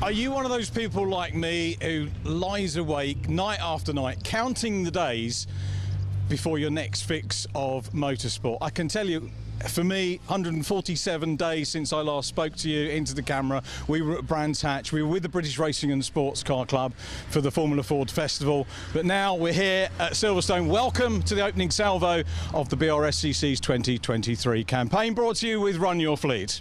Are you one of those people like me who lies awake night after night counting the days before your next fix of motorsport? I can tell you, for me, 147 days since I last spoke to you into the camera. We were at Brands Hatch. We were with the British Racing and Sports Car Club for the Formula Ford Festival. But now we're here at Silverstone. Welcome to the opening salvo of the Brscc's 2023 campaign, brought to you with Run Your Fleet.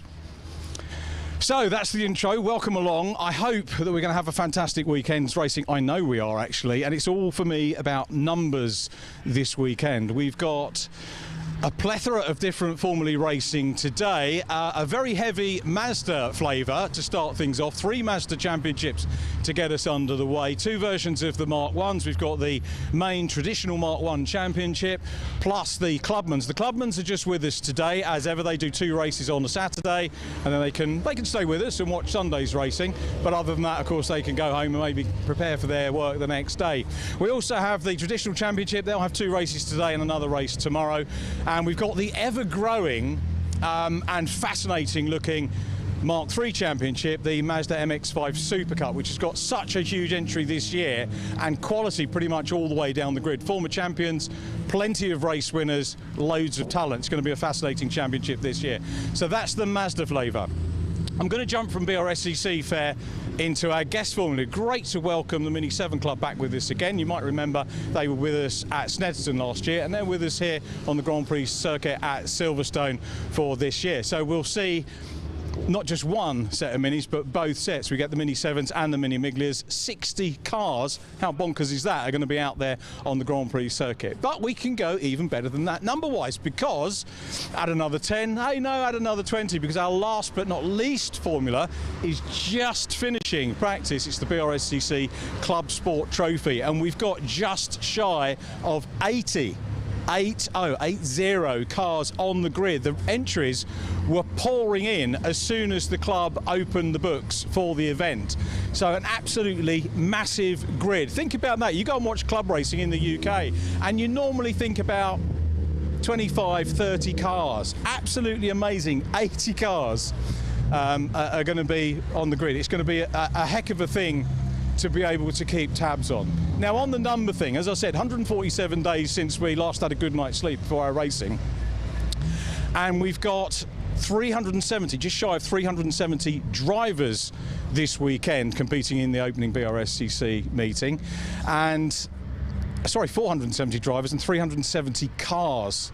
So that's the intro. Welcome along. I hope that we're going to have a fantastic weekend's racing. I know we are, actually, and it's all for me about numbers this weekend. We've got a plethora of different Formula E racing today, a very heavy Mazda flavour to start things off. 3 Mazda championships to get us under the way. 2 versions of the Mark 1s. We've got the main traditional Mark 1 championship, plus the Clubmans. The Clubmans are just with us today. As ever, they do 2 races on a Saturday, and then they can stay with us and watch Sunday's racing. But other than that, of course, they can go home and maybe prepare for their work the next day. We also have the traditional championship. They'll have 2 races today and another race tomorrow. And we've got the ever-growing and fascinating-looking Mark III Championship, the Mazda MX-5 Super Cup, which has got such a huge entry this year and quality pretty much all the way down the grid. Former champions, plenty of race winners, loads of talent. It's going to be a fascinating championship this year. So that's the Mazda flavour. I'm going to jump from Brscc Fair into our guest formula. Great to welcome the Mini 7 Club back with us again. You might remember they were with us at Snetterton last year, and they're with us here on the Grand Prix circuit at Silverstone for this year. So we'll see not just one set of minis, but both sets. We get the Mini 7s and the Mini Miglias. 60 cars, how bonkers is that, are going to be out there on the Grand Prix circuit. But we can go even better than that number-wise, because add another 10, hey no, add another 20, because our last but not least formula is just finishing practice. It's the Brscc Club Sport Trophy, and we've got just shy of 80 cars on the grid. The entries were pouring in as soon as the club opened the books for the event. So an absolutely massive grid. Think about that. You go and watch club racing in the UK and you normally think about 25, 30 cars. Absolutely amazing. 80 cars are going to be on the grid. It's going to be a heck of a thing to be able to keep tabs on. Now, on the number thing, as I said, 147 days since we last had a good night's sleep before our racing, and we've got 370, just shy of 370 drivers this weekend competing in the opening Brscc meeting, and 470 drivers and 370 cars.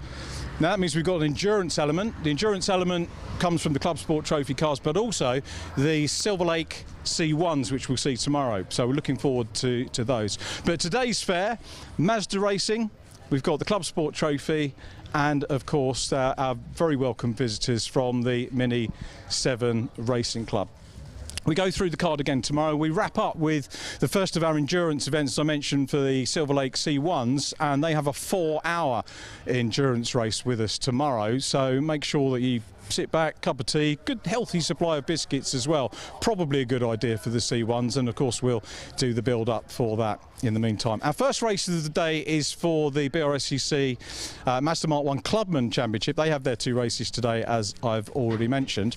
Now that means we've got an endurance element. The endurance element comes from the Club Sport Trophy cars, but also the Silver Lake C1s, which we'll see tomorrow. So we're looking forward to those. But today's fair, Mazda Racing, we've got the Club Sport Trophy, and of course our very welcome visitors from the Mini 7 Racing Club. We go through the card again tomorrow. We wrap up with the first of our endurance events, as I mentioned, for the Silver Lake C1s, and they have a 4-hour endurance race with us tomorrow. So make sure that you sit back, cup of tea, good healthy supply of biscuits as well. Probably a good idea for the C1s, and of course we'll do the build up for that in the meantime. Our first race of the day is for the Brscc Mazda Mark 1 Clubman Championship. They have their 2 races today, as I've already mentioned.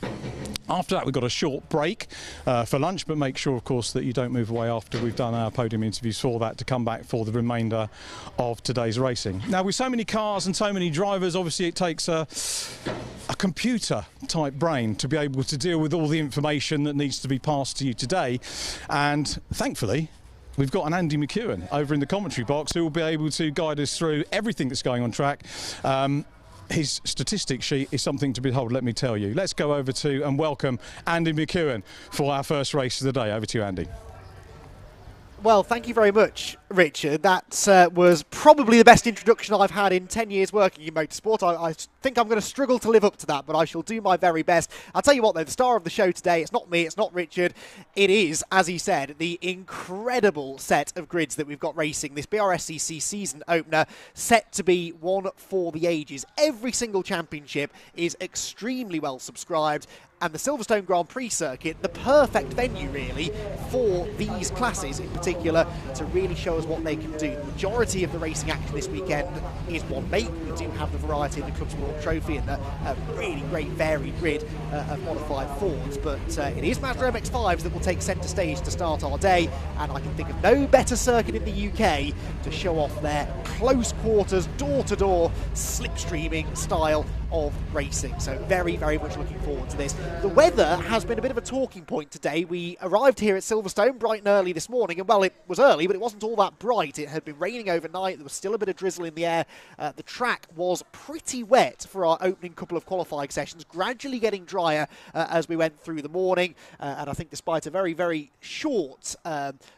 After that, we've got a short break for lunch, but make sure, of course, that you don't move away after we've done our podium interviews for that to come back for the remainder of today's racing. Now, with so many cars and so many drivers, obviously it takes a computer-type brain to be able to deal with all the information that needs to be passed to you today. And thankfully, we've got an Andy McEwen over in the commentary box who will be able to guide us through everything that's going on track. His statistics sheet is something to behold, let me tell you. Let's go over to and welcome Andy McEwen for our first race of the day. Over to you, Andy. Well, thank you very much, Richard. That was probably the best introduction I've had in 10 years working in motorsport. I think I'm going to struggle to live up to that, but I shall do my very best. I'll tell you what, though, the star of the show today, it's not me, it's not Richard. It is, as he said, the incredible set of grids that we've got racing. This Brscc season opener set to be one for the ages. Every single championship is extremely well subscribed, and the Silverstone Grand Prix circuit, the perfect venue really for these classes in particular to really show us what they can do. The majority of the racing action this weekend is one make. We do have the variety of the Club Sport World Trophy and a really great varied grid of modified Fords. But it is Mazda MX-5s that will take centre stage to start our day, and I can think of no better circuit in the UK to show off their close quarters, door-to-door, slipstreaming style of racing. So very, very much looking forward to this. The weather has been a bit of a talking point today. We arrived here at Silverstone bright and early this morning, and well, it was early, but it wasn't all that bright. It had been raining overnight. There was still a bit of drizzle in the air. The track was pretty wet for our opening couple of qualifying sessions, gradually getting drier as we went through the morning. And I think despite a very, very short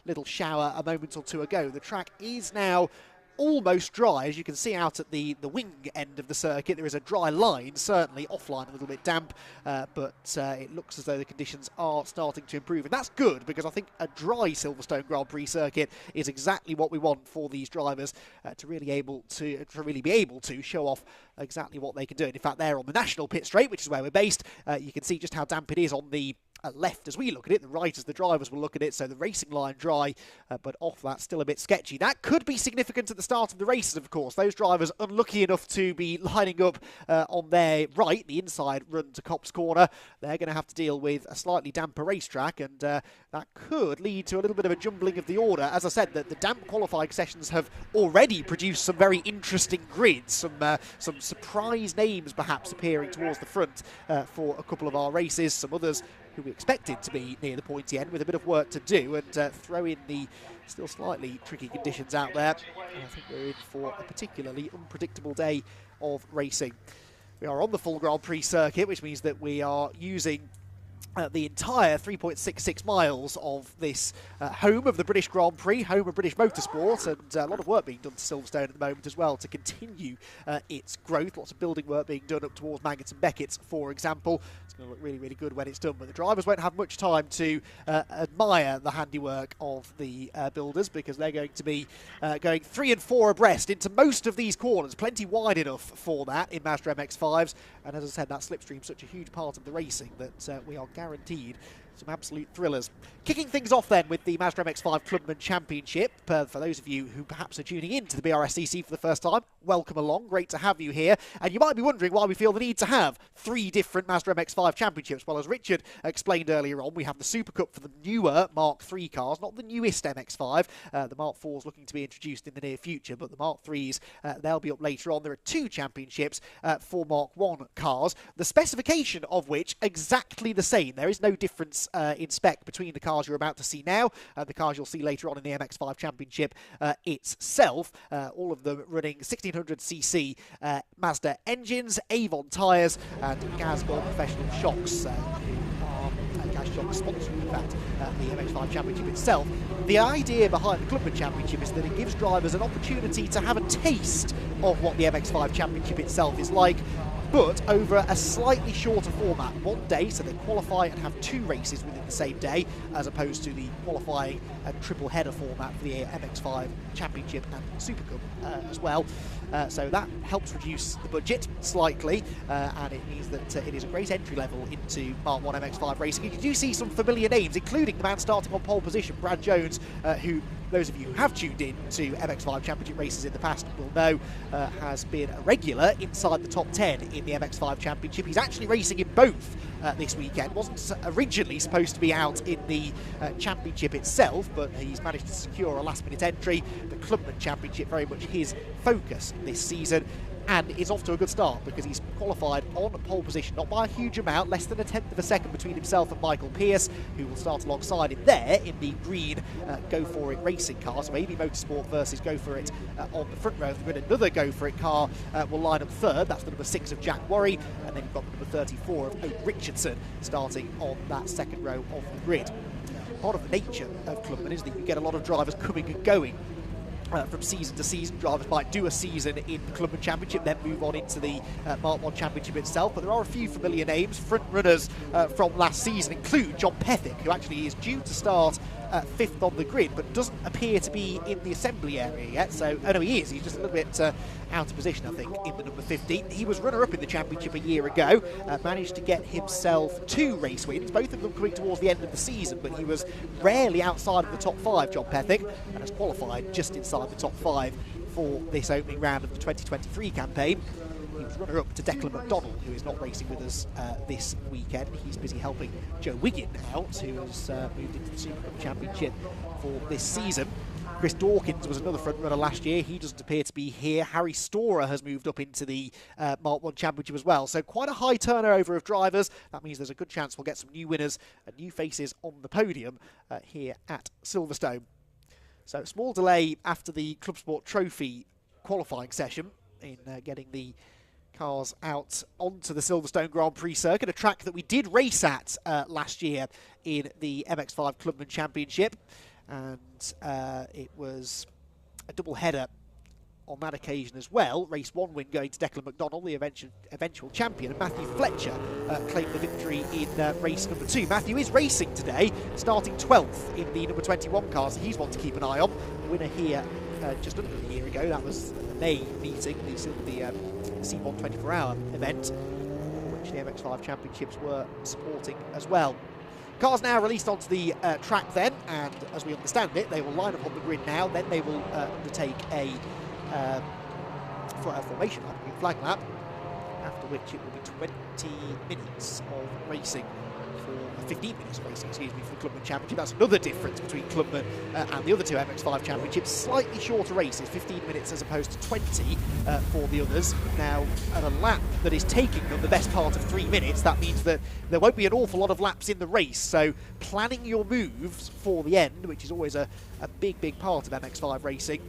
little shower a moment or two ago, the track is now almost dry. As you can see out at the wing end of the circuit, there is a dry line, certainly offline a little bit damp, but it looks as though the conditions are starting to improve, and that's good, because I think a dry Silverstone Grand Prix circuit is exactly what we want for these drivers to really be able to show off exactly what they can do. And in fact, they're on the national pit straight, which is where we're based. You can see just how damp it is on the left as we look at it, the right as the drivers will look at it, so the racing line dry, but off that still a bit sketchy. That could be significant at the start of the races, of course. Those drivers unlucky enough to be lining up on their right, the inside run to Copse Corner, they're going to have to deal with a slightly damper racetrack, and that could lead to a little bit of a jumbling of the order. As I said, the damp qualifying sessions have already produced some very interesting grids, some surprise names perhaps appearing towards the front for a couple of our races, some others who we expected to be near the pointy end with a bit of work to do, and throw in the still slightly tricky conditions out there. And I think we're in for a particularly unpredictable day of racing. We are on the full Grand Prix circuit, which means that we are using the entire 3.66 miles of this home of the British Grand Prix, home of British Motorsport, and a lot of work being done to Silverstone at the moment as well to continue its growth. Lots of building work being done up towards Maggots and Beckett's, for example. It's going to look really, really good when it's done, but the drivers won't have much time to admire the handiwork of the builders, because they're going to be going 3 and 4 abreast into most of these corners, plenty wide enough for that in Mazda MX-5s, and as I said, that slipstream's such a huge part of the racing that we are guaranteed some absolute thrillers. Kicking things off then with the Mazda MX-5 Clubman Championship. For those of you who perhaps are tuning in to the Brscc for the first time, welcome along. Great to have you here. And you might be wondering why we feel the need to have 3 different Mazda MX-5 championships. Well, as Richard explained earlier on, we have the Super Cup for the newer Mark III cars, not the newest MX-5. The Mark IV is looking to be introduced in the near future, but the Mark IIIs, they'll be up later on. There are 2 championships for Mark I cars, the specification of which exactly the same. There is no difference in spec between the cars you're about to see now and the cars you'll see later on in the MX-5 Championship itself. All of them running 1600cc Mazda engines, Avon tyres and Gazgold professional shocks. Shocks sponsoring, in fact, the MX-5 Championship itself. The idea behind the Clubman Championship is that it gives drivers an opportunity to have a taste of what the MX-5 Championship itself is like, but over a slightly shorter format. One day, so they qualify and have 2 races within the same day, as opposed to the qualifying and triple header format for the MX-5 Championship and Super Cup as well. So that helps reduce the budget slightly, and it means that it is a great entry level into Mark 1 MX-5 racing. You do see some familiar names, including the man starting on pole position, Brad Jones, who those of you who have tuned in to MX-5 Championship races in the past will know has been a regular inside the top 10 in the MX-5 Championship. He's actually racing in both this weekend. Wasn't originally supposed to be out in the Championship itself, but he's managed to secure a last-minute entry. The Clubman Championship very much his focus this season, and is off to a good start because he's qualified on pole position, not by a huge amount, less than 1/10 of a second between himself and Michael Pearce, who will start alongside him there in the green Go For It racing car. So AB Motorsport versus Go For It on the front row of the grid. Another Go For It car will line up third. That's the number 6 of Jack Worry, and then you've got the number 34 of Oak Richardson starting on that second row of the grid. Part of the nature of Clubman is that you get a lot of drivers coming and going from season to season. Drivers might do a season in the Clubman Championship, then move on into the Mark 1 Championship itself, but there are a few familiar names. Front runners from last season include John Pethick, who actually is due to start 5th on the grid, but doesn't appear to be in the assembly area yet. So, oh no, he is. He's just a little bit out of position, I think, in the number 15. He was runner-up in the championship a year ago, managed to get himself 2 race wins, both of them coming towards the end of the season, but he was rarely outside of the top 5, John Pethick, and has qualified just inside the top 5 for this opening round of the 2023 campaign. He was runner-up to Declan McDonald, who is not racing with us this weekend. He's busy helping Joe Wiggin out, who has moved into the Super Cup Championship for this season. Chris Dawkins was another front runner last year. He doesn't appear to be here. Harry Storer has moved up into the Mark 1 Championship as well. So quite a high turnover of drivers. That means there's a good chance we'll get some new winners and new faces on the podium here at Silverstone. So small delay after the Club Sport Trophy qualifying session in getting the cars out onto the Silverstone Grand Prix circuit, a track that we did race at last year in the MX5 Clubman Championship. And it was a double header on that occasion as well. Race 1 win going to Declan McDonald, the eventual champion, and Matthew Fletcher claimed the victory in race number 2. Matthew is racing today, starting 12th in the number 21 car, so he's one to keep an eye on. The winner here just under a year ago, that was the May meeting, the C1 24-hour event, which the MX5 Championships were supporting as well. Cars now released onto the track then, and as we understand it, they will line up on the grid now, then they will undertake a formation lap, a flag lap, after which it will be 20 minutes of racing, 15 minutes of racing, excuse me, for the Clubman Championship. That's another difference between Clubman and the other two MX5 Championships. Slightly shorter races, 15 minutes as opposed to 20 for the others. Now, at a lap that is taking them the best part of 3 minutes, that means that there won't be an awful lot of laps in the race. So planning your moves for the end, which is always a big part of MX5 racing,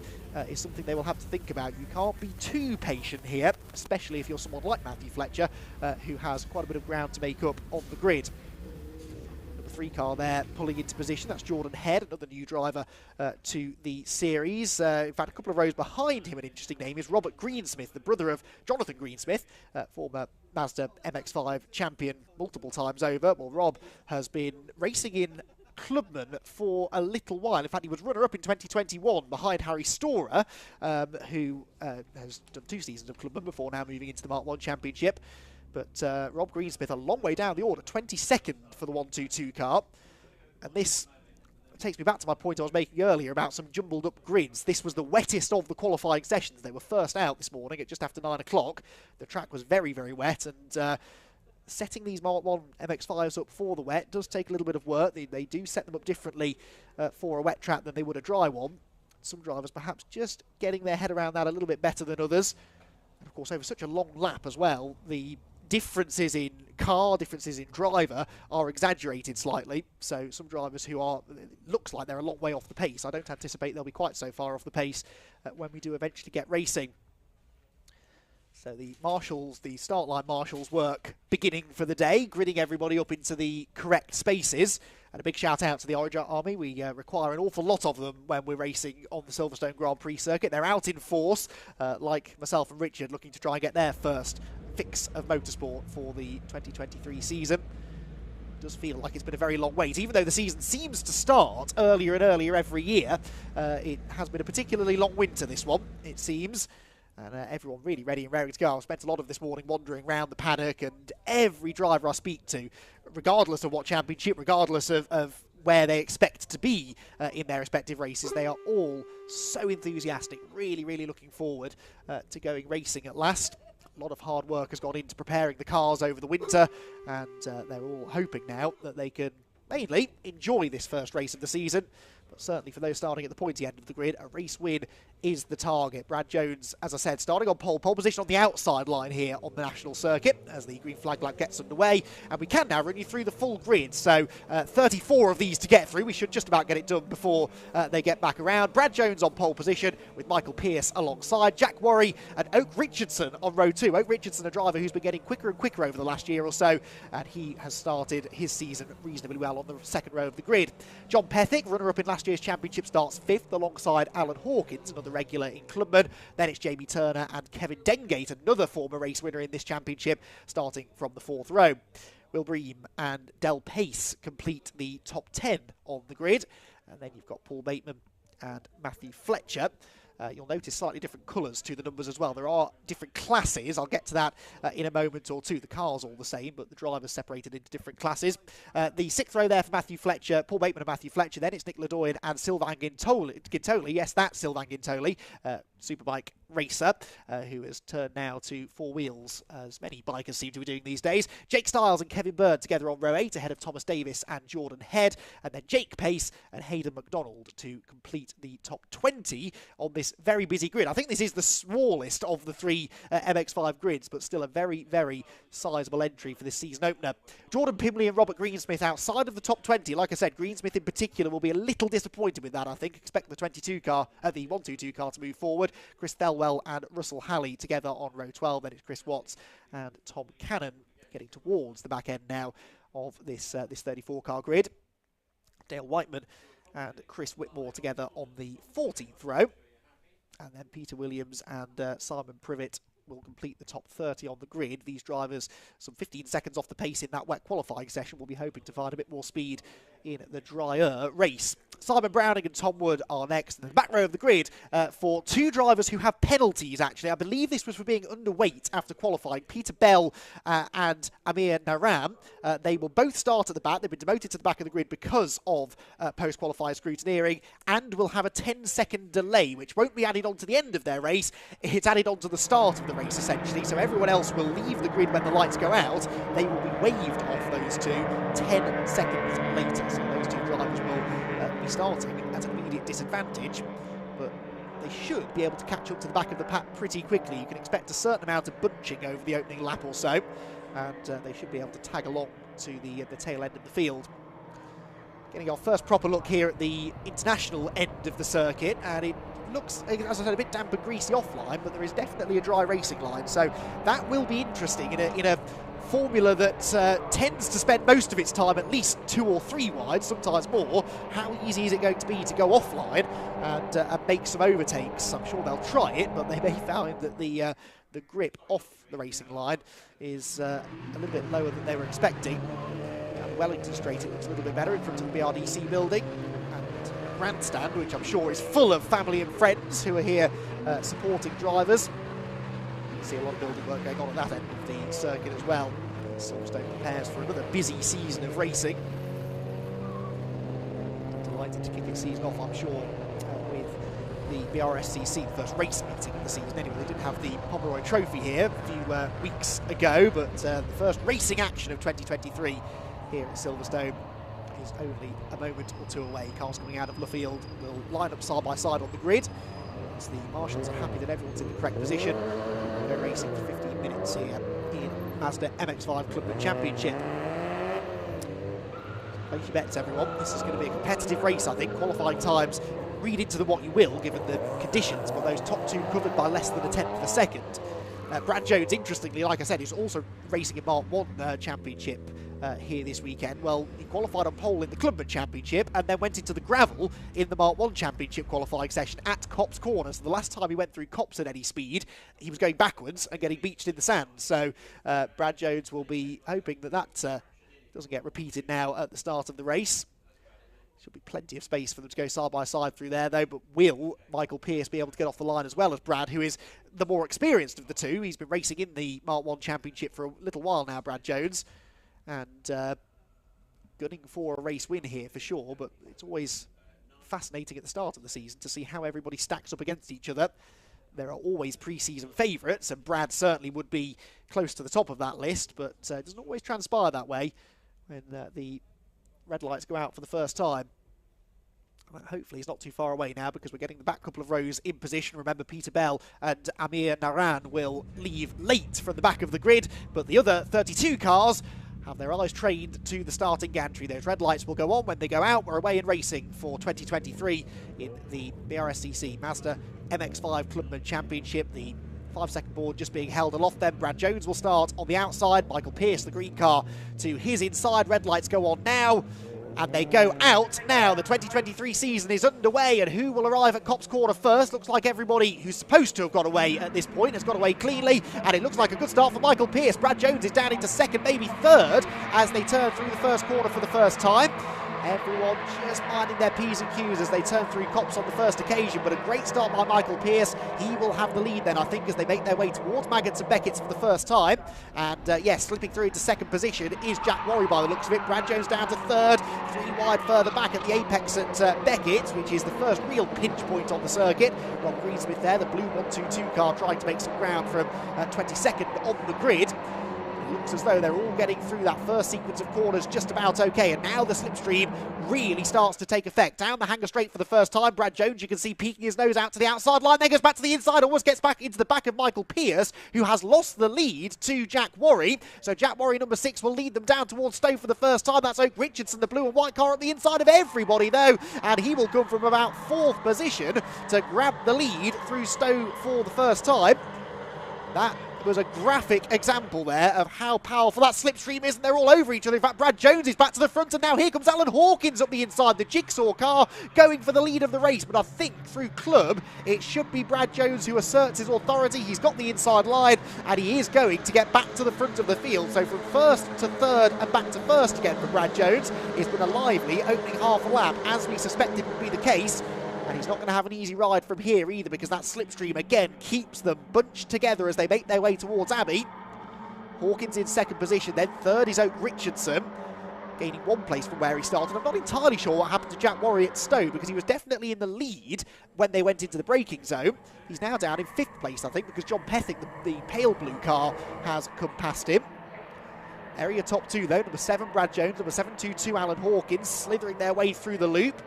is something they will have to think about. You can't be too patient here, especially if you're someone like Matthew Fletcher, who has quite a bit of ground to make up on the grid. 3 car there pulling into position. That's Jordan Head, another new driver to the series. In fact, a couple of rows behind him, an interesting name is Robert Greensmith, the brother of Jonathan Greensmith, former Mazda MX5 champion multiple times over. Well, Rob has been racing in Clubman for a little while. In fact, he was runner-up in 2021 behind Harry Storer, who has done 2 seasons of Clubman before now moving into the Mark 1 Championship. But Rob Greensmith a long way down the order, 22nd for the 122 car. And this takes me back to my point I was making earlier about some jumbled up grids. This was the wettest of the qualifying sessions. They were first out this morning at just after 9 o'clock. The track was very, very wet, and setting these Mark 1 MX5s up for the wet does take a little bit of work. They do set them up differently for a wet track than they would a dry one. Some drivers perhaps just getting their head around that a little bit better than others. And of course, over such a long lap as well, the differences in car, differences in driver are exaggerated slightly. So some drivers who are, it looks like they're a long way off the pace. I don't anticipate they'll be quite so far off the pace when we do eventually get racing. So the marshals, the start line marshals work beginning for the day, gridding everybody up into the correct spaces. And a big shout out to the Orange Army. We require an awful lot of them when we're racing on the Silverstone Grand Prix circuit. They're out in force, like myself and Richard, looking to try and get their first fix of motorsport for the 2023 season. It does feel like it's been a very long wait. Even though the season seems to start earlier and earlier every year, it has been a particularly long winter, this one, it seems. And everyone really ready and raring to go. I've spent a lot of this morning wandering around the paddock, and every driver I speak to, regardless of what championship, regardless of where they expect to be in their respective races, they are all so enthusiastic, really, really looking forward to going racing at last. A lot of hard work has gone into preparing the cars over the winter, and they're all hoping now that they can mainly enjoy this first race of the season. But certainly for those starting at the pointy end of the grid, a race win is the target. Brad Jones, as I said, starting on pole position on the outside line here on the national circuit as the green flag lap gets underway. And we can now run you through the full grid. So 34 of these to get through. We should just about get it done before they get back around. Brad Jones on pole position with Michael Pearce alongside. Jack Worry and Oak Richardson on row 2. Oak Richardson, a driver who's been getting quicker and quicker over the last year or so. And he has started his season reasonably well on the second row of the grid. John Pethick, runner-up in last year's championship, starts 5th alongside Alan Hawkins, another regular in Clubman. Then it's Jamie Turner and Kevin Dengate, another former race winner in this championship, starting from the 4th row. Will Bream and Del Pace complete the top 10 on the grid. And then you've got Paul Bateman and Matthew Fletcher. You'll notice slightly different colours to the numbers as well. There are different classes. I'll get to that in a moment or two. The car's all the same, but the drivers separated into different classes. The 6th row there for Matthew Fletcher, Paul Bateman and Matthew Fletcher. Then it's Nick Ledoyen and Sylvain Gintoli. Yes, that's Sylvain Gintoli, Superbike racer, who has turned now to four wheels, as many bikers seem to be doing these days. Jake Stiles and Kevin Bird together on row 8, ahead of Thomas Davis and Jordan Head, and then Jake Pace and Hayden McDonald to complete the top 20 on this very busy grid. I think this is the smallest of the three MX5 grids, but still a very, very sizable entry for this season opener. Jordan Pimley and Robert Greensmith outside of the top 20. Like I said, Greensmith in particular will be a little disappointed with that, I think. Expect the 22 car, the 122 car to move forward. Chris Thelwell and Russell Halley together on row 12. Then it's Chris Watts and Tom Cannon getting towards the back end now of this 34 car grid. Dale Whiteman and Chris Whitmore together on the 14th row. And then Peter Williams and Simon Privet will complete the top 30 on the grid. These drivers, some 15 seconds off the pace in that wet qualifying session, will be hoping to find a bit more speed in the drier race. Simon Browning and Tom Wood are next in the back row of the grid for two drivers who have penalties, actually. I believe this was for being underweight after qualifying. Peter Bell and Amir Naram. They will both start at the back. They've been demoted to the back of the grid because of post-qualifying scrutineering, and will have a 10-second delay, which won't be added on to the end of their race. It's added on to the start of the race, essentially. So everyone else will leave the grid when the lights go out. They will be waved off those two 10 seconds later. So those two drivers will be starting at an immediate disadvantage, but they should be able to catch up to the back of the pack pretty quickly. You can expect a certain amount of bunching over the opening lap or so, and they should be able to tag along to the tail end of the field. Getting our first proper look here at the international end of the circuit, and it looks, as I said, a bit damp and greasy offline, but there is definitely a dry racing line, so that will be interesting in a formula that tends to spend most of its time at least 2 or 3 wide, sometimes more. How easy is it going to be to go offline and make some overtakes? I'm sure they'll try it, but they may find that the grip off the racing line is a little bit lower than they were expecting. And Wellington Straight, it looks a little bit better in front of the BRDC building. And grandstand, which I'm sure is full of family and friends who are here supporting drivers. See a lot of building work going on at that end of the circuit as well. Silverstone prepares for another busy season of racing. Delighted to kick its season off, I'm sure, with the Brscc, the first race meeting of the season. Anyway, they didn't have the Pomeroy Trophy here a few weeks ago, but the first racing action of 2023 here at Silverstone is only a moment or two away. Cars coming out of Luffield will line up side by side on the grid. As the marshals are happy that everyone's in the correct position. They're racing for 15 minutes here in Mazda MX-5 Clubman Championship. Place your bets, everyone. This is going to be a competitive race, I think. Qualifying times, read into them what you will, given the conditions, but those top two covered by less than a tenth of a second. Brad Jones, interestingly, like I said, is also racing in Mark 1 Championship here this weekend. Well, he qualified on pole in the Clubman Championship and then went into the gravel in the Mark 1 Championship qualifying session at Copse Corner. So the last time he went through Copse at any speed, he was going backwards and getting beached in the sand. So Brad Jones will be hoping that that doesn't get repeated now at the start of the race. Should be plenty of space for them to go side by side through there, though. But will Michael Pearce be able to get off the line as well as Brad, who is the more experienced of the two? He's been racing in the Mark 1 Championship for a little while now, Brad Jones. And gunning for a race win here for sure, but it's always fascinating at the start of the season to see how everybody stacks up against each other. There are always pre-season favourites, and Brad certainly would be close to the top of that list, but it doesn't always transpire that way when the red lights go out for the first time. Hopefully he's not too far away now, because we're getting the back couple of rows in position. Remember, Peter Bell and Amir Naran will leave late from the back of the grid, but the other 32 cars have their eyes trained to the starting gantry. Those red lights will go on when they go out. We're away in racing for 2023 in the Brscc Mazda MX-5 Clubman Championship. The 5-second board just being held aloft then. Brad Jones will start on the outside. Michael Pearce, the green car, to his inside. Red lights go on now, and they go out now. The 2023 season is underway, and who will arrive at Copse Corner first? Looks like everybody who's supposed to have got away at this point has got away cleanly, and it looks like a good start for Michael Pearce. Brad Jones is down into second, maybe third, as they turn through the first corner for the first time. Everyone just minding their P's and Q's as they turn through Copse on the first occasion, but a great start by Michael Pearce. He will have the lead then, I think, as they make their way towards Maggots and Beckett's for the first time. And yes, slipping through into second position is Jack Worry by the looks of it. Brad Jones down to third, 3 wide further back at the apex at Beckett's, which is the first real pinch point on the circuit. Rob Greensmith there, the blue 122 car, trying to make some ground from 22nd on the grid. It looks as though they're all getting through that first sequence of corners just about okay, and now the slipstream really starts to take effect. Down the hanger straight for the first time, Brad Jones, you can see peeking his nose out to the outside line, then goes back to the inside, almost gets back into the back of Michael Pearce, who has lost the lead to Jack Worry. So Jack Worry, number 6, will lead them down towards Stowe for the first time. That's Oak Richardson, the blue and white car, at the inside of everybody though, and he will come from about 4th position to grab the lead through Stowe for the first time. That was a graphic example there of how powerful that slipstream is, and they're all over each other. In fact, Brad Jones is back to the front, and now here comes Alan Hawkins up the inside, the jigsaw car, going for the lead of the race. But I think through club, it should be Brad Jones who asserts his authority. He's got the inside line, and he is going to get back to the front of the field. So from first to third and back to first again for Brad Jones. It's been a lively opening half a lap, as we suspected would be the case. And he's not going to have an easy ride from here either, because that slipstream again keeps them bunched together as they make their way towards Abbey. Hawkins in second position, then third is Oak Richardson, gaining 1 place from where he started. I'm not entirely sure what happened to Jack Worry at Stowe, because he was definitely in the lead when they went into the braking zone. He's now down in 5th place, I think, because John Pethick, the pale blue car, has come past him. Area top 2 though, number 7 Brad Jones, number 722 Alan Hawkins, slithering their way through the loop.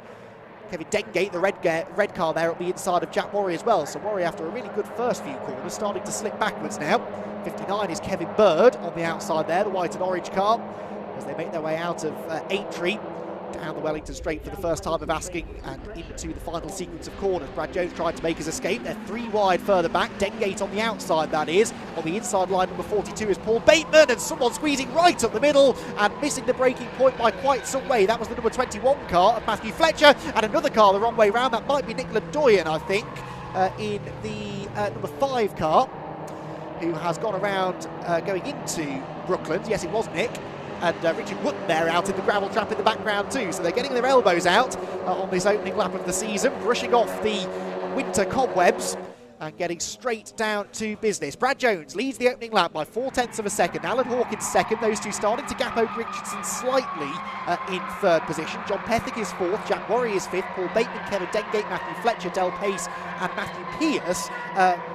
Kevin Dengate, the red car there at the inside of Jack Worry as well. So Worry, after a really good first few corners, starting to slip backwards now. 59 is Kevin Bird on the outside there, the white and orange car, as they make their way out of Aintree, down the Wellington Straight for the first time of asking, and into the final sequence of corners. Brad Jones trying to make his escape. They're 3 wide further back. Dengate on the outside, that is. On the inside line, number 42 is Paul Bateman, and someone squeezing right up the middle and missing the braking point by quite some way. That was the number 21 car of Matthew Fletcher, and another car the wrong way round. That might be Nick Ledoyen, I think, in the number 5 car, who has gone around going into Brooklands. Yes, it was Nick. And Richard Wootton there out in the gravel trap in the background too. So they're getting their elbows out on this opening lap of the season, brushing off the winter cobwebs and getting straight down to business. Brad Jones leads the opening lap by 0.4 of a second. Alan Hawkins second. Those two starting to gap Oak Richardson slightly in third position. John Pethick is 4th. Jack Worry is 5th. Paul Bateman, Kevin Dengate, Matthew Fletcher, Del Pace and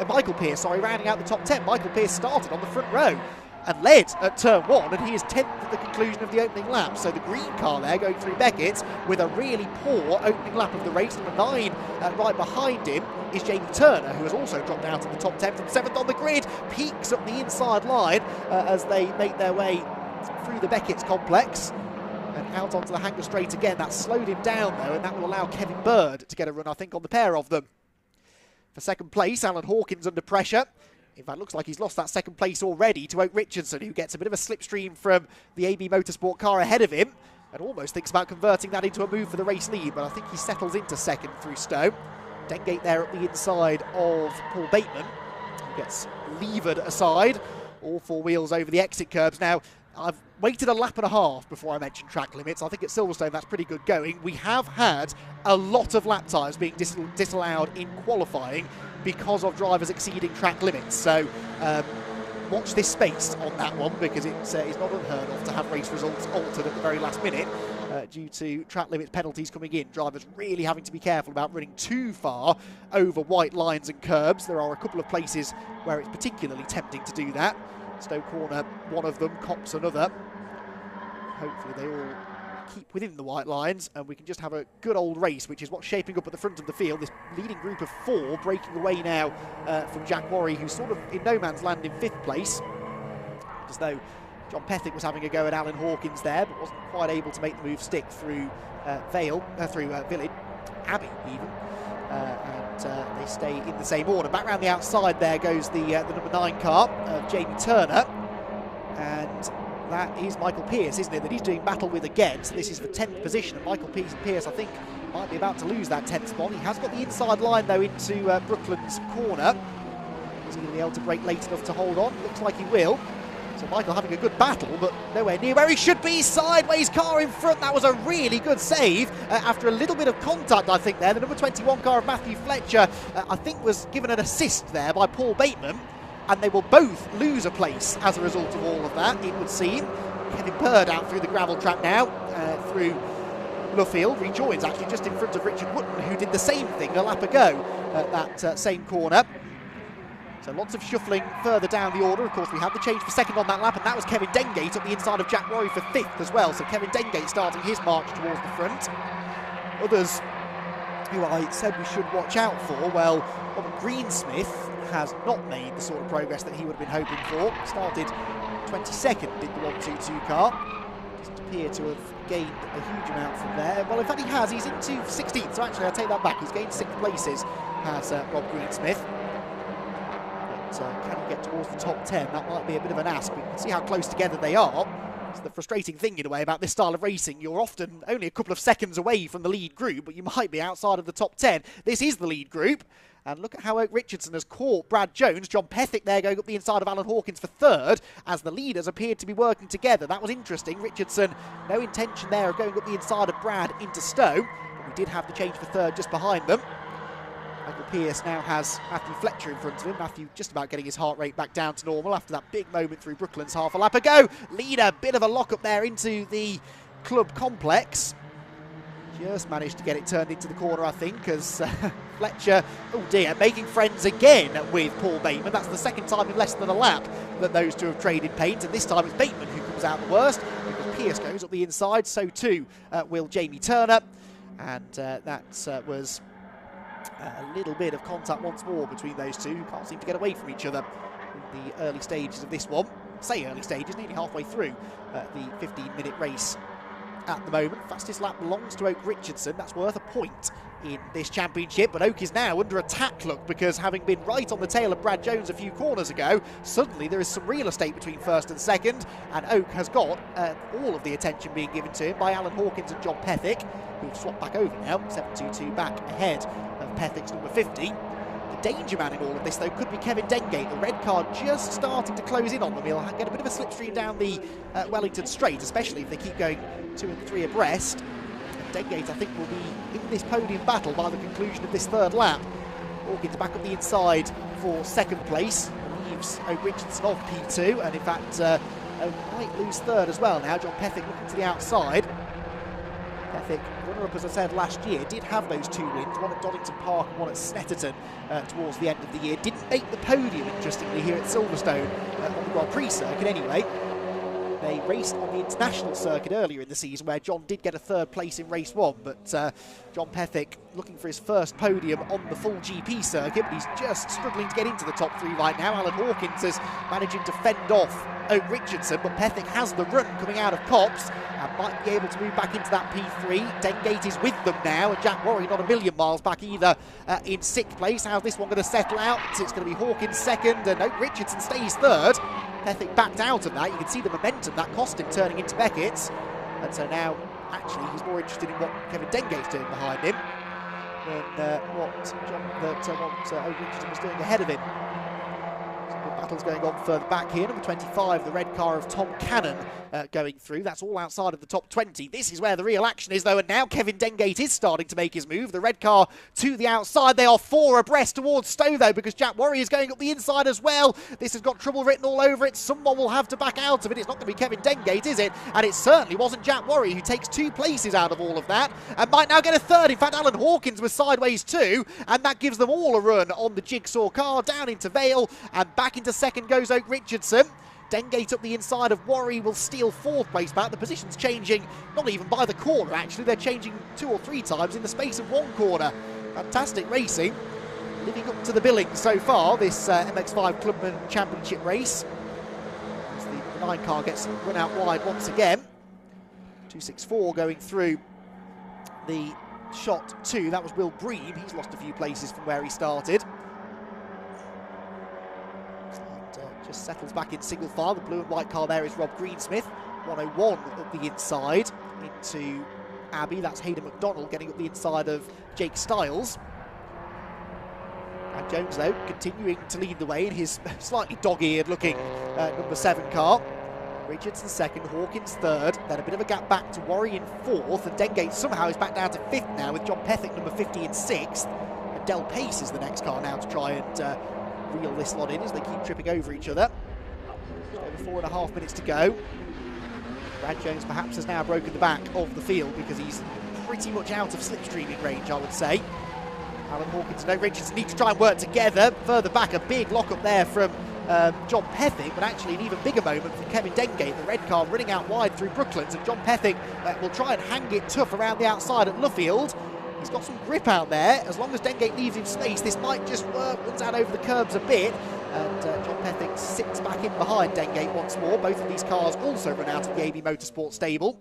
Michael Pearce, sorry, rounding out the top 10. Michael Pearce started on the front row and led at turn 1, and he is 10th at the conclusion of the opening lap. So the green car there going through Beckett's with a really poor opening lap of the race. Number 9 right behind him is Jamie Turner, who has also dropped out of the top 10 from 7th on the grid. Peaks up the inside line as they make their way through the Beckett's complex and out onto the hanger straight again. That slowed him down though, and that will allow Kevin Bird to get a run, I think, on the pair of them. For second place, Alan Hawkins under pressure. In fact, looks like he's lost that second place already to Oak Richardson, who gets a bit of a slipstream from the AB Motorsport car ahead of him and almost thinks about converting that into a move for the race lead, but I think he settles into second through Stowe. Dengate there at the inside of Paul Bateman, who gets levered aside, all 4 wheels over the exit curbs. Now, I've waited a lap and a half before I mentioned track limits. I think at Silverstone that's pretty good going. We have had a lot of lap times being disallowed in qualifying because of drivers exceeding track limits. So watch this space on that one, because it's not unheard of to have race results altered at the very last minute due to track limits penalties coming in. Drivers really having to be careful about running too far over white lines and curbs. There are a couple of places where it's particularly tempting to do that. Stowe Corner, one of them, Copse another. Hopefully they all keep within the white lines and we can just have a good old race, which is what's shaping up at the front of the field. This leading group of 4 breaking away now from Jack Worry, who's sort of in no man's land in 5th place, as though John Pethick was having a go at Alan Hawkins there, but wasn't quite able to make the move stick through Village, Abbey even. And they stay in the same order. Back round the outside there goes the number 9 car of Jamie Turner, and that is Michael Pearce, isn't it, that he's doing battle with again. So this is the 10th position, and Michael Pearce, I think, might be about to lose that 10th spot. He has got the inside line though into Brooklands corner. Is he going to be able to brake late enough to hold on? Looks like he will. So So Michael having a good battle, but nowhere near where he should be. Sideways car in front. That was a really good save after a little bit of contact, I think, there. The number 21 car of Matthew Fletcher, I think, was given an assist there by Paul Bateman, and they will both lose a place as a result of all of that, it would seem. Kevin Bird out through the gravel trap now, through Luffield, rejoins actually just in front of Richard Wootton, who did the same thing a lap ago at that same corner. So lots of shuffling further down the order. Of course, we had the change for second on that lap, and that was Kevin Dengate up the inside of Jack Worry for fifth as well. So Kevin Dengate starting his march towards the front. Others who I said we should watch out for, well, Robert Greensmith has not made the sort of progress that he would have been hoping for. Started 22nd in the 1-2-2 car. Doesn't appear to have gained a huge amount from there. Well, in fact, he has. He's into 16th, so actually, I'll take that back. He's gained 6 places, has Rob Greensmith. Can he get towards the top 10? That might be a bit of an ask. We can see how close together they are. It's the frustrating thing, in a way, about this style of racing. You're often only a couple of seconds away from the lead group, but you might be outside of the top 10. This is the lead group. And look at how Oak Richardson has caught Brad Jones. John Pethick there going up the inside of Alan Hawkins for third, as the leaders appeared to be working together. That was interesting. Richardson, no intention there of going up the inside of Brad into Stowe, but we did have the change for third just behind them. Michael Pearce now has Matthew Fletcher in front of him. Matthew just about getting his heart rate back down to normal after that big moment through Brooklands half a lap ago. Leader, bit of a lock-up there into the club complex. Just managed to get it turned into the corner, I think, as Fletcher, oh dear, making friends again with Paul Bateman. That's the second time in less than a lap that those two have traded paint, and this time it's Bateman who comes out the worst, because Pearce goes up the inside, so too will Jamie Turner, and that was a little bit of contact once more between those two, who can't seem to get away from each other in the early stages of this one. Say early stages, nearly halfway through the 15-minute race at the moment. Fastest lap belongs to Oak Richardson. That's worth a point in this championship, but Oak is now under attack, look, because having been right on the tail of Brad Jones a few corners ago, suddenly there is some real estate between first and second, and Oak has got all of the attention being given to him by Alan Hawkins and John Pethick, who've swapped back over now, 7.22 back ahead of Pethick's number 50. The danger man in all of this, though, could be Kevin Dengate. The red car just starting to close in on them. He'll get a bit of a slipstream down the Wellington Straight, especially if they keep going 2 and 3 abreast. And Dengate, I think, will be in this podium battle by the conclusion of this third lap. Hawkins back up the inside for second place. Leaves Oak Richardson off P2, and in fact, might lose third as well now. John Pethick looking to the outside. Pethick, runner-up, as I said, last year, did have those 2 wins, one at Donington Park and one at Snetterton towards the end of the year. Didn't make the podium, interestingly, here at Silverstone on the Grand Prix circuit anyway. They raced on the international circuit earlier in the season, where John did get a third place in race 1, but John Pethick looking for his first podium on the full GP circuit, but he's just struggling to get into the top 3 right now. Alan Hawkins is managing to fend off Oak Richardson, but Pethick has the run coming out of Copse and might be able to move back into that P3. Dengate is with them now, and Jack Worry not a million miles back either in 6th place. How's this one going to settle out? It's going to be Hawkins second, and Oak Richardson stays third. Pethick backed out of that. You can see the momentum that cost him turning into Beckett's, and so now actually he's more interested in what Kevin Dengate's doing behind him than what Oak Richardson was doing ahead of him. Battles going on further back here. Number 25, the red car of Tom Cannon going through. That's all outside of the top 20. This is where the real action is, though, and now Kevin Dengate is starting to make his move. The red car to the outside. They are 4 abreast towards Stowe, though, because Jack Worry is going up the inside as well. This has got trouble written all over it. Someone will have to back out of it. It's not going to be Kevin Dengate, is it? And it certainly wasn't Jack Worry, who takes 2 places out of all of that and might now get a third. In fact, Alan Hawkins was sideways too, and that gives them all a run on the jigsaw car down into Vale, and back into second goes Oak Richardson. Dengate up the inside of Worry will steal 4th place back. The position's changing, not even by the corner actually, they're changing 2 or 3 times in the space of 1 corner. Fantastic racing, living up to the billing so far, this MX5 Clubman Championship race. As the 9 car gets run out wide once again. 264 going through the shot 2, that was Will Bream. He's lost a few places from where he started. Just settles back in single file. The blue and white car there is Rob Greensmith. 101 up the inside into Abbey. That's Hayden McDonald getting up the inside of Jake Stiles. And Jones, though, continuing to lead the way in his slightly dog-eared looking number 7 car. Richardson second, Hawkins third, then a bit of a gap back to Worry in fourth, and Dengate somehow is back down to fifth now with John Pethick number 50 in sixth. And Del Pace is the next car now to try and reel this lot in as they keep tripping over each other. Just over 4.5 minutes to go. Brad Jones perhaps has now broken the back of the field because he's pretty much out of slipstreaming range, I would say. Alan Hawkins and Richardson need to try and work together. Further back, a big lock up there from John Pethick, but actually an even bigger moment from Kevin Dengate, the red car running out wide through Brooklands, and John Pethick will try and hang it tough around the outside at Luffield. He's got some grip out there. As long as Dengate leaves him space, this might just work. Runs out over the curbs a bit, and John Pethick sits back in behind Dengate once more. Both of these cars also run out of the AB Motorsport stable.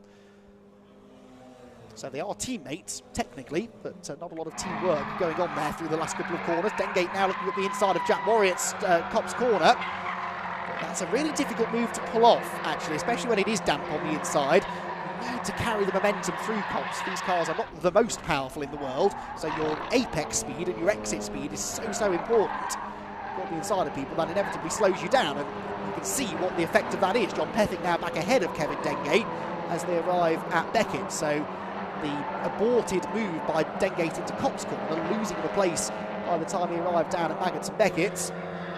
So they are teammates, technically, but not a lot of teamwork going on there through the last couple of corners. Dengate now looking at the inside of Jack Warriot's Copse corner. But that's a really difficult move to pull off, actually, especially when it is damp on the inside. You need to carry the momentum through Copse. These cars are not the most powerful in the world, so your apex speed and your exit speed is so important. On the inside of people, that inevitably slows you down, and you can see what the effect of that is. John Pethick now back ahead of Kevin Dengate as they arrive at Beckett. So the aborted move by Dengate into Copse corner, losing the place by the time he arrived down at Maggots and Beckett's.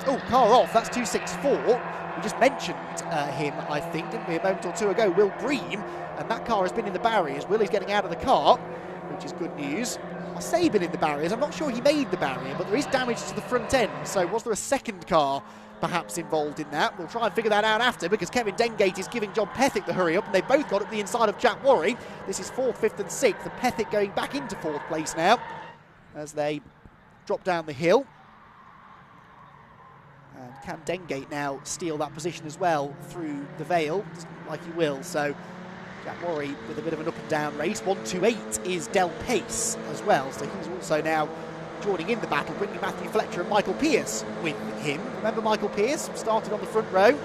Oh, car off, that's 264. We just mentioned him, I think, didn't we, a moment or two ago, Will Bream, and that car has been in the barriers. Will is getting out of the car, which is good news. I say been in the barriers, I'm not sure he made the barrier, but there is damage to the front end, so was there a second car perhaps involved in that? We'll try and figure that out after, because Kevin Dengate is giving John Pethick the hurry up, and they've both got up the inside of Jack Worry. This is 4th, 5th and 6th, and Pethick going back into 4th place now as they drop down the hill. And can Dengate now steal that position as well through the Vale? Doesn't look like he will, so Jack Worry with a bit of an up and down race. 128 is Del Pace as well, so he's also now joining in the battle, bringing Matthew Fletcher and Michael Pearce with him. Remember Michael Pearce started on the front row,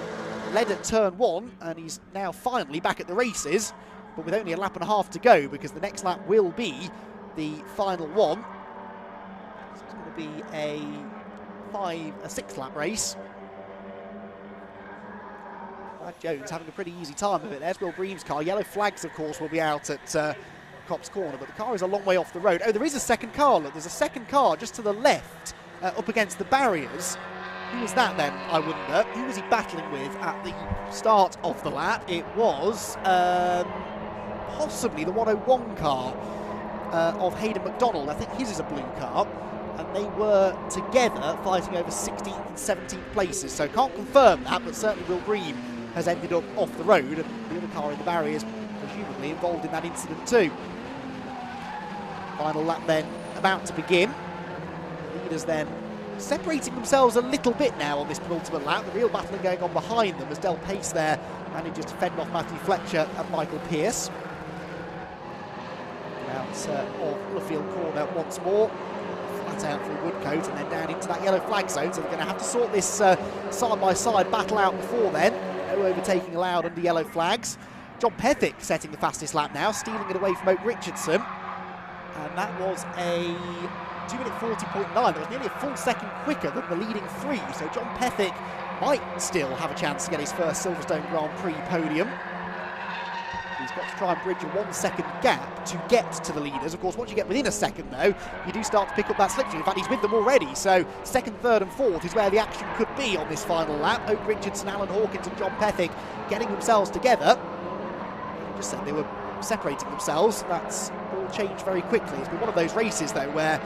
led at turn 1, and he's now finally back at the races, but with only a lap and a half to go, because the next lap will be the final one. So it's going to be a 6 lap race. Brad Jones having a pretty easy time of it. There's Will Bream's car. Yellow flags, of course, will be out at Copse corner, but the car is a long way off the road. Oh, there is a second car. Look, there's a second car just to the left, up against the barriers. Who was that then, I wonder? Who was he battling with at the start of the lap? It was possibly the 101 car of Hayden McDonald. I think his is a blue car. And they were together fighting over 16th and 17th places. So can't confirm that, but certainly Will Bream has ended up off the road, and the other car in the barriers presumably involved in that incident too. Final lap then about to begin. Leaders then separating themselves a little bit now on this penultimate lap. The real battling going on behind them as Del Pace there manages to fend off Matthew Fletcher and Michael Pearce. Out of Luffield corner once more. Flat out through Woodcote and then down into that yellow flag zone. So they're going to have to sort this side-by-side battle out before then. No overtaking allowed under yellow flags. John Pethick setting the fastest lap now, stealing it away from Oak Richardson. And that was a 2:40.9. That was nearly a full second quicker than the leading 3. So John Pethick might still have a chance to get his first Silverstone Grand Prix podium. He's got to try and bridge a 1 second gap to get to the leaders. Of course, once you get within a second, though, you do start to pick up that slipstream. In fact, he's with them already. So second, third and fourth is where the action could be on this final lap. Oak Richardson, Alan Hawkins and John Pethick getting themselves together. I just said they were separating themselves. That's all changed very quickly. It's been one of those races, though, where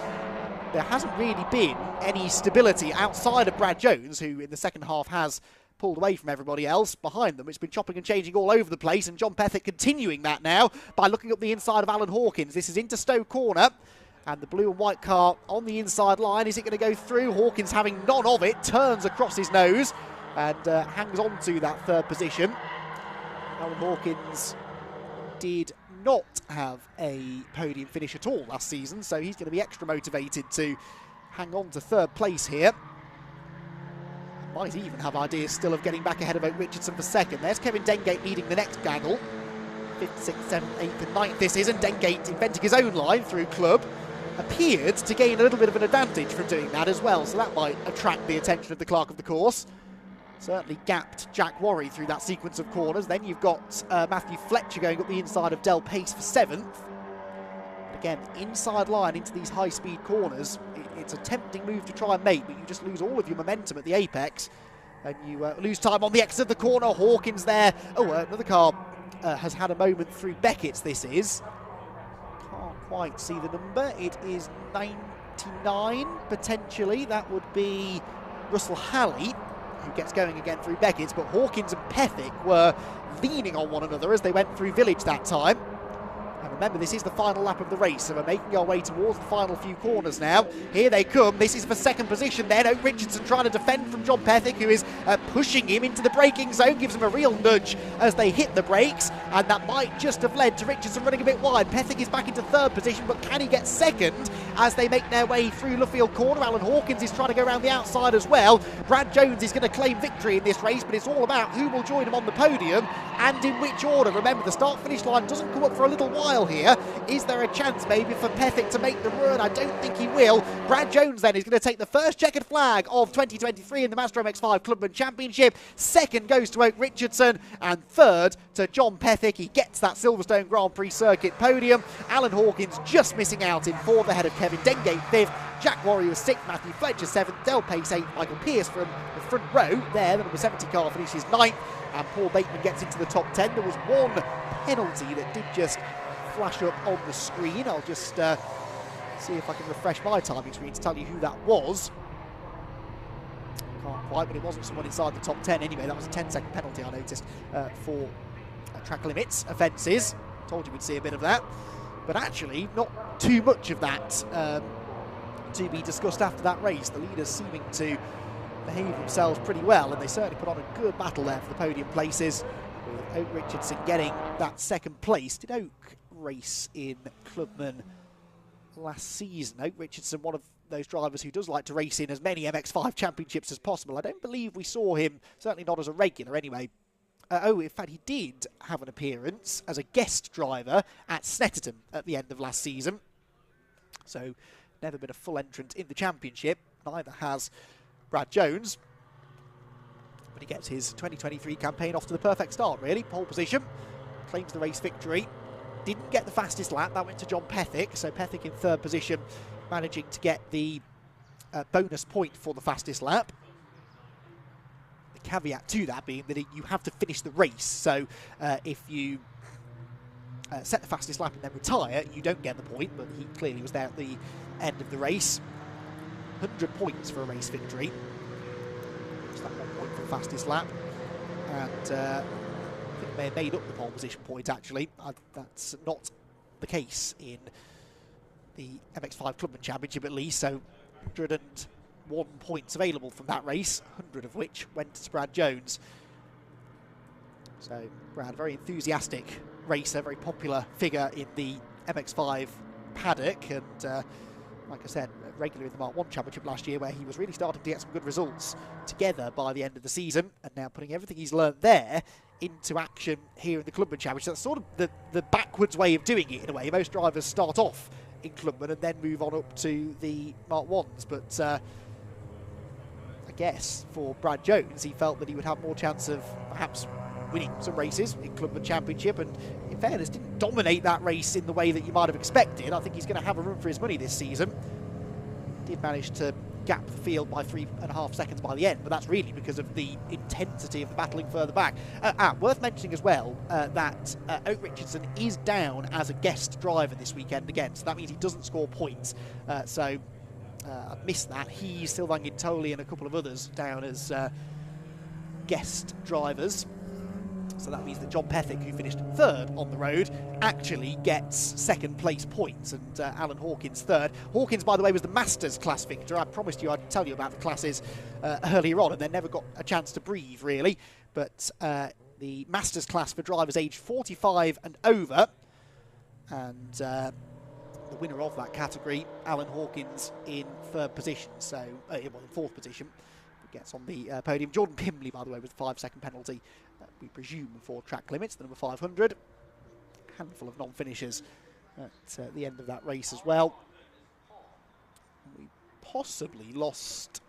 there hasn't really been any stability outside of Brad Jones, who in the second half has pulled away from everybody else behind them. It's been chopping and changing all over the place, and John Pethick continuing that now by looking up the inside of Alan Hawkins. This is into Stowe corner, and the blue and white car on the inside line. Is it going to go through? Hawkins having none of it, turns across his nose and hangs on to that third position. Alan Hawkins did not have a podium finish at all last season, so he's going to be extra motivated to hang on to third place here. Might even have ideas still of getting back ahead of Oak Richardson for second. There's Kevin Dengate leading the next gaggle. 5th, 6th, 7th, 8th and 9th this is, and Dengate inventing his own line through Club. appeared to gain a little bit of an advantage from doing that as well, so that might attract the attention of the clerk of the course. Certainly gapped Jack Worry through that sequence of corners. Then you've got Matthew Fletcher going up the inside of Del Pace for 7th. Again, inside line into these high-speed corners. It's a tempting move to try and make, but you just lose all of your momentum at the apex. And you lose time on the exit of the corner. Hawkins there. Oh, another car has had a moment through Beckett's, this is. Can't quite see the number. It is 99, potentially. That would be Russell Halley, who gets going again through Beckett's. But Hawkins and Pethick were leaning on one another as they went through Village that time. And remember, this is the final lap of the race, so we're making our way towards the final few corners now. Here they come. This is for second position then. Oak Richardson trying to defend from John Pethick, who is pushing him into the braking zone, gives him a real nudge as they hit the brakes, and that might just have led to Richardson running a bit wide. Pethick is back into third position, but can he get second as they make their way through Luffield Corner? Alan Hawkins is trying to go around the outside as well. Brad Jones is going to claim victory in this race, but it's all about who will join him on the podium and in which order. Remember, the start-finish line doesn't come up for a little while here. Is there a chance maybe for Pethick to make the run? I don't think he will. Brad Jones then is going to take the first checkered flag of 2023 in the Master MX-5 Clubman Championship. Second goes to Oak Richardson, and third to John Pethick. He gets that Silverstone Grand Prix circuit podium. Alan Hawkins just missing out in fourth ahead of Kevin Dengate 5th. Jack Worry was 6th, Matthew Fletcher 7th, Del Pace 8th, Michael Pearce from the front row there, the number 70 car finishes 9th, and Paul Bateman gets into the top 10. There was one penalty that did just flash up on the screen. I'll just see if I can refresh my timing screen to tell you who that was. Can't quite, but it wasn't someone inside the top 10 anyway. That was a 10-second penalty, I noticed, for track limits offences. Told you we'd see a bit of that. But actually, not too much of that to be discussed after that race. The leaders seeming to behave themselves pretty well, and they certainly put on a good battle there for the podium places, with Oak Richardson getting that second place. Did Oak race in Clubman last season? Oak Richardson, one of those drivers who does like to race in as many MX-5 championships as possible. I don't believe we saw him, certainly not as a regular anyway. In fact, he did have an appearance as a guest driver at Snetterton at the end of last season. So, never been a full entrant in the championship. Neither has Brad Jones. But he gets his 2023 campaign off to the perfect start, really. Pole position, claims the race victory. Didn't get the fastest lap, that went to John Pethick. So Pethick in third position, managing to get the bonus point for the fastest lap. The caveat to that being that you have to finish the race. So if you set the fastest lap and then retire, you don't get the point, but he clearly was there at the end of the race. 100 points for a race victory. Just that 1 point for the fastest lap. And I think they may have made up the pole position point, actually. That's not the case in the MX-5 Clubman Championship, at least. So 101 points available from that race, 100 of which went to Brad Jones. So Brad, very enthusiastic racer, very popular figure in the MX-5 paddock, and like I said, regular in the Mark 1 Championship last year, where he was really starting to get some good results together by the end of the season, and now putting everything he's learned there into action here in the Clubman Championship. That's sort of the backwards way of doing it, in a way. Most drivers start off in Clubman and then move on up to the Mark 1s, but I guess for Brad Jones, he felt that he would have more chance of perhaps winning some races in Clubman Championship, and in fairness didn't dominate that race in the way that you might have expected. I think he's going to have a run for his money this season. Did manage to gap the field by 3.5 seconds by the end, but that's really because of the intensity of the battling further back. Worth mentioning as well that Oak Richardson is down as a guest driver this weekend again, so that means he doesn't score points. I missed that. He's Sylvain Gintoli and a couple of others down as guest drivers. So that means that John Pethick, who finished third on the road, actually gets second place points, and Alan Hawkins third. Hawkins, by the way, was the Masters class victor. I promised you I'd tell you about the classes earlier on, and then never got a chance to breathe, really. But the Masters class for drivers aged 45 and over, and the winner of that category, Alan Hawkins, in third position, so in fourth position, gets on the podium. Jordan Pimley, by the way, with a 5-second penalty, we presume, for track limits, the number 500. Handful of non-finishers at the end of that race as well. possibly lost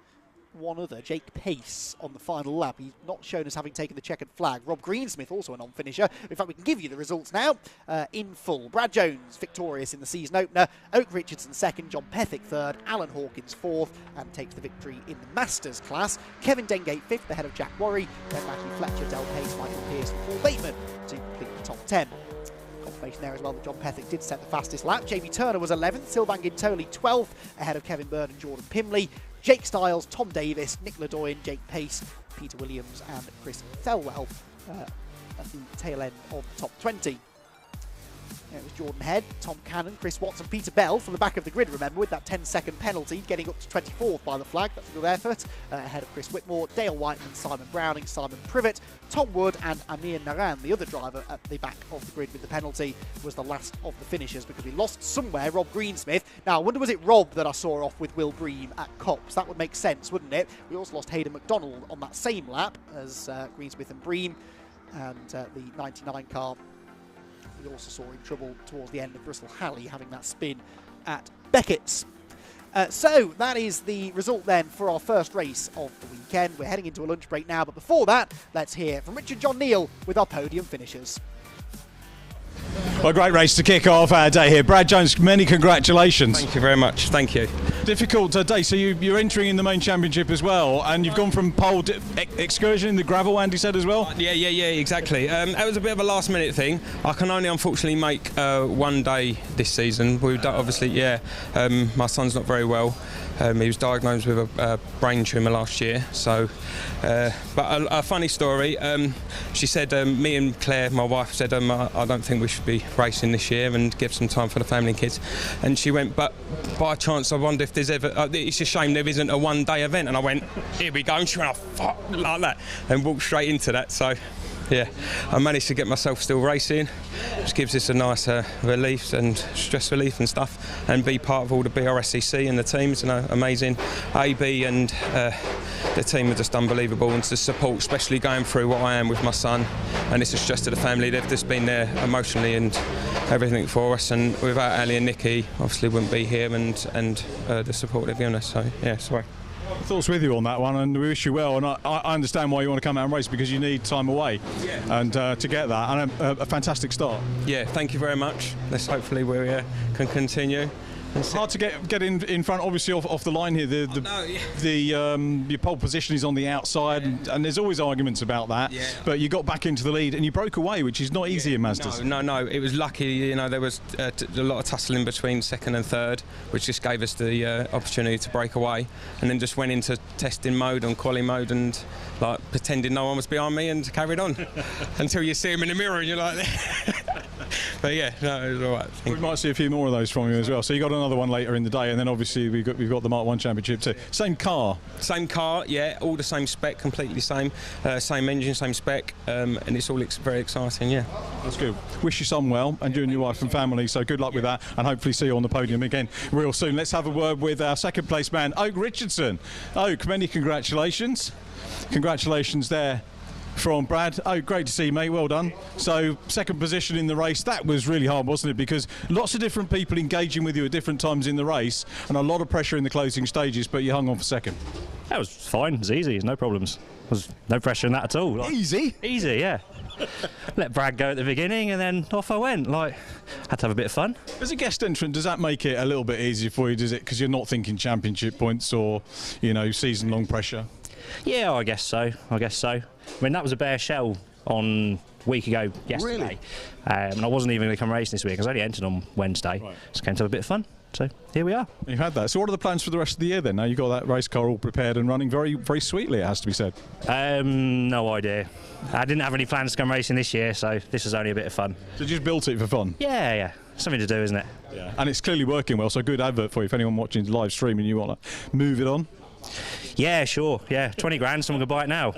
one other, Jake Pace, on the final lap. He's not shown as having taken the checkered flag. Rob Greensmith, also a non-finisher. In fact, we can give you the results now in full. Brad Jones, victorious in the season opener. Oak Richardson second, John Pethick third, Alan Hawkins fourth, and takes the victory in the Masters class. Kevin Dengate fifth, ahead of Jack Worry. Then Matthew Fletcher, Del Pace, Michael Pearce, and Paul Bateman to complete the top 10. Confirmation there as well that John Pethick did set the fastest lap. Jamie Turner was 11th, Sylvain Gintoli 12th, ahead of Kevin Byrne and Jordan Pimley. Jake Stiles, Tom Davis, Nick Ledoyen, Jake Pace, Peter Williams and Chris Thelwell at the tail end of the top 20. It was Jordan Head, Tom Cannon, Chris Watson, Peter Bell from the back of the grid, remember, with that 10-second penalty, getting up to 24th by the flag. That's a good effort. Ahead of Chris Whitmore, Dale Whiteman, Simon Browning, Simon Privet, Tom Wood and Amir Naran, the other driver at the back of the grid with the penalty, was the last of the finishers because we lost somewhere Rob Greensmith. Now, I wonder, was it Rob that I saw off with Will Bream at Copse? That would make sense, wouldn't it? We also lost Hayden McDonald on that same lap as Greensmith and Bream, and the 99 car. We also saw in trouble towards the end of Bristol Halley, having that spin at Beckett's. So that is the result then for our first race of the weekend. We're heading into a lunch break now, but before that, let's hear from Richard John Neal with our podium finishers. Well, great race to kick off our day here. Brad Jones, many congratulations. Thank you very much. Thank you. Difficult day, so you're entering in the main championship as well, and you've gone from pole to excursion in the gravel, Andy said as well? Yeah, exactly. That was a bit of a last minute thing. I can only unfortunately make one day this season. We've done, obviously, my son's not very well. He was diagnosed with a brain tumour last year, so but a funny story, she said, me and Claire, my wife, said I don't think we should be racing this year and give some time for the family and kids, and she went, but by chance I wonder if there's ever, it's a shame there isn't a one-day event, and I went, here we go, and she went, oh fuck, like that, and walked straight into that. So yeah, I managed to get myself still racing, which gives us a nice relief and stress relief and stuff, and be part of all the Brscc and the teams, amazing. AB and the team are just unbelievable, and the support, especially going through what I am with my son, and it's a stress to the family. They've just been there emotionally and everything for us, and without Ali and Nikki, obviously wouldn't be here, and the support they've given us, so yeah, sorry. Thoughts with you on that one, and we wish you well, and I understand why you want to come out and race, because you need time away, and to get that, and a fantastic start. Yeah, thank you very much. Let's hopefully we can continue. It's hard to get in front, obviously, off the line here. Your pole position is on the outside, and there's always arguments about that. Yeah. But you got back into the lead, and you broke away, which is not easy in Mazdas. No. It was lucky. There was a lot of tussling between second and third, which just gave us the opportunity to break away, and then just went into testing mode and quali mode, and like pretending no one was behind me, and carried on until you see him in the mirror, and you're like. But yeah, no, it was all right. We might see a few more of those from you as well. So you got another one later in the day, and then obviously we've got the Mark 1 Championship too. Same car, yeah, all the same spec, completely same engine, same spec, and it's all very exciting. Yeah, that's good. Wish your son well, and you and your wife and family. So good luck with that, and hopefully see you on the podium again real soon. Let's have a word with our second place man, Oak Richardson. Oak, many congratulations. Congratulations there from Brad. Oh, great to see you, mate. Well done. So, second position in the race. That was really hard, wasn't it? Because lots of different people engaging with you at different times in the race, and a lot of pressure in the closing stages, but you hung on for second. That was fine. It was easy. No problems. There was no pressure in that at all. Easy? Easy, yeah. Let Brad go at the beginning, and then off I went. Had to have a bit of fun. As a guest entrant, does that make it a little bit easier for you, does it? Because you're not thinking championship points or, season-long pressure? Yeah, I guess so. I mean, that was a bare shell on a week ago yesterday. Really? And I wasn't even going to come racing this week. I was only entered on Wednesday. Right. Just came to have a bit of fun. So here we are. You've had that. So what are the plans for the rest of the year then? Now you've got that race car all prepared and running very, very sweetly, it has to be said. No idea. I didn't have any plans to come racing this year, so this is only a bit of fun. So you just built it for fun? Yeah. Something to do, isn't it? Yeah. And it's clearly working well, so good advert for you if anyone watching the live stream and you want to move it on. Yeah, sure. Yeah, 20 grand, someone could buy it now.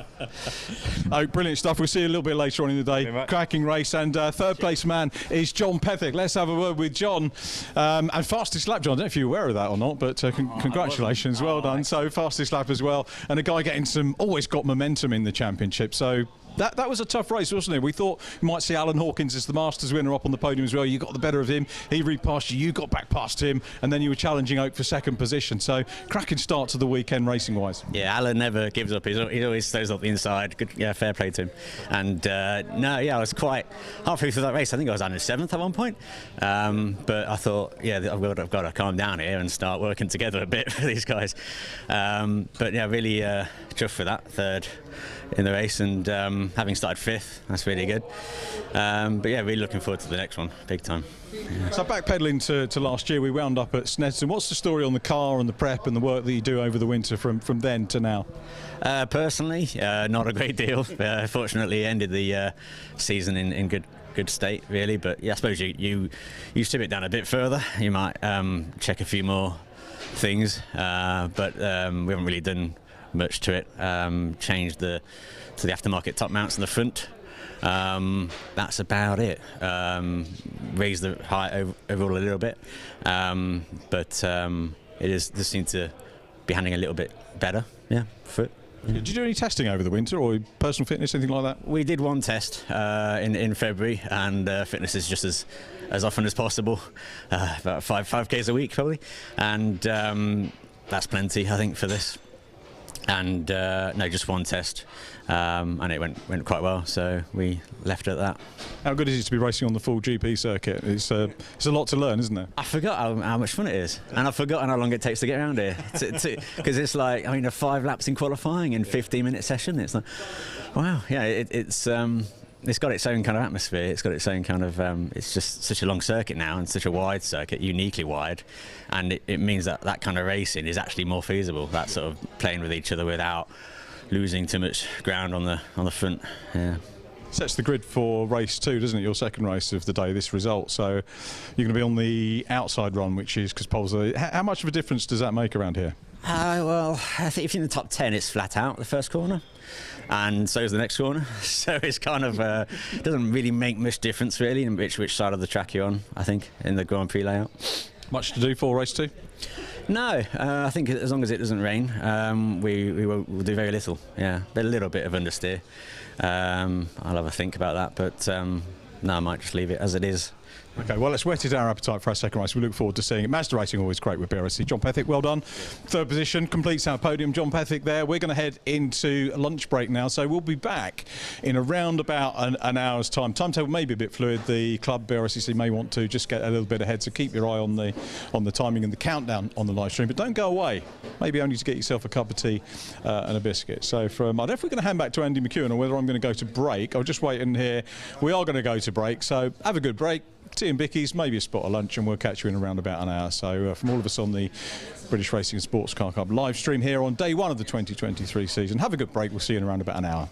Oh, brilliant stuff. We'll see you a little bit later on in the day. Cracking race. And third place man is John Pethick. Let's have a word with John. And fastest lap, John. I don't know if you're aware of that or not, but congratulations. Well done. So fastest lap as well. And a guy getting always got momentum in the championship. So That was a tough race, wasn't it? We thought you might see Alan Hawkins as the Masters winner up on the podium as well. You got the better of him. He repassed you. You got back past him, and then you were challenging Oak for second position. So cracking start to the weekend racing-wise. Yeah, Alan never gives up. He always stays up the inside. Good, yeah, fair play to him. And I was quite halfway through that race. I think I was under 7th at one point. But I thought, yeah, I've got to calm down here and start working together a bit for these guys. But yeah, really chuffed for that, 3rd in the race, and having started 5th, that's really good. But yeah, really looking forward to the next one, big time. Yeah. So backpedaling to last year, we wound up at Snedden. What's the story on the car and the prep and the work that you do over the winter from then to now? Personally, not a great deal. Fortunately, ended the season in good state, really. But yeah, I suppose you strip it down a bit further. You might check a few more things, but we haven't really done much to it. Changed to the aftermarket top mounts in the front. That's about it. Raised the height overall a little bit, but it does seem to be handling a little bit better. Yeah, foot. Did you do any testing over the winter, or personal fitness, anything like that? We did one test in February, and fitness is just as often as possible, about 5Ks a week probably, and that's plenty, I think, for this. And no, just one test, and it went quite well, so we left it at that. How good is it to be racing on the full GP circuit? It's a lot to learn, isn't there? I forgot how much fun it is, and I've forgotten how long it takes to get around here. Because it's like, I mean, 5 laps in qualifying in 15-minute session. It's like, wow, yeah, it's got its own kind of atmosphere. It's got its own kind of. It's just such a long circuit now, and such a wide circuit, uniquely wide, and it means that kind of racing is actually more feasible. That sort of playing with each other without losing too much ground on the front. Yeah. Sets the grid for race 2, doesn't it? Your second race of the day, this result. So you're going to be on the outside run, which is Cuspolza. How much of a difference does that make around here? Well, I think if you're in the top 10, it's flat out the first corner, and so is the next corner. So it's kind of doesn't really make much difference really in which side of the track you're on. I think in the Grand Prix layout. Much to do for race 2? No, I think as long as it doesn't rain, we'll do very little. Yeah, a little bit of understeer. I'll have a think about that, but no, I might just leave it as it is. Okay, well, let's whet our appetite for our second race. We look forward to seeing it. Mazda Racing always great with Brscc. John Pethick, well done. 3rd position, completes our podium. John Pethick there. We're going to head into a lunch break now, so we'll be back in around about an hour's time. Timetable may be a bit fluid. The club, Brscc, may want to just get a little bit ahead, so keep your eye on the timing and the countdown on the live stream. But don't go away. Maybe only to get yourself a cup of tea and a biscuit. So I don't know if we're going to hand back to Andy McEwen or whether I'm going to go to break. I'll just wait in here. We are going to go to break, so have a good break. Tea and bickies, maybe a spot of lunch, and we'll catch you in around about an hour. So from all of us on the British Racing and Sports Car Club live stream here on day 1 of the 2023 season, have a good break. We'll see you in around about an hour.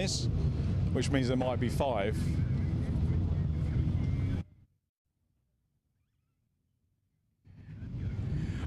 this, which means there might be 5.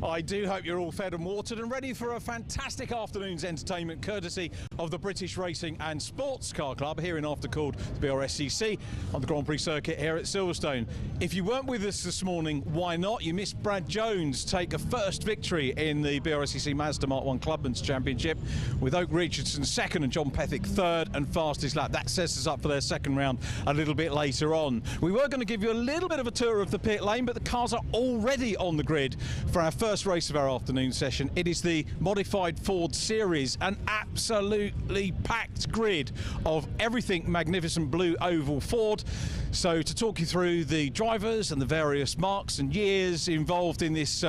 I do hope you're all fed and watered and ready for a fantastic afternoon's entertainment courtesy of the British Racing and Sports Car Club here in after called the Brscc on the Grand Prix circuit here at Silverstone. If you weren't with us this morning, why not? You missed Brad Jones take a first victory in the Brscc Mazda Mark 1 Clubman's Championship with Oak Richardson second and John Pethick third and fastest lap. That sets us up for their second round a little bit later on. We were going to give you a little bit of a tour of the pit lane, but the cars are already on the grid for our first race of our afternoon session. It is the modified Ford Series, an absolutely packed grid of everything magnificent blue oval Ford. So to talk you through the drivers and the various marks and years involved in this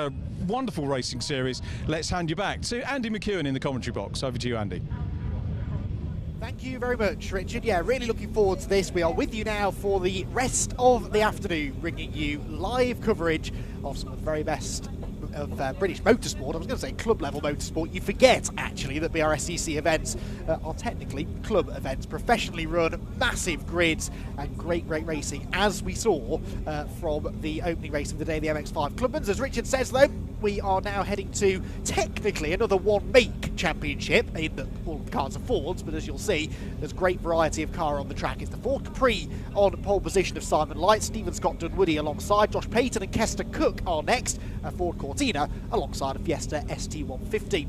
wonderful racing series, let's hand you back to Andy McEwen in the commentary box. Over to you, Andy. Thank you very much, Richard. Yeah, really looking forward to this. We are with you now for the rest of the afternoon, bringing you live coverage of some of the very best of British motorsport. I was going to say club level motorsport. You forget actually that Brscc events are technically club events, professionally run, massive grids and great racing, as we saw from the opening race of the day, the MX5 Clubman's. As Richard says though, we are now heading to technically another one make championship in that all the cars are Fords, but as you'll see, there's great variety of car on the track. It's the Ford Capri on pole position of Simon Light, Stephen Scott Dunwoody alongside, Josh Payton and Kester Cook are next, Ford Cortina alongside a Fiesta ST150.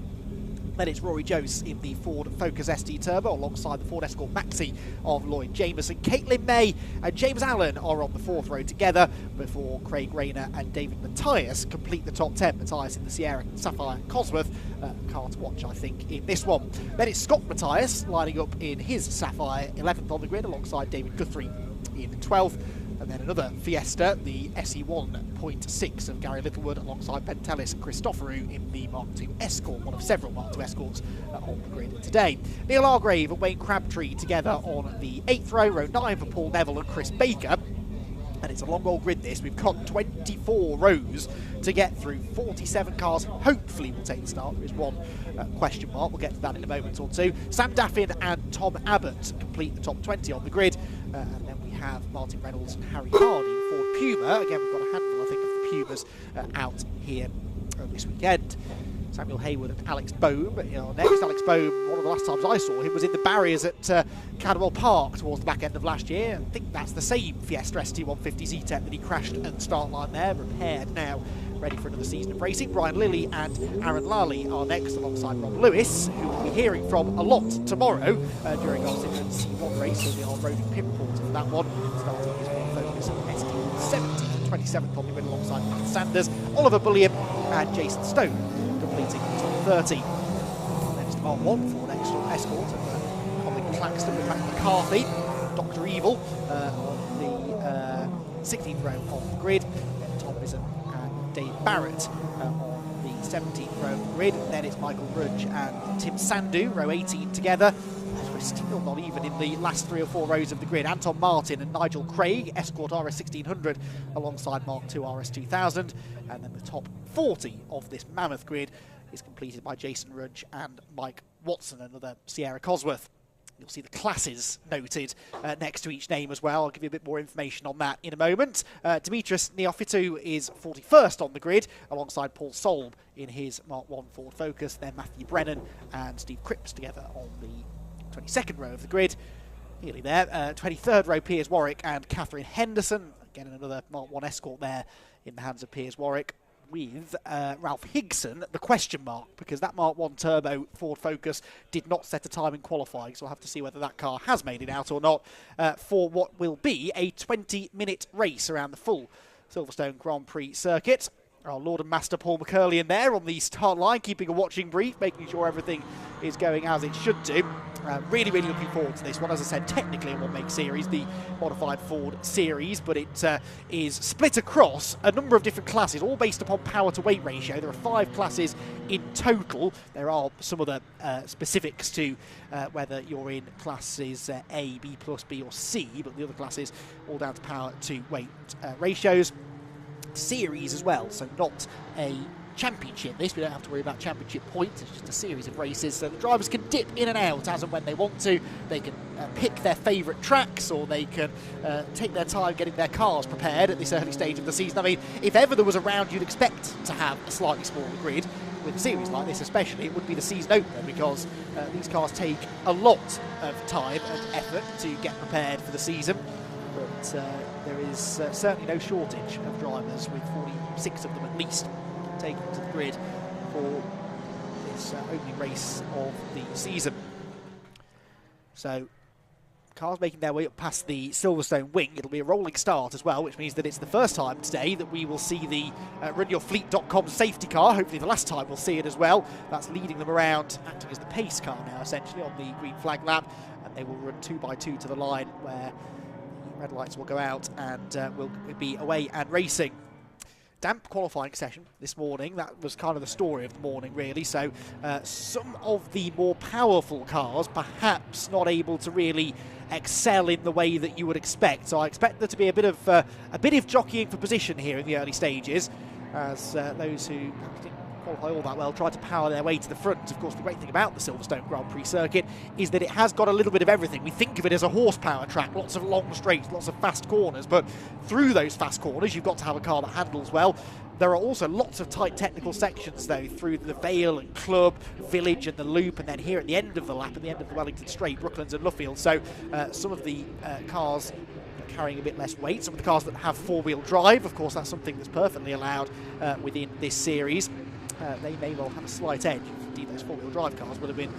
Then it's Rory Jose in the Ford Focus ST Turbo alongside the Ford Escort Maxi of Lloyd Jameson. Caitlin May and James Allen are on the fourth row together before Craig Rayner and David Matthias complete the top 10. Matthias in the Sierra Sapphire Cosworth, car to watch I think in this one. Then it's Scott Matthias lining up in his Sapphire 11th on the grid alongside David Guthrie in 12th. And then another Fiesta, the SE1.6 of Gary Littlewood alongside Pentelis Christoforou in the Mark II Escort, one of several Mark II Escorts on the grid today. Neil Hargrave and Wayne Crabtree together on the 8th row, row 9 for Paul Neville and Chris Baker. And it's a long old grid this. We've got 24 rows to get through. 47 cars hopefully will take the start. There is one question mark. We'll get to that in a moment or two. Sam Daffin and Tom Abbott complete the top 20 on the grid. And then we have Martin Reynolds and Harry Hardy in Ford Puma. Again, we've got a handful, I think, of the Pumas out here this weekend. Samuel Hayward and Alex Bohm are next. Alex Bohm, one of the last times I saw him was in the barriers at Cadwell Park towards the back end of last year. I think that's the same Fiesta ST150 Z-Tech that he crashed at the start line there, repaired now, ready for another season of racing. Brian Lilly and Aaron Lally are next alongside Rob Lewis, who we'll be hearing from a lot tomorrow during our Citroën C1 race. So we are roading pit reporter for that one, starting his Ford Focus ST170 and 27th on the grid alongside Matt Sanders, Oliver Bullion and Jason Stone completing the top 30. Next to Mark 1 for an extra escort of Colin Claxton with Matt McCarthy, Dr. Evil on the 16th row of the grid, Tom Bison and Dave Barrett on the 17th row of the grid. Then it's Michael Rudge and Tim Sandu, row 18 together. We're still not even in the last 3 or 4 rows of the grid. Anton Martin and Nigel Craig, Escort RS 1600 alongside Mark II RS 2000. And then the top 40 of this mammoth grid is completed by Jason Rudge and Mike Watson, another Sierra Cosworth. You'll see the classes noted next to each name as well. I'll give you a bit more information on that in a moment. Demetrius Neophytou is 41st on the grid alongside Paul Solb in his Mark I Ford Focus. Then Matthew Brennan and Steve Cripps together on the 22nd row of the grid. Nearly there. 23rd row, Piers Warwick and Catherine Henderson. Again, another Mark I Escort there in the hands of Piers Warwick, with Ralph Higson, the question mark, because that Mark I Turbo Ford Focus did not set a time in qualifying, so we'll have to see whether that car has made it out or not for what will be a 20-minute race around the full Silverstone Grand Prix circuit. Our Lord and Master Paul McCurley in there on the start line, keeping a watching brief, making sure everything is going as it should do. Really looking forward to this one. As I said, technically a one-make series, the Modified Ford Series, but it is split across a number of different classes, all based upon power-to-weight ratio. There are 5 classes in total. There are some other specifics to whether you're in classes A, B plus, B or C, but the other classes all down to power-to-weight ratios. Series as well, so not a championship. We don't have to worry about championship points. It's just a series of races, so the drivers can dip in and out as and when they want to. They can pick their favourite tracks, or they can take their time getting their cars prepared at this early stage of the season. I mean, if ever there was a round you'd expect to have a slightly smaller grid, with a series like this especially, it would be the season opener, because these cars take a lot of time and effort to get prepared for the season. But there is certainly no shortage of drivers, with 46 of them at least taken to the grid for this opening race of the season. So cars making their way up past the Silverstone wing. It'll be a rolling start as well, which means that it's the first time today that we will see the runyourfleet.com safety car. Hopefully the last time we'll see it as well. That's leading them around, acting as the pace car now essentially on the green flag lap, and they will run 2x2 to the line where the red lights will go out and will be away and racing. Damp qualifying session this morning. That was kind of the story of the morning, really. So some of the more powerful cars perhaps not able to really excel in the way that you would expect. So I expect there to be a bit of jockeying for position here in the early stages, as those who perhaps didn't qualify all that well try to power their way to the front. Of course, the great thing about the Silverstone Grand Prix circuit is that it has got a little bit of everything. We think of it as a horsepower track, lots of long straights, lots of fast corners, but through those fast corners you've got to have a car that handles well. There are also lots of tight technical sections though, through the Vale and Club, Village and the Loop, and then here at the end of the lap, at the end of the Wellington Straight, Brooklands and Luffield. So some of the cars are carrying a bit less weight. Some of the cars that have four-wheel drive, of course that's something that's perfectly allowed within this series. They may well have a slight edge. Indeed, those four-wheel drive cars would have been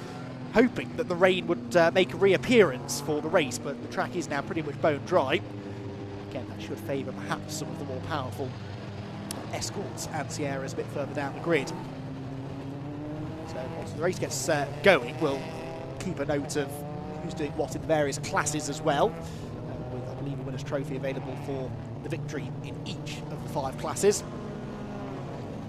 hoping that the rain would make a reappearance for the race, but the track is now pretty much bone dry. Again, that should favour perhaps some of the more powerful Escorts and Sierras a bit further down the grid. So once the race gets going, we'll keep a note of who's doing what in the various classes as well, with, I believe, a winner's trophy available for the victory in each of the 5 classes.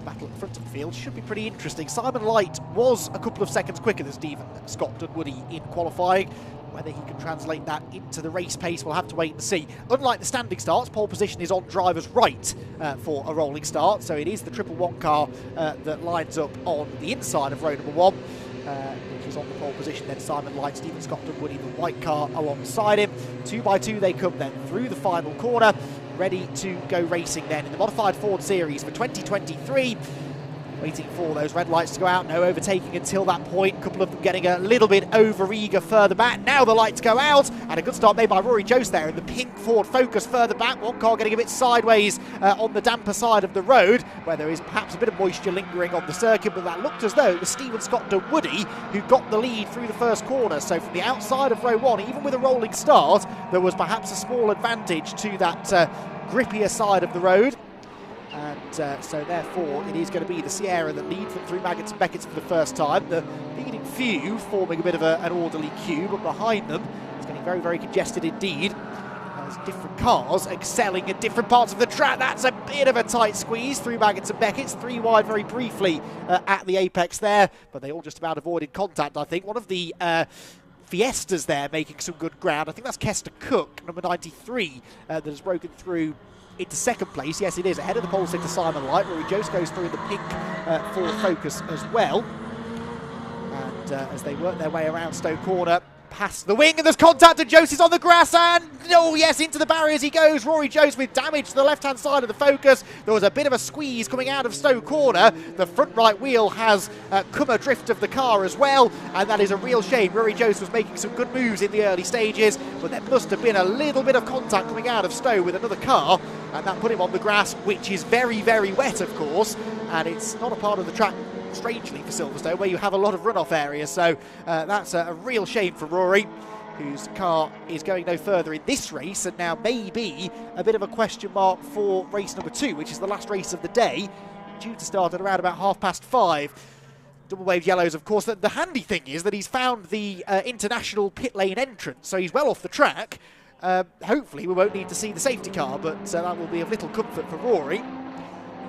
Battle at the front of the field should be pretty interesting. Simon Light was a couple of seconds quicker than Stephen Scott Dunwoody in qualifying. Whether he can translate that into the race pace, we'll have to wait and see. Unlike the standing starts, pole position is on driver's right for a rolling start, so it is the 111 car that lines up on the inside of row number 1, which is on the pole position. Then Simon Light, Stephen Scott Dunwoody, the white car alongside him. 2x2 they come then through the final corner, ready to go racing then in the modified Ford Series for 2023. Waiting for those red lights to go out, no overtaking until that point. A couple of them getting a little bit over-eager further back. Now the lights go out, and a good start made by Rory Jost there in the pink Ford Focus further back. One car getting a bit sideways on the damper side of the road, where there is perhaps a bit of moisture lingering on the circuit, but that looked as though it was Stephen Scott Dunwoody who got the lead through the first corner. So from the outside of row 1, even with a rolling start, there was perhaps a small advantage to that grippier side of the road. And so therefore it is going to be the Sierra that leads them through Maggots and Beckons for the first time. The leading few forming a bit of an orderly queue, but behind them it's getting very, very congested indeed, as different cars excelling at different parts of the track. That's a bit of a tight squeeze through Maggots and Beckons, 3 wide very briefly at the apex there, but they all just about avoided contact, I think. One of the Fiestas there making some good ground. I think that's Kester Cook, number 93, that has broken through into second place. Yes, it is ahead of the pole sitter Simon Light. Rory Jost goes through the pink Ford Focus as well. And as they work their way around Stowe Corner, past the wing, and there's contact, and Jost is on the grass, and oh yes, into the barriers he goes. Rory Jost with damage to the left-hand side of the Focus. There was a bit of a squeeze coming out of Stowe Corner. The front right wheel has come adrift of the car as well, and that is a real shame. Rory Jost was making some good moves in the early stages, but there must have been a little bit of contact coming out of Stowe with another car, and that put him on the grass, which is very, very wet, of course, and it's not a part of the track, strangely, for Silverstone, where you have a lot of runoff areas. So that's a real shame for Rory, whose car is going no further in this race, and now maybe a bit of a question mark for race number 2, which is the last race of the day, due to start at around about 5:30. Double wave yellows, of course. The handy thing is that he's found the international pit lane entrance, so he's well off the track. Hopefully we won't need to see the safety car, but that will be of little comfort for Rory,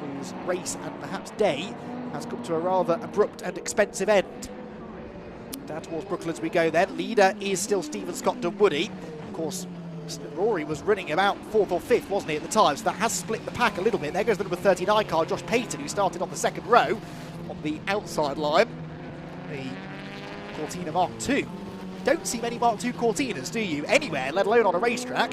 whose race and perhaps day has come to a rather abrupt and expensive end. Down towards Brooklands we go then. Leader is still Stephen Scott Dunwoody. Of course, Rory was running about 4th or 5th, wasn't he, at the time, so that has split the pack a little bit. There goes the number 39 car, Josh Payton, who started on the second row on the outside line. The Cortina Mark II. Don't see many Mark II Cortinas, do you, anywhere, let alone on a racetrack.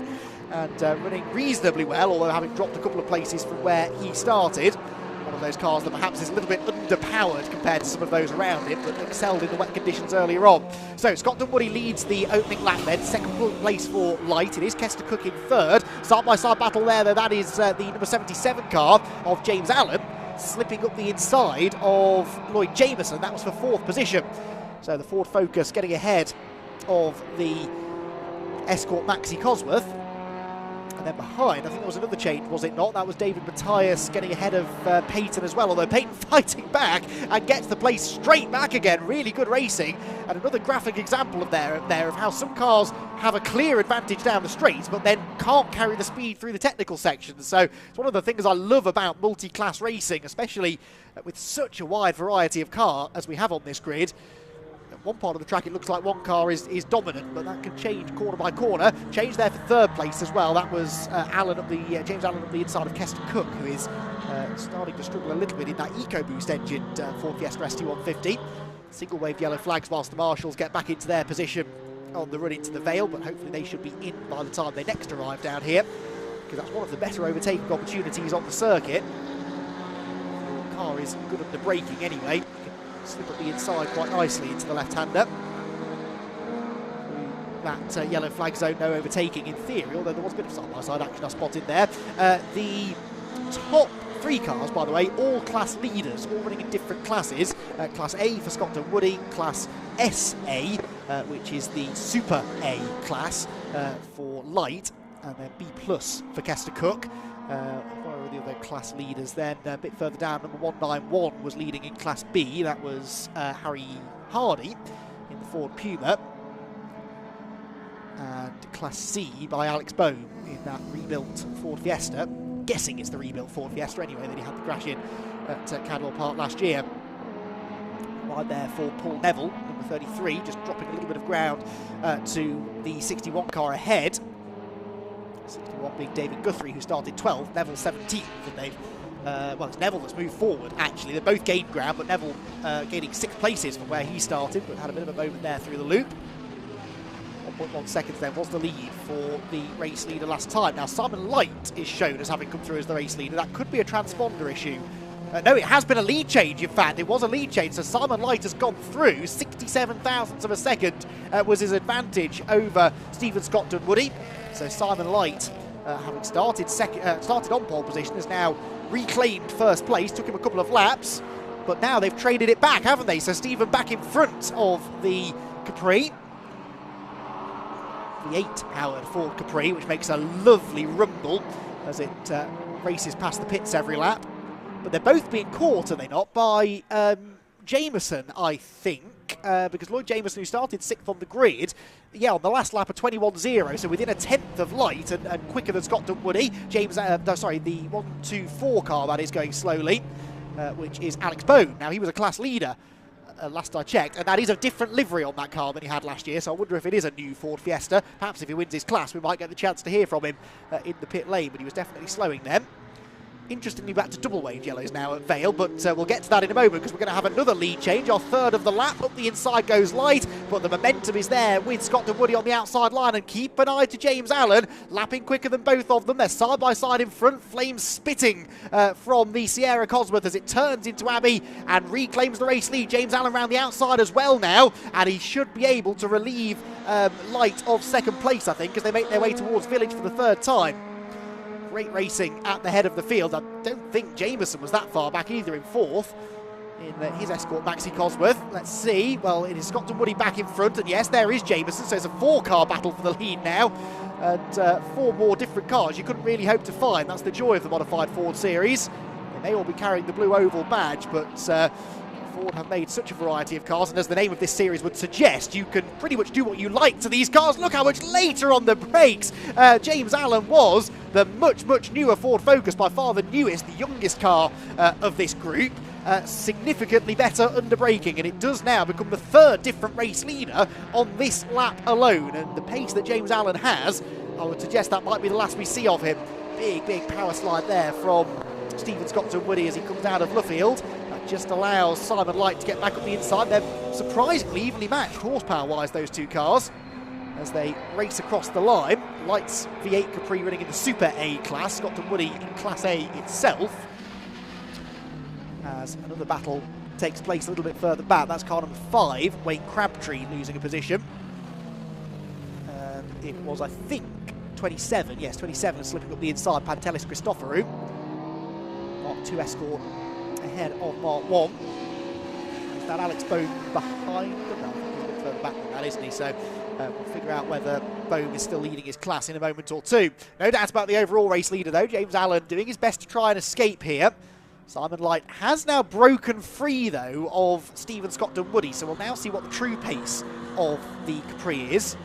And running reasonably well, although having dropped a couple of places from where he started. One of those cars that perhaps is a little bit underpowered compared to some of those around it, but excelled in the wet conditions earlier on. So Scott Dunwoody leads the opening lap then, second place for Light. It is Kester Cook in third. Side-by-side battle there, though, that is the number 77 car of James Allen, slipping up the inside of Lloyd Jameson. That was for 4th position. So the Ford Focus getting ahead of the Escort Maxi Cosworth. And then behind, I think there was another change, was it not? That was David Matthias getting ahead of Payton as well, although Payton fighting back and gets the place straight back again. Really good racing, and another graphic example of of how some cars have a clear advantage down the straight, but then can't carry the speed through the technical sections. So it's one of the things I love about multi-class racing, especially with such a wide variety of car as we have on this grid. One part of the track it looks like one car is dominant, but that can change corner by corner. Change there for 3rd place as well. That was James Allen up the inside of Kester Cook, who is starting to struggle a little bit in that EcoBoost engine Ford Fiesta ST150. Single wave yellow flags whilst the marshals get back into their position on the run into the Vale, but hopefully they should be in by the time they next arrive down here, because that's one of the better overtaking opportunities on the circuit. The car is good under braking anyway. Slip up the inside quite nicely into the left-hander. That yellow flag zone, no overtaking in theory, although there was a bit of side-by-side action I spotted there. The top 3 cars, by the way, all class leaders, all running in different classes. Class A for Scott Dunwoody, Class SA, which is the Super A class for Light, and then B plus for Kester Cook. Where are the other class leaders then? A bit further down, number 191 was leading in Class B. That was Harry Hardy in the Ford Puma. And Class C by Alex Bone in that rebuilt Ford Fiesta. I'm guessing it's the rebuilt Ford Fiesta anyway that he had the crash in at Cadwell Park last year. Right there for Paul Neville, number 33, just dropping a little bit of ground to the 61 car ahead. 61 being David Guthrie, who started 12th, Neville 17th, and they've, well, it's Neville that's moved forward, actually. They both gained ground, but Neville gaining 6 places from where he started, but had a bit of a moment there through the loop. 1.1 seconds then was the lead for the race leader last time. Now, Simon Light is shown as having come through as the race leader. That could be a transponder issue. No, it has been a lead change, in fact. It was a lead change, so Simon Light has gone through. 67 thousandths of a second was his advantage over Stephen Scott Dunwoody. So Simon Light, having started on pole position, has now reclaimed 1st place. Took him a couple of laps, but now they've traded it back, haven't they? So Stephen back in front of the Capri. The 8-powered Ford Capri, which makes a lovely rumble as it races past the pits every lap. But they're both being caught, are they not, by Jameson, I think, because Lloyd Jameson, who started 6th on the grid, yeah, on the last lap of 21.0, so within a 10th of Light and quicker than Scott Dunwoody. The 124 car, that is, going slowly, which is Alex Bone. Now, he was a class leader last I checked, and that is a different livery on that car than he had last year, so I wonder if it is a new Ford Fiesta. Perhaps if he wins his class, we might get the chance to hear from him in the pit lane, but he was definitely slowing them. Interestingly, back to double wave yellows now at Vale, but we'll get to that in a moment because we're going to have another lead change. Our 3rd of the lap, up the inside goes Light, but the momentum is there with Scott Dunwoody on the outside line, and keep an eye to James Allen, lapping quicker than both of them. They're side by side in front, flames spitting from the Sierra Cosworth as it turns into Abbey and reclaims the race lead. James Allen around the outside as well now, and he should be able to relieve Light of 2nd place, I think, as they make their way towards Village for the 3rd time. Great racing at the head of the field. I don't think Jameson was that far back either in 4th in his Escort Maxi Cosworth. Let's see. Well, it is Scott Dunwoody back in front, and yes, there is Jameson, so it's a 4-car battle for the lead now, and 4 more different cars you couldn't really hope to find. That's the joy of the modified Ford series. They may all be carrying the blue oval badge, but Ford have made such a variety of cars, and as the name of this series would suggest, you can pretty much do what you like to these cars. Look how much later on the brakes James Allen was. The much newer Ford Focus, by far the newest, the youngest car of this group. Significantly better under braking, and it does now become the 3rd different race leader on this lap alone. And the pace that James Allen has, I would suggest that might be the last we see of him. Big power slide there from Stephen Scotton Woody as he comes out of Luffield. That just allows Simon Light to get back up the inside. They're surprisingly evenly matched horsepower-wise, those two cars, as they race across the line. Light's V8 Capri running in the Super A class, Scotton Woody in Class A itself. As another battle takes place a little bit further back, that's car number 5, Wayne Crabtree losing a position. And it was, I think, 27, yes, 27 slipping up the inside, Pantelis Christoforou. Mark 2 Escort ahead of Mark 1. Is that Alex Bohm behind them? No, I think he's a bit further back than that, isn't he? So we'll figure out whether Bohm is still leading his class in a moment or two. No doubt about the overall race leader, though. James Allen doing his best to try and escape here. Simon Light has now broken free, though, of Stephen Scotton Woody, so we'll now see what the true pace of the Capri is.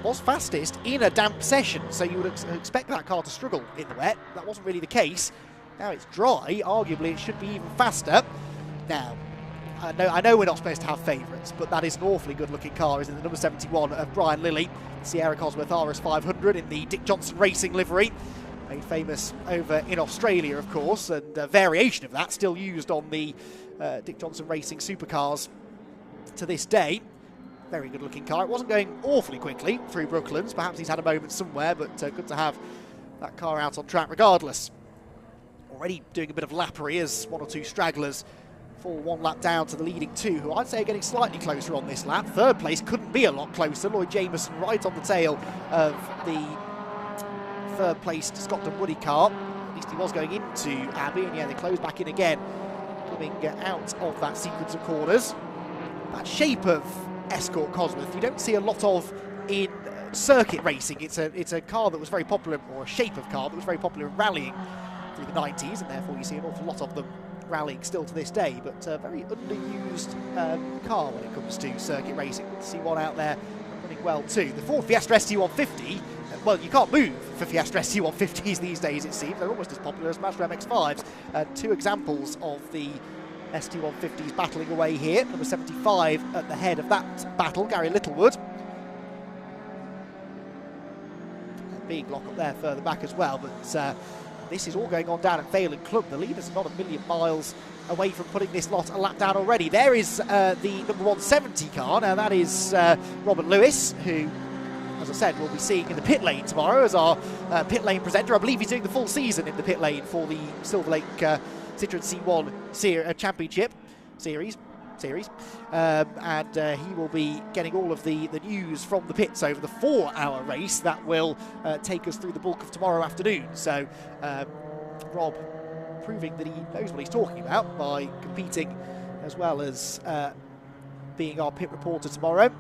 Was fastest in a damp session, so you would expect that car to struggle in the wet. That wasn't really the case. Now it's dry, arguably it should be even faster. Now, I know we're not supposed to have favourites, but that is an awfully good-looking car, isn't it? The number 71 of Brian Lilly, Sierra Cosworth RS 500 in the Dick Johnson Racing livery. Made famous over in Australia, of course, and a variation of that still used on the Dick Johnson Racing supercars to this day. Very good-looking car. It wasn't going awfully quickly through Brooklands. Perhaps he's had a moment somewhere, but good to have that car out on track regardless. Already doing a bit of lappery as one or two stragglers fall one lap down to the leading two, who I'd say are getting slightly closer on this lap. Third place couldn't be a lot closer. Lloyd Jameson right on the tail of the third-placed Scotton Woody car. At least he was going into Abbey, and yeah, they close back in again, coming out of that sequence of corners. That shape of Escort Cosworth you don't see a lot of in circuit racing. It's a car that was very popular, or a shape of car that was very popular in rallying through the 90s, and therefore you see an awful lot of them rallying still to this day, but a very underused car when it comes to circuit racing. Good to see one out there running well too. The Ford Fiesta ST150, well, you can't move for Fiesta ST150s these days, it seems. They're almost as popular as Mazda MX-5s. Two examples of the ST150s battling away here. Number 75 at the head of that battle, Gary Littlewood. A big lock up there further back as well, but this is all going on down at Vale & Club. The leaders are not a million miles away from putting this lot a lap down already. There is the number 170 car. Now that is Robert Lewis, who, as I said, we'll be seeing in the pit lane tomorrow as our pit lane presenter. I believe he's doing the full season in the pit lane for the Silver Lake Citroën C1 Championship Series. And he will be getting all of the news from the pits over the 4-hour race that will take us through the bulk of tomorrow afternoon. So Rob proving that he knows what he's talking about by competing as well as being our pit reporter tomorrow.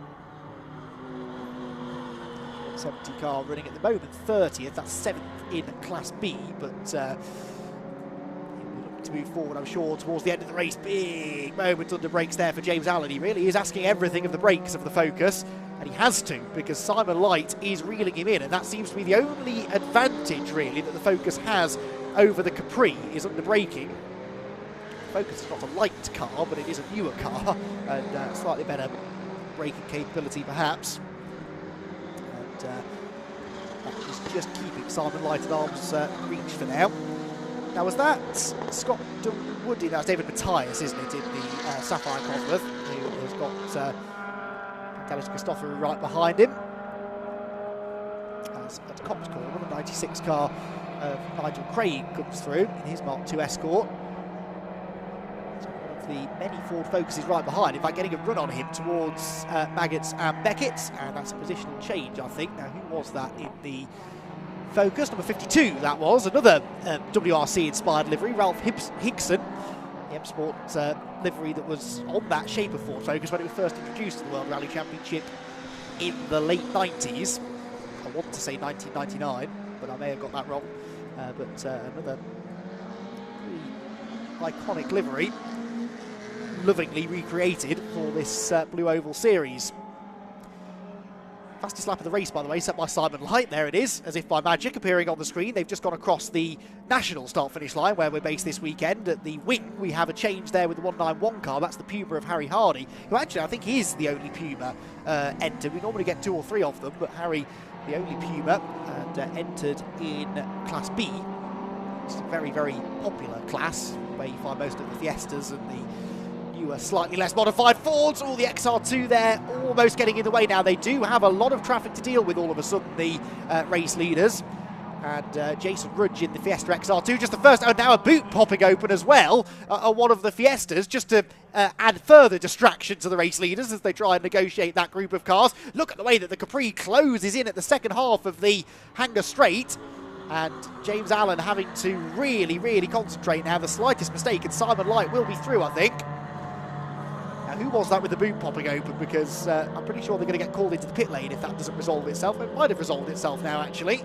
70 car running at the moment 30th, that's 7th in Class B, but to move forward, I'm sure, towards the end of the race. Big moment under brakes there for James Allen. He really is asking everything of the brakes of the Focus, and he has to, because Simon Light is reeling him in, and that seems to be the only advantage, really, that the Focus has over the Capri, is under braking. Focus is not a light car, but it is a newer car, and slightly better braking capability, perhaps. And that is just keeping Simon Light at arm's reach for now. Now, was that Scott Woody? That's David Matthias, isn't it, in the Sapphire Cosworth, who has got Pantelis Christoforou right behind him. As at Cops Corner, the 96 car of Nigel Craig comes through in his Mark II Escort. One of the many Ford Focuses right behind, in fact, getting a run on him towards Maggots and Beckett, and that's a positional change, I think. Now, who was that in the Focus? Number 52, that was. Another WRC-inspired livery, Ralph Higson. The M Sport livery that was on that shape of Ford Focus when it was first introduced to the World Rally Championship in the late 90s. I want to say 1999, but I may have got that wrong. But another really iconic livery, lovingly recreated for this Blue Oval Series. Fastest lap of the race, by the way, set by Simon Light. There it is, as if by magic, appearing on the screen. They've just gone across the national start-finish line, where we're based this weekend. At the wing, we have a change there with the 191 car. That's the Puma of Harry Hardy, who actually I think is the only Puma entered. We normally get 2 or 3 of them, but Harry the only Puma, and entered in Class B. It's a very, very popular class where you find most of the Fiestas and the newer, slightly less modified Fords. All the XR2 there, almost getting in the way now. They do have a lot of traffic to deal with all of a sudden, the race leaders. And Jason Rudge in the Fiesta XR2, just the first, oh, now a boot popping open as well on one of the Fiestas, just to add further distraction to the race leaders as they try and negotiate that group of cars. Look at the way that the Capri closes in at the second half of the Hangar Straight, and James Allen having to really, really concentrate now. The slightest mistake and Simon Light will be through, I think. Now, who was that with the boot popping open? Because I'm pretty sure they're going to get called into the pit lane if that doesn't resolve itself. It might have resolved itself now, actually.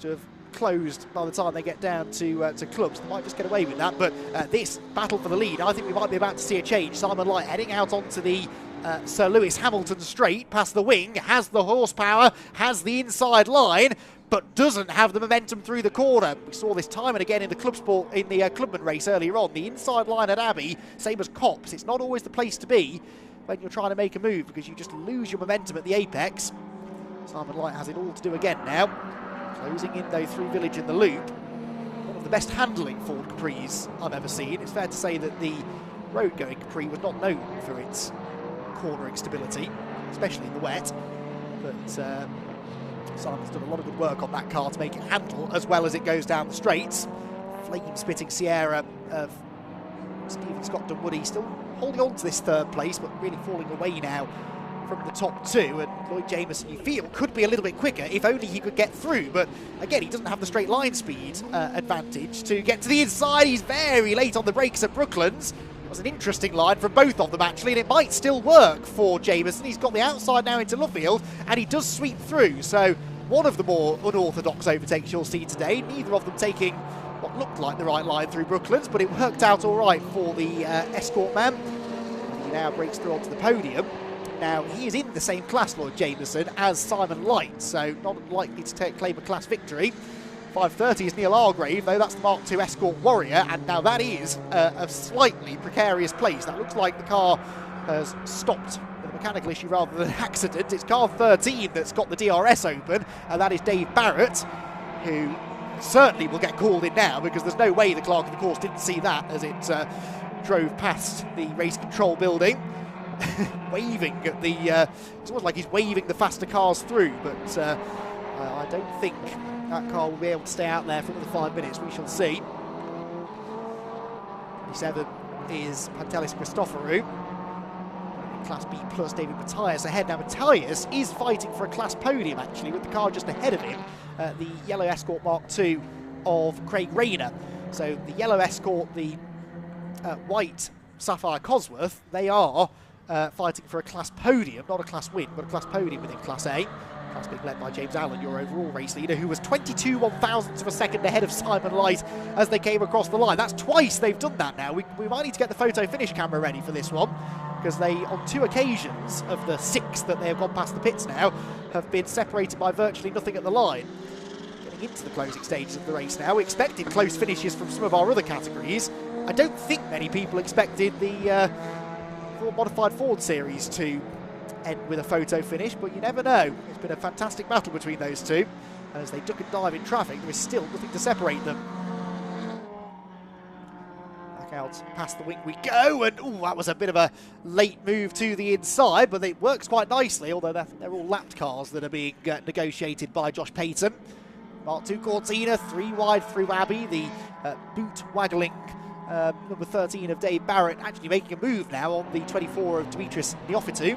To have closed by the time they get down to clubs. They might just get away with that, but this battle for the lead, I think we might be about to see a change. Simon Light heading out onto the Sir Lewis Hamilton straight, past the wing, has the horsepower, has the inside line, but doesn't have the momentum through the corner. We saw this time and again in the club sport, in the Clubman race earlier on. The inside line at Abbey, same as Copse, it's not always the place to be when you're trying to make a move, because you just lose your momentum at the apex. Simon Light has it all to do again now. Closing in though through Village in the loop. One of the best handling Ford Capris I've ever seen. It's fair to say that the road-going Capri was not known for its cornering stability, especially in the wet. But Simon's done a lot of good work on that car to make it handle as well as it goes down the straights. Flame-spitting Sierra of Stephen Scott Dunwoody still holding on to this third place, but really falling away now from the top two, and Lloyd Jameson, you feel, could be a little bit quicker if only he could get through, but again, he doesn't have the straight line speed advantage to get to the inside. He's very late on the brakes at Brooklands. It was an interesting line from both of them, actually, and it might still work for Jameson. He's got the outside now into Luffield, and he does sweep through, so one of the more unorthodox overtakes you'll see today, neither of them taking what looked like the right line through Brooklands, but it worked out all right for the escort man. And he now breaks through onto the podium. Now, he is in the same class, Lloyd Jameson, as Simon Light, so not likely to claim a class victory. 5:30 is Neil Argrave, though that's the Mark II Escort Warrior, and now that is a slightly precarious place. That looks like the car has stopped with a mechanical issue rather than an accident. It's car 13 that's got the DRS open, and that is Dave Barrett, who certainly will get called in now, because there's no way the clerk of the course didn't see that as it drove past the race control building. Waving at the it's almost like he's waving the faster cars through, but I don't think that car will be able to stay out there for another 5 minutes. We shall see. 27 is Pantelis Christoforou. Class B plus David Matthias ahead. Now Matthias is fighting for a class podium, actually, with the car just ahead of him, the yellow Escort Mark II of Craig Rayner. So the yellow Escort, the white Sapphire Cosworth, they are fighting for a class podium, not a class win, but a class podium within Class A. Class being led by James Allen, your overall race leader, who was 22 1,000ths of a second ahead of Simon Light as they came across the line. That's twice they've done that now. We might need to get the photo finish camera ready for this one, because they, on 2 occasions of the 6 that they have gone past the pits now, have been separated by virtually nothing at the line. Getting into the closing stages of the race now, we expected close finishes from some of our other categories. I don't think many people expected the modified Ford series to end with a photo finish, but you never know. It's been a fantastic battle between those two. As they duck and dive in traffic, there is still nothing to separate them. Back out past the wing we go, and that was a bit of a late move to the inside, but it works quite nicely, although they're all lapped cars that are being negotiated by Josh Payton. Mark II Cortina, 3 wide through Abbey, the boot waggling number 13 of Dave Barrett actually making a move now on the 24 of Dimitris Neophytou.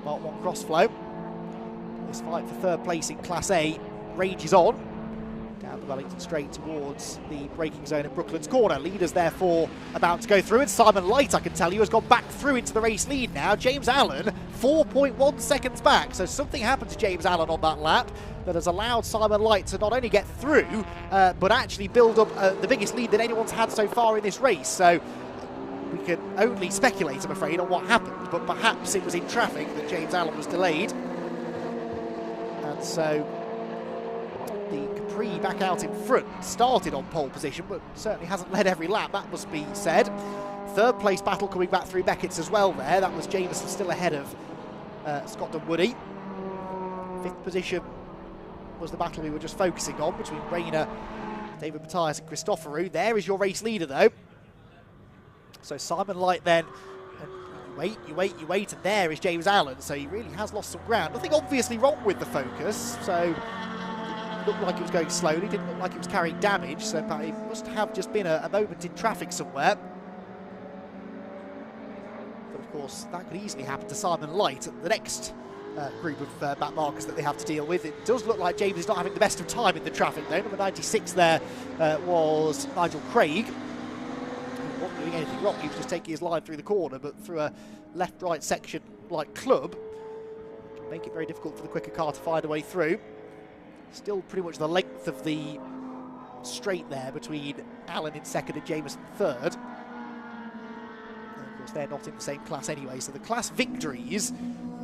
Mark 1 Crossflow. This fight for third place in Class A rages on. Down the Wellington straight towards the braking zone at Brooklands Corner. Leaders therefore about to go through, and Simon Light, I can tell you, has gone back through into the race lead now. James Allen 4.1 seconds back, so something happened to James Allen on that lap that has allowed Simon Light to not only get through, but actually build up the biggest lead that anyone's had so far in this race. So we can only speculate, I'm afraid, on what happened, but perhaps it was in traffic that James Allen was delayed. And so the Capri back out in front, started on pole position, but certainly hasn't led every lap, that must be said. Third place battle coming back through Beckett's as well there. That was Jameson still ahead of Scott Dunwoody. Fifth position was the battle we were just focusing on between Rayner, David Matthias and Christoforou. There is your race leader though. So Simon Light then, and you wait, and there is James Allen. So he really has lost some ground. Nothing obviously wrong with the Focus, so it looked like it was going slowly, didn't look like it was carrying damage, so it must have just been a moment in traffic somewhere. But of course, that could easily happen to Simon Light at the next group of back markers that they have to deal with. It does look like James is not having the best of time in the traffic though. Number 96 there was Nigel Craig. He wasn't doing anything wrong, he was just taking his line through the corner, but through a left-right section like Club, it can make it very difficult for the quicker car to find a way through. Still pretty much the length of the straight there between Allen in second and Jameson third. And of course they're not in the same class anyway, so the class victories,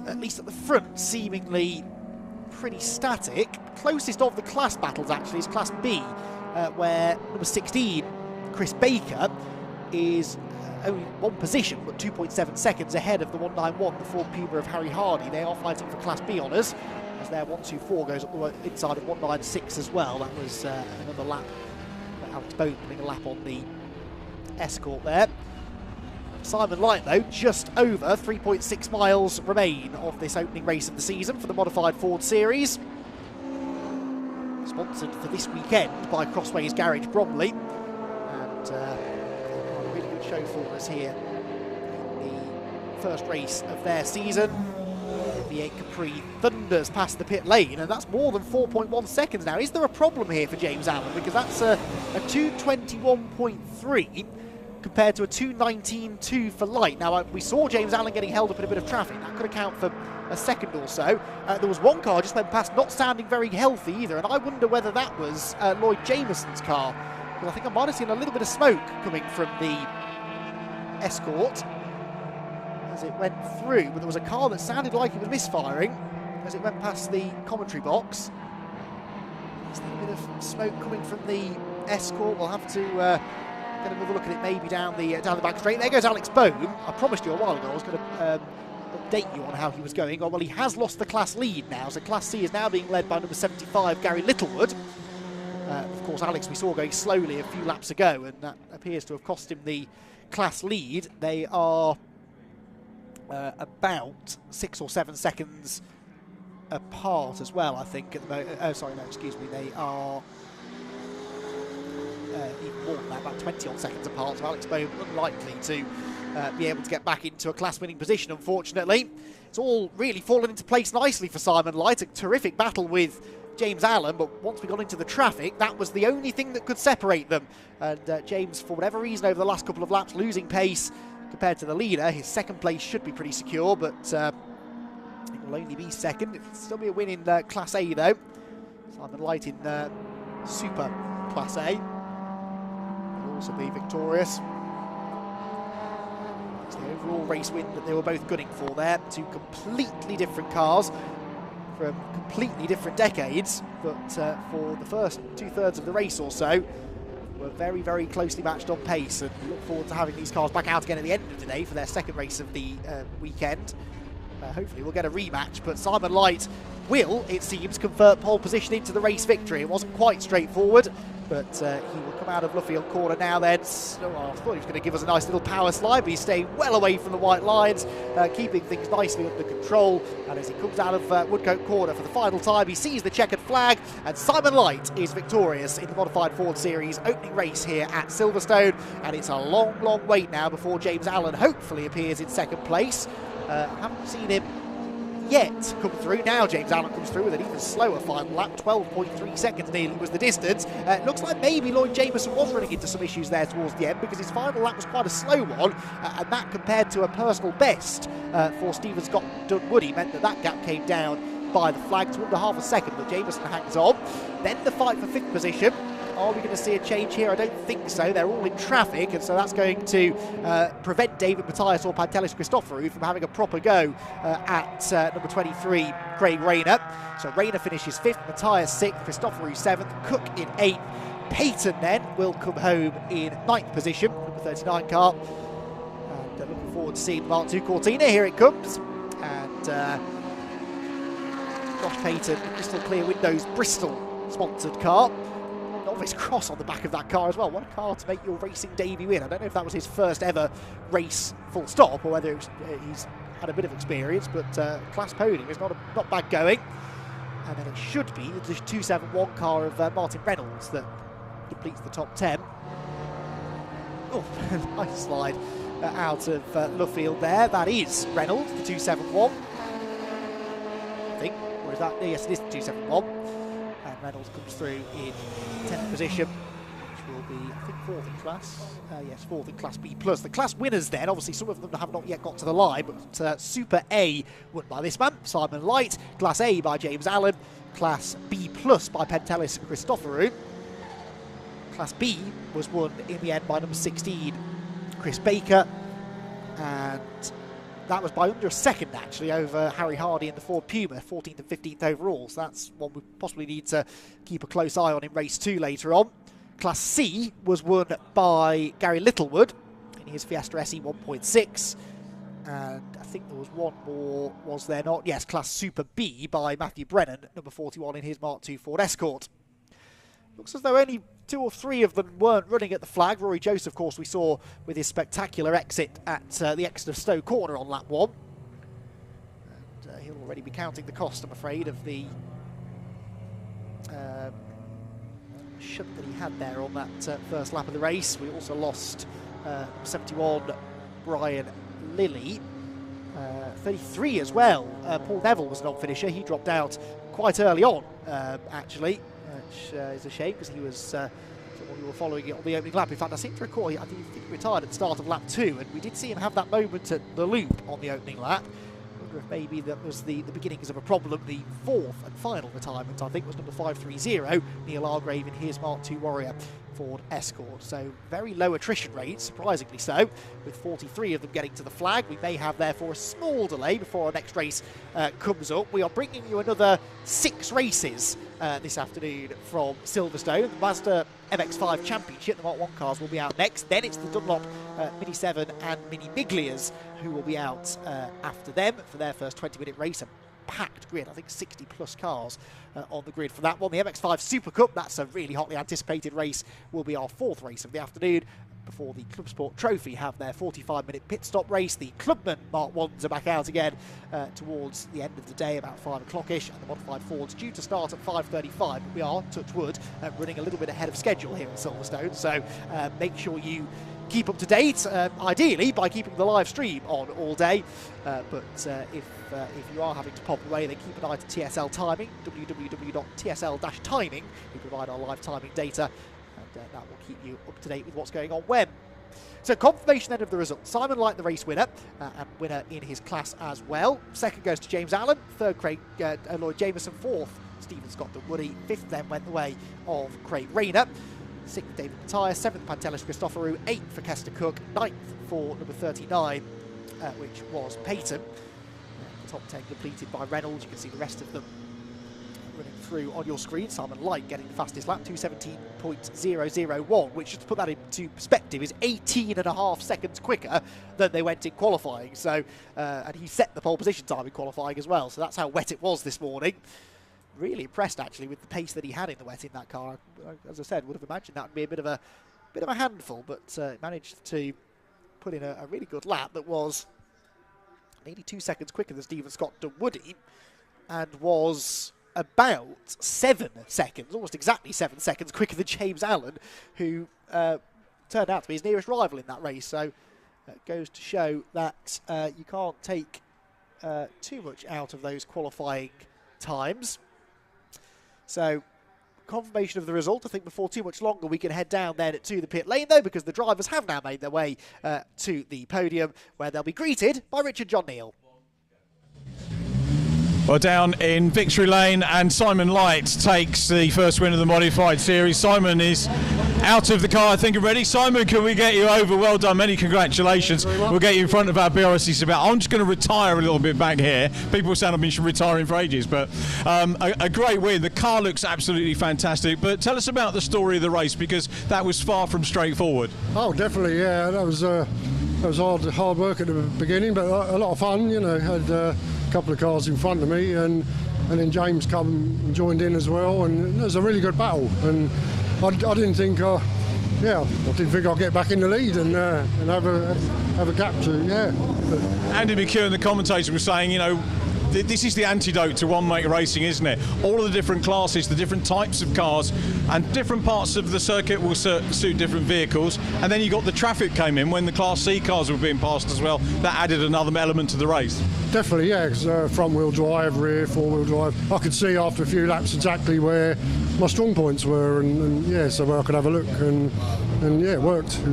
at least at the front, seemingly pretty static. Closest of the class battles actually is Class B, where number 16, Chris Baker, is only one position but 2.7 seconds ahead of the 191, the Ford Puma of Harry Hardy. They are fighting for Class B honours, as their 124 goes up the inside of 196 as well. That was another lap, Alex Bowman putting a lap on the Escort there. Simon Light, though, just over 3.6 miles remain of this opening race of the season for the Modified Ford Series. Sponsored for this weekend by Crossways Garage Bromley. And a really good show for us here in the first race of their season. The V8 Capri thunders past the pit lane, and that's more than 4.1 seconds now. Is there a problem here for James Allen? Because that's a 2:21.3. compared to a 2:19.2 for Light. Now, we saw James Allen getting held up in a bit of traffic. That could account for a second or so. There was one car just went past, not sounding very healthy either, and I wonder whether that was Lloyd Jamieson's car. Because I think I might have seen a little bit of smoke coming from the Escort as it went through, but there was a car that sounded like it was misfiring as it went past the commentary box. There's a little bit of smoke coming from the Escort. We'll have to get another look at it maybe down the back straight. There goes Alex Bowman. I promised you a while ago I was going to update you on how he was going. Oh, well, he has lost the class lead now, so Class C is now being led by number 75, Gary Littlewood. Of course, Alex we saw going slowly a few laps ago, and that appears to have cost him the class lead. They are about 6 or 7 seconds apart as well, I think, at the moment. Oh, sorry, no, excuse me. They are even more than that, about 20 odd seconds apart. So Alex Bowman unlikely to be able to get back into a class-winning position, unfortunately. It's all really fallen into place nicely for Simon Light. A terrific battle with James Allen, but once we got into the traffic, that was the only thing that could separate them. And James, for whatever reason, over the last couple of laps, losing pace compared to the leader. His second place should be pretty secure, but it will only be second. It'll still be a win in Class A, though. Simon Light in Super Class A will also be victorious. It's the overall race win that they were both gunning for there. Two completely different cars from completely different decades, but for the first 2/3 of the race or so, were very, very closely matched on pace, and we look forward to having these cars back out again at the end of the day for their second race of the weekend. Hopefully we'll get a rematch, but Simon Light will, it seems, convert pole position into the race victory. It wasn't quite straightforward, but he will come out of Luffield corner now then. I thought he was going to give us a nice little power slide, but he's staying well away from the white lines, keeping things nicely under control. And as he comes out of Woodcote corner for the final time, he sees the checkered flag, and Simon Light is victorious in the Modified Ford Series opening race here at Silverstone. And it's a long, long wait now before James Allen hopefully appears in second place. Haven't seen him yet come through. Now James Allen comes through with an even slower final lap. 12.3 seconds nearly was the distance. Looks like maybe Lloyd Jamieson was running into some issues there towards the end, because his final lap was quite a slow one, and that compared to a personal best for Stephen Scott Dunwoody meant that gap came down by the flag to under half a second, but Jamieson hangs on. Then the fight for 5th position. Are we going to see a change here? I don't think so. They're all in traffic, and so that's going to prevent David Matthias or Pantelis Christoforou from having a proper go at number 23, Craig Rayner. So Rayner finishes 5th, Matthias 6th, Christoforou 7th, Cook in 8th. Peyton then will come home in 9th position, number 39 car. And looking forward to seeing Mark II Cortina. Here it comes. And Josh Payton, Crystal Clear Windows Bristol sponsored car. Novice Cross on the back of that car as well. What a car to make your racing debut in. I don't know if that was his first ever race full stop or whether he's had a bit of experience, but class podium is not bad going. And then it should be the 271 car of Martin Reynolds that completes the top 10. Oh, nice slide out of left field there. That is Reynolds, the 271. I think, or is that? Yes, it is the 271. And Reynolds comes through in 10th position, which will be, I think, 4th in class. Yes, 4th in Class B+. The class winners then, obviously some of them have not yet got to the line, but Super A won by this man, Simon Light. Class A by James Allen. Class B+ by Pentelis Christoforou. Class B was won in the end by number 16, Chris Baker. And that was by under a second, actually, over Harry Hardy in the Ford Puma, 14th and 15th overall. So that's one we possibly need to keep a close eye on in race 2 later on. Class C was won by Gary Littlewood in his Fiesta SE 1.6. And I think there was one more, was there not? Yes, Class Super B by Matthew Brennan, number 41 in his Mark II Ford Escort. Looks as though only 2 or 3 of them weren't running at the flag. Rory Joseph, of course, we saw with his spectacular exit at the exit of Stowe Corner on lap 1. And he'll already be counting the cost, I'm afraid, of the shunt that he had there on that first lap of the race. We also lost 71 Brian Lilly, 33 as well. Paul Neville was an on-finisher. He dropped out quite early on, actually, which is a shame because he was someone who were following it on the opening lap. In fact, I seem to recall, I think he retired at the start of lap 2, and we did see him have that moment at the loop on the opening lap. I wonder if maybe that was the beginnings of a problem. The 4th and final retirement, I think, was number 530, Neil Argrave in his Mark II Warrior Ford Escort. So very low attrition rate, surprisingly so, with 43 of them getting to the flag. We may have therefore a small delay before our next race comes up. We are bringing you another 6 races this afternoon from Silverstone. The Mazda MX-5 Championship, the Mark I cars will be out next. Then it's the Dunlop Mini 7 and Mini Biglias who will be out after them for their first 20-minute race. A packed grid, I think 60 plus cars on the grid for that one. The MX-5 Super Cup, that's a really hotly anticipated race, will be our 4th race of the afternoon before the Club Sport Trophy have their 45-minute pit stop race. The Clubman Mark 1s are back out again towards the end of the day, about 5 o'clock-ish, and the modified Fords due to start at 5:35, but we are, touch wood, running a little bit ahead of schedule here in Silverstone, so make sure you keep up to date, ideally by keeping the live stream on all day, but if you are having to pop away, then keep an eye to TSL Timing, www.tsl-timing. We provide our live timing data, and that will keep you up to date with what's going on when. So confirmation then of the result. Simon Light, the race winner, and winner in his class as well. 2nd goes to James Allen, 3rd Craig Lloyd Jameson, 4th Stephen Scott Woody, 5th then went the way of Craig Rayner. 6th David Matthias, 7th Pantelis Christoforou, 8th for Kester Cook, 9th for number 39, which was Payton. The top 10 completed by Reynolds. You can see the rest of them running through on your screen. Simon Light getting the fastest lap, 2:17.001, which, just to put that into perspective, is 18.5 seconds quicker than they went in qualifying. So, and he set the pole position time in qualifying as well. So that's how wet it was this morning. Really impressed actually with the pace that he had in the wet in that car. As I said, would have imagined that would be a bit of a handful, but managed to put in a really good lap that was nearly 2 seconds quicker than Stephen Scott Woody, and was about 7 seconds, almost exactly 7 seconds quicker than James Allen, who turned out to be his nearest rival in that race. So it goes to show that you can't take too much out of those qualifying times. So, confirmation of the result. I think before too much longer we can head down then to the pit lane, though, because the drivers have now made their way to the podium, where they'll be greeted by Richard John Neal. Well, down in Victory Lane, and Simon Light takes the first win of the Modified Series. Simon is out of the car, I think, already. Simon, can we get you over? Well done, many congratulations. We'll get you in front of our Brscc about. I'm just going to retire a little bit back here. People sound like I've been retiring for ages, but a great win. The car looks absolutely fantastic, but tell us about the story of the race, because that was far from straightforward. Oh, definitely, yeah. That was hard work at the beginning, but a lot of fun, you know. Had a couple of cars in front of me, and and then James come and joined in as well, and it was a really good battle. And I didn't think, I didn't think I'd get back in the lead and have a gap to, But Andy McEwen, the commentator, was saying, this is the antidote to one-make racing, isn't it? All of the different classes, the different types of cars, and different parts of the circuit will suit different vehicles. And then you got the traffic came in when the Class C cars were being passed as well. That added another element to the race. Definitely, yeah, because front-wheel drive, rear, four-wheel drive. I could see after a few laps exactly where my strong points were, and so I could have a look, and it worked.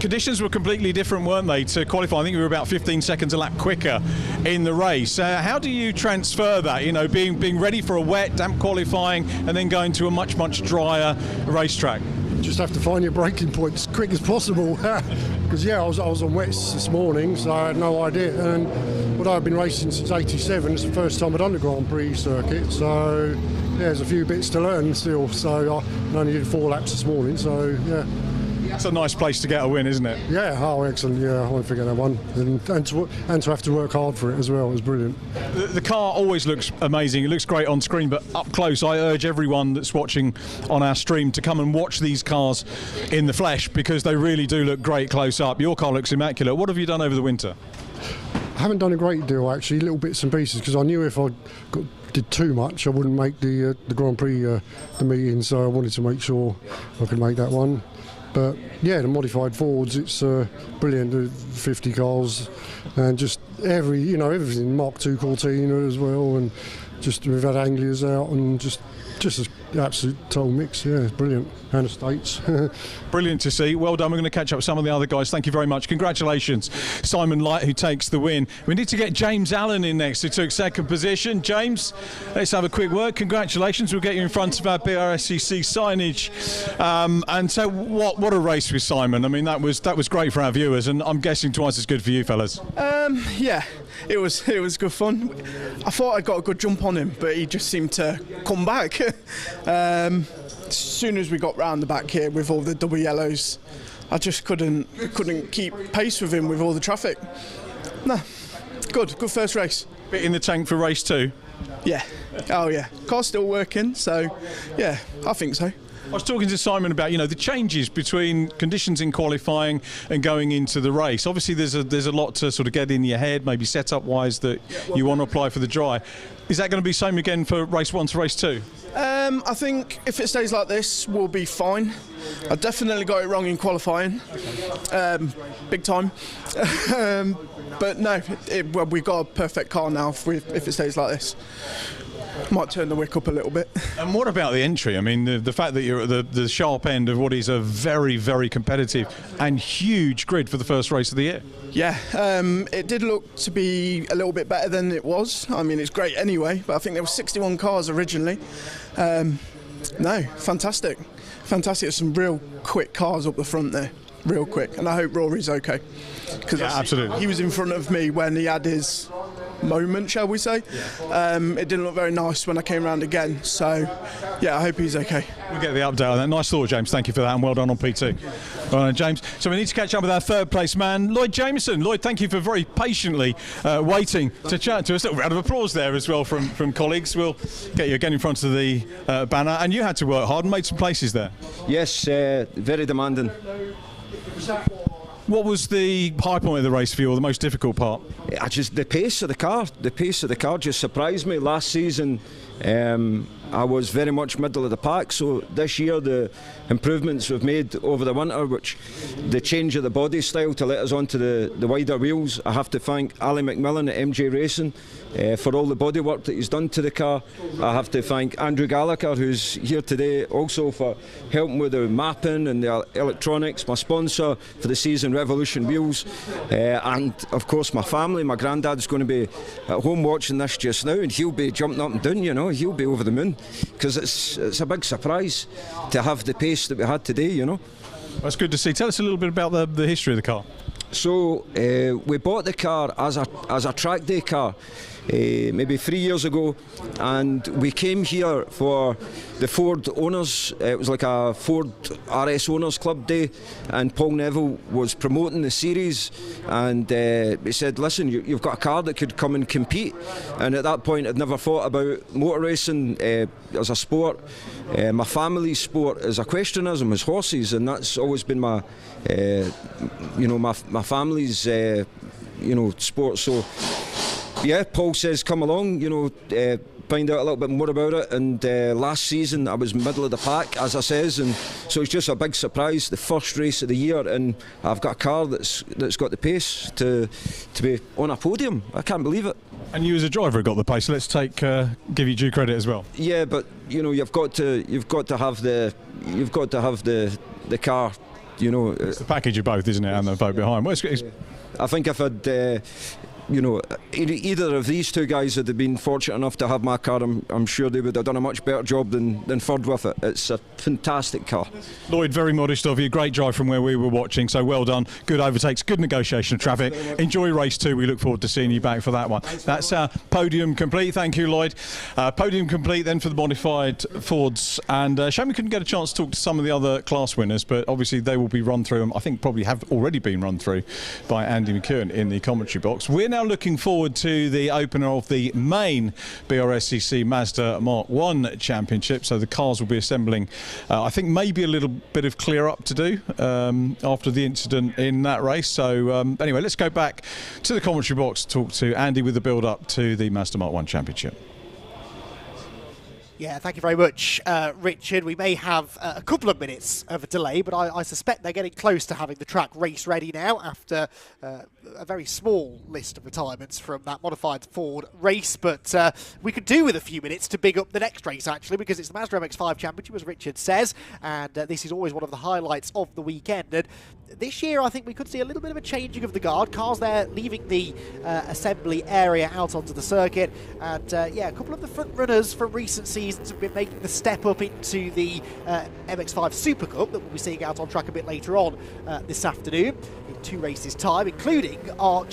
Conditions were completely different, weren't they, to qualify? I think we were about 15 seconds a lap quicker in the race. How do you transfer that, being ready for a wet, damp qualifying and then going to a much, much drier racetrack? Just have to find your braking point as quick as possible. Because I was on wets this morning, so I had no idea. And although I've been racing since '87, it's the first time I've done the Grand Prix circuit. So there's a few bits to learn still. So I only did 4 laps this morning. So It's a nice place to get a win, isn't it? Yeah, excellent. Yeah, I won't forget that one. And to have to work hard for it as well. It was brilliant. The car always looks amazing. It looks great on screen, but up close, I urge everyone that's watching on our stream to come and watch these cars in the flesh, because they really do look great close up. Your car looks immaculate. What have you done over the winter? I haven't done a great deal, actually, little bits and pieces, because I knew if I did too much, I wouldn't make the Grand Prix, the meeting, so I wanted to make sure I could make that one. But the modified Fords, it's brilliant. The 50 cars and just everything. Mark II Cortina as well, and just we've had Anglias out and just an absolute total mix. Yeah, it's brilliant. And estates. Brilliant to see. Well done. We're going to catch up with some of the other guys. Thank you very much. Congratulations, Simon Light, who takes the win. We need to get James Allen in next, who took second position. James, let's have a quick word. Congratulations. We'll get you in front of our Brscc signage. And so, what a race with Simon. I mean, that was great for our viewers, and I'm guessing twice as good for you fellas. It was good fun. I thought I got a good jump on him, but he just seemed to come back. As soon as we got round the back here with all the double yellows, I just couldn't keep pace with him with all the traffic. No, good first race. Bit in the tank for race 2. Yeah. Oh yeah. Car's still working, so yeah, I think so. I was talking to Simon about the changes between conditions in qualifying and going into the race. Obviously, there's a lot to sort of get in your head, maybe setup wise, that you want to apply for the dry. Is that going to be same again for race 1 to race 2? I think if it stays like this, we'll be fine. I definitely got it wrong in qualifying, big time. But no, we've got a perfect car now if it stays like this. Might turn the wick up a little bit. And what about the entry? I mean, the fact that you're at the sharp end of what is a very, very competitive and huge grid for the first race of the year. Yeah, it did look to be a little bit better than it was. I mean, it's great anyway, but I think there were 61 cars originally. No, fantastic. There's some real quick cars up the front there, real quick. And I hope Rory's okay. Because absolutely. He was in front of me when he had his moment, shall we say. It didn't look very nice when I came around again, so yeah, I hope he's okay. We'll get the update on that. Nice thought, James. Thank you for that, and well done on P2. Well done, James. So we need to catch up with our third place man, Lloyd Jameson. Lloyd, thank you for very patiently waiting to chat to us. A little round of applause there as well from colleagues. We'll get you again in front of the banner, and you had to work hard and made some places there. Yes, very demanding. What was the high point of the race for you, or the most difficult part? The pace of the car. The pace of the car just surprised me. Last season, I was very much middle of the pack, so this year the improvements we've made over the winter, which the change of the body style to let us onto the wider wheels, I have to thank Ali McMillan at MJ Racing for all the body work that he's done to the car. I have to thank Andrew Gallagher, who's here today, also for helping with the mapping and the electronics, my sponsor for the season, Revolution Wheels, and of course my family. My granddad's going to be at home watching this just now, and he'll be jumping up and down, he'll be over the moon, because it's a big surprise to have the pace that we had today, That's good to see. Tell us a little bit about the history of the car. So we bought the car as a track day car. maybe 3 years ago, and we came here for the Ford owners. It was like a Ford RS owners club day, and Paul Neville was promoting the series, and he said, listen, you've got a car that could come and compete. And at that point I'd never thought about motor racing as a sport. My family's sport is equestrianism, is horses, and that's always been my my family's sport. So yeah, Paul says come along, find out a little bit more about it. And last season I was middle of the pack, as I says, and so it's just a big surprise, the first race of the year, and I've got a car that's got the pace to be on a podium. I can't believe it. And you as a driver have got the pace. So let's give you due credit as well. Yeah, but you've got to have the car. It's the package of both, isn't it, and the vote behind. Well, I think if I'd either of these two guys had been fortunate enough to have my car, I'm sure they would have done a much better job than Ford with it. It's a fantastic car. Lloyd, very modest of you. Great drive from where we were watching, so well done. Good overtakes, good negotiation of traffic. Enjoy race 2. We look forward to seeing you back for that one. That's our podium complete. Thank you, Lloyd. Podium complete then for the modified Fords. And shame we couldn't get a chance to talk to some of the other class winners, but obviously they will be run through, and I think probably have already been run through by Andy McKeown in the commentary box. We're now looking forward to the opener of the main Brscc Mazda Mark 1 Championship. So the cars will be assembling. I think maybe a little bit of clear up to do after the incident in that race. So anyway, let's go back to the commentary box to talk to Andy with the build up to the Mazda Mark 1 Championship. Yeah, thank you very much, Richard. We may have a couple of minutes of a delay, but I suspect they're getting close to having the track race ready now after a very small list of retirements from that modified Ford race. But we could do with a few minutes to big up the next race, actually, because it's the Mazda MX-5 Championship, as Richard says, and this is always one of the highlights of the weekend. And this year, I think we could see a little bit of a changing of the guard. Cars there leaving the assembly area out onto the circuit. And yeah, a couple of the front runners from recent seasons have been making the step up into the MX-5 Super Cup that we'll be seeing out on track a bit later on this afternoon in 2 races time, including our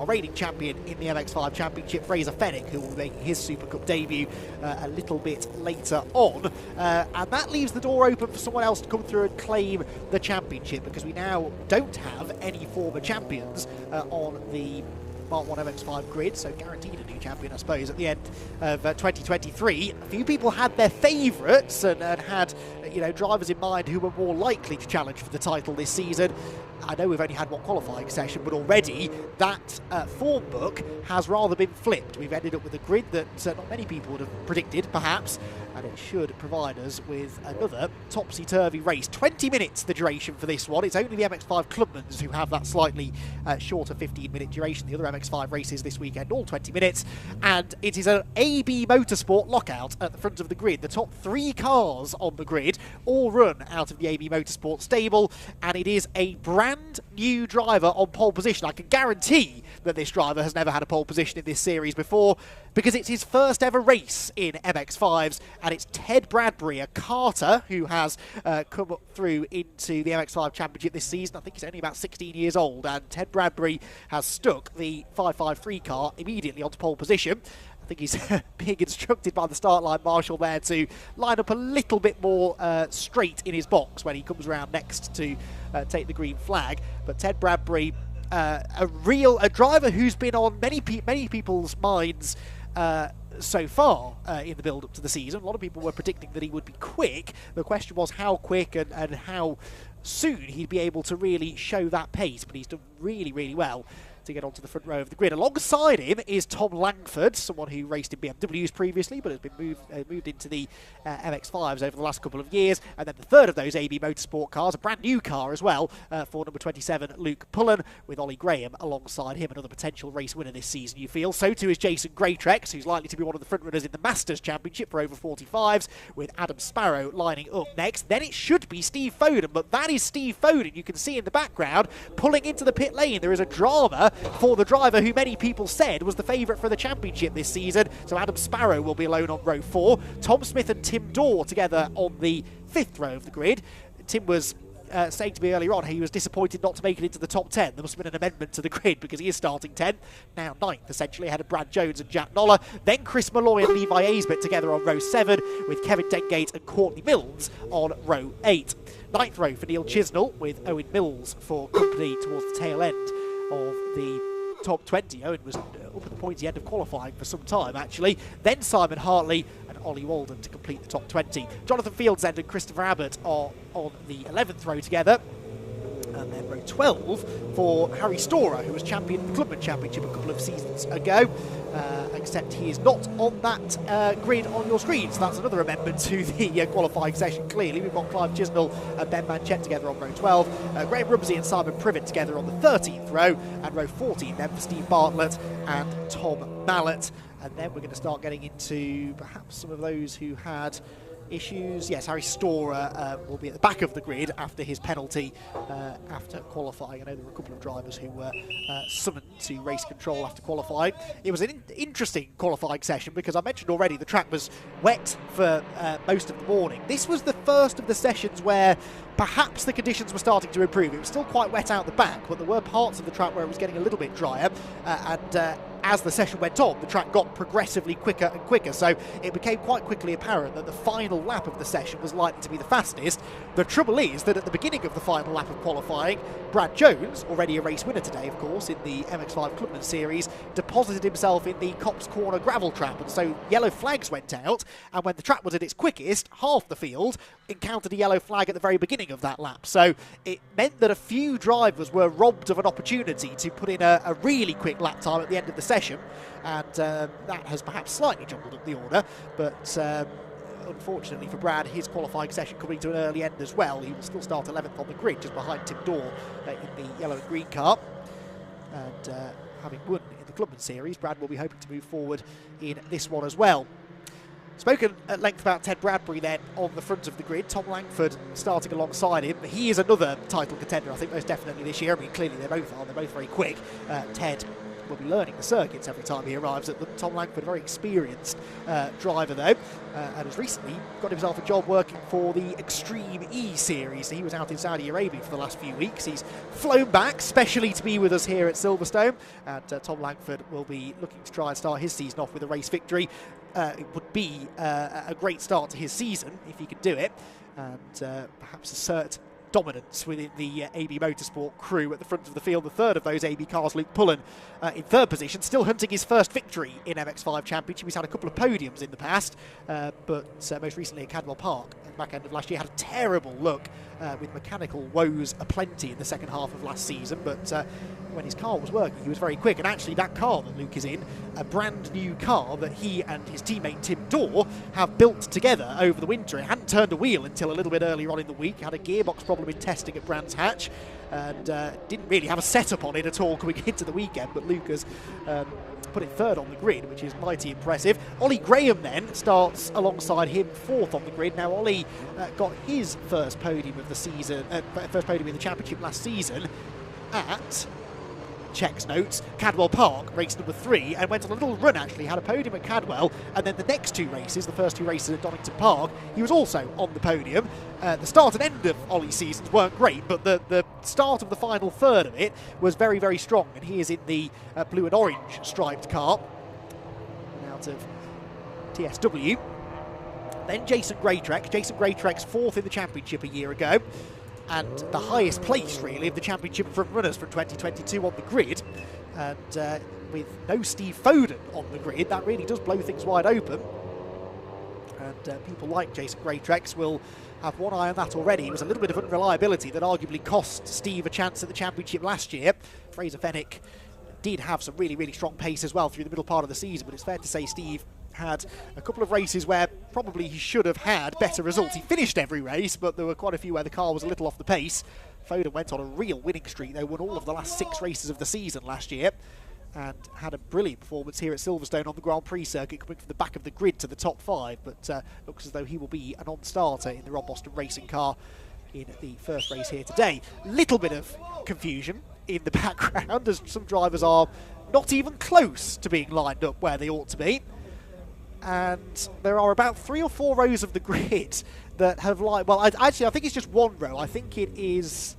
reigning champion in the MX-5 Championship, Fraser Fennick, who will be making his Super Cup debut a little bit later on. And that leaves the door open for someone else to come through and claim the championship, because we now don't have any former champions on the Mark 1 MX-5 grid, so guaranteed a new champion, I suppose, at the end of 2023. A few people had their favourites and had drivers in mind who were more likely to challenge for the title this season. I know we've only had one qualifying session, but already that form book has rather been flipped. We've ended up with a grid that not many people would have predicted, perhaps, and it should provide us with another topsy-turvy race. 20 minutes the duration for this one. It's only the MX-5 Clubmans who have that slightly shorter 15-minute duration. The other MX-5 races this weekend, all 20 minutes, and it is an AB Motorsport lockout at the front of the grid. The top 3 cars on the grid all run out of the AB Motorsport stable, and it is a brand new driver on pole position. I can guarantee that this driver has never had a pole position in this series before, because it's his first ever race in MX-5s, and it's Ted Bradbury, a karter who has come up through into the MX-5 Championship this season. I think he's only about 16 years old, and Ted Bradbury has stuck the 553 car immediately onto pole position. I think he's being instructed by the start line marshal there to line up a little bit more straight in his box when he comes around next to take the green flag. But Ted Bradbury, a driver who's been on many people's minds so far in the build-up to the season. A lot of people were predicting that he would be quick. The question was how quick and how soon he'd be able to really show that pace, but he's done really, really well to get onto the front row of the grid. Alongside him is Tom Langford, someone who raced in BMWs previously but has been moved into the MX-5s over the last couple of years. And then the third of those AB Motorsport cars, a brand new car as well, for number 27, Luke Pullen, with Ollie Graham alongside him, another potential race winner this season, you feel. So too is Jason Greatrex, who's likely to be one of the front runners in the Masters Championship for over 45s, with Adam Sparrow lining up next. Then it should be Steve Foden, but that is Steve Foden. You can see in the background pulling into the pit lane. There is a drama for the driver who many people said was the favourite for the championship this season. So Adam Sparrow will be alone on row 4. Tom Smith and Tim Dorr together on the 5th row of the grid. Tim was saying to me earlier on he was disappointed not to make it into the top 10. There must have been an amendment to the grid because he is starting 10th, now 9th essentially, ahead of Brad Jones and Jack Noller. Then Chris Malloy and Levi Aisbett together on row 7, with Kevin Dengate and Courtney Mills on row 8. 9th row for Neil Chisnell, with Owen Mills for company towards the tail end of the top 20. Owen was up at the pointy end of qualifying for some time actually. Then Simon Hartley and Ollie Walden to complete the top 20. Jonathan Fieldsend and Christopher Abbott are on the 11th row together. And then row 12 for Harry Storer, who was champion of the Clubman Championship a couple of seasons ago, except he is not on that grid on your screen. So that's another amendment to the qualifying session, clearly. We've got Clive Chisnell and Ben Manchett together on row 12, Graham Rumsey and Simon Privet together on the 13th row, and row 14 then for Steve Bartlett and Tom Mallett. And then we're going to start getting into perhaps some of those who had issues. Yes, Harry Storer will be at the back of the grid after his penalty after qualifying. I know there were a couple of drivers who were summoned to race control after qualifying. It was an interesting qualifying session because I mentioned already the track was wet for most of the morning. This was the first of the sessions where perhaps the conditions were starting to improve. It was still quite wet out the back, but there were parts of the track where it was getting a little bit drier, and as the session went on, the track got progressively quicker and quicker, so it became quite quickly apparent that the final lap of the session was likely to be the fastest. The trouble is that at the beginning of the final lap of qualifying, Brad Jones, already a race winner today, of course, in the MX5 Clubman Series, deposited himself in the Copse Corner gravel trap, and so yellow flags went out, and when the track was at its quickest, half the field encountered a yellow flag at the very beginning of that lap. So it meant that a few drivers were robbed of an opportunity to put in a really quick lap time at the end of the session, and that has perhaps slightly jumbled up the order, but unfortunately for Brad, his qualifying session coming to an early end as well. He will still start 11th on the grid, just behind Tim Dorr in the yellow and green car, and having won in the Clubman Series, Brad will be hoping to move forward in this one as well. Spoken at length about Ted Bradbury then on the front of the grid. Tom Langford starting alongside him. He is another title contender, I think, most definitely this year. I mean, clearly they both are. They're both very quick. Ted will be learning the circuits every time he arrives at them. Tom Langford, a very experienced driver though, and has recently got himself a job working for the Extreme E Series. He was out in Saudi Arabia for the last few weeks. He's flown back specially to be with us here at Silverstone, and Tom Langford will be looking to try and start his season off with a race victory. It would be a great start to his season if he could do it, and perhaps assert dominance within the AB Motorsport crew at the front of the field. The third of those AB cars, Luke Pullen, in third position, still hunting his first victory in MX5 Championship. He's had a couple of podiums in the past, but most recently at Cadwell Park at the back end of last year. Had a terrible look with mechanical woes aplenty in the second half of last season, but when his car was working, he was very quick. And actually that car that Luke is in, a brand new car that he and his teammate Tim Dorr have built together over the winter. It hadn't turned a wheel until a little bit earlier on in the week. Had a gearbox problem in testing at Brands Hatch, and didn't really have a setup on it at all coming into the weekend, but Luke has put it third on the grid, which is mighty impressive. Ollie Graham then starts alongside him fourth on the grid. Now Ollie got his first podium of the season, first podium in the championship last season at, checks notes, Cadwell Park, race number 3, and went on a little run actually, had a podium at Cadwell, and then the next two races, the first two races at Donington Park, he was also on the podium. The start and end of Ollie's seasons weren't great, but the start of the final third of it was very, very strong, and he is in the blue and orange striped car out of TSW. Then Jason Greytrex fourth in the championship a year ago, and the highest place really of the championship front runners from 2022 on the grid, and with no Steve Foden on the grid, that really does blow things wide open, and people like Jason Greytrex will have one eye on that already. It was a little bit of unreliability that arguably cost Steve a chance at the championship last year. Fraser Fenwick did have some really, really strong pace as well through the middle part of the season, but it's fair to say Steve had a couple of races where probably he should have had better results. He finished every race, but there were quite a few where the car was a little off the pace. Foden went on a real winning streak, though, won all of the last 6 races of the season last year, and had a brilliant performance here at Silverstone on the Grand Prix circuit, coming from the back of the grid to the top 5, but looks as though he will be a non-starter in the Rob Boston racing car in the first race here today. Little bit of confusion in the background, as some drivers are not even close to being lined up where they ought to be. And there are about 3 or 4 rows of the grid that have well, I think it's just one row. I think it is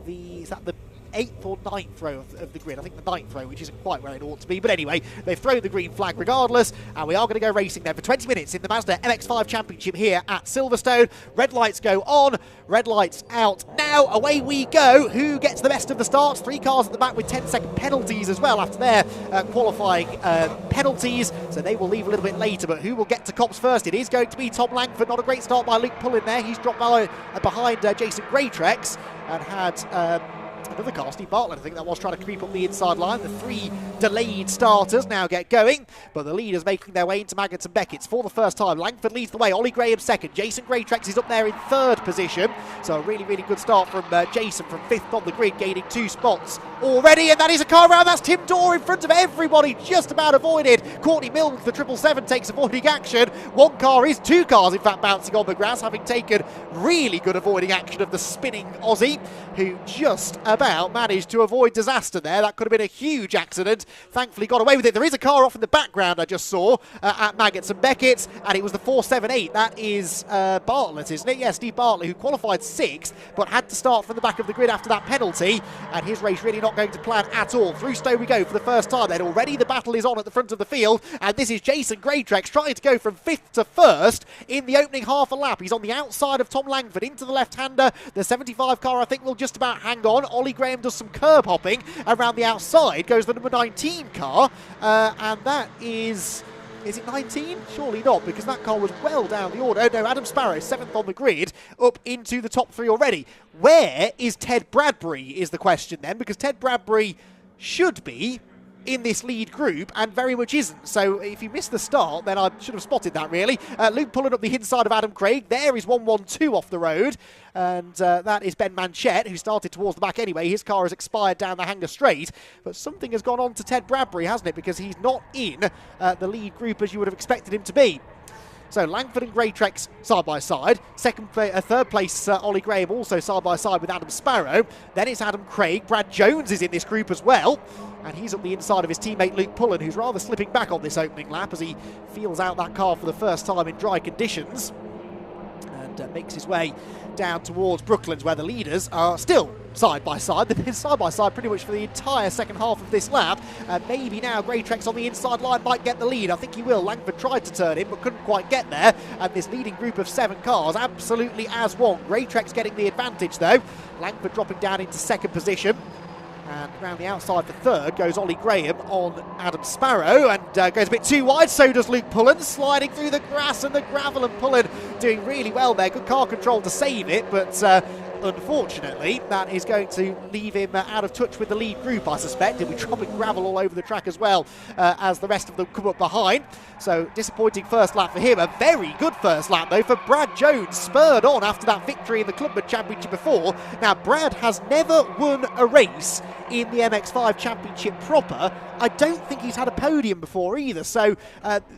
is that the 8th or 9th row of the grid. I think the 9th row, which isn't quite where it ought to be. But anyway, they've thrown the green flag regardless, and we are going to go racing then for 20 minutes in the Mazda MX-5 Championship here at Silverstone. Red lights go on, red lights out. Now, away we go. Who gets the best of the starts? 3 cars at the back with 10-second penalties as well after their qualifying penalties, so they will leave a little bit later. But who will get to Cops first? It is going to be Tom Langford. Not a great start by Luke Pullen there. He's dropped behind Jason Greytrex and had... another car, Steve Bartlett, I think that was, trying to creep up the inside line. The 3 delayed starters now get going, but the leaders making their way into Maggots and Beckett's for the first time. Langford leads the way, Ollie Graham second, Jason Greytrex is up there in 3rd position, so a really, really good start from Jason from 5th on the grid, gaining 2 spots already, and that is a car around. That's Tim Dorr in front of everybody, just about avoided. Courtney Mills, the 777, takes avoiding action. 2 cars, in fact, bouncing on the grass, having taken really good avoiding action of the spinning Aussie, who just about managed to avoid disaster there. That could have been a huge accident. Thankfully got away with it. There is a car off in the background I just saw at Maggots and Beckett's, and it was the 478. That is Bartlett, isn't it? Yeah, Steve Bartlett, who qualified 6th, but had to start from the back of the grid after that penalty, and his race really not going to plan at all. Through Stowe we go for the first time then. Already the battle is on at the front of the field, and this is Jason Greytrex trying to go from 5th to 1st in the opening half a lap. He's on the outside of Tom Langford into the left-hander. The 75 car, I think, will just about hang on. Ollie Graham does some curb hopping around the outside, goes the number 19 car, and that is it 19? Surely not, because that car was well down the order. Oh no, Adam Sparrow, 7th on the grid, up into the top 3 already. Where is Ted Bradbury is the question then, because Ted Bradbury should be in this lead group and very much isn't. So if you missed the start, then I should have spotted that really. Luke pulling up the inside of Adam Craig. There is 112 off the road, and that is Ben Manchette, who started towards the back anyway. His car has expired down the Hanger Straight, but something has gone on to Ted Bradbury, hasn't it? Because he's not in the lead group as you would have expected him to be. So Langford and Greytrex side by side. 3rd place Ollie Graham also side by side with Adam Sparrow. Then it's Adam Craig. Brad Jones is in this group as well, and he's up the inside of his teammate Luke Pullen, who's rather slipping back on this opening lap as he feels out that car for the first time in dry conditions, and makes his way down towards Brooklands, where the leaders are still side by side. They've been side by side pretty much for the entire second half of this lap, and maybe now Greytrex on the inside line might get the lead. I think he will. Langford tried to turn him but couldn't quite get there, and this leading group of 7 cars absolutely as one. Greytrex getting the advantage though. Langford dropping down into 2nd position, and around the outside for 3rd goes Ollie Graham on Adam Sparrow, and goes a bit too wide, so does Luke Pullen, sliding through the grass and the gravel, and Pullen doing really well there. Good car control to save it, but unfortunately that is going to leave him out of touch with the lead group, I suspect. He'll be dropping gravel all over the track as well as the rest of them come up behind. So disappointing first lap for him. A very good first lap though for Brad Jones, spurred on after that victory in the Clubman Championship before. Now Brad has never won a race in the MX-5 Championship proper. I don't think he's had a podium before either, so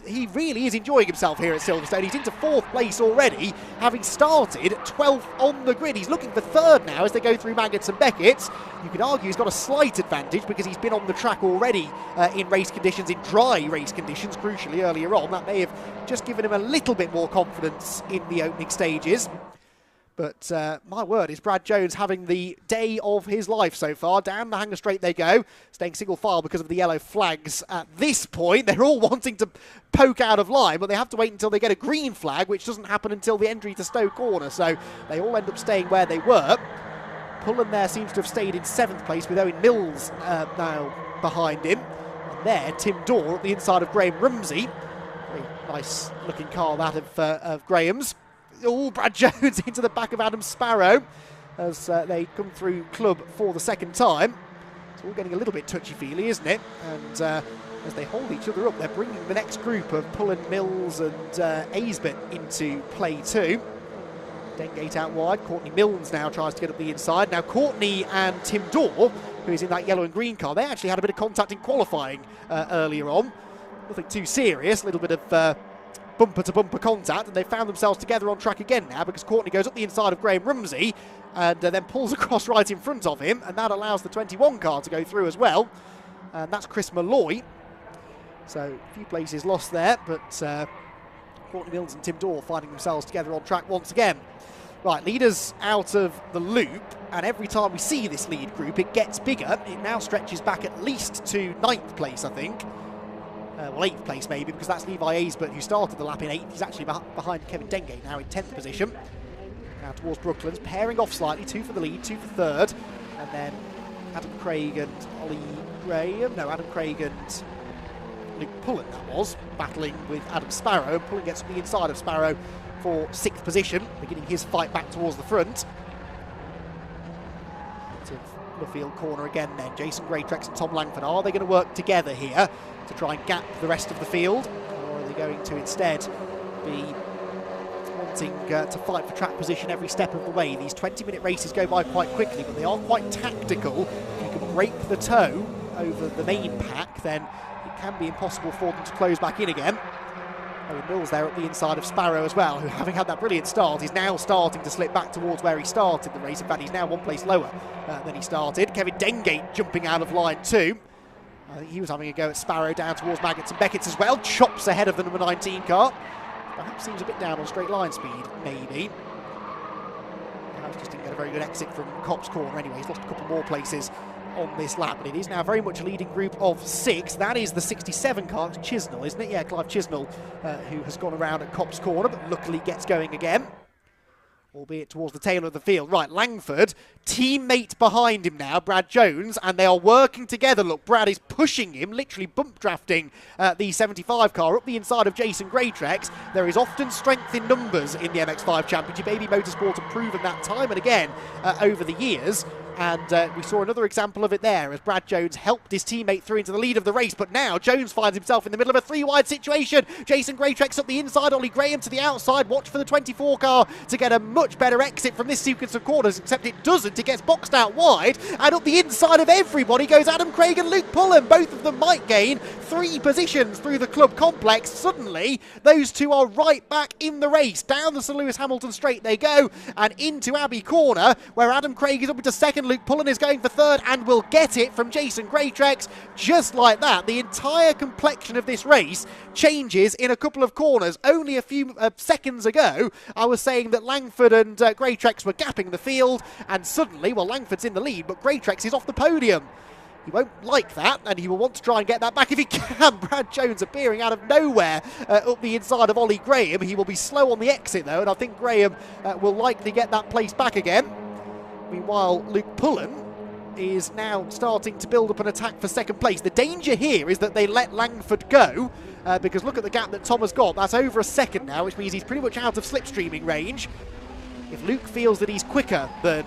he really is enjoying himself here at Silverstone. He's into 4th place already, having started 12th on the grid. He's looking for 3rd now as they go through Maggots and Beckett's. You could argue he's got a slight advantage because he's been on the track already in race conditions, in dry race conditions, crucially earlier on. That may have just given him a little bit more confidence in the opening stages. But my word, is Brad Jones having the day of his life so far. Down the Hanger Straight they go, staying single file because of the yellow flags at this point. They're all wanting to poke out of line, but they have to wait until they get a green flag, which doesn't happen until the entry to Stowe Corner. So they all end up staying where they were. Pullen there seems to have stayed in 7th place with Owen Mills now behind him. And there, Tim Dorr at the inside of Graham Rumsey. Very nice looking car that of Graham's. Oh, Brad Jones into the back of Adam Sparrow as they come through club for the 2nd time. It's all getting a little bit touchy-feely, isn't it? And as they hold each other up, they're bringing the next group of Pullen, Mills and Aisbett into play too. Dengate out wide. Courtney Milnes now tries to get up the inside. Now Courtney and Tim Dorr, who is in that yellow and green car, they actually had a bit of contact in qualifying earlier on. Nothing too serious, a little bit of bumper-to-bumper contact, and they found themselves together on track again now because Courtney goes up the inside of Graham Rumsey and then pulls across right in front of him, and that allows the 21 car to go through as well, and that's Chris Malloy. So a few places lost there, but Courtney Mills and Tim Dorr finding themselves together on track once again. Right, leaders out of the loop, and every time we see this lead group, it gets bigger. It now stretches back at least to 9th place, I think. Well, 8th place maybe, because that's Levi Aisbert who started the lap in 8th. He's actually behind Kevin Dengate now in 10th position. Now towards Brooklands, pairing off slightly, 2 for the lead, 2 for third. And then Adam Craig and Ollie Graham. No, Adam Craig and Luke Pullen, that was, battling with Adam Sparrow. And Pullen gets to the inside of Sparrow for 6th position, beginning his fight back towards the front. Luffield corner again then. Jason Greatrex and Tom Langford. Are they going to work together here to try and gap the rest of the field? Or are they going to instead be wanting to fight for track position every step of the way? These 20-minute races go by quite quickly, but they are quite tactical. If you can break the toe over the main pack, then it can be impossible for them to close back in again. Owen Mills there at the inside of Sparrow as well, who, having had that brilliant start, is now starting to slip back towards where he started the race. In fact, he's now 1 place lower than he started. Kevin Dengate jumping out of line 2. I think he was having a go at Sparrow down towards Maggots and Beckett's as well. Chops ahead of the number 19 car. Perhaps seems a bit down on straight line speed, maybe. Perhaps just didn't get a very good exit from Cop's corner anyway. He's lost a couple more places on this lap, but it is now very much a leading group of 6. That is the 67 car. It's Chisnell, isn't it? Yeah, Clive Chisnell, who has gone around at Cop's corner, but luckily gets going again, albeit towards the tail of the field. Right, Langford, teammate behind him now, Brad Jones, and they are working together. Look, Brad is pushing him, literally bump drafting the 75 car up the inside of Jason Greatrex. There is often strength in numbers in the MX5 Championship. AB Motorsport have proven that time and again over the years. And we saw another example of it there as Brad Jones helped his teammate through into the lead of the race. But now Jones finds himself in the middle of a 3-wide situation. Jason Greatrex up the inside, Ollie Graham to the outside. Watch for the 24 car to get a much better exit from this sequence of corners, except it doesn't. It gets boxed out wide. And up the inside of everybody goes Adam Craig and Luke Pullen. Both of them might gain 3 positions through the club complex. Suddenly, those two are right back in the race. Down the Sir Lewis Hamilton straight they go, and into Abbey Corner, where Adam Craig is up into second. Luke Pullen is going for third and will get it from Jason Greatrex. Just like that, the entire complexion of this race changes in a couple of corners. Only a few seconds ago, I was saying that Langford and Greatrex were gapping the field, and suddenly, well, Langford's in the lead, but Greatrex is off the podium. He won't like that, and he will want to try and get that back if he can. Brad Jones appearing out of nowhere up the inside of Ollie Graham. He will be slow on the exit, though, and I think Graham will likely get that place back again. Meanwhile, Luke Pullen is now starting to build up an attack for second place. The danger here is that they let Langford go, because look at the gap that Tom has got. That's over a second now, which means he's pretty much out of slipstreaming range. If Luke feels that he's quicker than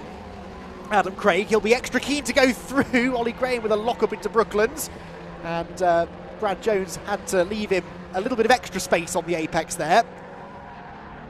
Adam Craig, he'll be extra keen to go through. Ollie Graham with a lock-up into Brooklands. And Brad Jones had to leave him a little bit of extra space on the apex there.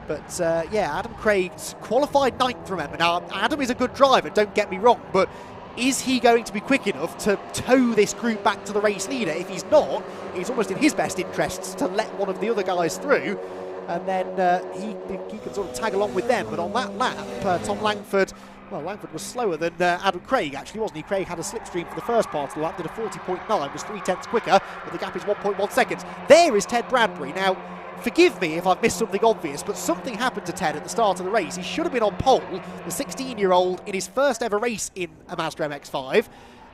But yeah, Adam Craig's qualified 9th, remember. Now, Adam is a good driver, don't get me wrong, but is he going to be quick enough to tow this group back to the race leader? If he's not, it's almost in his best interests to let one of the other guys through, and then he can sort of tag along with them. But on that lap, Tom Langford, well, Langford was slower than Adam Craig, actually, wasn't he? Craig had a slipstream for the first part of the lap, did a 40.9, was 0.3 quicker, but the gap is 1.1 seconds. There is Ted Bradbury. Now, forgive me if I've missed something obvious, but something happened to Ted at the start of the race. He should have been on pole, the 16-year-old in his first ever race in a Mazda MX-5,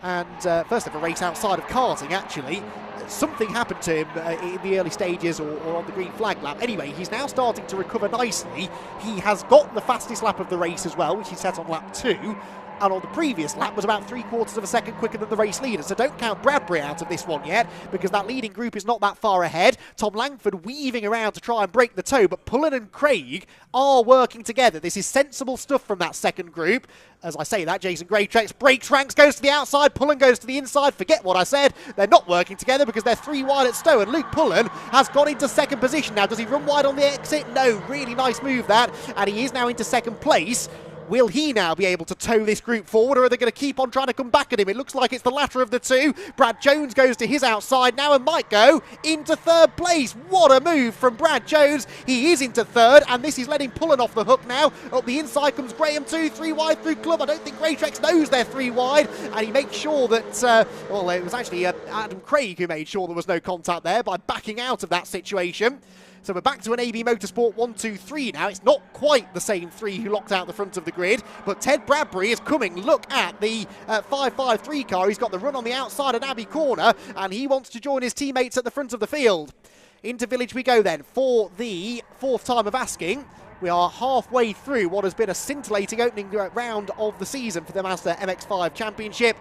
and first ever race outside of karting, actually. Something happened to him in the early stages or on the green flag lap. Anyway, he's now starting to recover nicely. He has got the fastest lap of the race as well, which he set on lap 2. And on the previous lap was about 3/4 of a second quicker than the race leader. So don't count Bradbury out of this one yet, because that leading group is not that far ahead. Tom Langford weaving around to try and break the toe, but Pullen and Craig are working together. This is sensible stuff from that second group. As I say that, Jason Greatrex breaks ranks, goes to the outside, Pullen goes to the inside. Forget what I said. They're not working together because they're 3 wide at Stowe, and Luke Pullen has got into second position. Now, does he run wide on the exit? No, really nice move that, and he is now into second place. Will he now be able to tow this group forward, or are they going to keep on trying to come back at him? It looks like it's the latter of the two. Brad Jones goes to his outside now and might go into third place. What a move from Brad Jones. He is into third, and this is letting Pullen off the hook now. Up the inside comes Graham too, 3 wide through club. I don't think Greatrex knows they're 3 wide, and he makes sure that, well, it was actually Adam Craig who made sure there was no contact there by backing out of that situation. So we're back to an AB Motorsport 1-2-3 now. It's not quite the same three who locked out the front of the grid, but Ted Bradbury is coming. Look at the 553 car. He's got the run on the outside at Abbey Corner, and he wants to join his teammates at the front of the field. Into Village we go then for the fourth time of asking. We are halfway through what has been a scintillating opening round of the season for the Mazda MX-5 Championship,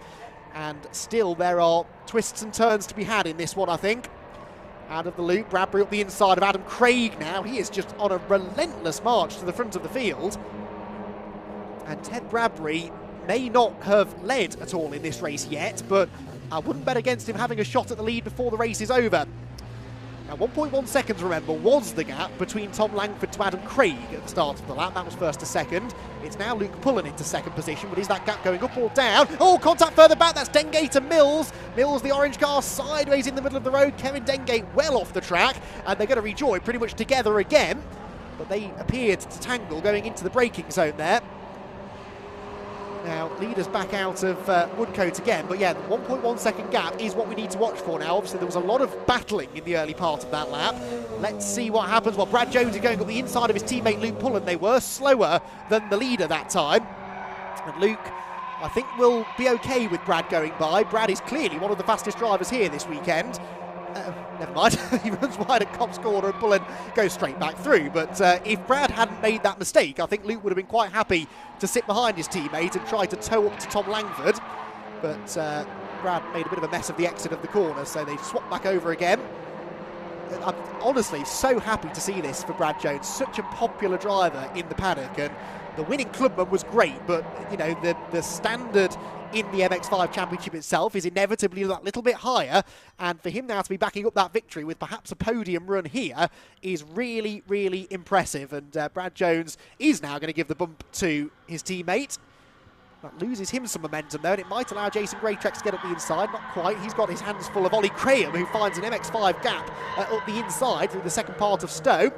and still there are twists and turns to be had in this one, I think. Out of the loop, Bradbury up the inside of Adam Craig now. He is just on a relentless march to the front of the field. And Ted Bradbury may not have led at all in this race yet, but I wouldn't bet against him having a shot at the lead before the race is over. Now, 1.1 seconds, remember, was the gap between Tom Langford to Adam Craig at the start of the lap. That was first to second. It's now Luke Pullen into second position, but is that gap going up or down? Oh, contact further back. That's Dengate to Mills. Mills, the orange car, sideways in the middle of the road. Kevin Dengate well off the track, and they're going to rejoin pretty much together again. But they appeared to tangle going into the braking zone there. Now, leaders back out of Woodcote again, but yeah, the 1.1 second gap is what we need to watch for now. Obviously, there was a lot of battling in the early part of that lap. Let's see what happens. Well, Brad Jones is going up the inside of his teammate Luke Pullen. They were slower than the leader that time. And Luke, I think, will be okay with Brad going by. Brad is clearly one of the fastest drivers here this weekend. Never mind, he runs wide at Cops Corner and Pullen goes straight back through. But if Brad hadn't made that mistake, I think Luke would have been quite happy to sit behind his teammate and try to tow up to Tom Langford. But Brad made a bit of a mess of the exit of the corner, so they swapped back over again. I'm honestly so happy to see this for Brad Jones, such a popular driver in the paddock, and the winning clubman was great, but you know, the standard in the MX-5 Championship itself is inevitably that little bit higher, and for him now to be backing up that victory with perhaps a podium run here is really, really impressive. And Brad Jones is now going to give the bump to his teammate. That loses him some momentum though, and it might allow Jason Greatrex to get up the inside. Not quite. He's got his hands full of Ollie Graham, who finds an MX-5 gap up the inside through the second part of Stowe.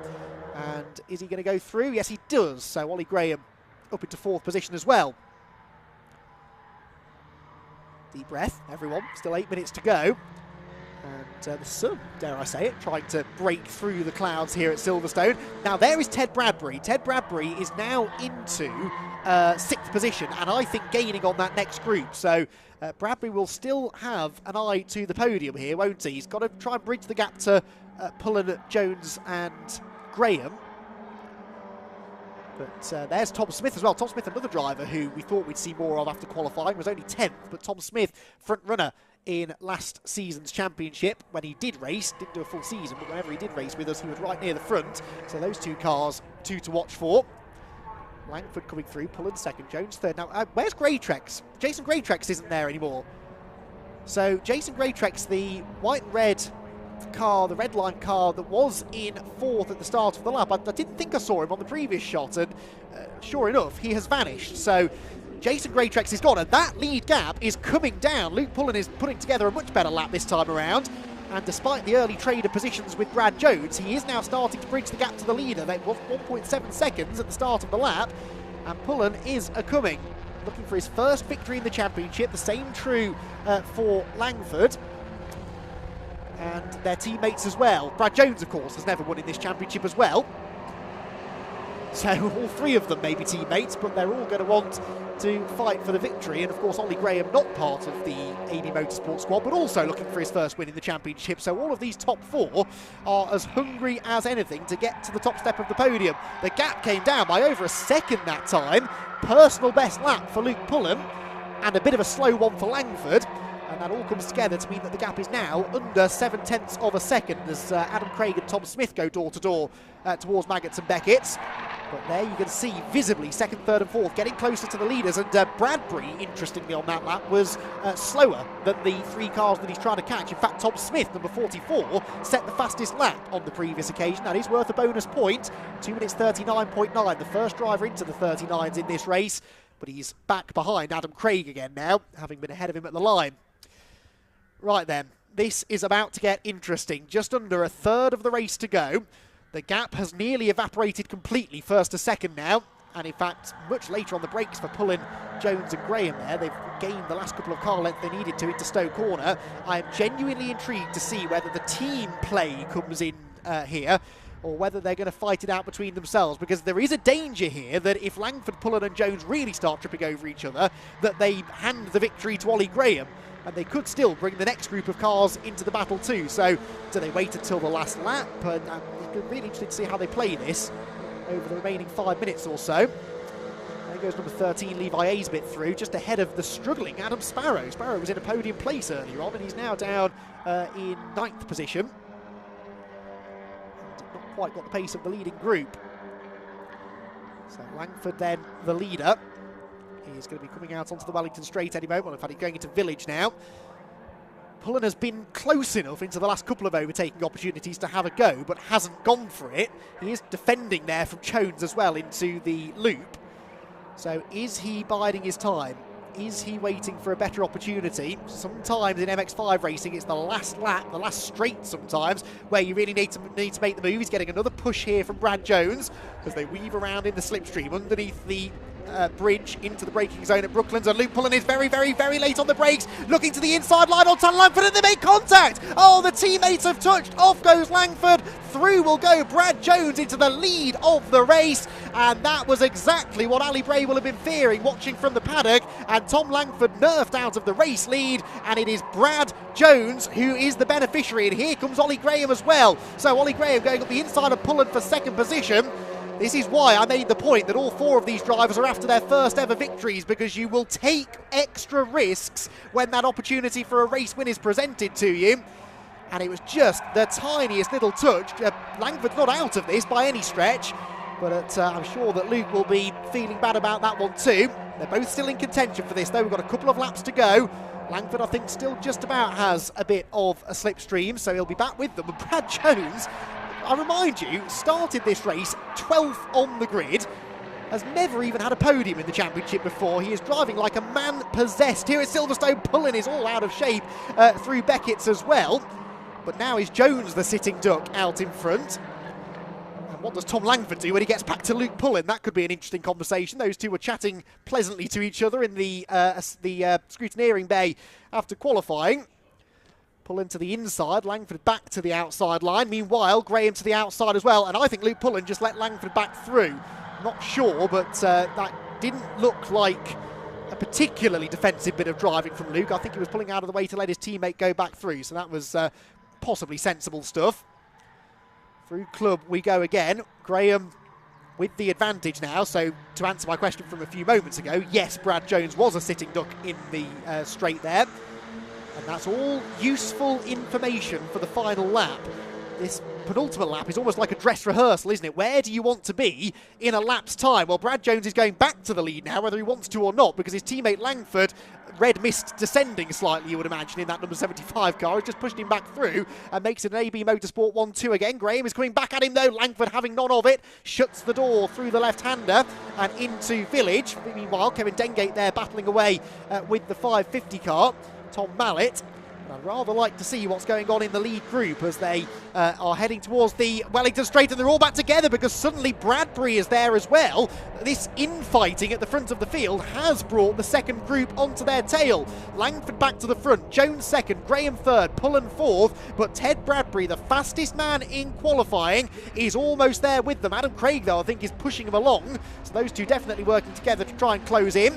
And is he going to go through? Yes, he does. So Ollie Graham up into fourth position as well. Deep breath, everyone. Still 8 minutes to go. And the sun, dare I say it, trying to break through the clouds here at Silverstone. Now there is Ted Bradbury. Ted Bradbury is now into sixth position, and I think gaining on that next group. So Bradbury will still have an eye to the podium here, won't he? He's got to try and bridge the gap to Pullen, Jones and Graham. But there's Tom Smith as well. Tom Smith, another driver who we thought we'd see more of after qualifying, was only 10th. But Tom Smith, front runner in last season's championship when he did race. Didn't do a full season, but whenever he did race with us, he was right near the front. So those two cars, two to watch for. Langford coming through, Pullen second, Jones third. Now, where's Greatrex? Jason Greatrex isn't there anymore. So Jason Greatrex, the white and red car, the red line car that was in fourth at the start of the lap. I didn't think I saw him on the previous shot, and sure enough, he has vanished. So Jason Greatrex is gone, and that lead gap is coming down. Luke Pullen is putting together a much better lap this time around, and despite the early trader positions with Brad Jones, he is now starting to bridge the gap to the leader. They was 1.7 seconds at the start of the lap, and Pullen is a-coming, looking for his first victory in the championship. The same true for Langford and their teammates as well. Brad Jones, of course, has never won in this championship as well. So all three of them may be teammates, but they're all going to want to fight for the victory. And of course, Ollie Graham, not part of the AB Motorsport squad, but also looking for his first win in the championship. So all of these top four are as hungry as anything to get to the top step of the podium. The gap came down by over a second that time. Personal best lap for Luke Pullen, and a bit of a slow one for Langford. And that all comes together to mean that the gap is now under 7/10 of a second as Adam Craig and Tom Smith go door to door towards Maggots and Beckett's. But there you can see visibly second, third and fourth getting closer to the leaders, and Bradbury, interestingly on that lap, was slower than the three cars that he's trying to catch. In fact, Tom Smith, number 44, set the fastest lap on the previous occasion. That is worth a bonus point. 2 minutes 39.9, the first driver into the 39s in this race, but he's back behind Adam Craig again now, having been ahead of him at the line. Right then, this is about to get interesting. Just under a third of the race to go. The gap has nearly evaporated completely, first to second now. And in fact, much later on the brakes for Pullen, Jones and Graham there. They've gained the last couple of car lengths they needed to into Stowe Corner. I am genuinely intrigued to see whether the team play comes in here. or whether they're going to fight it out between themselves, because there is a danger here that if Langford, Pullen and Jones really start tripping over each other, that they hand the victory to Ollie Graham, and they could still bring the next group of cars into the battle too. So do they wait until the last lap? And it's really interesting to see how they play this over the remaining 5 minutes or so. There goes number 13, Levi Aisbit through, just ahead of the struggling Adam Sparrow. Sparrow was in a podium place earlier on, and he's now down in 9th position. And not quite got the pace of the leading group. So Langford then the leader. He's going to be coming out onto the Wellington Straight any moment. Well, in fact, he's going into Village now. Pullen has been close enough into the last couple of overtaking opportunities to have a go, but hasn't gone for it. He is defending there from Jones as well into the loop. So is he biding his time? Is he waiting for a better opportunity? Sometimes in MX5 racing, it's the last lap, the last straight sometimes, where you really need to make the move. He's getting another push here from Brad Jones as they weave around in the slipstream underneath the bridge into the braking zone at Brooklands, and Luke Pullen is very, very, very late on the brakes, looking to the inside line on Tom Langford, and they make contact. Oh, the teammates have touched. Off goes Langford. Through will go Brad Jones into the lead of the race, and that was exactly what Ali Bray will have been fearing watching from the paddock, and Tom Langford nerfed out of the race lead, and it is Brad Jones who is the beneficiary, and here comes Ollie Graham as well. So Ollie Graham going up the inside of Pullen for second position. This is why I made the point that all four of these drivers are after their first ever victories, because you will take extra risks when that opportunity for a race win is presented to you. And it was just the tiniest little touch. Langford's not out of this by any stretch, but I'm sure that Luke will be feeling bad about that one too. They're both still in contention for this though. We've got a couple of laps to go. Langford, I think, still just about has a bit of a slipstream, so he'll be back with them. And Brad Jones, I remind you, started this race 12th on the grid, has never even had a podium in the championship before. He is driving like a man possessed here at Silverstone. Pullen is all out of shape through Beckett's as well. But now is Jones the sitting duck out in front. And what does Tom Langford do when he gets back to Luke Pullen? That could be an interesting conversation. Those two were chatting pleasantly to each other in the scrutineering bay after qualifying. Pullen to the inside, Langford back to the outside line. Meanwhile, Graham to the outside as well. And I think Luke Pullen just let Langford back through. Not sure, but that didn't look like a particularly defensive bit of driving from Luke. I think he was pulling out of the way to let his teammate go back through. So that was possibly sensible stuff. Through club we go again. Graham with the advantage now. So to answer my question from a few moments ago, yes, Brad Jones was a sitting duck in the straight there. And that's all useful information for the final lap. This penultimate lap is almost like a dress rehearsal, isn't it? Where do you want to be in a lap's time? Well, Brad Jones is going back to the lead now, whether he wants to or not, because his teammate Langford, red mist descending slightly, you would imagine, in that number 75 car, has just pushed him back through and makes it an AB Motorsport 1-2 again. Graham is coming back at him, though. Langford, having none of it, shuts the door through the left-hander and into Village. Meanwhile, Kevin Dengate there battling away with the 550 car. Tom Mallet. I'd rather like to see what's going on in the lead group as they are heading towards the Wellington Straight, and they're all back together because suddenly Bradbury is there as well. This infighting at the front of the field has brought the second group onto their tail. Langford back to the front, Jones second, Graham third, Pullen fourth, but Ted Bradbury, the fastest man in qualifying, is almost there with them. Adam Craig, though, I think is pushing him along, so those two definitely working together to try and close in.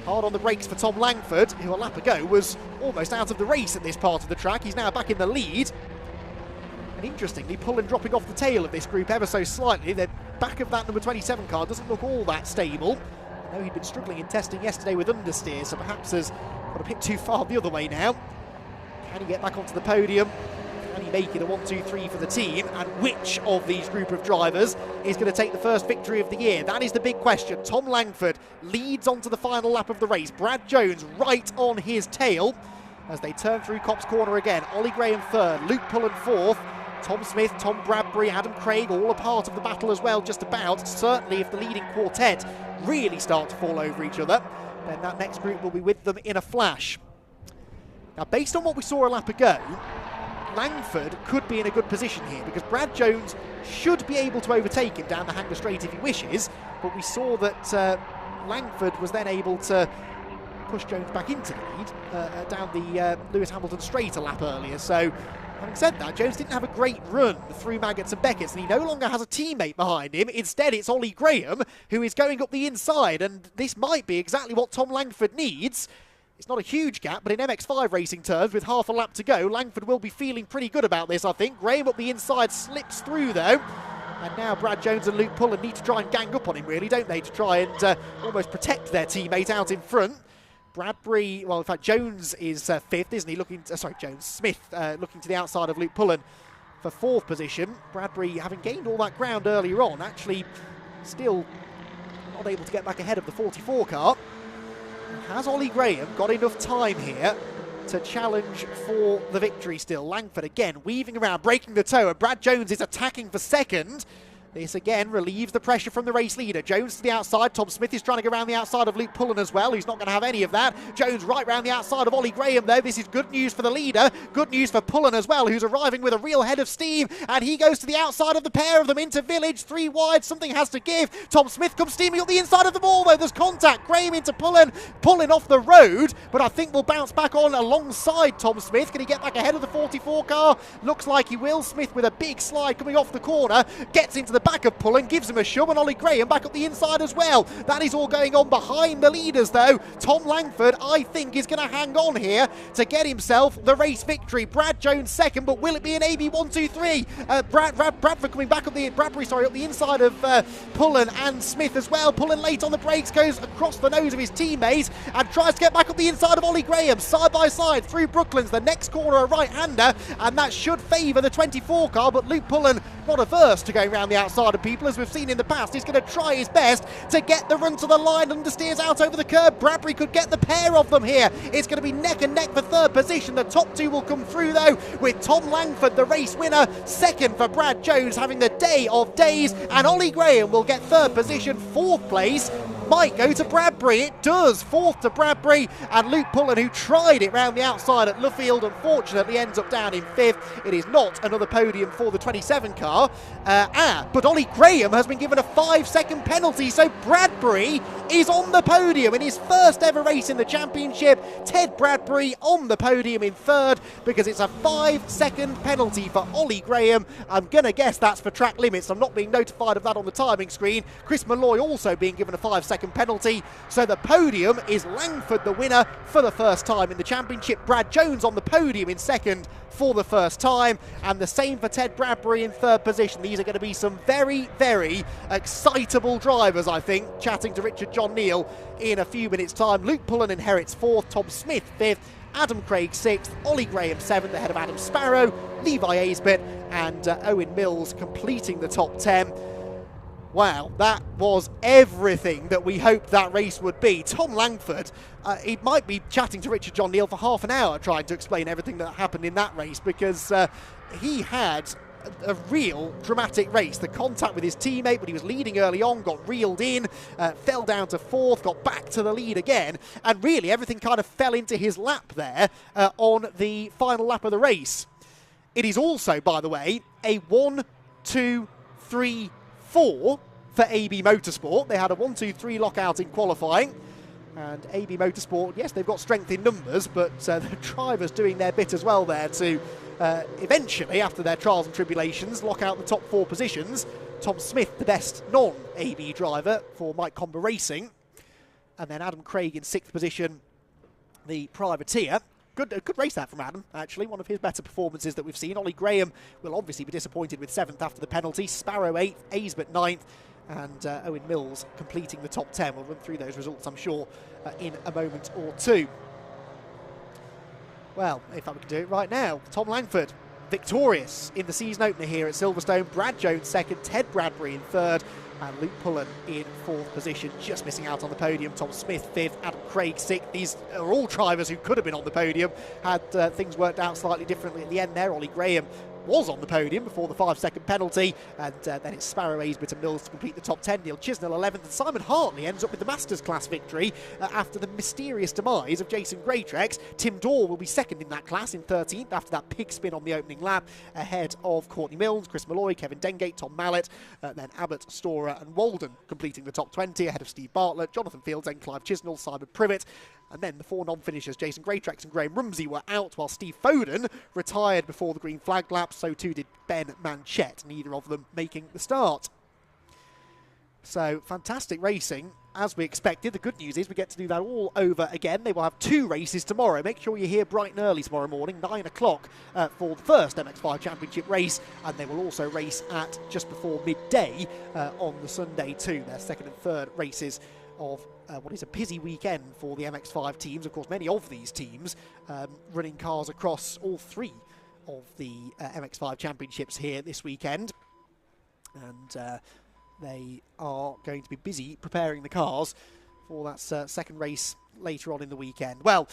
Hard on the brakes for Tom Langford, who a lap ago was almost out of the race at this part of the track. He's now back in the lead. And interestingly, Pullen dropping off the tail of this group ever so slightly. The back of that number 27 car doesn't look all that stable. I know he'd been struggling in testing yesterday with understeer, so perhaps has got a bit too far the other way now. Can he get back onto the podium? Can he make it a 1-2-3 for the team? And which of these group of drivers is going to take the first victory of the year? That is the big question. Tom Langford leads onto the final lap of the race. Brad Jones right on his tail as they turn through Copse Corner again. Ollie Graham third, Luke Pullen fourth, Tom Smith, Tom Bradbury, Adam Craig all a part of the battle as well, just about. Certainly if the leading quartet really start to fall over each other, then that next group will be with them in a flash. Now, based on what we saw a lap ago, Langford could be in a good position here because Brad Jones should be able to overtake him down the Hanger Straight if he wishes, but we saw that Langford was then able to push Jones back into the lead down the Lewis Hamilton Straight a lap earlier, so Having said that, Jones didn't have a great run through Maggots and Beckons, and he no longer has a teammate behind him. Instead, it's Ollie Graham, who is going up the inside, and this might be exactly what Tom Langford needs. It's not a huge gap, but in MX5 racing terms, with half a lap to go, Langford will be feeling pretty good about this, I think. Graham up the inside slips through, though. And now Brad Jones and Luke Pullen need to try and gang up on him, really, don't they, to try and almost protect their teammate out in front. Bradbury, well, in fact, Jones is fifth, isn't he? Smith looking to the outside of Luke Pullen for fourth position. Bradbury, having gained all that ground earlier on, actually still not able to get back ahead of the 44 car. Has Ollie Graham got enough time here to challenge for the victory still? Langford again weaving around, breaking the toe, and Brad Jones is attacking for second. This again relieves the pressure from the race leader. Jones to the outside. Tom Smith is trying to go around the outside of Luke Pullen as well, who's not going to have any of that. Jones right round the outside of Ollie Graham, though. This is good news for the leader. Good news for Pullen as well, who's arriving with a real head of steam. And he goes to the outside of the pair of them into Village. 3 wide. Something has to give. Tom Smith comes steaming up the inside of the ball, though. There's contact. Graham into Pullen. Pullen off the road, but I think we'll bounce back on alongside Tom Smith. Can he get back ahead of the 44 car? Looks like he will. Smith with a big slide coming off the corner. Gets into the back of Pullen. Gives him a shove, and Ollie Graham back up the inside as well. That is all going on behind the leaders, though. Tom Langford, I think, is going to hang on here to get himself the race victory. Brad Jones second, but will it be an AB 1-2-3? Bradford coming back up the up the inside of Pullen and Smith as well. Pullen late on the brakes, goes across the nose of his teammate and tries to get back up the inside of Ollie Graham, side by side through Brooklands. The next corner a right-hander, and that should favour the 24 car, but Luke Pullen not averse to going around the outside of people, as we've seen in the past. He's going to try his best to get the run to the line, understeers out over the curb. Bradbury could get the pair of them here. It's going to be neck and neck for third position. The top two will come through, though, with Tom Langford, the race winner, second for Brad Jones, having the day of days, and Ollie Graham will get third position. Fourth place might go to Bradbury. It does. Fourth to Bradbury, and Luke Pullen, who tried it round the outside at Luffield, unfortunately ends up down in fifth. It is not another podium for the 27 car. But Ollie Graham has been given a 5-second penalty, so Bradbury is on the podium in his first ever race in the championship. Ted Bradbury on the podium in third, because it's a 5-second penalty for Ollie Graham. I'm going to guess that's for track limits. I'm not being notified of that on the timing screen. Chris Malloy also being given a 5-second penalty. So the podium is Langford the winner for the first time in the championship. Brad Jones on the podium in second for the first time, and the same for Ted Bradbury in third position. These are going to be some very, very excitable drivers, I think. Chatting to Richard John Neal in a few minutes' time. Luke Pullen inherits fourth, Tom Smith fifth, Adam Craig sixth, Ollie Graham seventh ahead of Adam Sparrow, Levi Aisbett and Owen Mills completing the top 10. Wow, that was everything that we hoped that race would be. Tom Langford, he might be chatting to Richard John Neal for half an hour trying to explain everything that happened in that race, because he had a real dramatic race. The contact with his teammate when he was leading early on, got reeled in, fell down to fourth, got back to the lead again, and really everything kind of fell into his lap there on the final lap of the race. It is also, by the way, a 1, 2, 3, 4 for AB Motorsport. They had a 1-2-3 lockout in qualifying, and AB Motorsport, yes, they've got strength in numbers, but the drivers doing their bit as well there to eventually, after their trials and tribulations, lock out the top 4 positions. Tom Smith, the best non-AB driver for Mike Comber Racing, and then Adam Craig in 6th position, the privateer. Good race that from Adam, actually. One of his better performances that we've seen. Ollie Graham will obviously be disappointed with 7th after the penalty. Sparrow 8th, Aisbett 9th, and Owen Mills completing the top 10. We'll run through those results, I'm sure, in a moment or two. Well, in fact, we can do it right now. Tom Langford, victorious in the season opener here at Silverstone. Brad Jones second, Ted Bradbury in third, and Luke Pullen in 4th position, just missing out on the podium. Tom Smith 5th, Adam Craig 6th. These are all drivers who could have been on the podium had things worked out slightly differently at the end there. Ollie Graham was on the podium before the 5-second penalty, and then it's Sparrow, Aisbett and Mills to complete the top 10. Neil Chisnell 11th, and Simon Hartley ends up with the Masters class victory after the mysterious demise of Jason Greatrex. Tim Dorr will be second in that class in 13th after that pig spin on the opening lap, ahead of Courtney Milnes, Chris Malloy, Kevin Dengate, Tom Mallet, then Abbott, Storer and Walden completing the top 20, ahead of Steve Bartlett, Jonathan Fields and Clive Chisnell, Simon Privet, And then the 4 non-finishers, Jason Greatrex and Graham Rumsey, were out, while Steve Foden retired before the green flag lap. So too did Ben Manchette, neither of them making the start. So fantastic racing, as we expected. The good news is we get to do that all over again. They will have 2 races tomorrow. Make sure you're here bright and early tomorrow morning, 9 o'clock for the first MX5 Championship race, and they will also race at just before midday on the Sunday too. Their second and third races of what is a busy weekend for the MX5 teams. Of course, many of these teams running cars across all 3 of the MX5 Championships here this weekend. And they are going to be busy preparing the cars for that second race later on in the weekend. Well,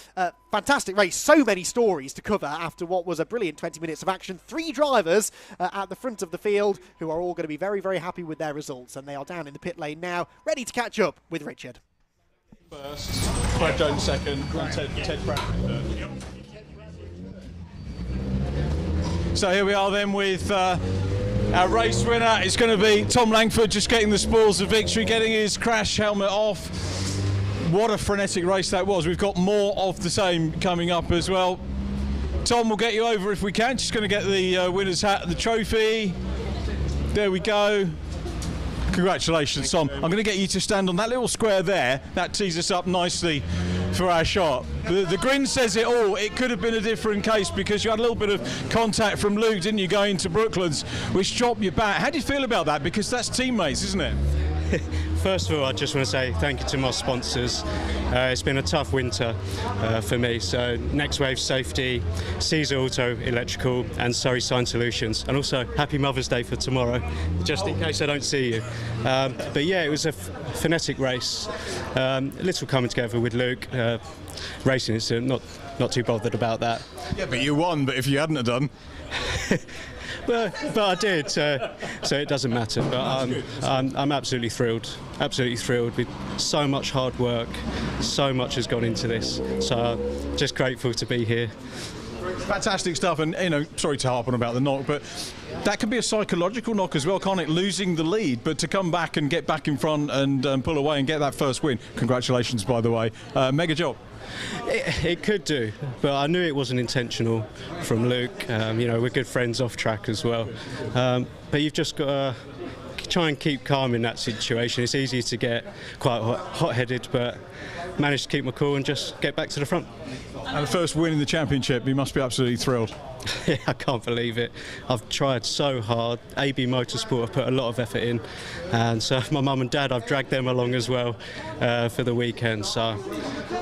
fantastic race. So many stories to cover after what was a brilliant 20 minutes of action. 3 drivers at the front of the field who are all going to be very, very happy with their results. And they are down in the pit lane now, ready to catch up with Richard. First, Brad Jones second, Ted Bradbury third. So here we are then with our race winner. It's going to be Tom Langford, just getting the spoils of victory, getting his crash helmet off. What a frenetic race that was. We've got more of the same coming up as well. Tom, we'll get you over if we can. Just going to get the winner's hat and the trophy. There we go. Congratulations, Tom. I'm going to get you to stand on that little square there. That tees us up nicely for our shot. The grin says it all. It could have been a different case because you had a little bit of contact from Luke, didn't you, going to Brooklands, which dropped you back. How do you feel about that? Because that's teammates, isn't it? First of all, I just want to say thank you to my sponsors. It's been a tough winter for me. So Next Wave Safety, Caesar Auto Electrical and Surrey Sign Solutions. And also Happy Mother's Day for tomorrow, just in case I don't see you. But yeah, it was a frenetic race. A little coming together with Luke. Racing is not too bothered about that. Yeah, but you won, but if you hadn't have done... But I did, so it doesn't matter. But I'm absolutely thrilled with so much hard work. So much has gone into this. So just grateful to be here. Fantastic stuff, and sorry to harp on about the knock, but that can be a psychological knock as well, can't it? Losing the lead, but to come back and get back in front and pull away and get that first win. Congratulations, by the way. Mega job. It could do, but I knew it wasn't intentional from Luke. We're good friends off track as well. But you've just got to try and keep calm in that situation. It's easy to get quite hot-headed, but managed to keep my cool and just get back to the front. And the first win in the championship, you must be absolutely thrilled. Yeah, I can't believe it. I've tried so hard. AB Motorsport have put a lot of effort in, and so my mum and dad, I've dragged them along as well for the weekend. So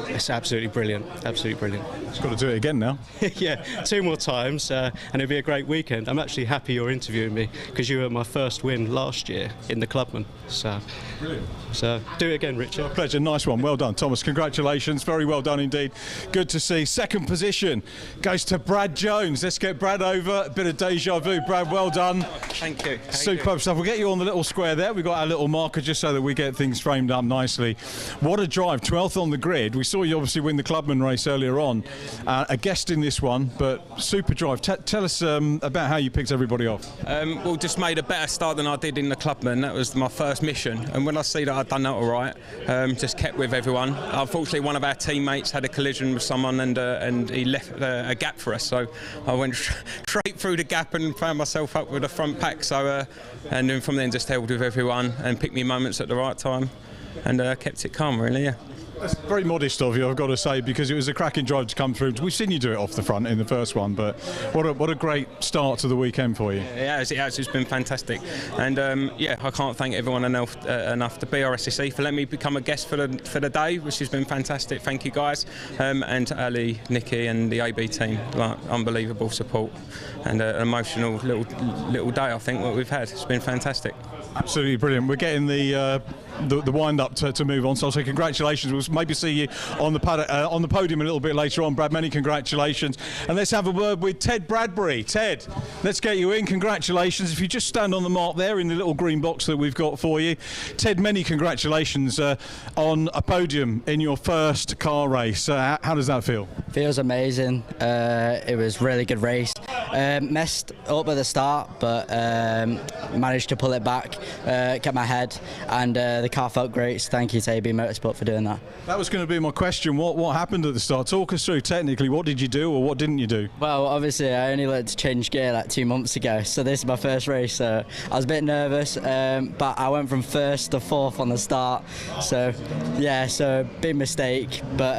it's absolutely brilliant. Absolutely brilliant. It's got to do it again now. Yeah, 2 more times, and it'll be a great weekend. I'm actually happy you're interviewing me because you were my first win last year in the Clubman. So, brilliant. So do it again, Richard. A pleasure. Nice one. Well done, Thomas. Congratulations. Very well done indeed. Good to see. Second position goes to Brad Jones. Let's get Brad over. A bit of deja vu. Brad, well done. Thank you. Superb stuff. We'll get you on the little square there. We've got our little marker just so that we get things framed up nicely. What a drive. 12th on the grid. We saw you obviously win the Clubman race earlier on. A guest in this one, but super drive. Tell us about how you picked everybody off. Well, just made a better start than I did in the Clubman. That was my first mission. And when I see that I'd done that all right, just kept with everyone. Unfortunately, one of our teammates had a collision with someone and he left a gap for us. So I went straight through the gap and found myself up with the front pack. So and then from then just held with everyone and picked me moments at the right time and kept it calm, really. Yeah. That's very modest of you, I've got to say, because it was a cracking drive to come through. We've seen you do it off the front in the first one, but what a great start to the weekend for you. Yeah, it has. It's been fantastic. And I can't thank everyone enough, the Brscc, for letting me become a guest for the day, which has been fantastic. Thank you, guys. And Ali, Nikki and the AB team, unbelievable support and an emotional little day, I think, what we've had. It's been fantastic. Absolutely brilliant. We're getting the wind up to move on, so I'll say congratulations. We'll maybe see you on the podium a little bit later on, Brad. Many congratulations. And let's have a word with Ted Bradbury. Ted, let's get you in. Congratulations. If you just stand on the mark there in the little green box that we've got for you. Ted, many congratulations on a podium in your first car race. How does that feel? Feels amazing. It was a really good race. Messed up at the start, but managed to pull it back, kept my head, and the car felt great. So thank you to AB Motorsport for doing that. That was going to be my question. What happened at the start? Talk us through technically. What did you do or what didn't you do? Well, obviously I only learned to change gear like 2 months ago, so this is my first race. So I was a bit nervous, but I went from first to fourth on the start. So yeah, so big mistake, but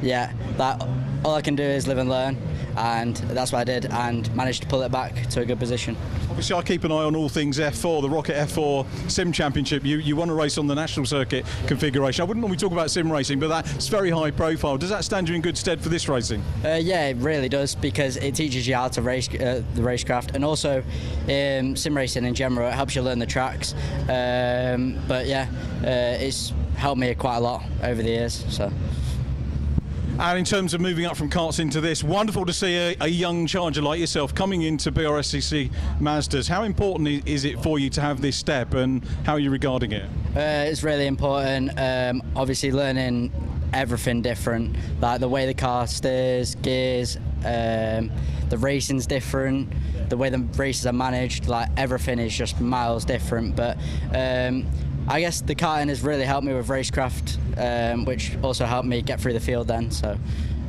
yeah, that all I can do is live and learn, and that's what I did, and managed to pull it back to a good position. Obviously I keep an eye on all things F4, the Rocket F4 Sim Championship. You won a race on the national circuit configuration. I wouldn't normally talk about sim racing, but that's very high profile. Does that stand you in good stead for this racing? Yeah, it really does, because it teaches you how to race the racecraft, and also sim racing in general, it helps you learn the tracks. But yeah, it's helped me quite a lot over the years. So. And in terms of moving up from karts into this, wonderful to see a young charger like yourself coming into Brscc Mazdas. How important is it for you to have this step, and how are you regarding it? It's really important. Obviously learning everything different, like the way the car steers, gears, the racing's different, the way the races are managed, like everything is just miles different. But I guess the karting has really helped me with racecraft, which also helped me get through the field then, so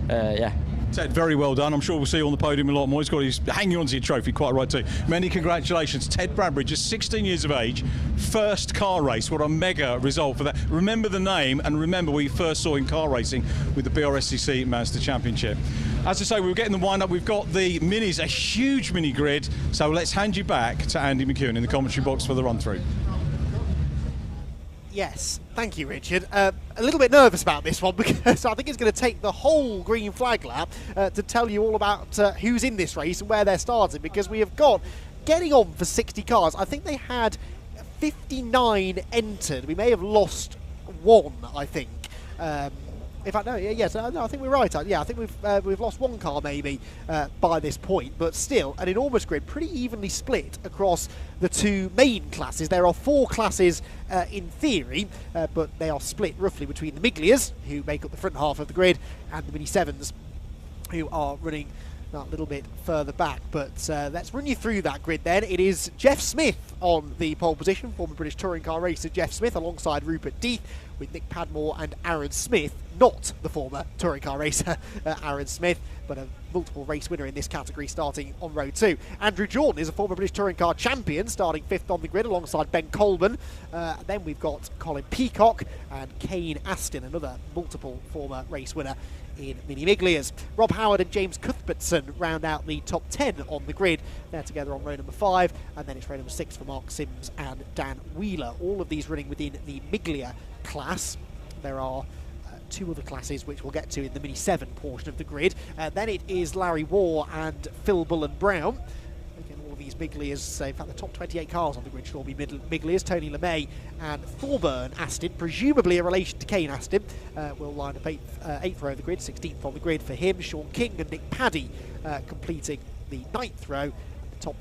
yeah. Ted, very well done. I'm sure we'll see you on the podium a lot more. He's hanging on to your trophy, quite right too. Many congratulations. Ted Bradbury, just 16 years of age, first car race. What a mega result for that. Remember the name, and remember we first saw in car racing with the Brscc Mazda Championship. As I say, we're getting the wind up. We've got the minis, a huge mini grid. So let's hand you back to Andy McEwen in the commentary box for the run through. Yes, thank you, Richard. A little bit nervous about this one because I think it's going to take the whole green flag lap to tell you all about who's in this race and where they're starting, because we have got, getting on for 60 cars, I think they had 59 entered. We may have lost one, I think. In fact, no, yes, no, I think we're right. Yeah, I think we've lost one car maybe by this point, but still an enormous grid, pretty evenly split across the two main classes. There are 4 classes in theory, but they are split roughly between the Miglias, who make up the front half of the grid, and the Mini 7s, who are running that little bit further back. But let's run you through that grid then. It is Jeff Smith on the pole position, former British touring car racer Jeff Smith, alongside Rupert Death, with Nick Padmore and Aaron Smith, not the former touring car racer Aaron Smith, but a multiple race winner in this category starting on row 2. Andrew Jordan is a former British touring car champion, starting 5th on the grid alongside Ben Colburn. Then we've got Colin Peacock and Kane Aston, another multiple former race winner in Mini Miglias. Rob Howard and James Cuthbertson round out the top 10 on the grid. They're together on row number 5, and then it's row number 6 for Mark Sims and Dan Wheeler. All of these running within the Miglia class. There are 2 other classes which we'll get to in the Mini 7 portion of the grid. Then it is Larry Waugh and Phil Bullen-Brown. Again, all of these Miglias, in fact the top 28 cars on the grid should all be Miglias. Tony LeMay and Thorburn Aston, presumably a relation to Kane Aston, will line up 8th row of the grid, 16th on the grid for him. Sean King and Nick Paddy completing the 9th row. Top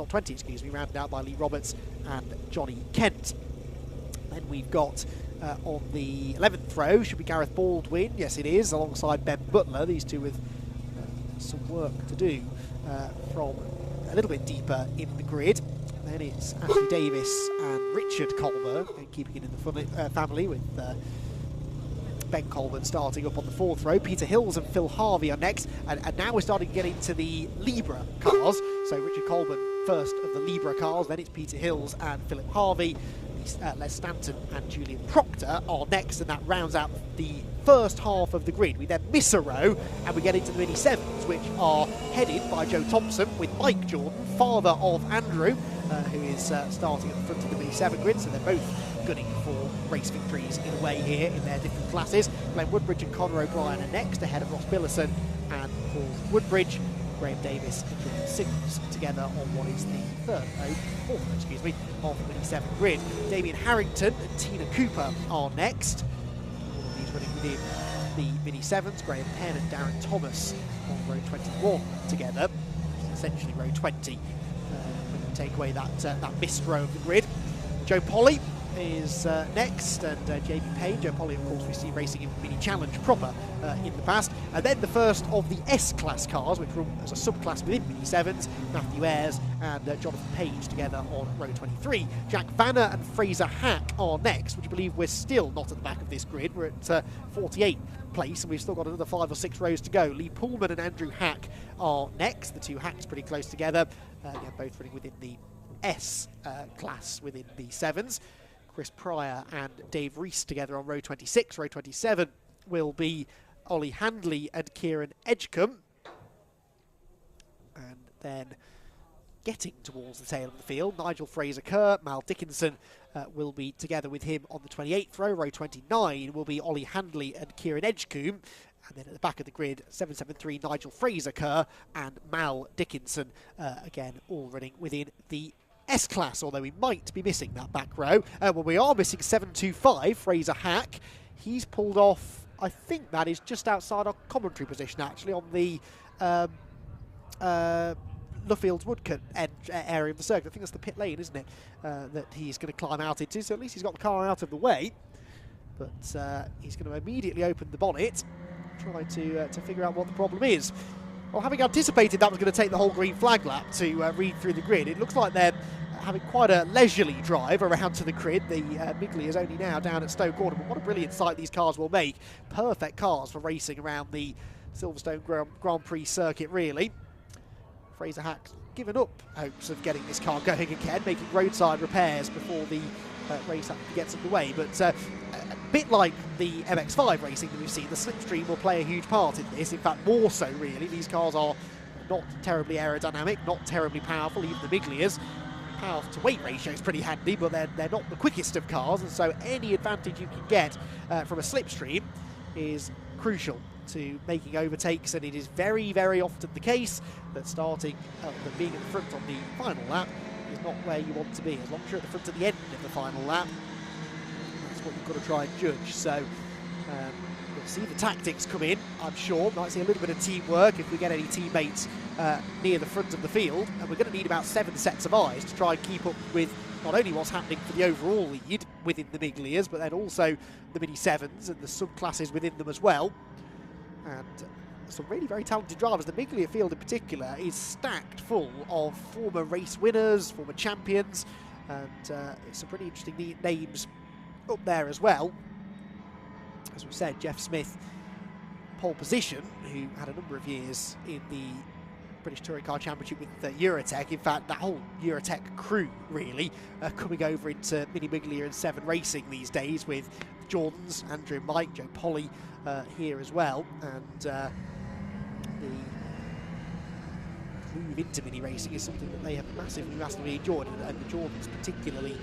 20, excuse me, rounded out by Lee Roberts and Johnny Kent. Then we've got on the 11th row should be Gareth Baldwin. Yes, it is, alongside Ben Butler. These two with some work to do from a little bit deeper in the grid. Then it's Ashley Davis and Richard Colburn, keeping it in the family, with Ben Colburn starting up on the 4th row. Peter Hills and Phil Harvey are next, and now we're starting to get into the Libra cars. So Richard Colburn first of the Libra cars, then it's Peter Hills and Philip Harvey. Les Stanton and Julian Proctor are next, and that rounds out the first half of the grid. We then miss a row and we get into the Mini 7s, which are headed by Joe Thompson with Mike Jordan, father of Andrew, who is starting at the front of the Mini 7 grid. So they're both gunning for race victories in a way here in their different classes. Glenn Woodbridge and Conor O'Brien are next, ahead of Ross Billison and Paul Woodbridge. Graham Davis and Jordan Sims together on what is the fourth of the Mini 7 grid. Damien Harrington and Tina Cooper are next. All of these running within the Mini 7s. Graham Penn and Darren Thomas on row 21 together, which is essentially row 20 when you take away that missed row of the grid. Joe Polly is next, and Jamie Payne. Joe Polly, of course, we see racing in Mini Challenge proper in the past. And then the first of the S-Class cars, which run as a subclass within Mini 7s, Matthew Ayres and Jonathan Page together on row 23. Jack Vanner and Fraser Hack are next. Would you believe we're still not at the back of this grid? We're at 48th place, and we've still got another 5 or 6 rows to go. Lee Pullman and Andrew Hack are next. The two Hacks pretty close together. Both running within the S class within the 7s. Chris Pryor and Dave Reese together on row 26. Row 27 will be Ollie Handley and Kieran Edgecombe. And then getting towards the tail of the field, Nigel Fraser-Kerr, Mal Dickinson will be together with him on the 28th row. Row 29 will be Ollie Handley and Kieran Edgecombe. And then at the back of the grid, 773 Nigel Fraser-Kerr and Mal Dickinson, again, all running within the S-Class, although we might be missing that back row. Well, we are missing 725 Fraser Hack. He's pulled off, I think that is just outside our commentary position, actually, on the Luffields Woodcut area of the circuit. I think that's the pit lane, isn't it, that he's going to climb out into. So at least he's got the car out of the way. But he's going to immediately open the bonnet, try to figure out what the problem is. Well, having anticipated that was going to take the whole green flag lap to read through the grid, it looks like they're having quite a leisurely drive around to the grid. The Migley is only now down at Stoke Corner, but what a brilliant sight these cars will make. Perfect cars for racing around the Silverstone Grand Prix circuit, really. Fraser Hack given up hopes of getting this car going again, making roadside repairs before the race actually gets underway. But a bit like the MX-5 racing that we've seen, the slipstream will play a huge part in this. In fact, more so, really. These cars are not terribly aerodynamic, not terribly powerful, even the Miglias. Power to weight ratio is pretty handy, but they're not the quickest of cars, and so any advantage you can get from a slipstream is crucial to making overtakes, and it is very, very often the case that starting that being at the front on the final lap is not where you want to be. As long as you're at the front at the end of the final lap, that's what you've got to try and judge. So we'll see the tactics come in, I'm sure. Might see a little bit of teamwork if we get any teammates near the front of the field, and we're going to need about 7 sets of eyes to try and keep up with not only what's happening for the overall lead within the Miglias, but then also the Mini 7s and the subclasses within them as well. And some really very talented drivers. The Miglia field in particular is stacked full of former race winners, former champions, and some pretty interesting names up there as well. As we said, Jeff Smith, pole position, who had a number of years in the British Touring Car Championship with Eurotech. In fact, that whole Eurotech crew, really, coming over into Mini Miglia and 7 racing these days, with Jordans, Andrew and Mike, Joe Polly here as well, and the move into mini racing is something that they have massively enjoyed, and the Jordans particularly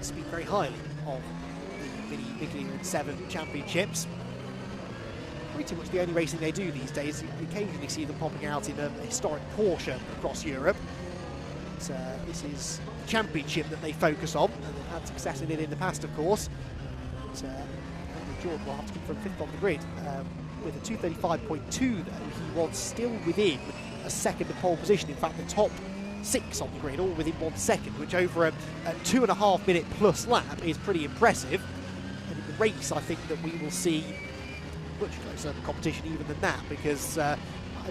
speak very highly of the Mini Miglia and 7 championships. Pretty much the only racing they do these days. You occasionally see them popping out in a historic Porsche across Europe. But, this is the championship that they focus on, and they've had success in it in the past, of course. But, Andrew Jordan will have to confirm 5th on the grid. With a 235.2, though, he was still within a second of pole position. In fact, the top 6 on the grid, all within 1 second, which over a 2.5 minute plus lap is pretty impressive. And in the race, I think that we will see much closer competition even than that, because I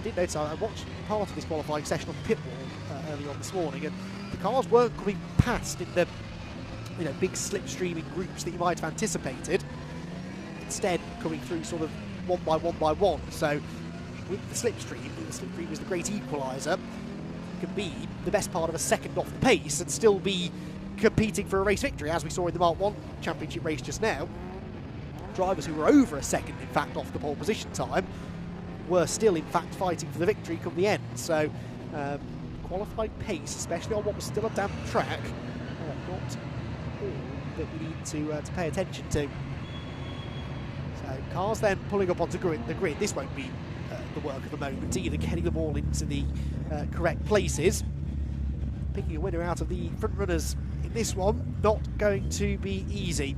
did notice, I watched part of this qualifying session on the pit wall early on this morning, and the cars weren't coming past in the big slipstreaming groups that you might have anticipated. Instead, coming through sort of one by one. So with the slipstream is the great equaliser. You can be the best part of a second off the pace and still be competing for a race victory, as we saw in the Mark 1 Championship race just now. Drivers who were over a second, in fact, off the pole position time were still, in fact, fighting for the victory come the end. So qualified pace, especially on what was still a damp track, not all that we need to pay attention to. So cars then pulling up onto the grid. This won't be the work of the moment either, getting them all into the correct places. Picking a winner out of the front runners in this one, not going to be easy.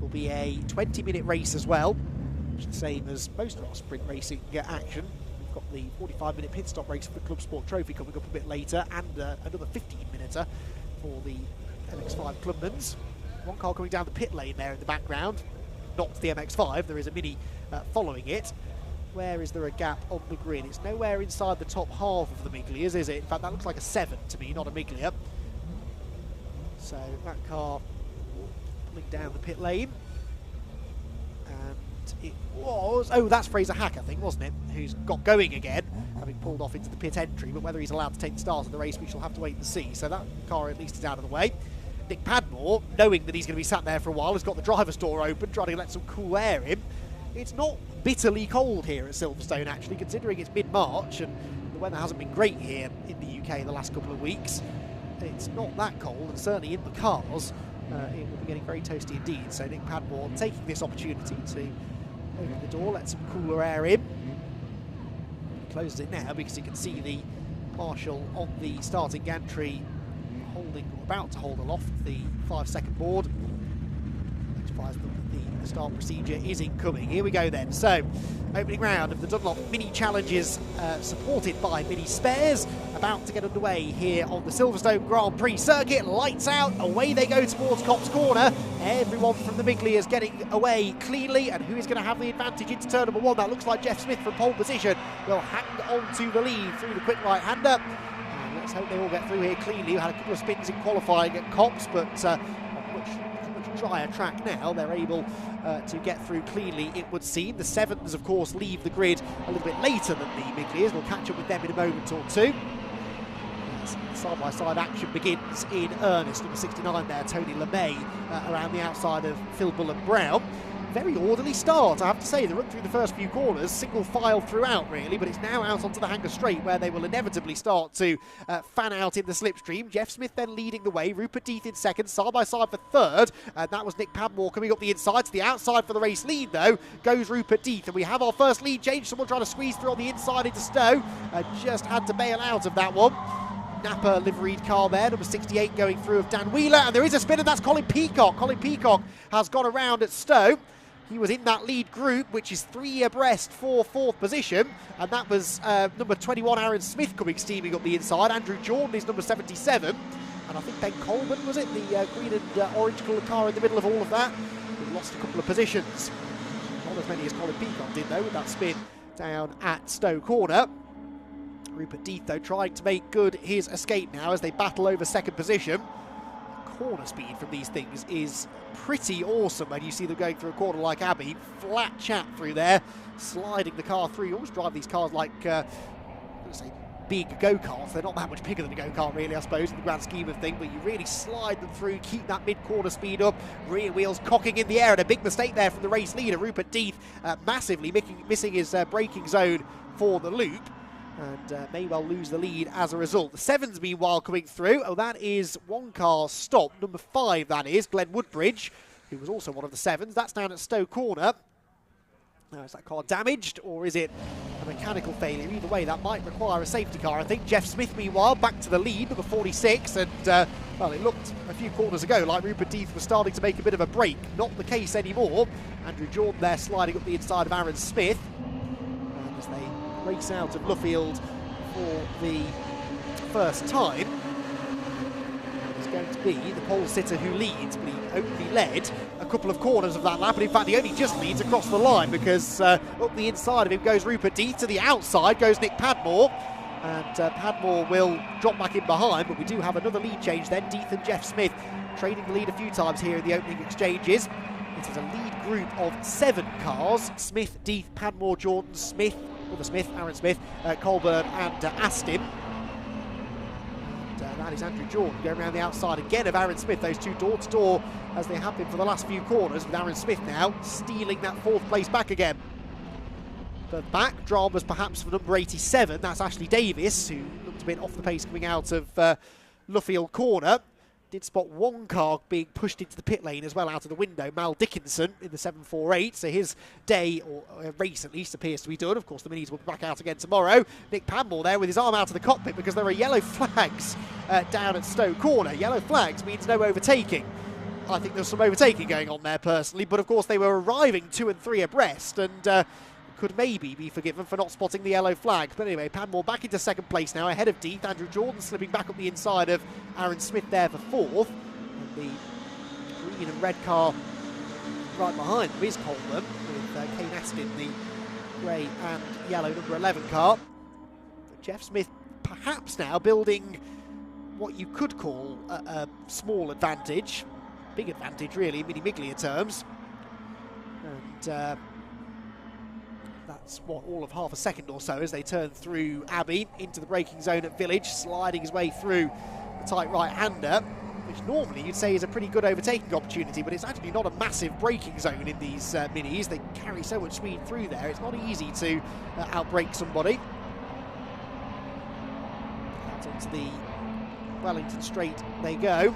Will be a 20-minute race as well, which is the same as most of our sprint racing action. We've got the 45-minute pit stop race for the Club Sport Trophy coming up a bit later, and another 15-minuter for the MX-5 Clubmans. One car coming down the pit lane there in the background. Not the MX-5, there is a Mini following it. Where is there a gap on the grid? It's nowhere inside the top half of the Miglias, is it? In fact, that looks like a 7 to me, not a Miglia. So that car pulling down the pit lane. And it was... Oh, that's Fraser Hack, I think, wasn't it? Who's got going again, having pulled off into the pit entry. But whether he's allowed to take the start of the race, we shall have to wait and see. So that car at least is out of the way. Nick Padmore, knowing that he's going to be sat there for a while, has got the driver's door open, trying to let some cool air in. It's not bitterly cold here at Silverstone, actually, considering it's mid-March and the weather hasn't been great here in the UK the last couple of weeks. It's not that cold, and certainly in the cars, it will be getting very toasty indeed. So Nick Padmore taking this opportunity to open the door, let some cooler air in. He closes it now because you can see the marshal on the starting gantry holding, or about to hold aloft the 5-second board. Notifies them that the start procedure is incoming. Here we go then. So, opening round of the Dunlop Mini Challenges, supported by Mini Spares, about to get underway here on the Silverstone Grand Prix circuit. Lights out, away they go towards Copse Corner. Everyone from the Miglia is getting away cleanly, and who is going to have the advantage into turn number 1? That looks like Jeff Smith from pole position will hang on to the lead through the quick right-hander. Let's hope they all get through here cleanly. We had a couple of spins in qualifying at Copse, but on much drier track now, they're able to get through cleanly, it would seem. The 7s, of course, leave the grid a little bit later than the Miglias. We'll catch up with them in a moment or two. Side-by-side action begins in earnest. Number 69 there, Tony LeMay, around the outside of Phil Bullen-Brown. Very orderly start, I have to say. They run through the first few corners, single file throughout really, but it's now out onto the Hanger Straight where they will inevitably start to fan out in the slipstream. Jeff Smith then leading the way, Rupert Death in second, side by side for third, and that was Nick Padmore coming up the inside. To the outside for the race lead though goes Rupert Death, and we have our first lead change. Someone trying to squeeze through on the inside into Stowe, just had to bail out of that one. Napa liveried car there, number 68 going through of Dan Wheeler, and there is a spin, and that's Colin Peacock. Colin Peacock has gone around at Stowe. He was in that lead group, which is 3 abreast for 4th position, and that was number 21 Aaron Smith coming steaming up the inside. Andrew Jordan is number 77, and I think Ben Coleman, was it, the green and orange colour car in the middle of all of that. He lost a couple of positions, not as many as Colin Peacock did though, with that spin down at Stowe Corner. Rupert Death though trying to make good his escape now as they battle over 2nd position. Corner speed from these things is pretty awesome when you see them going through a corner like Abbey. Flat chat through there, sliding the car through. You always drive these cars like, say, big go-karts. They're not that much bigger than a go-kart really, I suppose, in the grand scheme of things, but you really slide them through, keep that mid-corner speed up, rear wheels cocking in the air, and a big mistake there from the race leader, Rupert Death, massively missing his braking zone for the loop. And may well lose the lead as a result. The 7s, meanwhile, coming through. Oh, that is one car stopped. Number 5, that is, Glenn Woodbridge, who was also one of the 7s. That's down at Stowe Corner. Now, is that car damaged, or is it a mechanical failure? Either way, that might require a safety car, I think. Jeff Smith, meanwhile, back to the lead, number 46. And, well, it looked a few corners ago like Rupert Death was starting to make a bit of a break. Not the case anymore. Andrew Jordan there sliding up the inside of Aaron Smith. And as they race out of Luffield for the first time, it's going to be the pole sitter who leads, but he only led a couple of corners of that lap, and in fact he only just leads across the line because up the inside of him goes Rupert Death, to the outside goes Nick Padmore, and Padmore will drop back in behind, but we do have another lead change then. Death and Jeff Smith trading the lead a few times here in the opening exchanges. It is a lead group of 7 cars: Smith, Death, Padmore, Jordan, Smith, Aaron Smith, Colburn and Astin. And that is Andrew Jordan going around the outside again of Aaron Smith. Those two door-to-door as they have been for the last few corners, with Aaron Smith now stealing that 4th place back again. But back, dramas perhaps for number 87. That's Ashley Davis, who looked a bit off the pace coming out of Luffield Corner. Did spot one car being pushed into the pit lane as well out of the window, Mal Dickinson in the 748, so his day, or race at least, appears to be done. Of course, the Minis will be back out again tomorrow. Nick Padmore there with his arm out of the cockpit because there are yellow flags down at Stowe Corner. Yellow flags means no overtaking. I think there's some overtaking going on there personally, but of course they were arriving 2 and 3 abreast, and could maybe be forgiven for not spotting the yellow flag. But anyway, Padmore back into 2nd place now, ahead of Death. Andrew Jordan slipping back up the inside of Aaron Smith there for 4th. And The green and red car right behind them is Coleman, with Kane Aston, the grey and yellow number 11 car. But Jeff Smith perhaps now building what you could call a small advantage, big advantage really in Mini Miglia terms. And that's what, all of half a second or so as they turn through Abbey into the braking zone at Village, sliding his way through the tight right-hander, which normally you'd say is a pretty good overtaking opportunity, but it's actually not a massive braking zone in these minis. They carry so much speed through there, it's not easy to outbrake somebody. Out onto the Wellington Straight they go.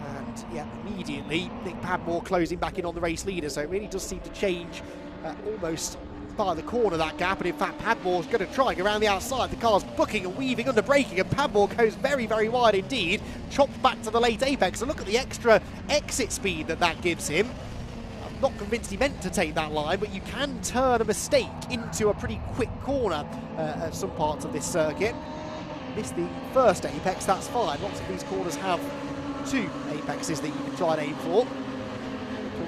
And yeah, immediately Nick Padmore closing back in on the race leader, so it really does seem to change almost by the corner, that gap. And in fact Padmore's going to try and go around the outside. The car's booking and weaving under braking, and Padmore goes very, very wide indeed, chopped back to the late apex. And look at the extra exit speed that gives him. I'm not convinced he meant to take that line, but you can turn a mistake into a pretty quick corner at some parts of this circuit. Missed the first apex, that's fine. Lots of these corners have two apexes that you can try and aim for.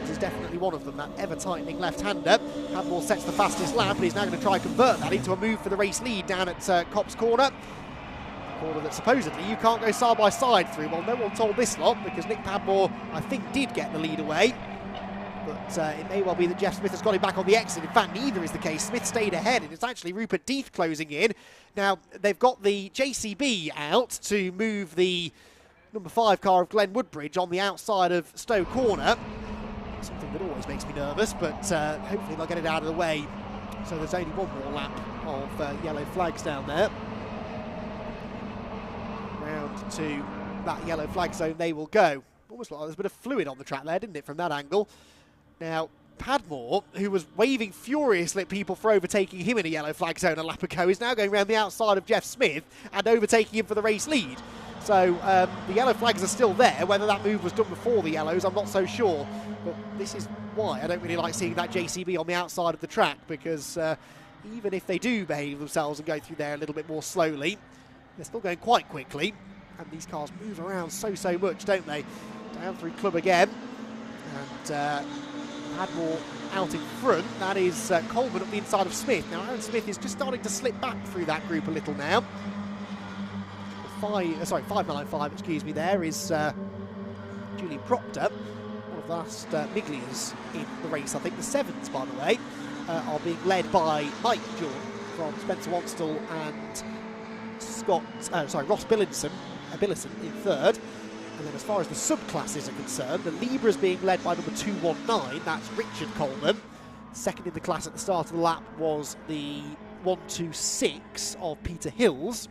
Is definitely one of them, that ever-tightening left-hander. Padmore sets the fastest lap, but he's now going to try and convert that into a move for the race lead down at Copse Corner. A corner that supposedly you can't go side-by-side through. Well, no one told this lot, because Nick Padmore, I think, did get the lead away. But it may well be that Jeff Smith has got him back on the exit. In fact, neither is the case. Smith stayed ahead, and it's actually Rupert Death closing in. Now, they've got the JCB out to move the number 5 car of Glenn Woodbridge on the outside of Stowe Corner. Something that always makes me nervous, but hopefully they'll get it out of the way. So there's only one more lap of yellow flags down there. Round to that yellow flag zone they will go. Almost like there's a bit of fluid on the track there, didn't it, from that angle? Now, Padmore, who was waving furiously at people for overtaking him in a yellow flag zone a lap ago, is now going around the outside of Jeff Smith and overtaking him for the race lead. So the yellow flags are still there. Whether that move was done before the yellows, I'm not so sure. But this is why I don't really like seeing that JCB on the outside of the track, because even if they do behave themselves and go through there a little bit more slowly, they're still going quite quickly. And these cars move around so much, don't they? Down through Club again. And Padmore out in front. That is Coleman up the inside of Smith. Now Aaron Smith is just starting to slip back through that group a little now. 595, excuse me, there is Julian Proctor, one of the last Miglias in the race. I think the 7s, by the way, are being led by Mike Jordan from Spencer Wanstall and Ross Billison in 3rd. And then as far as the subclasses are concerned, the Libra is being led by number 219, that's Richard Coleman. Second in the class at the start of the lap was the 126 of Peter Hills.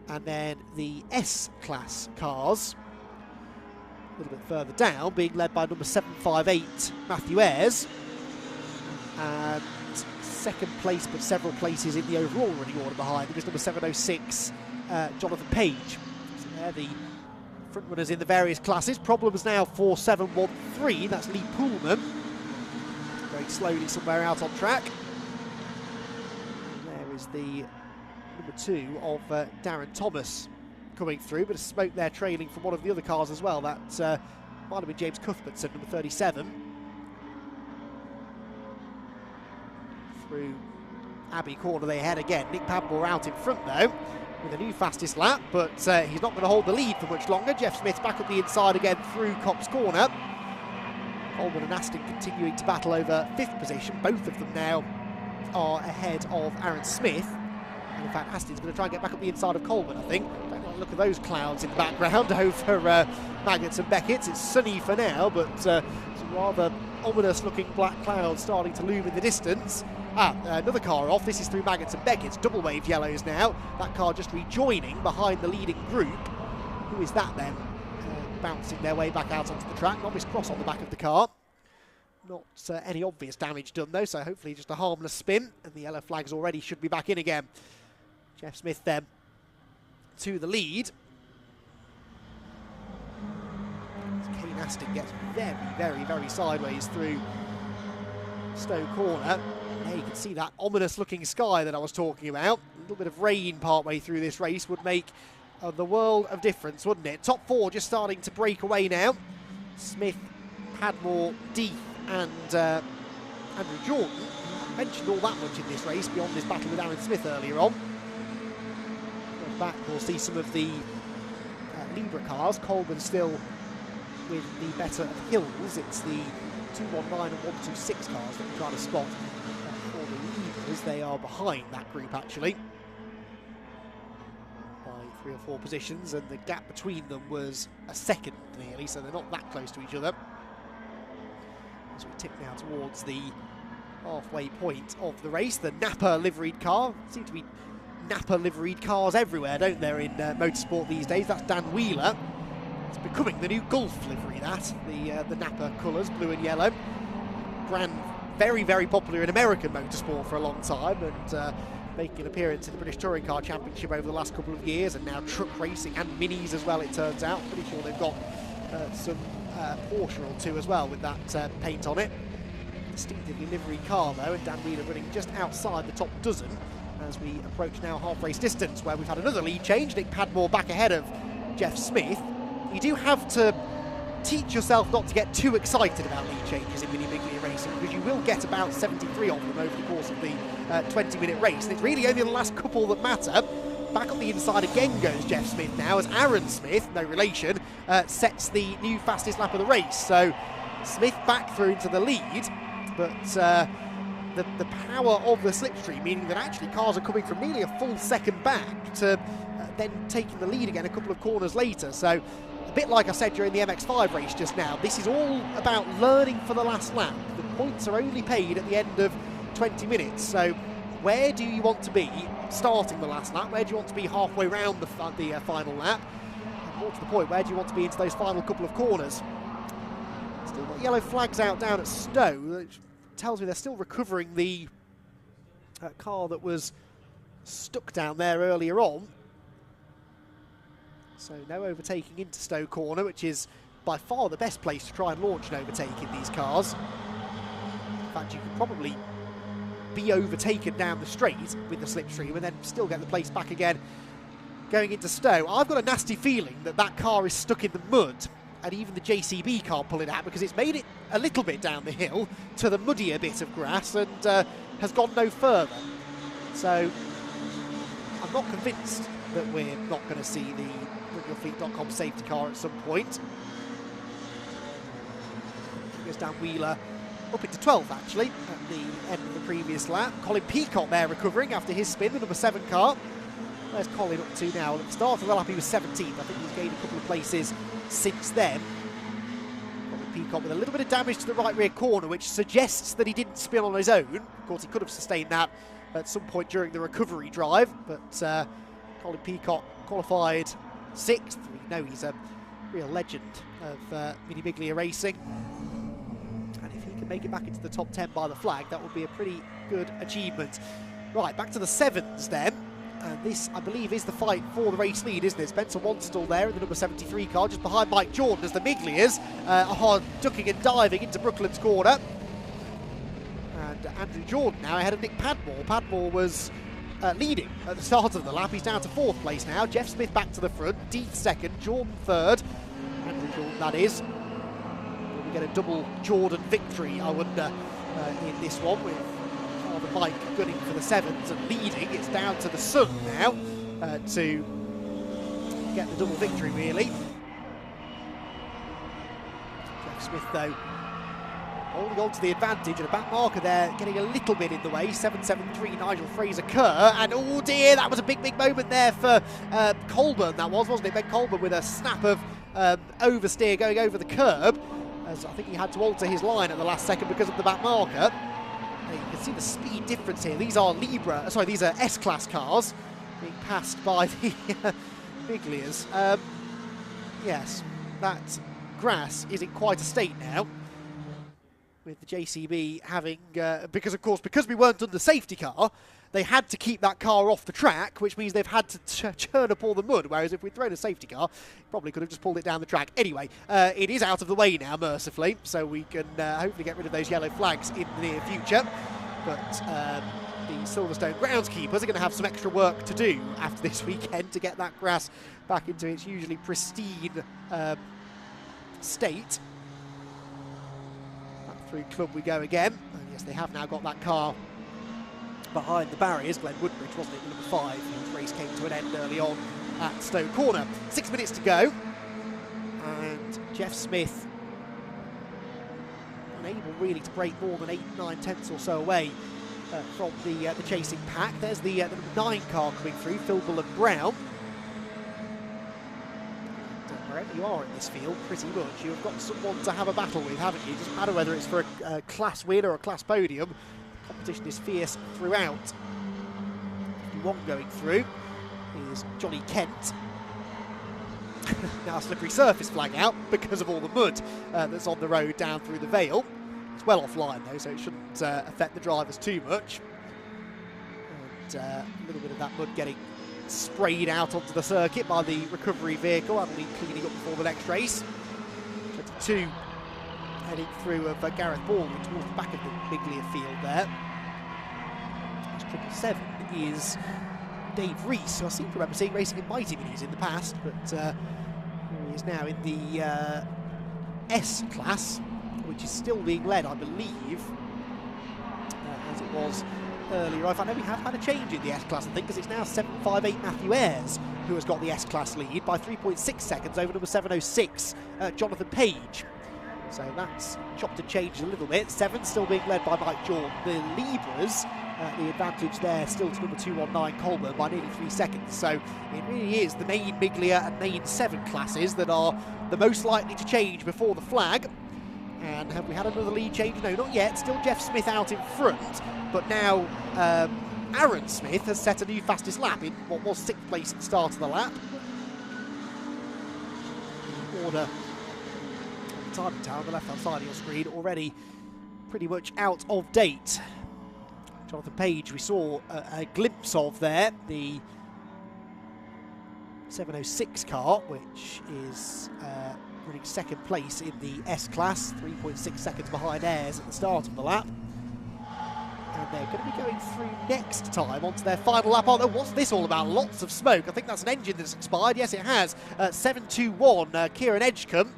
And then the S-class cars, a little bit further down, being led by number 758, Matthew Ayres. And second place, but several places in the overall running order behind them is number 706, Jonathan Page. So they're the front runners in the various classes. Problems now for 713, that's Lee Poolman. Going slowly somewhere out on track. And there is the number 2 of Darren Thomas coming through, but a smoke there trailing from one of the other cars as well. That might have been James Cuthbertson, number 37. Through Abbey Corner they head again. Nick Padmore out in front though, with a new fastest lap, but he's not going to hold the lead for much longer. Jeff Smith back up the inside again through Copse Corner. Coleman and Aston continuing to battle over 5th position. Both of them now are ahead of Aaron Smith. In fact, Aston's going to try and get back up the inside of Coleman, I think. Don't like the look of those clouds in the background over Magnets and Beckett's. It's sunny for now, but some rather ominous-looking black clouds starting to loom in the distance. Another car off. This is through Magnets and Beckett's. Double wave yellows now. That car just rejoining behind the leading group. Who is that then? Bouncing their way back out onto the track. Novice cross on the back of the car. Not any obvious damage done, though, so hopefully just a harmless spin. And the yellow flags already should be back in again. Jeff Smith then to the lead. Kane Aston gets very sideways through Stowe Corner. There you can see that ominous looking sky that I was talking about. A little bit of rain partway through this race would make the world of difference, wouldn't it? Top 4 just starting to break away now. Smith, Padmore, Deeth and Andrew Jordan. I mentioned all that much in this race beyond this battle with Aaron Smith earlier on. Going back, we'll see some of the Libra cars. Coleman still with the better of hills. It's the 219 and 126 cars that we're trying to spot for the Libras. They are behind that group actually by 3 or 4 positions, and the gap between them was a second nearly, so they're not that close to each other. As we tick now towards the halfway point of the race, the Napa liveried car. Seem to be Napa liveried cars everywhere, don't there, in motorsport these days? That's Dan Wheeler. It's becoming the new Gulf livery, that. The Napa colours, blue and yellow. Brand very, very popular in American motorsport for a long time, and making an appearance in the British Touring Car Championship over the last couple of years, and now truck racing and minis as well, it turns out. Pretty sure they've got some Porsche or 2 as well with that paint on it. Distinctively livery car though, and Dan Wheeler running just outside the top dozen as we approach now half race distance, where we've had another lead change. Nick Padmore back ahead of Jeff Smith. You do have to teach yourself not to get too excited about lead changes in Mini Biglia racing, because you will get about 73 of them over the course of the 20-minute race, and it's really only the last couple that matter. Back on the inside again goes Jeff Smith now, as Aaron Smith, no relation, sets the new fastest lap of the race. So Smith back through into the lead, but the power of the slipstream, meaning that actually cars are coming from nearly a full second back to then taking the lead again a couple of corners later. So a bit like I said during the MX5 race just now, this is all about learning for the last lap. The points are only paid at the end of 20 minutes. So where do you want to be starting the last lap? Where do you want to be halfway round the final lap? And more to the point, where do you want to be into those final couple of corners? Still got yellow flags out down at Stowe, which tells me they're still recovering the car that was stuck down there earlier on. So no overtaking into Stowe Corner, which is by far the best place to try and launch an overtake in these cars. In fact, you could probably be overtaken down the straight with the slipstream and then still get the place back again going into Stowe. I've got a nasty feeling that that car is stuck in the mud, and even the JCB can't pull it out, because it's made it a little bit down the hill to the muddier bit of grass and has gone no further. So I'm not convinced that we're not going to see the BringYourFleet.com safety car at some point. Goes down Wheeler up into 12th actually at the end of the previous lap. Colin Peacock there recovering after his spin, the number 7 car. Where's Colin up to now? At the start of the lap he was 17th. I think he's gained a couple of places since then. Colin Peacock with a little bit of damage to the right rear corner, which suggests that he didn't spin on his own. Of course, he could have sustained that at some point during the recovery drive, but Colin Peacock qualified 6th. We know he's a real legend of Mini Biglia racing. And if he can make it back into the top 10 by the flag, that would be a pretty good achievement. Right, back to the 7s then. And this, I believe, is the fight for the race lead, isn't it? Spencer Wanstall there in the number 73 car, just behind Mike Jordan, as the Miglias are ducking and diving into Brooklands Corner. And Andrew Jordan now ahead of Nick Padmore. Padmore was leading at the start of the lap. He's down to 4th place now. Jeff Smith back to the front. Deeth 2nd, Jordan 3rd. Andrew Jordan, that is. Will we get a double Jordan victory, I wonder, in this one, with the Mike gunning for the 7s and leading. It's down to the Sun now to get the double victory, really. Jeff Smith, though, holding on to the advantage, and a back marker there getting a little bit in the way. 7.73 Nigel Fraser-Kerr, and oh dear, that was a big moment there for Colburn, that was, wasn't it? Ben Colburn with a snap of oversteer going over the curb, as I think he had to alter his line at the last second because of the back marker. You can see the speed difference here. These are these are S-Class cars being passed by the Biglias. Yes, that grass is in quite a state now, with the JCB having, because we weren't under safety car, they had to keep that car off the track, which means they've had to churn up all the mud, whereas if we'd thrown a safety car, probably could have just pulled it down the track. Anyway, it is out of the way now, mercifully, so we can hopefully get rid of those yellow flags in the near future. But the Silverstone groundskeepers are going to have some extra work to do after this weekend to get that grass back into its usually pristine state. Back through Club we go again. And yes, they have now got that car behind the barriers. Glenn Woodbridge, wasn't it, number 5, whose race came to an end early on at Stowe Corner. 6 minutes to go, and Jeff Smith unable really to break more than 8-9 tenths or so away from the chasing pack. There's the number 9 car coming through, Philbel and Brown. And wherever you are in this field, pretty much, you've got someone to have a battle with, haven't you? It doesn't matter whether it's for a class win or a class podium. Competition is fierce throughout. 51 going through is Johnny Kent. Now a slippery surface flag out because of all the mud that's on the road down through the Vale. It's well offline though, so it shouldn't affect the drivers too much. And a little bit of that mud getting sprayed out onto the circuit by the recovery vehicle. That'll be cleaning up before the next race. 22 heading through of Gareth Baldwin towards the back of the Biglia field there. 777 is Dave Rees, who I seem to remember seeing racing in Mighty Minis in the past, but he is now in the S class, which is still being led, I believe, as it was earlier. I know we have had a change in the S class, I think, because it's now 758 Matthew Ayres who has got the S class lead by 3.6 seconds over number 706 Jonathan Page. So that's chopped and changed a little bit. 7 still being led by Mike Jordan. The Libras, the advantage there still to number 219 Colburn by nearly 3 seconds. So it really is the main Biglia and main 7 classes that are the most likely to change before the flag. And have we had another lead change? No, not yet. Still Jeff Smith out in front. But now Aaron Smith has set a new fastest lap in what was 6th place at the start of the lap. Order time tower on the left hand side of your screen already pretty much out of date. Jonathan Page we saw a glimpse of there, the 706 car, which is running 2nd place in the S class, 3.6 seconds behind Ayres at the start of the lap. And they're going to be going through next time onto their final lap. Oh, what's this all about? Lots of smoke. I think that's an engine that's expired. Yes, it has. 721 Kieran Edgecombe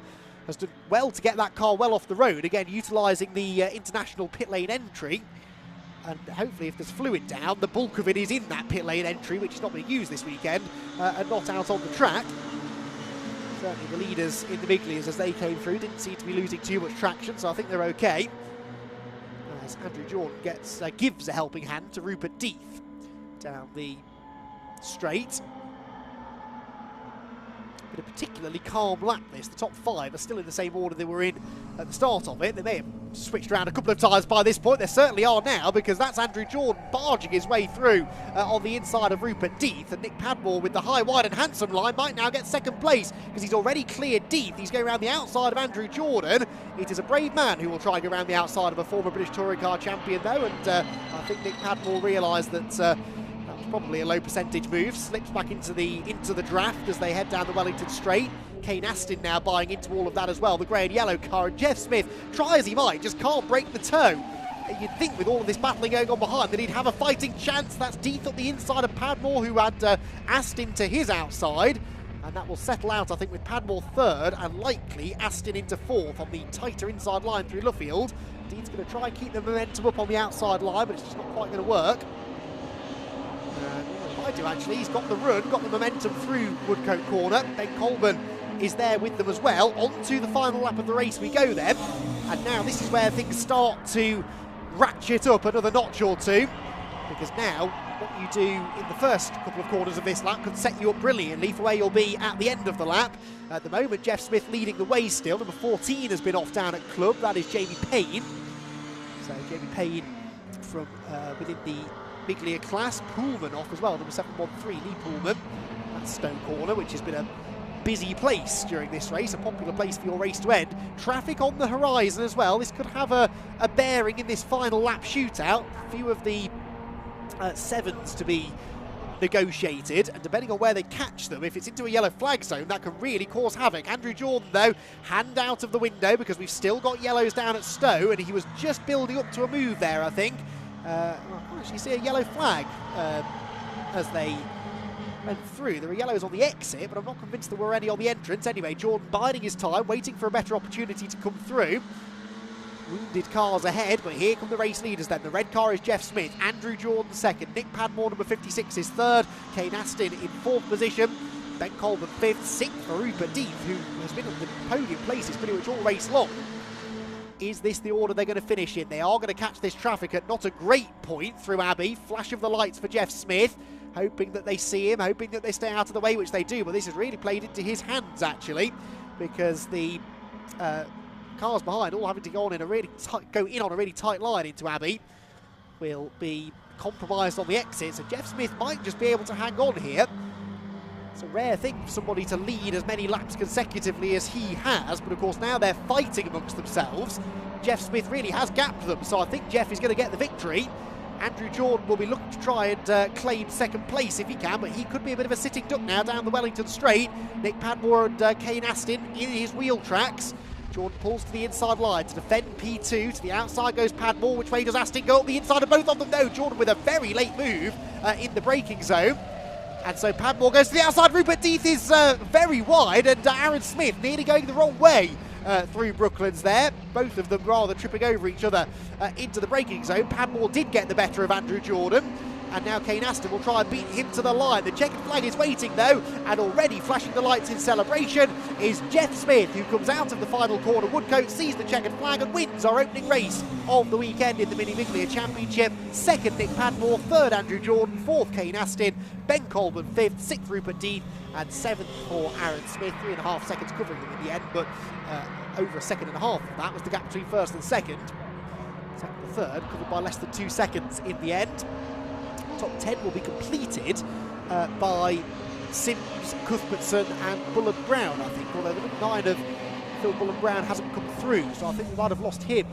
has done well to get that car well off the road, again utilising the international pit lane entry. And hopefully if there's fluid down, the bulk of it is in that pit lane entry, which is not being used this weekend, and not out on the track. Certainly the leaders in the Biglias as they came through didn't seem to be losing too much traction, so I think they're okay. As Andrew Jordan gives a helping hand to Rupert Death down the straight. But a particularly calm lap this. The top 5 are still in the same order they were in at the start of it. They may have switched around a couple of times by this point. They certainly are now, because that's Andrew Jordan barging his way through on the inside of Rupert Death. And Nick Padmore with the high, wide and handsome line might now get 2nd place, because he's already cleared Death. He's going around the outside of Andrew Jordan. It is a brave man who will try and go around the outside of a former British Touring Car champion though, and I think Nick Padmore realised that probably a low percentage move. Slips back into the draft as they head down the Wellington straight. Kane Aston now buying into all of that as well, the grey and yellow car, and Jeff Smith, try as he might, just can't break the toe. You'd think with all of this battling going on behind that he'd have a fighting chance. That's Death up the inside of Padmore, who had Aston to his outside, and that will settle out I think with Padmore 3rd and likely Aston into 4th on the tighter inside line through Luffield. Death's going to try and keep the momentum up on the outside line, but it's just not quite going to work. I do actually. He's got the run, got the momentum through Woodcote Corner. Ben Colburn is there with them as well. On to the final lap of the race we go then. And now this is where things start to ratchet up another notch or two, because now what you do in the first couple of corners of this lap could set you up brilliantly for where you'll be at the end of the lap. At the moment, Jeff Smith leading the way still. Number 14 has been off down at Club. That is Jamie Payne. So Jamie Payne from within the Biglia class. Pullman off as well, number 713, Lee Pullman. That's Stowe Corner, which has been a busy place during this race, a popular place for your race to end. Traffic on the horizon as well. This could have a bearing in this final lap shootout. A few of the 7s to be negotiated, and depending on where they catch them, if it's into a yellow flag zone, that can really cause havoc. Andrew Jordan though, hand out of the window, because we've still got yellows down at Stowe, and he was just building up to a move there, I think. I can't actually see a yellow flag as they went through. There were yellows on the exit, but I'm not convinced there were any on the entrance. Anyway, Jordan biding his time, waiting for a better opportunity to come through. Wounded cars ahead, but here come the race leaders then. The red car is Jeff Smith, Andrew Jordan second, Nick Padmore number 56 is third, Kane Aston in fourth position, Ben Colburn fifth, sixth for Rupert Deep, who has been on the podium places pretty much all race long. Is this the order they're going to finish in? They are going to catch this traffic at not a great point through Abbey. Flash of the lights for Jeff Smith, hoping that they see him, hoping that they stay out of the way, which they do, but this has really played into his hands actually, because the cars behind, all having to go on in a really tight line into Abbey, will be compromised on the exit. So Jeff Smith might just be able to hang on here. It's a rare thing for somebody to lead as many laps consecutively as he has, but of course now they're fighting amongst themselves. Jeff Smith really has gapped them, so I think Jeff is going to get the victory. Andrew Jordan will be looking to try and claim second place if he can, but he could be a bit of a sitting duck now down the Wellington Straight. Nick Padmore and Kane Aston in his wheel tracks. Jordan pulls to the inside line to defend P2. To the outside goes Padmore. Which way does Aston go? Up the inside of both of them. No, Jordan with a very late move in the braking zone. And so Padmore goes to the outside. Rupert Deeth is very wide, and Aaron Smith nearly going the wrong way through Brooklands there. Both of them rather tripping over each other into the braking zone. Padmore did get the better of Andrew Jordan. And now Kane Aston will try and beat him to the line. The checkered flag is waiting though, and already flashing the lights in celebration is Jeff Smith, who comes out of the final corner. Woodcote sees the checkered flag and wins our opening race of the weekend in the Mini Miglia Championship. Second, Nick Padmore. Third, Andrew Jordan. Fourth, Kane Aston. Ben Colburn fifth. Sixth, Rupert Deeth. And seventh for Aaron Smith. 3.5 seconds covering them in the end, but over a second and a half of that was the gap between first and second. Second and third covered by less than 2 seconds in the end. Top 10 will be completed by Sims, Cuthbertson and Bullen Brown, I think, although the number 9 of Phil Bullen Brown hasn't come through, so I think we might have lost him.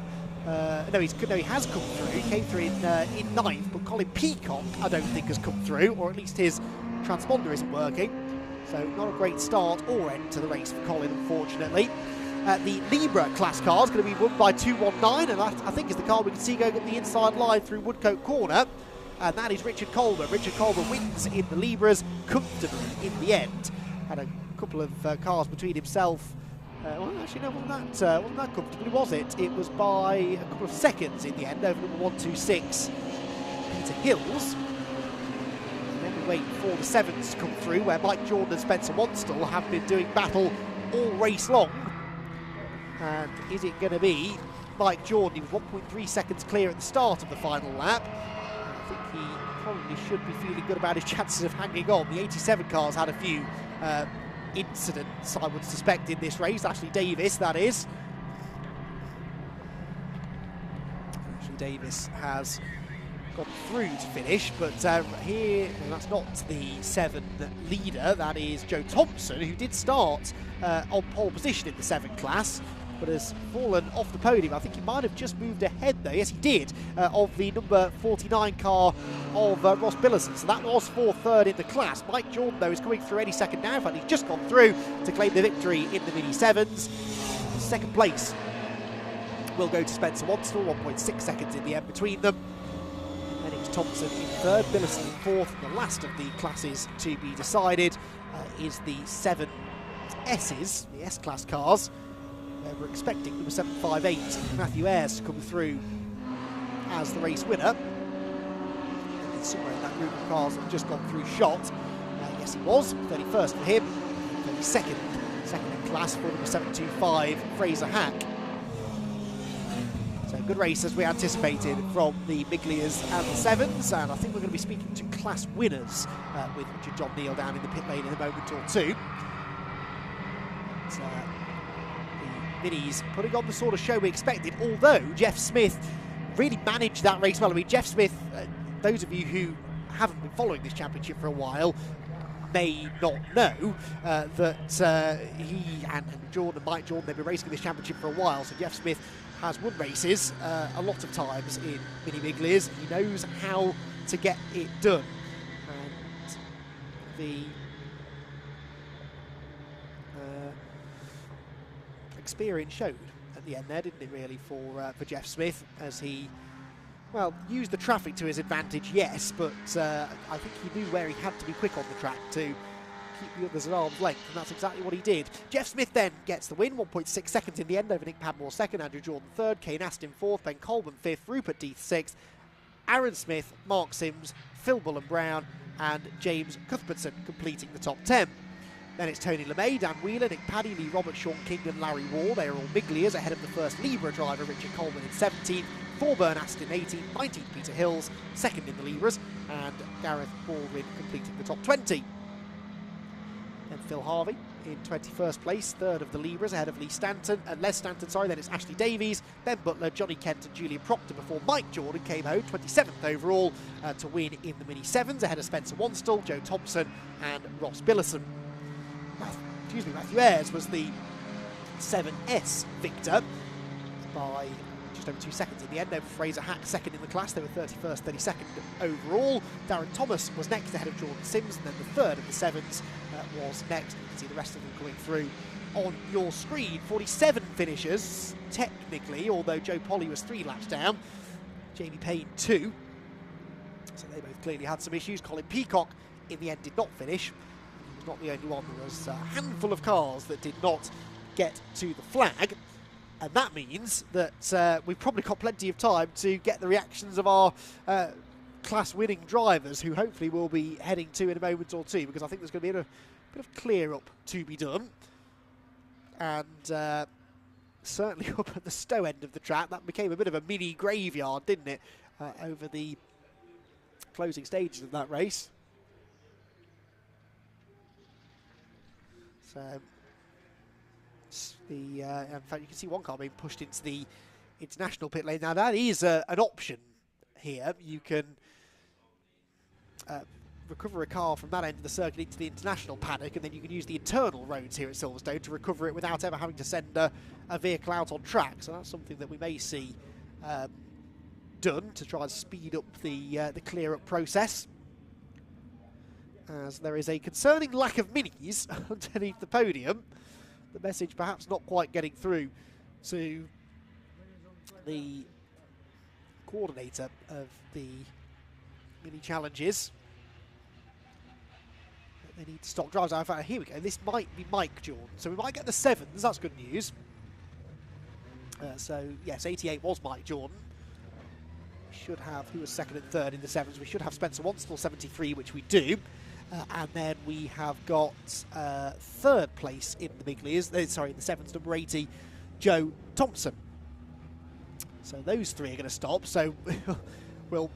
No, he has come through. He came through in ninth, but Colin Peacock I don't think has come through, or at least his transponder isn't working. So not a great start or end to the race for Colin, unfortunately. The Libra class car is going to be won by 219, and that, I think, is the car we can see going up the inside line through Woodcote Corner. And that is Richard Colburn. Richard Colburn wins in the Libras comfortably in the end. Had a couple of cars between himself. Well, actually, no, wasn't that comfortably, was it? It was by a couple of seconds in the end over number 126, Peter Hills. And then we wait for the sevens to come through, where Mike Jordan and Spencer Wanstall have been doing battle all race long. And is it going to be Mike Jordan? He was 1.3 seconds clear at the start of the final lap. I think he probably should be feeling good about his chances of hanging on. The 87 cars had a few incidents, I would suspect, in this race. Ashley Davis, that is. Ashley Davis has gone through to finish, but here, well, that's not the 7 leader. That is Joe Thompson, who did start on pole position in the 7 class, but has fallen off the podium. I think he might have just moved ahead though. Yes, he did, of the number 49 car of Ross Billison. So that was for third in the class. Mike Jordan, though, is coming through any second now. In fact, he's just gone through to claim the victory in the Mini 7s. Second place will go to Spencer Wanstall, 1.6 seconds in the end between them. Then it's Thompson in third, Billison in fourth. And the last of the classes to be decided is the 7 S's, the S-class cars. We're expecting number 758, Matthew Ayres, to come through as the race winner. And somewhere in that group of cars that have just gone through shot. Yes, he was. 31st for him. 32nd, second in class for number 725, Fraser Hack. So good race as we anticipated from the Miglias and the 7s. And I think we're going to be speaking to class winners with Richard John Neal down in the pit lane in a moment or two. Minis putting on the sort of show we expected, although Jeff Smith really managed that race well. I mean, Jeff Smith, those of you who haven't been following this championship for a while may not know that he and Jordan, Mike Jordan, they've been racing this championship for a while, so Jeff Smith has won races a lot of times in Mini Miglias. He knows how to get it done. And the experience showed at the end there, didn't it, really, for Jeff Smith, as he well, used the traffic to his advantage, yes, but I think he knew where he had to be quick on the track to keep the others at arm's length, and that's exactly what he did. Jeff Smith then gets the win, 1.6 seconds in the end over Nick Padmore second, Andrew Jordan third, Kane Aston fourth, Ben Colburn fifth, Rupert Death sixth, Aaron Smith, Mark Sims, Phil Bullen-Brown and James Cuthbertson completing the top 10. Then it's Tony LeMay, Dan Wheeler, Nick Paddy, Lee Roberts, Sean King and Larry Wall. They are all Miglias ahead of the first Libra driver, Richard Coleman in 17th, Thorburn Aston 18th, 19th Peter Hills, second in the Libras, and Gareth Baldwin completing the top 20. Then Phil Harvey in 21st place, third of the Libras ahead of Les Stanton, then it's Ashley Davies, Ben Butler, Johnny Kent and Julian Proctor before Mike Jordan came home 27th overall to win in the Mini 7s ahead of Spencer Wanstall, Joe Thompson and Ross Billison. Matthew Ayres was the 7S victor by just over 2 seconds in the end over Fraser Hack, second in the class. They were 31st, 32nd overall. Darren Thomas was next ahead of Jordan Sims, and then the third of the 7s was next. You can see the rest of them coming through on your screen. 47 finishers, technically, although Joe Polly was 3 laps down, Jamie Payne 2. So they both clearly had some issues. Colin Peacock in the end did not finish. Not the only one. There was a handful of cars that did not get to the flag, and that means that we've probably got plenty of time to get the reactions of our class-winning drivers, who hopefully we'll be heading to in a moment or two, because I think there's going to be a bit of clear-up to be done. And certainly up at the Stowe end of the track, that became a bit of a mini graveyard, didn't it, over the closing stages of that race. In fact, you can see one car being pushed into the international pit lane. Now, that is an option here. You can recover a car from that end of the circuit into the international paddock, and then you can use the internal roads here at Silverstone to recover it without ever having to send a vehicle out on track. So that's something that we may see done to try and speed up the clear-up process, as there is a concerning lack of minis underneath the podium. The message perhaps not quite getting through to the coordinator of the mini challenges. They need to stock drivers. In fact, here we go. This might be Mike Jordan. So we might get the 7s. That's good news. So, yes, 88 was Mike Jordan. We should have, who was second and third in the 7s? We should have Spencer Wanstall, 73, which we do. And then we have got third place in the Miglias, in the 7s, number 80, Joe Thompson. So those 3 are going to stop. So we'll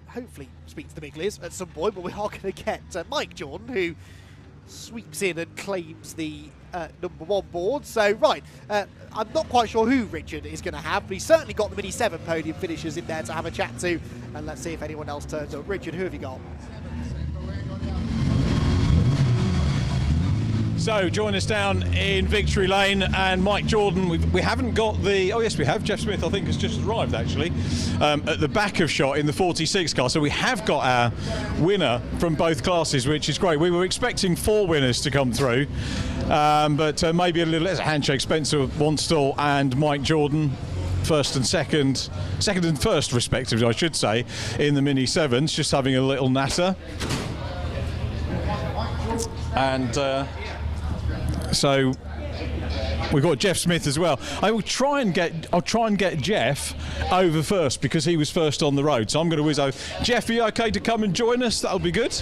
hopefully speak to the Miglias at some point, but we are going to get Mike Jordan, who sweeps in and claims the number 1 board. So, right, I'm not quite sure who Richard is going to have, but he's certainly got the Mini 7 podium finishers in there to have a chat to. And let's see if anyone else turns up. Richard, who have you got? So join us down in Victory Lane, and Mike Jordan, we haven't got the, oh yes we have, Jeff Smith I think has just arrived actually, at the back of shot in the 46 car, so we have got our winner from both classes, which is great. We were expecting 4 winners to come through, but maybe a little, there's a handshake, Spencer Wanstall and Mike Jordan. First and second and first respectively I should say, in the Mini 7s, just having a little natter. And so we've got Jeff Smith as well. I'll try and get Jeff over first because he was first on the road. So I'm going to whiz over. Jeff, are you okay to come and join us? That'll be good.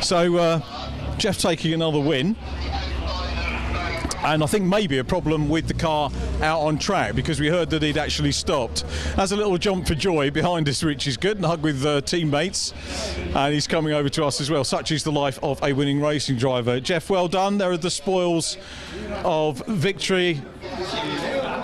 So Jeff taking another win. And I think maybe a problem with the car out on track, because we heard that he'd actually stopped. That's a little jump for joy behind us, which is good, and a hug with teammates. And he's coming over to us as well. Such is the life of a winning racing driver. Jeff, well done. There are the spoils of victory.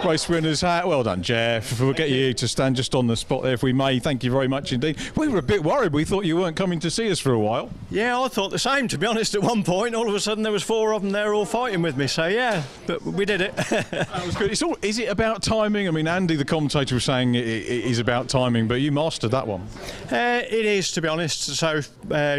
Race winner's hat. Well done, Jeff. We'll get you to stand just on the spot there if we may. Thank you very much indeed. We were a bit worried. We thought you weren't coming to see us for a while. Yeah, I thought the same, to be honest. At one point, all of a sudden there was 4 of them there all fighting with me. So yeah, but we did it. That was good. Is it about timing? I mean, Andy, the commentator, was saying it is about timing, but you mastered that one. It is, to be honest. So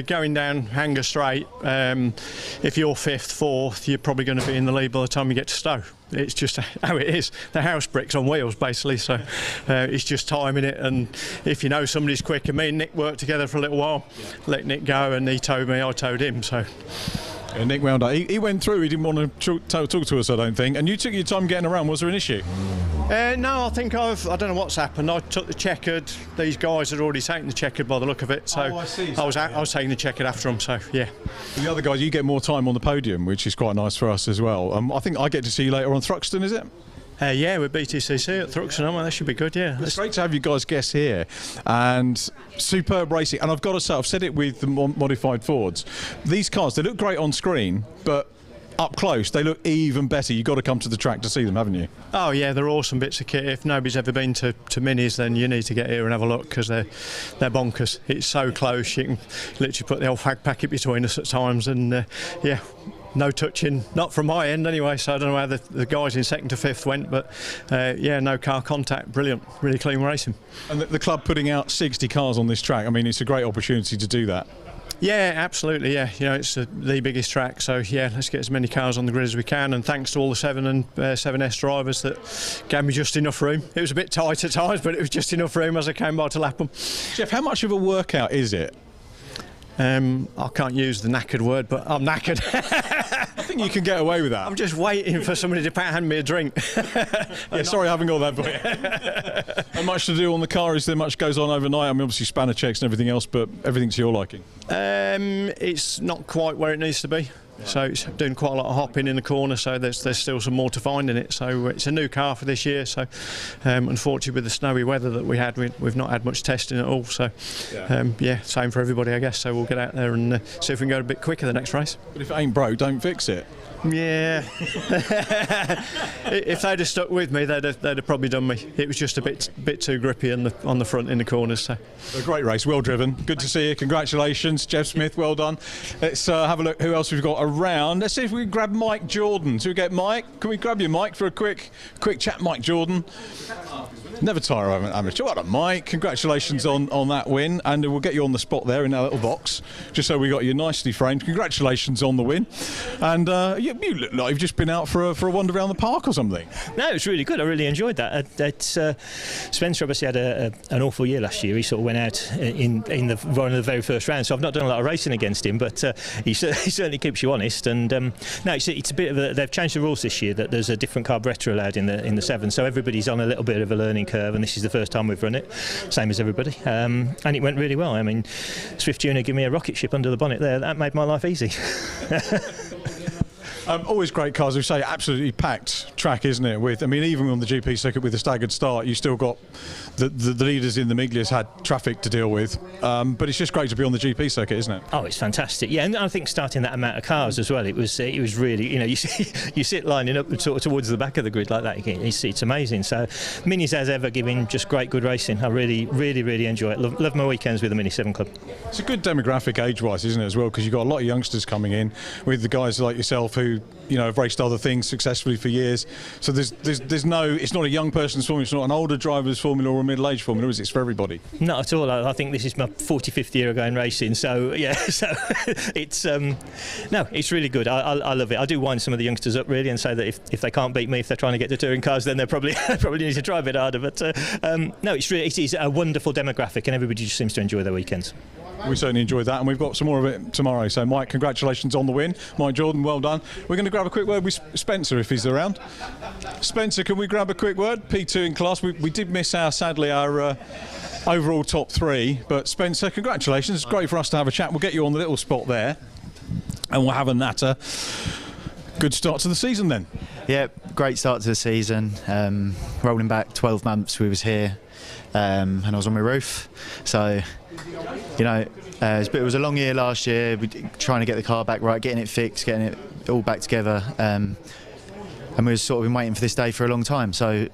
going down Hanger Straight, if you're 5th, 4th, you're probably going to be in the lead by the time you get to Stowe. it's just how it is. The house bricks on wheels, basically. So it's just timing it. And if you know somebody's quicker, me and Nick worked together for a little while. Let Nick go, and he towed me, I towed him. So. Nick wound up. He went through. He didn't want to talk to us, I don't think. And you took your time getting around. Was there an issue? No, I think I don't know what's happened. I took the checkered. These guys had already taken the checkered by the look of it. So I see. I was taking the checkered after them. So yeah. The other guys, you get more time on the podium, which is quite nice for us as well. I think I get to see you later on Thruxton, is it? Yeah, with BTCC at Thruxton, aren't we? That should be good, yeah. It's great to have you guys guests here, and superb racing. And I've got to say, I've said it with the modified Fords. These cars, they look great on screen, but up close, they look even better. You've got to come to the track to see them, haven't you? Oh yeah, they're awesome bits of kit. If nobody's ever been to Minis, then you need to get here and have a look, because they're bonkers. It's so close, you can literally put the old fag packet between us at times, and yeah. No touching, not from my end anyway, so I don't know how the guys in 2nd to 5th went, but yeah, no car contact, brilliant, really clean racing. And the club putting out 60 cars on this track, I mean, it's a great opportunity to do that. Yeah, absolutely, yeah. You know, it's the biggest track, so yeah, let's get as many cars on the grid as we can, and thanks to all the 7 and 7S drivers that gave me just enough room. It was a bit tight at times, but it was just enough room as I came by to lap them. Jeff, how much of a workout is it? I can't use the knackered word, but I'm knackered. I think you can get away with that. I'm just waiting for somebody to hand me a drink. Yeah, sorry, I haven't got that for you. How much to do on the car? Is there much goes on overnight? I mean, obviously spanner checks and everything else, but everything to your liking? It's not quite where it needs to be. So it's doing quite a lot of hopping in the corner, so there's still some more to find in it. So it's a new car for this year, so unfortunately with the snowy weather that we had, we've not had much testing at all. So yeah, same for everybody, I guess. So we'll get out there and see if we can go a bit quicker the next race. But if it ain't broke, don't fix it. Yeah. If they'd have stuck with me, they'd have probably done me. It was just a bit too grippy on the front in the corners. So. A great race, well driven. Good to see you. Congratulations, Jeff Smith. Well done. Let's have a look who else we've got around. Let's see if we can grab Mike Jordan. So we get Mike. Can we grab you, Mike, for a quick chat, Mike Jordan? Never tire of an amateur. Well done, Mike. Congratulations on that win, and we'll get you on the spot there in our little box, just so we got you nicely framed. Congratulations on the win, and you look like you've just been out for a wander around the park or something. No, it was really good. I really enjoyed that. Spencer obviously had an awful year last year. He sort of went out in one of the very first round, so I've not done a lot of racing against him, but he certainly keeps you honest. And no, it's a bit of they've changed the rules this year, that there's a different carburettor allowed in the 7, so everybody's on a little bit of a learning curve, and this is the first time we've run it, same as everybody, and it went really well. I mean, Swift Junior gave me a rocket ship under the bonnet there. That made my life easy. Always great cars. We say absolutely packed track, isn't it? With, I mean, even on the GP circuit with the staggered start, you still got the leaders in the Miglias had traffic to deal with. But it's just great to be on the GP circuit, isn't it? Oh, it's fantastic. Yeah, and I think starting that amount of cars as well, it was really, you know, you sit lining up sort of towards the back of the grid like that. It's amazing. So Minis as ever, giving just great good racing. I really enjoy it. Love my weekends with the Mini 7 Club. It's a good demographic age-wise, isn't it, as well? Because you've got a lot of youngsters coming in with the guys like yourself who, you know, have raced other things successfully for years. So there's no, it's not a young person's formula, it's not an older driver's formula or a middle-aged formula, is it? It's for everybody. Not at all. I think this is my 45th year of going racing. So yeah, so it's no, it's really good. I love it. I do wind some of the youngsters up really and say that if they can't beat me, if they're trying to get to touring cars, then they probably need to try a bit harder. But no, it is a wonderful demographic, and everybody just seems to enjoy their weekends. We certainly enjoyed that, and we've got some more of it tomorrow. So Mike, congratulations on the win. Mike Jordan, well done. We're going to grab a quick word with Spencer if he's around. Spencer, can we grab a quick word? P2 in class. We did miss sadly our overall top 3, but Spencer, congratulations. It's great for us to have a chat. We'll get you on the little spot there, and we'll have a natter. Good start to the season then. Yeah, great start to the season. Rolling back 12 months, we was here, and I was on my roof. So, you know, it was a long year last year. Trying to get the car back right, getting it fixed, getting it all back together. And we've sort of been waiting for this day for a long time. So,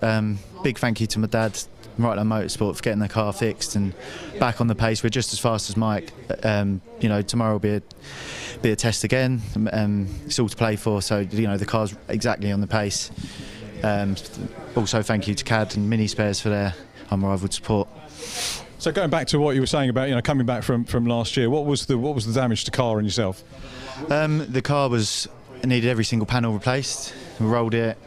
big thank you to my dad, Right Line Motorsport, for getting the car fixed and back on the pace. We're just as fast as Mike. You know, tomorrow will be a test again. It's all to play for. So, you know, the car's exactly on the pace. Also, thank you to CAD and Mini Spares for their unrivaled support. So going back to what you were saying about, you know, coming back from last year, what was the damage to car and yourself? The car needed every single panel replaced. We rolled it,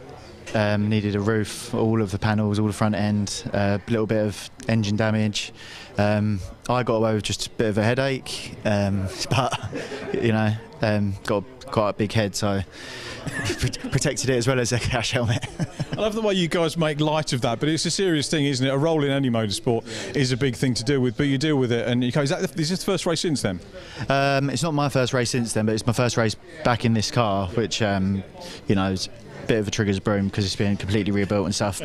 needed a roof, all of the panels, all the front end, a little bit of engine damage. I got away with just a bit of a headache, but got quite a big head, so protected it as well as a crash helmet. I love the way you guys make light of that, but it's a serious thing, isn't it? A roll in any motorsport is a big thing to deal with, but you deal with it. And is this the first race since then? It's not my first race since then, but it's my first race back in this car, which is a bit of a trigger's broom because it's been completely rebuilt and stuff.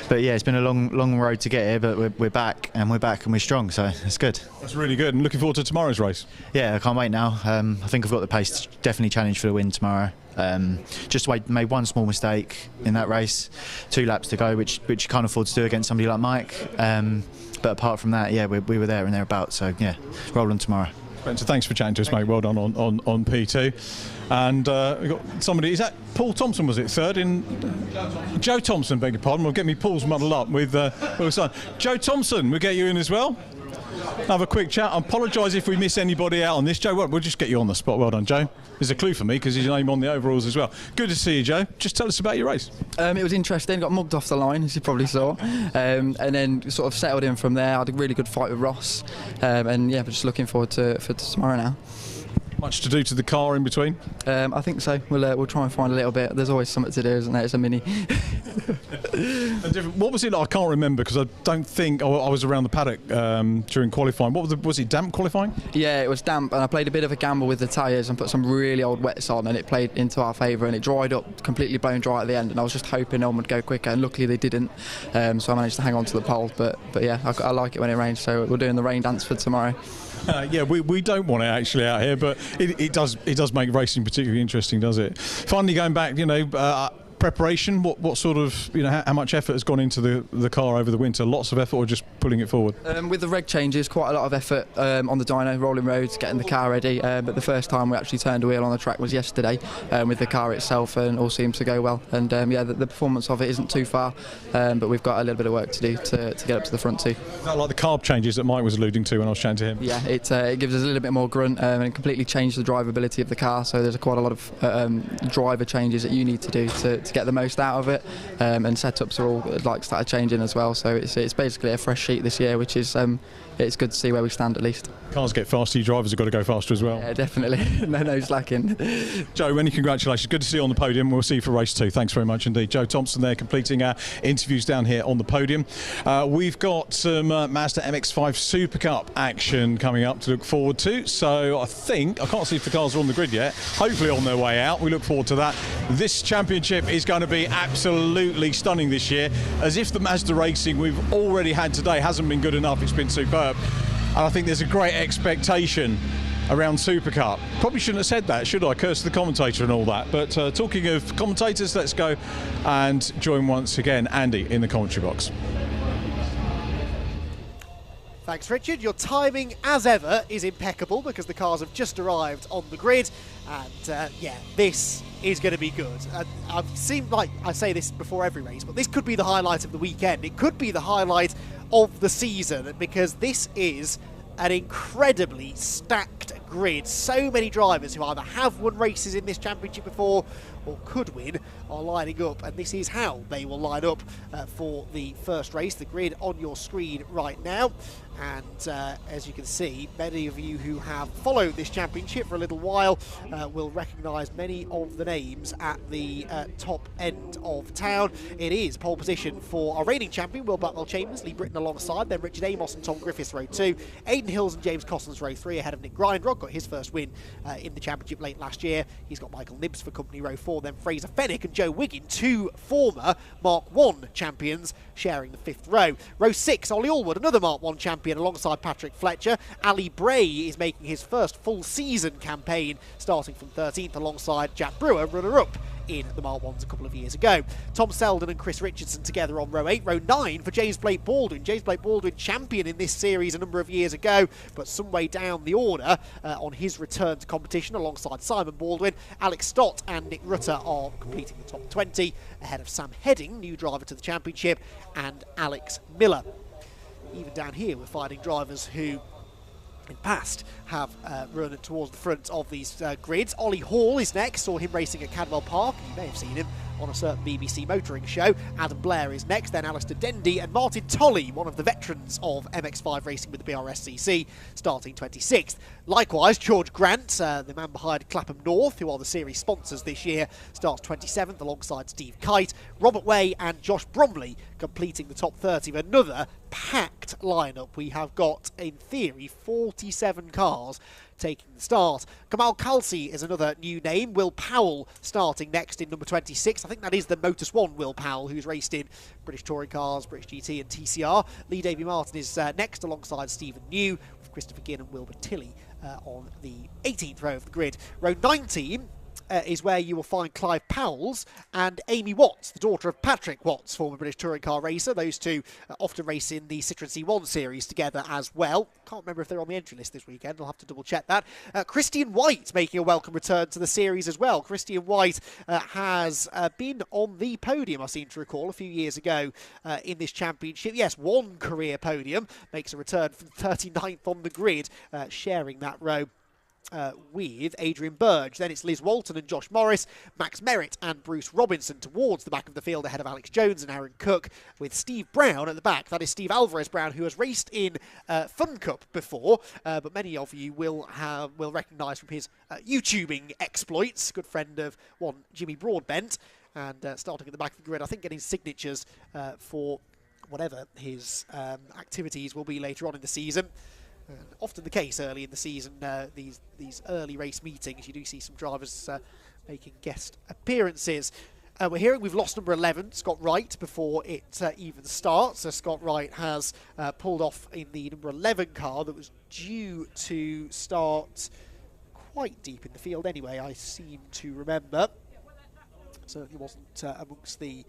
But yeah, it's been a long road to get here, but we're back and we're strong, so it's good. That's really good, and looking forward to tomorrow's race. Yeah, I can't wait now. I think I've got the pace to definitely challenge for the win tomorrow. Just made one small mistake in that race, 2 laps to go, which you can't afford to do against somebody like Mike. But apart from that, yeah, we were there and thereabouts. So yeah, roll on tomorrow. Spencer, thanks for chatting to us, mate. Well done on P2. And we've got somebody, is that Paul Thompson, was it, third in? Joe Thompson, beg your pardon. We'll get me Paul's muddled up with son. Joe Thompson, we'll get you in as well. Have a quick chat. I apologise if we miss anybody out on this, Joe. We'll just get you on the spot. Well done, Joe. There's a clue for me because his name on the overalls as well. Good to see you, Joe. Just tell us about your race. It was interesting. Got mugged off the line, as you probably saw, and then sort of settled in from there. I had a really good fight with Ross, and yeah, we're just looking forward to tomorrow now. Much to do to the car in between? I think so. We'll try and find a little bit. There's always something to do, isn't there? It's a mini. What was it? I can't remember because I don't think I was around the paddock during qualifying. Was it damp qualifying? Yeah, it was damp, and I played a bit of a gamble with the tyres and put some really old wets on, and it played into our favour, and it dried up, completely blown dry at the end, and I was just hoping on would go quicker, and luckily they didn't. So I managed to hang on to the pole, but yeah, I like it when it rains, so we're doing the rain dance for tomorrow. Yeah, we don't want it actually out here, but it does make racing particularly interesting, does it? Finally going back, preparation, what sort of, how much effort has gone into the car over the winter? Lots of effort, or just pulling it forward? With the reg changes, quite a lot of effort on the dyno, rolling roads, getting the car ready, but the first time we actually turned a wheel on the track was yesterday with the car itself, and all seems to go well, and yeah, the performance of it isn't too far, but we've got a little bit of work to do to get up to the front too. Is that like the carb changes that Mike was alluding to when I was chatting to him? Yeah, it gives us a little bit more grunt and completely changed the drivability of the car, so there's quite a lot of driver changes that you need to do to get the most out of it, and setups are all started changing as well, so it's basically a fresh sheet this year, which is it's good to see where we stand at least. Cars get faster, you drivers have got to go faster as well. Yeah, definitely. no slacking. Joe, many congratulations. Good to see you on the podium. We'll see you for race 2. Thanks very much indeed. Joe Thompson there completing our interviews down here on the podium. We've got some Mazda MX-5 Super Cup action coming up to look forward to. So I can't see if the cars are on the grid yet. Hopefully on their way out. We look forward to that. This championship is going to be absolutely stunning this year. As if the Mazda racing we've already had today hasn't been good enough, it's been superb. And I think there's a great expectation around Super Cup. Probably shouldn't have said that, should I? Curse the commentator and all that. But talking of commentators, let's go and join once again Andy in the commentary box. Thanks, Richard. Your timing, as ever, is impeccable because the cars have just arrived on the grid. And yeah, this is going to be good. I've seen, like I say this before every race, but this could be the highlight of the weekend. It could be the highlight of the season because this is an incredibly stacked grid. So many drivers who either have won races in this championship before or could win are lining up, and this is how they will line up for the first race. The grid on your screen right now, and as you can see, many of you who have followed this championship for a little while will recognise many of the names at the top end of town. It is pole position for our reigning champion, Will Blackwell Chambers, Lee Britton alongside them, Richard Amos and Tom Griffiths row 2, Aidan Hills and James Costons row 3 ahead of Nick Grindrod, got his first win in the championship late last year. He's got Michael Nibbs for company row 4, then Fraser Fennick and Joe Wiggin, 2 former Mark 1 champions, sharing the 5th row. Row 6, Ollie Allwood, another Mark 1 champion alongside Patrick Fletcher. Ali Bray is making his first full season campaign, starting from 13th alongside Jack Brewer, runner-up in the Mark 1s a couple of years ago. Tom Selden and Chris Richardson together on row 8. Row 9 for James Blake Baldwin. James Blake Baldwin, champion in this series a number of years ago, but some way down the order on his return to competition alongside Simon Baldwin. Alex Stott and Nick Rutter are completing the top 20 ahead of Sam Heading, new driver to the championship, and Alex Miller. Even down here we're finding drivers who in past have run towards the front of these grids. Ollie Hall is next, saw him racing at Cadwell Park. You may have seen him on a certain BBC motoring show. Adam Blair is next, then Alistair Dendy and Martin Tolley, one of the veterans of MX5 racing with the Brscc, starting 26th. Likewise, George Grant, the man behind Clapham North, who are the series sponsors this year, starts 27th alongside Steve Kite. Robert Way and Josh Bromley completing the top 30 of another packed lineup. We have got, in theory, 47 cars taking the start. Kamal Khalsi is another new name. Will Powell starting next in number 26. I think that is the Motus One Will Powell, who's raced in British Touring Cars, British GT and TCR. Lee Davy Martin is next alongside Stephen New, with Christopher Ginn and Wilbur Tilley on the 18th row of the grid. Row 19 is where you will find Clive Powells and Amy Watts, the daughter of Patrick Watts, former British touring car racer. Those two often race in the Citroën C1 series together as well. Can't remember if they're on the entry list this weekend. I'll have to double check that. Christian White making a welcome return to the series as well. Christian White has been on the podium, I seem to recall, a few years ago in this championship. Yes, one career podium. Makes a return from 39th on the grid, sharing that row with Adrian Burge. Then it's Liz Walton and Josh Morris, Max Merritt and Bruce Robinson towards the back of the field ahead of Alex Jones and Aaron Cook, with Steve Brown at the back. That is Steve Alvarez Brown, who has raced in Fun Cup before, but many of you will recognise from his YouTubing exploits. Good friend of one Jimmy Broadbent, and starting at the back of the grid, I think getting signatures for whatever his activities will be later on in the season. Often the case early in the season, these early race meetings, you do see some drivers making guest appearances. We're hearing we've lost number 11, Scott Wright, before it even starts. So Scott Wright has pulled off in the number 11 car that was due to start quite deep in the field anyway, I seem to remember. Certainly wasn't amongst the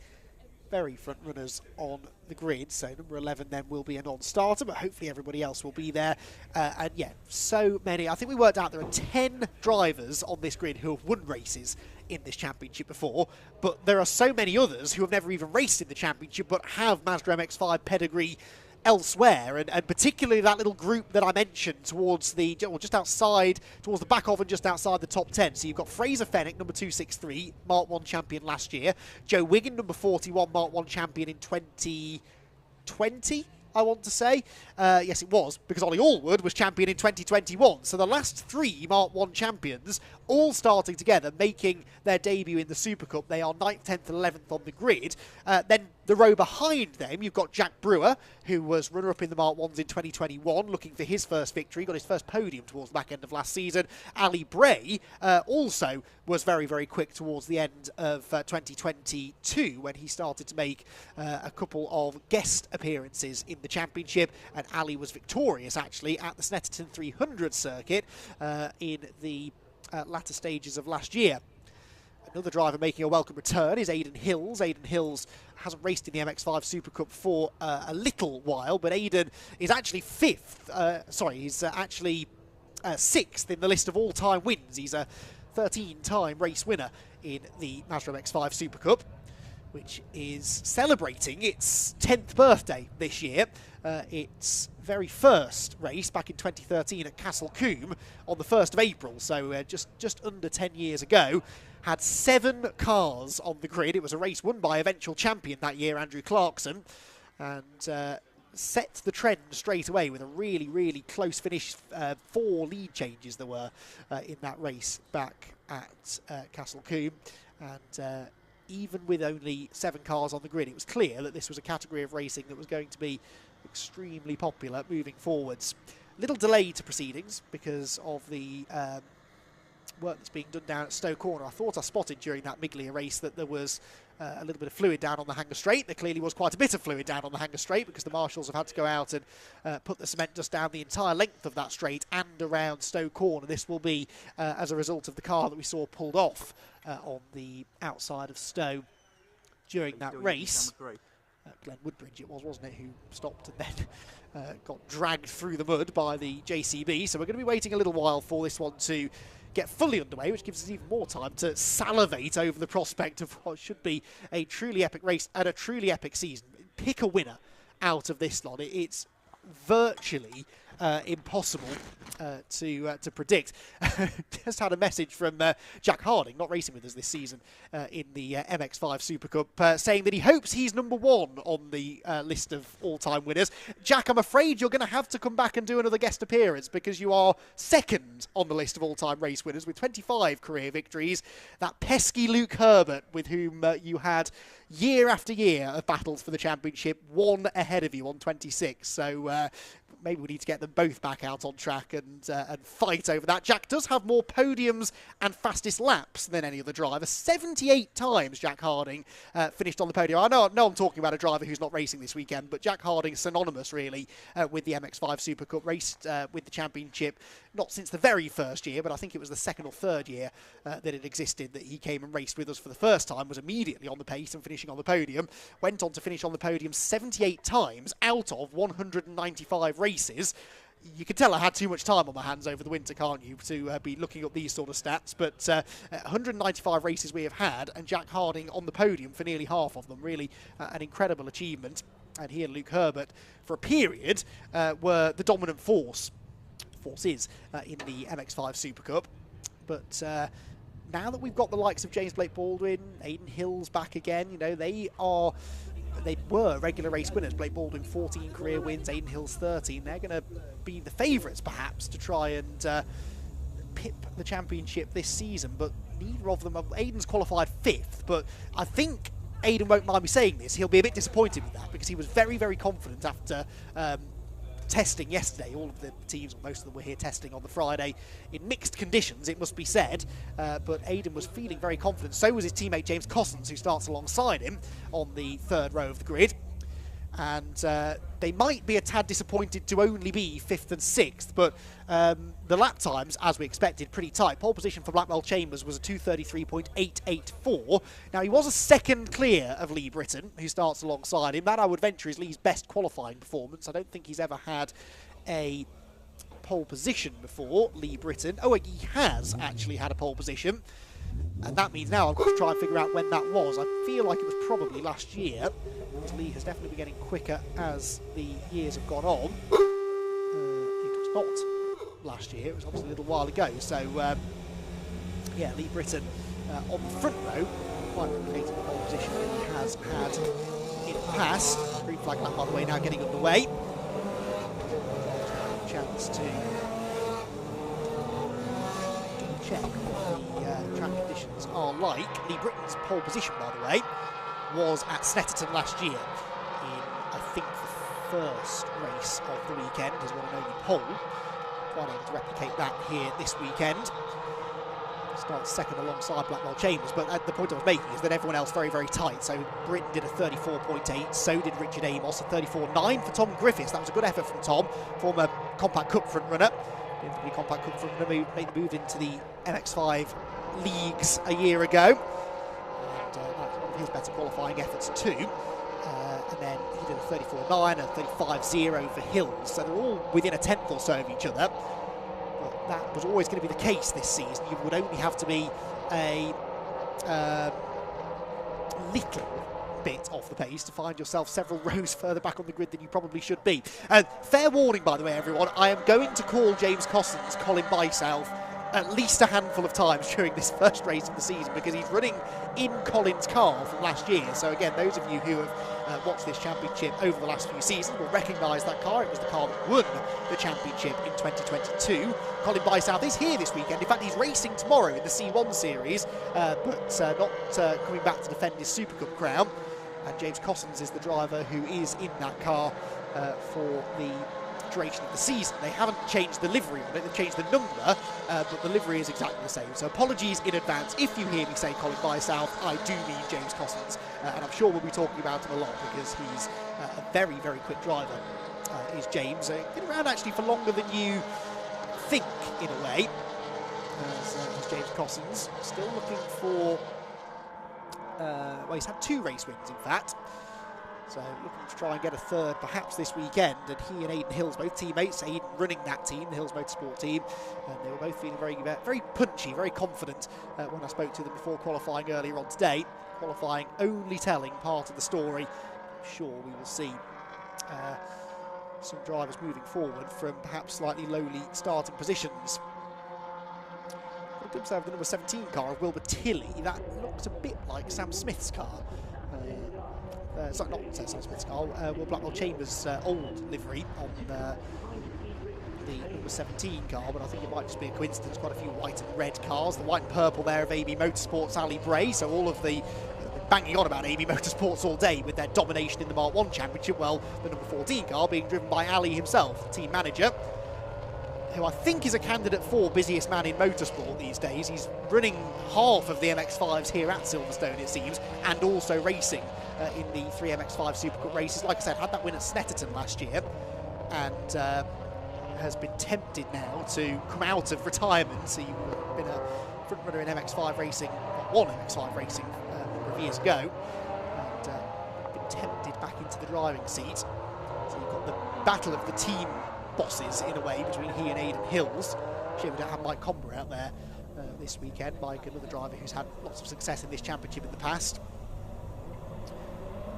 very front runners on the grid, so number 11 then will be a non-starter, but hopefully everybody else will be there. And yeah, so many. I think we worked out there are 10 drivers on this grid who have won races in this championship before, but there are so many others who have never even raced in the championship but have Mazda MX-5 pedigree elsewhere, and particularly that little group that I mentioned towards the, well, just outside, towards the back of and just outside the top 10. So you've got Fraser Fennick, number 263, Mark 1 champion last year. Joe Wiggin, number 41, Mark 1 champion in 2020, I want to say. Yes, it was, because Ollie Allwood was champion in 2021. So the last three Mark 1 champions all starting together, making their debut in the Super Cup. They are 9th, 10th and 11th on the grid. Then the row behind them, you've got Jack Brewer, who was runner-up in the Mark 1s in 2021, looking for his first victory, got his first podium towards the back end of last season. Ali Bray also was very, very quick towards the end of 2022 when he started to make a couple of guest appearances in the championship, and Ali was victorious actually at the Snetterton 300 circuit in the latter stages of last year. Another driver making a welcome return is Aidan Hills. Aidan Hills hasn't raced in the MX-5 Super Cup for a little while, but Aidan is actually he's actually 6th in the list of all-time wins. He's a 13-time race winner in the Mazda MX-5 Super Cup, which is celebrating its 10th birthday this year. Its very first race back in 2013 at Castle Combe on the 1st of April, so just under 10 years ago, had 7 cars on the grid. It was a race won by eventual champion that year, Andrew Clarkson, and set the trend straight away with a really, really close finish. 4 lead changes there were in that race back at Castle Combe, and even with only 7 cars on the grid, it was clear that this was a category of racing that was going to be extremely popular moving forwards. Little delay to proceedings because of the work that's being done down at Stowe Corner. I thought I spotted during that Miglia race that there was a little bit of fluid down on the Hanger Straight. There clearly was quite a bit of fluid down on the Hanger Straight because the marshals have had to go out and put the cement dust down the entire length of that straight and around Stowe Corner. This will be as a result of the car that we saw pulled off on the outside of Stowe during that race. Glenn Woodbridge it was, wasn't it, who stopped and then got dragged through the mud by the JCB. So we're going to be waiting a little while for this one to get fully underway, which gives us even more time to salivate over the prospect of what should be a truly epic race and a truly epic season. Pick a winner out of this lot. It's virtually impossible to predict. Just had a message from Jack Harding, not racing with us this season in the MX5 Super Cup, saying that he hopes he's number 1 on the list of all-time winners. Jack, I'm afraid you're going to have to come back and do another guest appearance because you are 2nd on the list of all-time race winners with 25 career victories. That pesky Luke Herbert, with whom you had year after year of battles for the championship, 1 ahead of you on 26. So maybe we need to get them both back out on track and fight over that. Jack does have more podiums and fastest laps than any other driver. 78 times Jack Harding finished on the podium. I know I'm talking about a driver who's not racing this weekend, but Jack Harding synonymous really with the MX5 Super Cup, raced with the championship not since the very first year, but I think it was the 2nd or 3rd year that it existed that he came and raced with us for the first time, was immediately on the pace and finishing on the podium. Went on to finish on the podium 78 times out of 195 races. You can tell I had too much time on my hands over the winter, can't you, to be looking up these sort of stats. But 195 races we have had, and Jack Harding on the podium for nearly half of them. Really an incredible achievement. And he and Luke Herbert, for a period, were the dominant forces in the MX5 Super Cup. But now that we've got the likes of James Blake Baldwin, Aidan Hills back again, you know, they were regular race winners. Blake Baldwin 14 career wins, Aidan Hills 13. They're going to be the favourites perhaps to try and pip the championship this season, but neither of them. Aidan's qualified 5th, but I think Aidan won't mind me saying this. He'll be a bit disappointed with that because he was very, very confident after testing yesterday. All of the teams, most of them were here testing on the Friday in mixed conditions, it must be said, but Aidan was feeling very confident. So was his teammate James Cossons, who starts alongside him on the 3rd row of the grid. And they might be a tad disappointed to only be 5th and 6th, but the lap times, as we expected, pretty tight. Pole position for Blackwell Chambers was a 2:33.884. Now, he was a 2nd clear of Lee Britton, who starts alongside him. That, I would venture, is Lee's best qualifying performance. I don't think he's ever had a pole position before, Lee Britton. Oh, he has actually had a pole position. And that means now I've got to try and figure out when that was. I feel like it was probably last year. Lee has definitely been getting quicker as the years have gone on. It was not last year, it was obviously a little while ago. So, yeah, Lee Britton on the front row, quite replicating the pole position that he has had in the past. Green flag lap, by the way, now getting underway. Chance to check what the track conditions are like. Lee Britton's pole position, by the way, was at Snetterton last year in, I think, the 1st race of the weekend, his one and only pole. Quite able to replicate that here this weekend. Starts 2nd alongside Blackwell Chambers, but the point I was making is that everyone else very, very tight. So Britton did a 34.8, so did Richard Amos, a 34.9 for Tom Griffiths. That was a good effort from Tom, former Compact Cup front runner. The Compact Cup front runner made the move into the MX5 leagues a year ago. And that's one of his better qualifying efforts too. And then he did a 34.9 and a 35.0 for Hills. So they're all within a 10th or so of each other. But that was always going to be the case this season. You would only have to be a little bit off the pace to find yourself several rows further back on the grid than you probably should be. Fair warning, by the way, everyone, I am going to call James Cossons Colin Byself at least a handful of times during this first race of the season because he's running in Colin's car from last year. So again, those of you who have watched this championship over the last few seasons will recognise that car. It was the car that won the championship in 2022. Colin Byself is here this weekend. In fact, he's racing tomorrow in the C1 series, but not coming back to defend his Super Cup crown. And James Cossons is the driver who is in that car for the duration of the season. They haven't changed the livery on it, they've changed the number, but the livery is exactly the same. So apologies in advance if you hear me say Colin Byself, I do mean James Cossons, and I'm sure we'll be talking about him a lot because he's a very, very quick driver, is James. Been around actually for longer than you think, in a way, as James Cossons. Still looking for, well, he's had 2 race wins, in fact. So looking to try and get a 3rd perhaps this weekend, and he and Aidan Hills, both teammates, Aidan running that team, the Hills Motorsport team, and they were both feeling very, very punchy, very confident when I spoke to them before qualifying earlier on today. Qualifying only telling part of the story. I'm sure we will see some drivers moving forward from perhaps slightly lowly starting positions. Got himself the number 17 car of Wilbur Tilley. That looks a bit like Sam Smith's car. Sorry, not Sam Smith's car. Will Blackwell Chambers' old livery on the number 17 car, but I think it might just be a coincidence. Quite a few white and red cars. The white and purple there of AB Motorsport's Ali Bray. So all of the banging on about AB Motorsports all day with their domination in the Mark 1 Championship. Well, the number 14 car being driven by Ali himself, the team manager, who I think is a candidate for busiest man in motorsport these days. He's running half of the MX-5s here at Silverstone, it seems, and also racing in the 3 MX-5 Super Cup races. Like I said, had that win at Snetterton last year, and has been tempted now to come out of retirement. So you've been a front runner in MX-5 racing, one MX-5 racing a number of years ago, and been tempted back into the driving seat. So you've got the battle of the team bosses in a way between he and Aidan Hills. Actually, we don't have Mike Comber out there this weekend. Mike, another driver who's had lots of success in this championship in the past.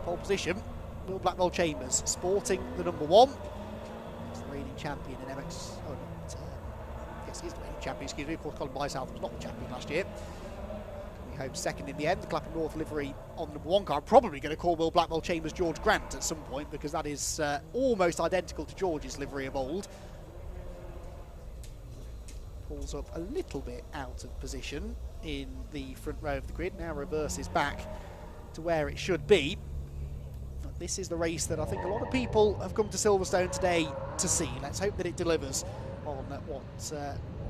Pole position, Will Blackwell Chambers, sporting the number 1. He's the reigning champion in MX. Oh, not, yes, he's the reigning champion. Excuse me. Of course, Colin Bysouth was not the champion last year. Coming home second in the end. The Clapham North livery on the number 1 car. I'm probably going to call Will Blackwell Chambers George Grant at some point, because that is almost identical to George's livery of old. Pulls up a little bit out of position in the front row of the grid. Now reverses back to where it should be. But this is the race that I think a lot of people have come to Silverstone today to see. Let's hope that it delivers on what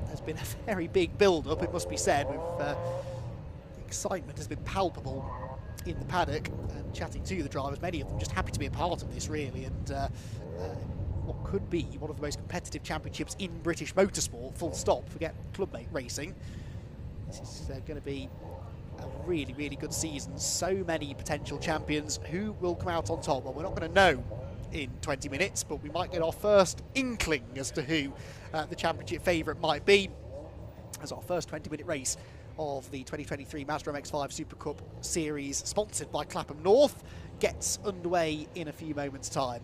has been a very big build-up, it must be said. The excitement has been palpable in the paddock, and chatting to the drivers, many of them just happy to be a part of this, really, and what could be one of the most competitive championships in British motorsport, full stop, forget clubmate racing. This is going to be a really, really good season. So many potential champions. Who will come out on top? Well, we're not going to know in 20 minutes, but we might get our first inkling as to who the championship favourite might be, as our first 20-minute race of the 2023 Mazda MX-5 Super Cup Series, sponsored by Clapham North, gets underway in a few moments' time.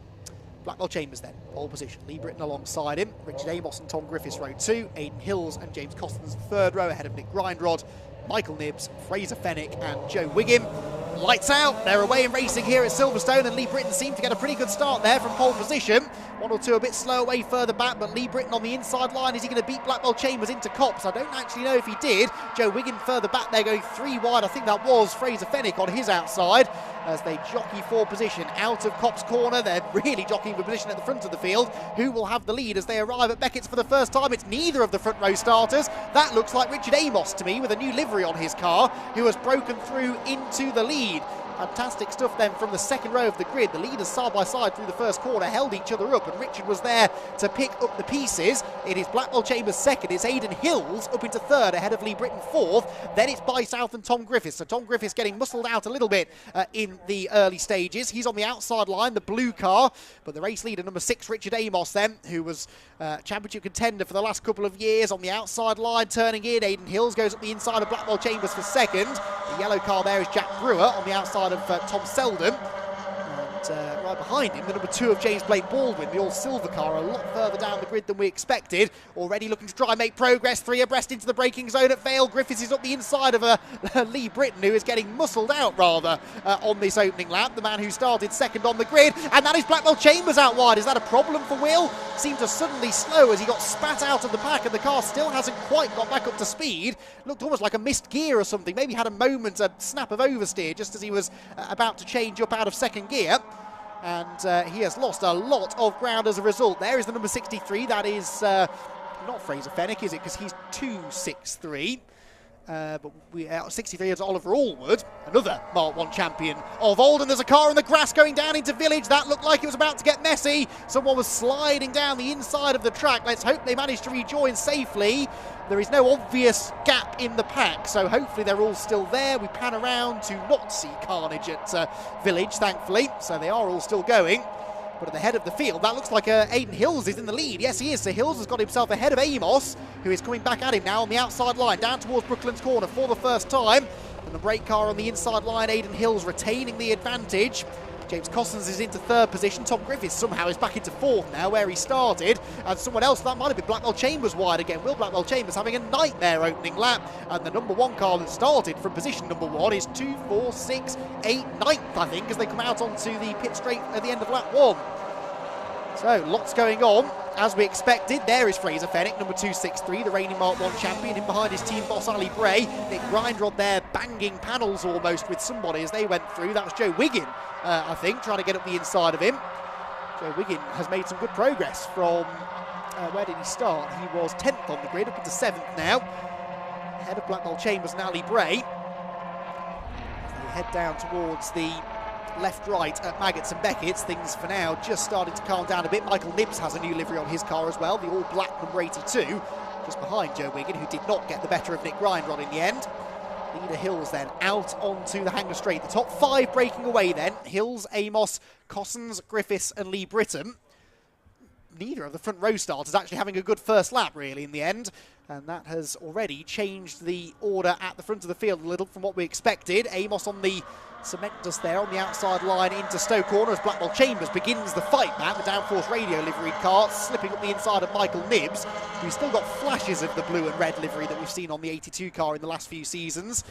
Blackwell Chambers then, pole position. Lee Britton alongside him. Richard Amos and Tom Griffiths row 2. Aidan Hills and James Costons third row ahead of Nick Grindrod, Michael Nibbs, Fraser Fennick and Joe Wiggin. Lights out, they're away in racing here at Silverstone, and Lee Britton seemed to get a pretty good start there from pole position. One or two a bit slow away further back, but Lee Britton on the inside line. Is he going to beat Blackwell Chambers into Copse? I don't actually know if he did. Joe Wiggin further back there, going 3 wide. I think that was Fraser Fennick on his outside, as they jockey for position out of Copse corner. They're really jockeying for position at the front of the field. Who will have the lead as they arrive at Beckett's for the first time? It's neither of the front row starters. That looks like Richard Amos to me, with a new livery on his car, who has broken through into the lead. Fantastic stuff then from the second row of the grid. The leaders side by side through the first corner held each other up, and Richard was there to pick up the pieces. It is Blackwell Chambers second. It's Aidan Hills up into third ahead of Lee Britton fourth. Then it's Bysouth and Tom Griffiths. So Tom Griffiths getting muscled out a little bit in the early stages. He's on the outside line, the blue car. But the race leader, number 6, Richard Amos then, who was championship contender for the last couple of years, on the outside line, turning in. Aidan Hills goes up the inside of Blackwell Chambers for second. The yellow car there is Jack Brewer on the outside of Tom Selden. And right behind him, the number 2 of James Blake Baldwin, the all-silver car, a lot further down the grid than we expected. Already looking to try and make progress. 3 abreast into the braking zone at Vale. Griffiths is up the inside of Lee Britton, who is getting muscled out, rather, on this opening lap. The man who started second on the grid. And that is Blackwell Chambers out wide. Is that a problem for Will? Seemed to suddenly slow as he got spat out of the pack, and the car still hasn't quite got back up to speed. Looked almost like a missed gear or something. Maybe had a moment, a snap of oversteer, just as he was about to change up out of second gear. And he has lost a lot of ground as a result. There is the number 63. That is not Fraser Fennick, is it? Because he's 263. But 63 is Oliver Allwood, another Mark 1 champion of old. And there's a car in the grass going down into Village. That looked like it was about to get messy. Someone was sliding down the inside of the track. Let's hope they managed to rejoin safely. There is no obvious gap in the pack, so hopefully they're all still there. We pan around to not see carnage at Village, thankfully, so they are all still going. But at the head of the field, that looks like Aidan Hills is in the lead. Yes, he is. So Hills has got himself ahead of Amos, who is coming back at him now on the outside line, down towards Brooklands corner for the first time. And the brake car on the inside line, Aidan Hills retaining the advantage. James Cossons is into third position. Tom Griffiths somehow is back into fourth now, where he started. And someone else, that might have been Blackwell Chambers wide again. Will Blackwell Chambers having a nightmare opening lap. And the number one car that started from position number one is 2, 4, 6, 8, 9th, I think, as they come out onto the pit straight at the end of lap one. So, lots going on. As we expected, there is Fraser Fenwick, number 263, the reigning Mark 1 champion, in behind his team boss Ali Bray. Nick Grindrod there banging panels almost with somebody as they went through. That was Joe Wiggin, I think, trying to get up the inside of him. Joe Wiggin has made some good progress from, where did he start? He was 10th on the grid, up into 7th now. Ahead of Blackwell Chambers and Ali Bray. They head down towards the left-right at Maggots and Beckett's. Things for now just starting to calm down a bit. Michael Nibbs has a new livery on his car as well, the all-black number 82, just behind Joe Wiggin, who did not get the better of Nick Grindrod in the end. Leader Hills then out onto the Hanger Straight. The top 5 breaking away then. Hills, Amos, Cossons, Griffiths and Lee Britton. Neither of the front row starters actually having a good first lap really in the end, and that has already changed the order at the front of the field a little from what we expected. Amos on the cement dust there on the outside line into Stowe Corner as Blackwell Chambers begins the fight back. The Downforce Radio liveried car slipping up the inside of Michael Nibbs, who's still got flashes of the blue and red livery that we've seen on the 82 car in the last few seasons.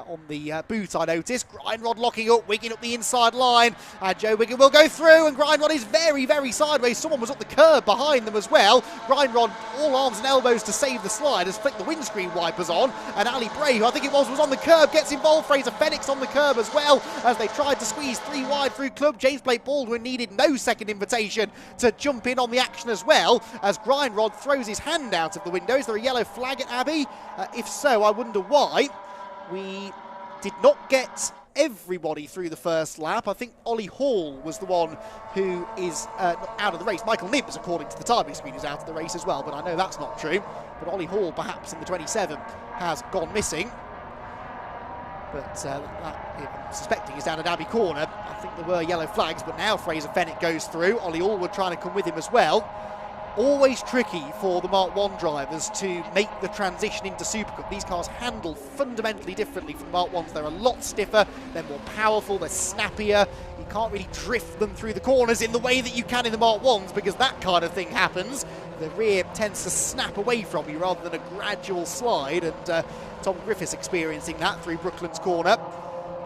On the boot, I noticed. Grindrod locking up, Wiggin up the inside line, and Joe Wiggin will go through, and Grindrod is very, very sideways. Someone was up the curb behind them as well. Grindrod, all arms and elbows to save the slide, has flicked the windscreen wipers on, and Ali Bray, who I think it was on the curb, gets involved. Fraser Fenwick's on the curb as well, as they tried to squeeze 3 wide through club. James Blake Baldwin needed no second invitation to jump in on the action as well, as Grindrod throws his hand out of the window. Is there a yellow flag at Abbey? If so, I wonder why. We did not get everybody through the first lap. I think Ollie Hall was the one who is out of the race. Michael Nibbs, according to the timing screen, is out of the race as well, but I know that's not true. But Ollie Hall, perhaps in the 27, has gone missing. But that, I'm suspecting, is down at Abbey Corner. I think there were yellow flags, but now Fraser Fenwick goes through. Ollie Allwood trying to come with him as well. Always tricky for the Mark 1 drivers to make the transition into Super Cup. These cars handle fundamentally differently from Mark 1s. They're a lot stiffer, they're more powerful, they're snappier. You can't really drift them through the corners in the way that you can in the Mark 1s, because that kind of thing happens. The rear tends to snap away from you rather than a gradual slide, and Tom Griffiths experiencing that through Brooklands Corner.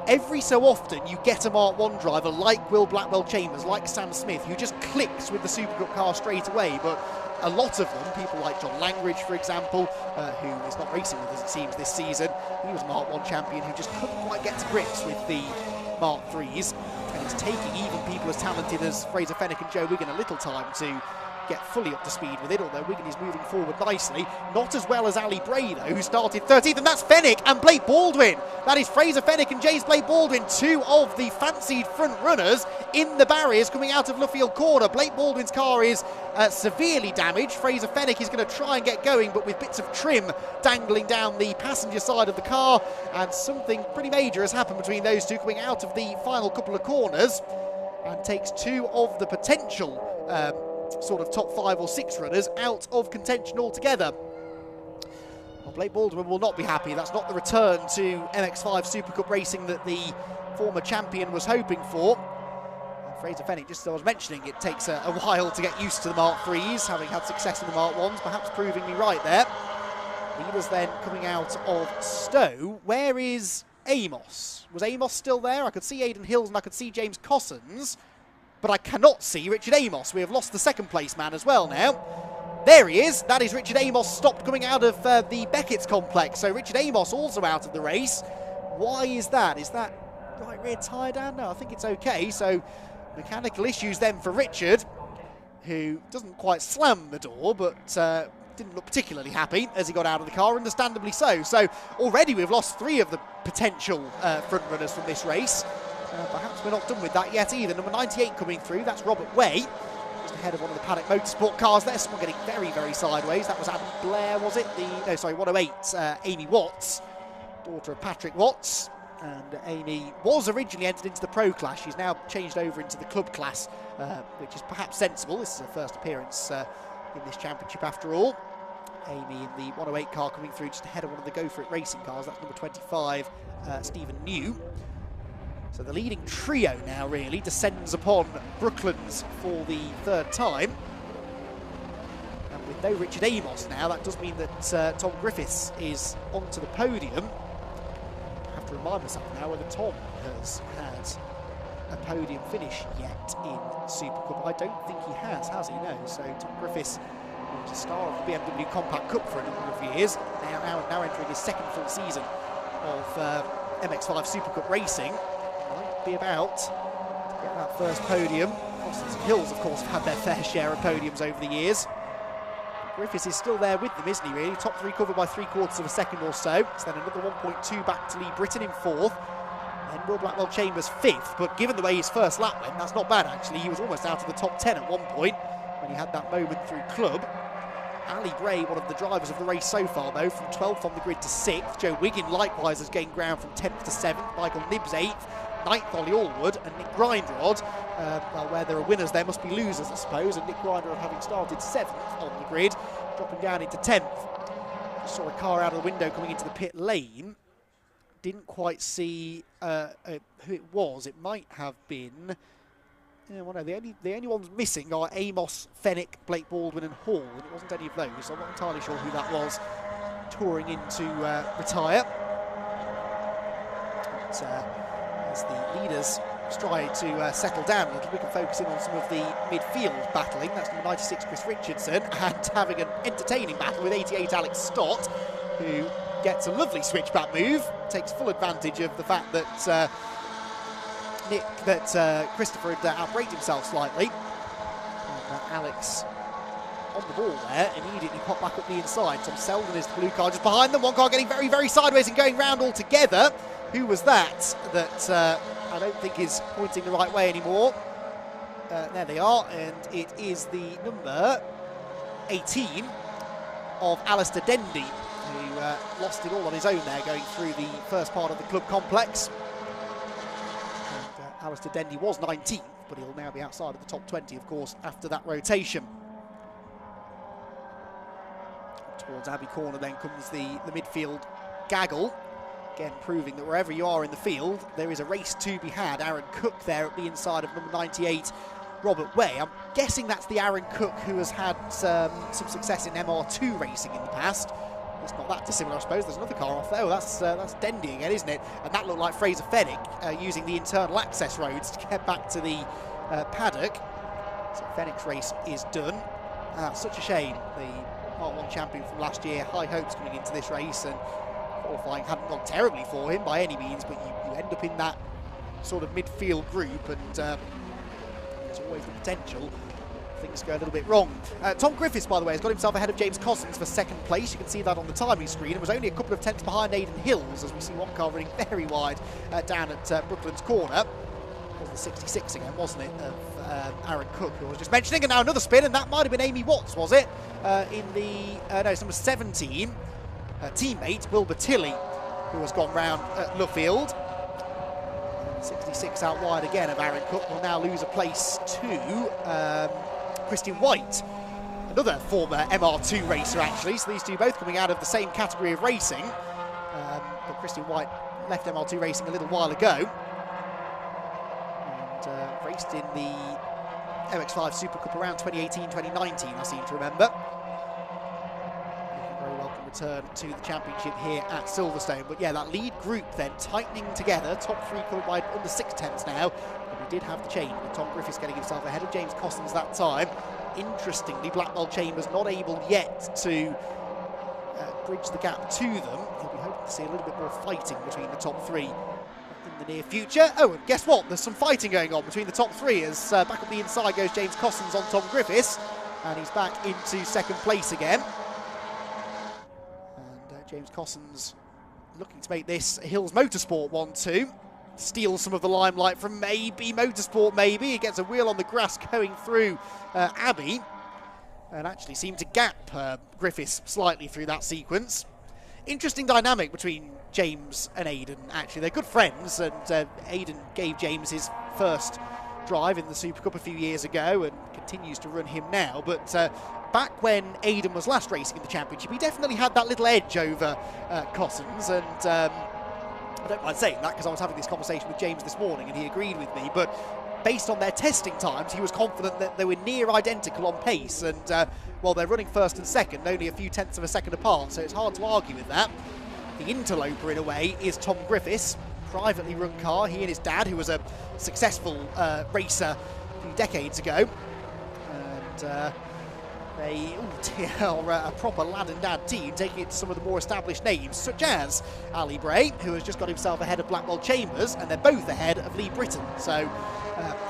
Every so often you get a Mark 1 driver like Will Blackwell Chambers, like Sam Smith, who just clicks with the Super Cup car straight away, but a lot of them, people like John Langridge for example, who is not racing with us it seems this season, he was a Mark 1 champion who just couldn't quite get to grips with the Mark 3s, and it's taking even people as talented as Fraser Fenwick and Joe Wiggin a little time to get fully up to speed with it, although Wiggin is moving forward nicely. Not as well as Ali Bray, though, who started 13th, and that's Fenwick and Blake Baldwin. That is Fraser Fenwick and James Blake Baldwin, 2 of the fancied front runners in the barriers coming out of Luffield Corner. Blake Baldwin's car is severely damaged. Fraser Fenwick is going to try and get going, but with bits of trim dangling down the passenger side of the car, and something pretty major has happened between those two coming out of the final couple of corners, and takes 2 of the potential sort of top 5 or 6 runners out of contention altogether. Well, Blake Baldwin will not be happy. That's not the return to MX5 Super Cup racing that the former champion was hoping for. And Fraser Fenwick, just as I was mentioning, it takes a while to get used to the Mark 3s, having had success in the Mark 1s, perhaps proving me right there. Leaders then coming out of Stowe. Where is Amos? Was Amos still there? I could see Aidan Hills and I could see James Cossons, but I cannot see Richard Amos. We have lost the second place man as well now. There he is. That is Richard Amos, stopped coming out of the Beckett's complex. So Richard Amos also out of the race. Why is that? Is that right rear tyre down? No, I think it's okay. So mechanical issues then for Richard, who doesn't quite slam the door, but didn't look particularly happy as he got out of the car, understandably so. So already we've lost 3 of the potential front runners from this race. Perhaps we're not done with that yet either. Number 98 coming through, that's Robert Way. Just ahead of one of the Paddock Motorsport cars there. Someone getting very, very sideways. That was Adam Blair, was it? 108, Amy Watts, daughter of Patrick Watts. And Amy was originally entered into the Pro class. She's now changed over into the Club class, which is perhaps sensible. This is her first appearance in this championship after all. Amy in the 108 car coming through just ahead of one of the Go For It racing cars. That's number 25, Stephen New. So the leading trio now really descends upon Brooklands for the third time. And with no Richard Amos now, that does mean that Tom Griffiths is onto the podium. I have to remind myself now whether Tom has had a podium finish yet in Super Cup. I don't think he has he? No. So Tom Griffiths, who was a star of the BMW Compact Cup for a number of years, now entering his second full season of MX5 Super Cup racing, might be about to get that first podium. Costons and Hills, of course, have had their fair share of podiums over the years. Griffiths is still there with them, isn't he, really? Top three covered by 3/4 of a second or so. So then another 1.2 back to Lee Britton in fourth. Then Will Blackwell Chambers fifth, but given the way his first lap went, that's not bad, actually. He was almost out of the top 10 at one point when he had that moment through club. Ali Bray, one of the drivers of the race so far, though, from 12th on the grid to 6th. Joe Wiggin likewise has gained ground from 10th to 7th. Michael Nibbs 8th. 9th Ollie Allwood, and Nick Grindrod. Well, where there are winners, there must be losers, I suppose. And Nick Grindrod, having started 7th on the grid, dropping down into 10th. Just saw a car out of the window coming into the pit lane. Didn't quite see who it was. It might have been... Yeah, well, no, the only ones missing are Amos, Fennick, Blake Baldwin and Hall, and it wasn't any of those, so I'm not entirely sure who that was touring in to retire. But, as the leaders try to settle down a little, we can focus in on some of the midfield battling. That's number 96 Chris Richardson, and having an entertaining battle with 88 Alex Stott, who gets a lovely switchback move, takes full advantage of the fact that Christopher had outbraked himself slightly. And Alex on the ball there, immediately popped back up the inside. Tom Selden is the blue car just behind them. One car getting very, very sideways and going round altogether. Who was that I don't think is pointing the right way anymore? There they are, and it is the number 18 of Alistair Dendy, who lost it all on his own there going through the first part of the club complex. And Alistair Dendy was 19th, but he'll now be outside of the top 20, of course, after that rotation. Towards Abbey Corner then comes the midfield gaggle. Again, proving that wherever you are in the field, there is a race to be had. Aaron Cook there at the inside of number 98, Robert Way. I'm guessing that's the Aaron Cook who has had some success in MR2 racing in the past. It's not that dissimilar, I suppose. There's another car off there. Oh, that's Dendy again, isn't it? And that looked like Fraser Fennick using the internal access roads to get back to the paddock. So Fennick's race is done. Such a shame. The Part 1 champion from last year, high hopes coming into this race, and qualifying hadn't gone terribly for him by any means, but you end up in that sort of midfield group, and there's always the potential things go a little bit wrong. Tom Griffiths, by the way, has got himself ahead of James Cossins for second place. You can see that on the timing screen. It was only a couple of tenths behind Aidan Hills, as we see one car running very wide down at Brooklands Corner. It was the 66 again, wasn't it, of Aaron Cook, who I was just mentioning, and now another spin, and that might have been Amy Watts, was it? In the, no, it's number 17. Teammate Wilbur Tilley, who has gone round at Luffield. 66 out wide again of Aaron Cook, will now lose a place to Christian White, another former MR2 racer actually, so these two both coming out of the same category of racing. But Christian White left MR2 racing a little while ago and raced in the MX5 Super Cup around 2018-2019, I seem to remember. Return to the championship here at Silverstone. But yeah, that lead group then tightening together, top three covered by under 6 tenths now, but we did have the change with Tom Griffiths getting himself ahead of James Cossins that time. Interestingly, Blackwell Chambers not able yet to bridge the gap to them. He'll be hoping to see a little bit more fighting between the top three in the near future. Oh, and guess what, there's some fighting going on between the top three, as back up the inside goes James Cossins on Tom Griffiths, and he's back into second place again. James Cossins looking to make this Hills Motorsport 1-2. Steal some of the limelight from maybe Motorsport, maybe. He gets a wheel on the grass going through Abbey. And actually seemed to gap Griffiths slightly through that sequence. Interesting dynamic between James and Aidan, actually. They're good friends, and Aidan gave James his first drive in the Super Cup a few years ago and continues to run him now. But back when Aidan was last racing in the championship, he definitely had that little edge over Cossins, and I don't mind saying that because I was having this conversation with James this morning and he agreed with me, but based on their testing times, he was confident that they were near identical on pace, and well, they're running first and second, only a few tenths of a second apart, so it's hard to argue with that. The interloper, in a way, is Tom Griffiths, privately run car. He and his dad, who was a successful racer a few decades ago, and they are a proper lad and dad team, taking it to some of the more established names, such as Ali Bray, who has just got himself ahead of Blackwell Chambers, and they're both ahead of Lee Britton. So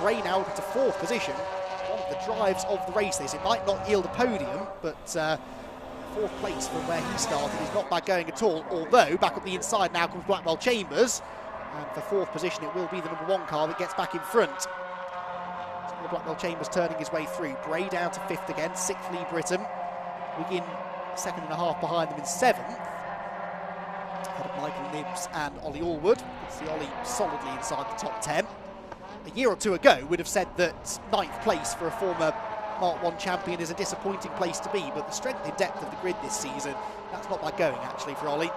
Bray now up into 4th position. One of the drives of the race this. It might not yield a podium, but 4th place from where he started is not bad going at all, although back up the inside now comes Blackwell Chambers, and for 4th position it will be the number 1 car that gets back in front. Blackwell Chambers turning his way through. Bray down to 5th again, 6th Lee Britton. Wiggin 2.5 behind them in 7th. Ahead of Michael Nibbs and Ollie Allwood. You can see Ollie solidly inside the top 10. A year or two ago we'd have said that 9th place for a former Mark 1 champion is a disappointing place to be, but the strength and depth of the grid this season, that's not bad going actually for Ollie.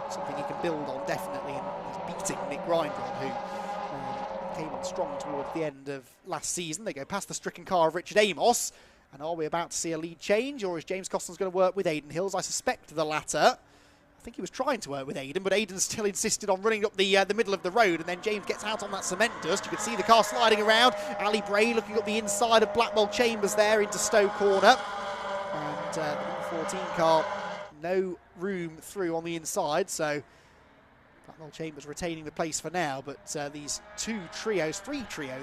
Something he can build on definitely, and he's beating Nick Grindrod, who came on strong towards the end of last season. They go past the stricken car of Richard Amos, and are we about to see a lead change, or is James Cosland's going to work with Aidan Hills? I suspect the latter. I think he was trying to work with Aidan, but Aidan still insisted on running up the middle of the road, and then James gets out on that cement dust. You can see the car sliding around. Ali Bray looking up the inside of Blackwell Chambers there into Stowe Corner, and the number 14 car, no room through on the inside, so Blackwell Chambers retaining the place for now, but these 3 trios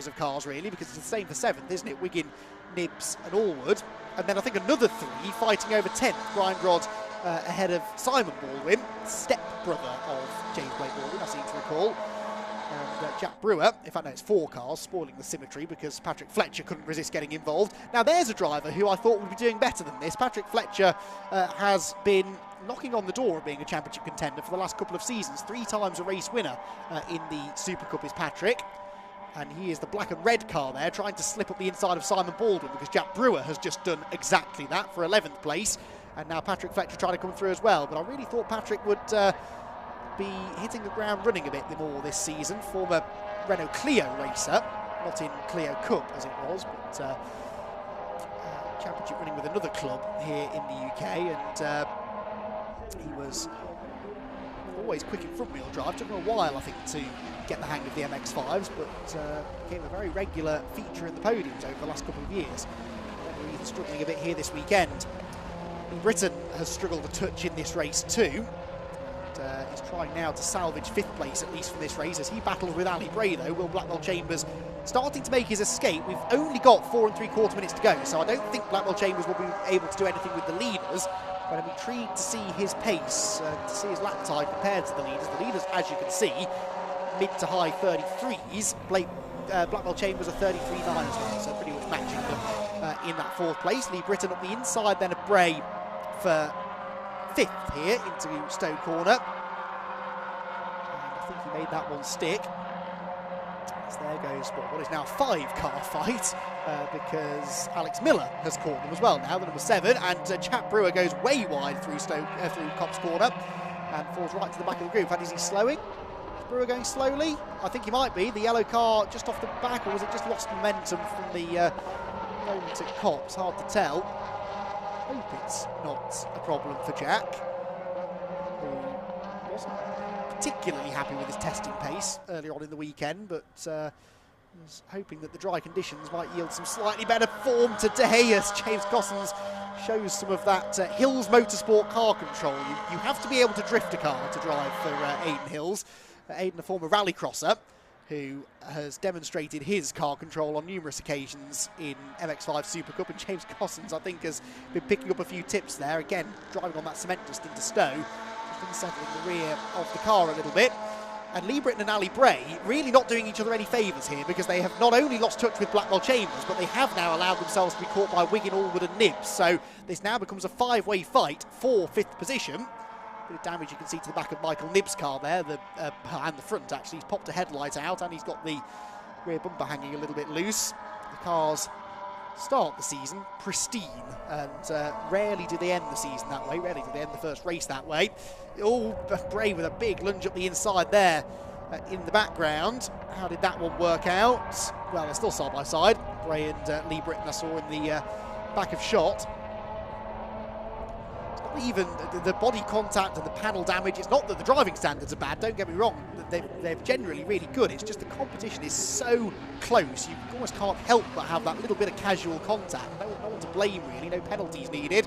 of cars really, because it's the same for 7th, isn't it? Wiggin, Nibbs and Allwood, and then I think another 3 fighting over 10th. Grindrod ahead of Simon Baldwin, step-brother of James Blake Baldwin, I seem to recall, and Jack Brewer. In fact, no, it's 4 cars, spoiling the symmetry because Patrick Fletcher couldn't resist getting involved. Now there's a driver who I thought would be doing better than this. Patrick Fletcher has been knocking on the door of being a championship contender for the last couple of seasons. 3 times a race winner in the Super Cup is Patrick, and he is the black and red car there, trying to slip up the inside of Simon Baldwin, because Jack Brewer has just done exactly that for 11th place, and now Patrick Fletcher trying to come through as well. But I really thought Patrick would be hitting the ground running a bit more this season. Former Renault Clio racer, not in Clio Cup as it was, but championship running with another club here in the UK, and he was always quick in front-wheel drive. Took him a while, I think, to get the hang of the MX-5s, but became a very regular feature in the podiums over the last couple of years. He's struggling a bit here this weekend. Britton has struggled a touch in this race too, and he's trying now to salvage 5th place at least from this race as he battles with Ali Bray though. Will Blackwell Chambers starting to make his escape? We've only got 4 3/4 minutes to go, so I don't think Blackwell Chambers will be able to do anything with the leaders, but I'm intrigued to see his pace, to see his lap time compared to the leaders. The leaders, as you can see, mid to high 33s. Blackwell Chambers are 33.9 as well, so pretty much matching them in that 4th place. Lee Britton up the inside, then a Bray for 5th here into Stowe Corner. And I think he made that one stick. As there goes what is now a 5-car fight, because Alex Miller has caught them as well now, the number 7, and Jack Brewer goes way wide through Copse Corner and falls right to the back of the group. And is he slowing? Is Brewer going slowly? I think he might be. The yellow car just off the back, or was it just lost momentum from the moment at Copse? Hard to tell. I hope it's not a problem for Jack, who wasn't particularly happy with his testing pace earlier on in the weekend, but was hoping that the dry conditions might yield some slightly better form today as James Cossons shows some of that Hills Motorsport car control. You have to be able to drift a car to drive for Aidan Hills. Aidan, a former rallycrosser, who has demonstrated his car control on numerous occasions in MX-5 Super Cup, and James Cossons, I think, has been picking up a few tips there. Again, driving on that cement dust into Stowe, just been settling the rear of the car a little bit. And Lee Britton and Ali Bray really not doing each other any favours here, because they have not only lost touch with Blackwell Chambers, but they have now allowed themselves to be caught by Wiggin, Allwood and Nibbs. So this now becomes a 5-way fight for 5th position. Bit of damage you can see to the back of Michael Nibbs' car there, and the front actually. He's popped a headlight out and he's got the rear bumper hanging a little bit loose. The car's start the season pristine, and rarely do they end the season that way, rarely do they end the first race that way. Oh, Bray with a big lunge up the inside there in the background. How did that one work out? Well, they're still side by side. Bray and Lee Britton I saw in the back of shot. It's not even the body contact and the panel damage. It's not that the driving standards are bad, don't get me wrong. They're generally really good. It's just the competition is so close. You almost can't help but have that little bit of casual contact. No one to blame, really. No penalties needed.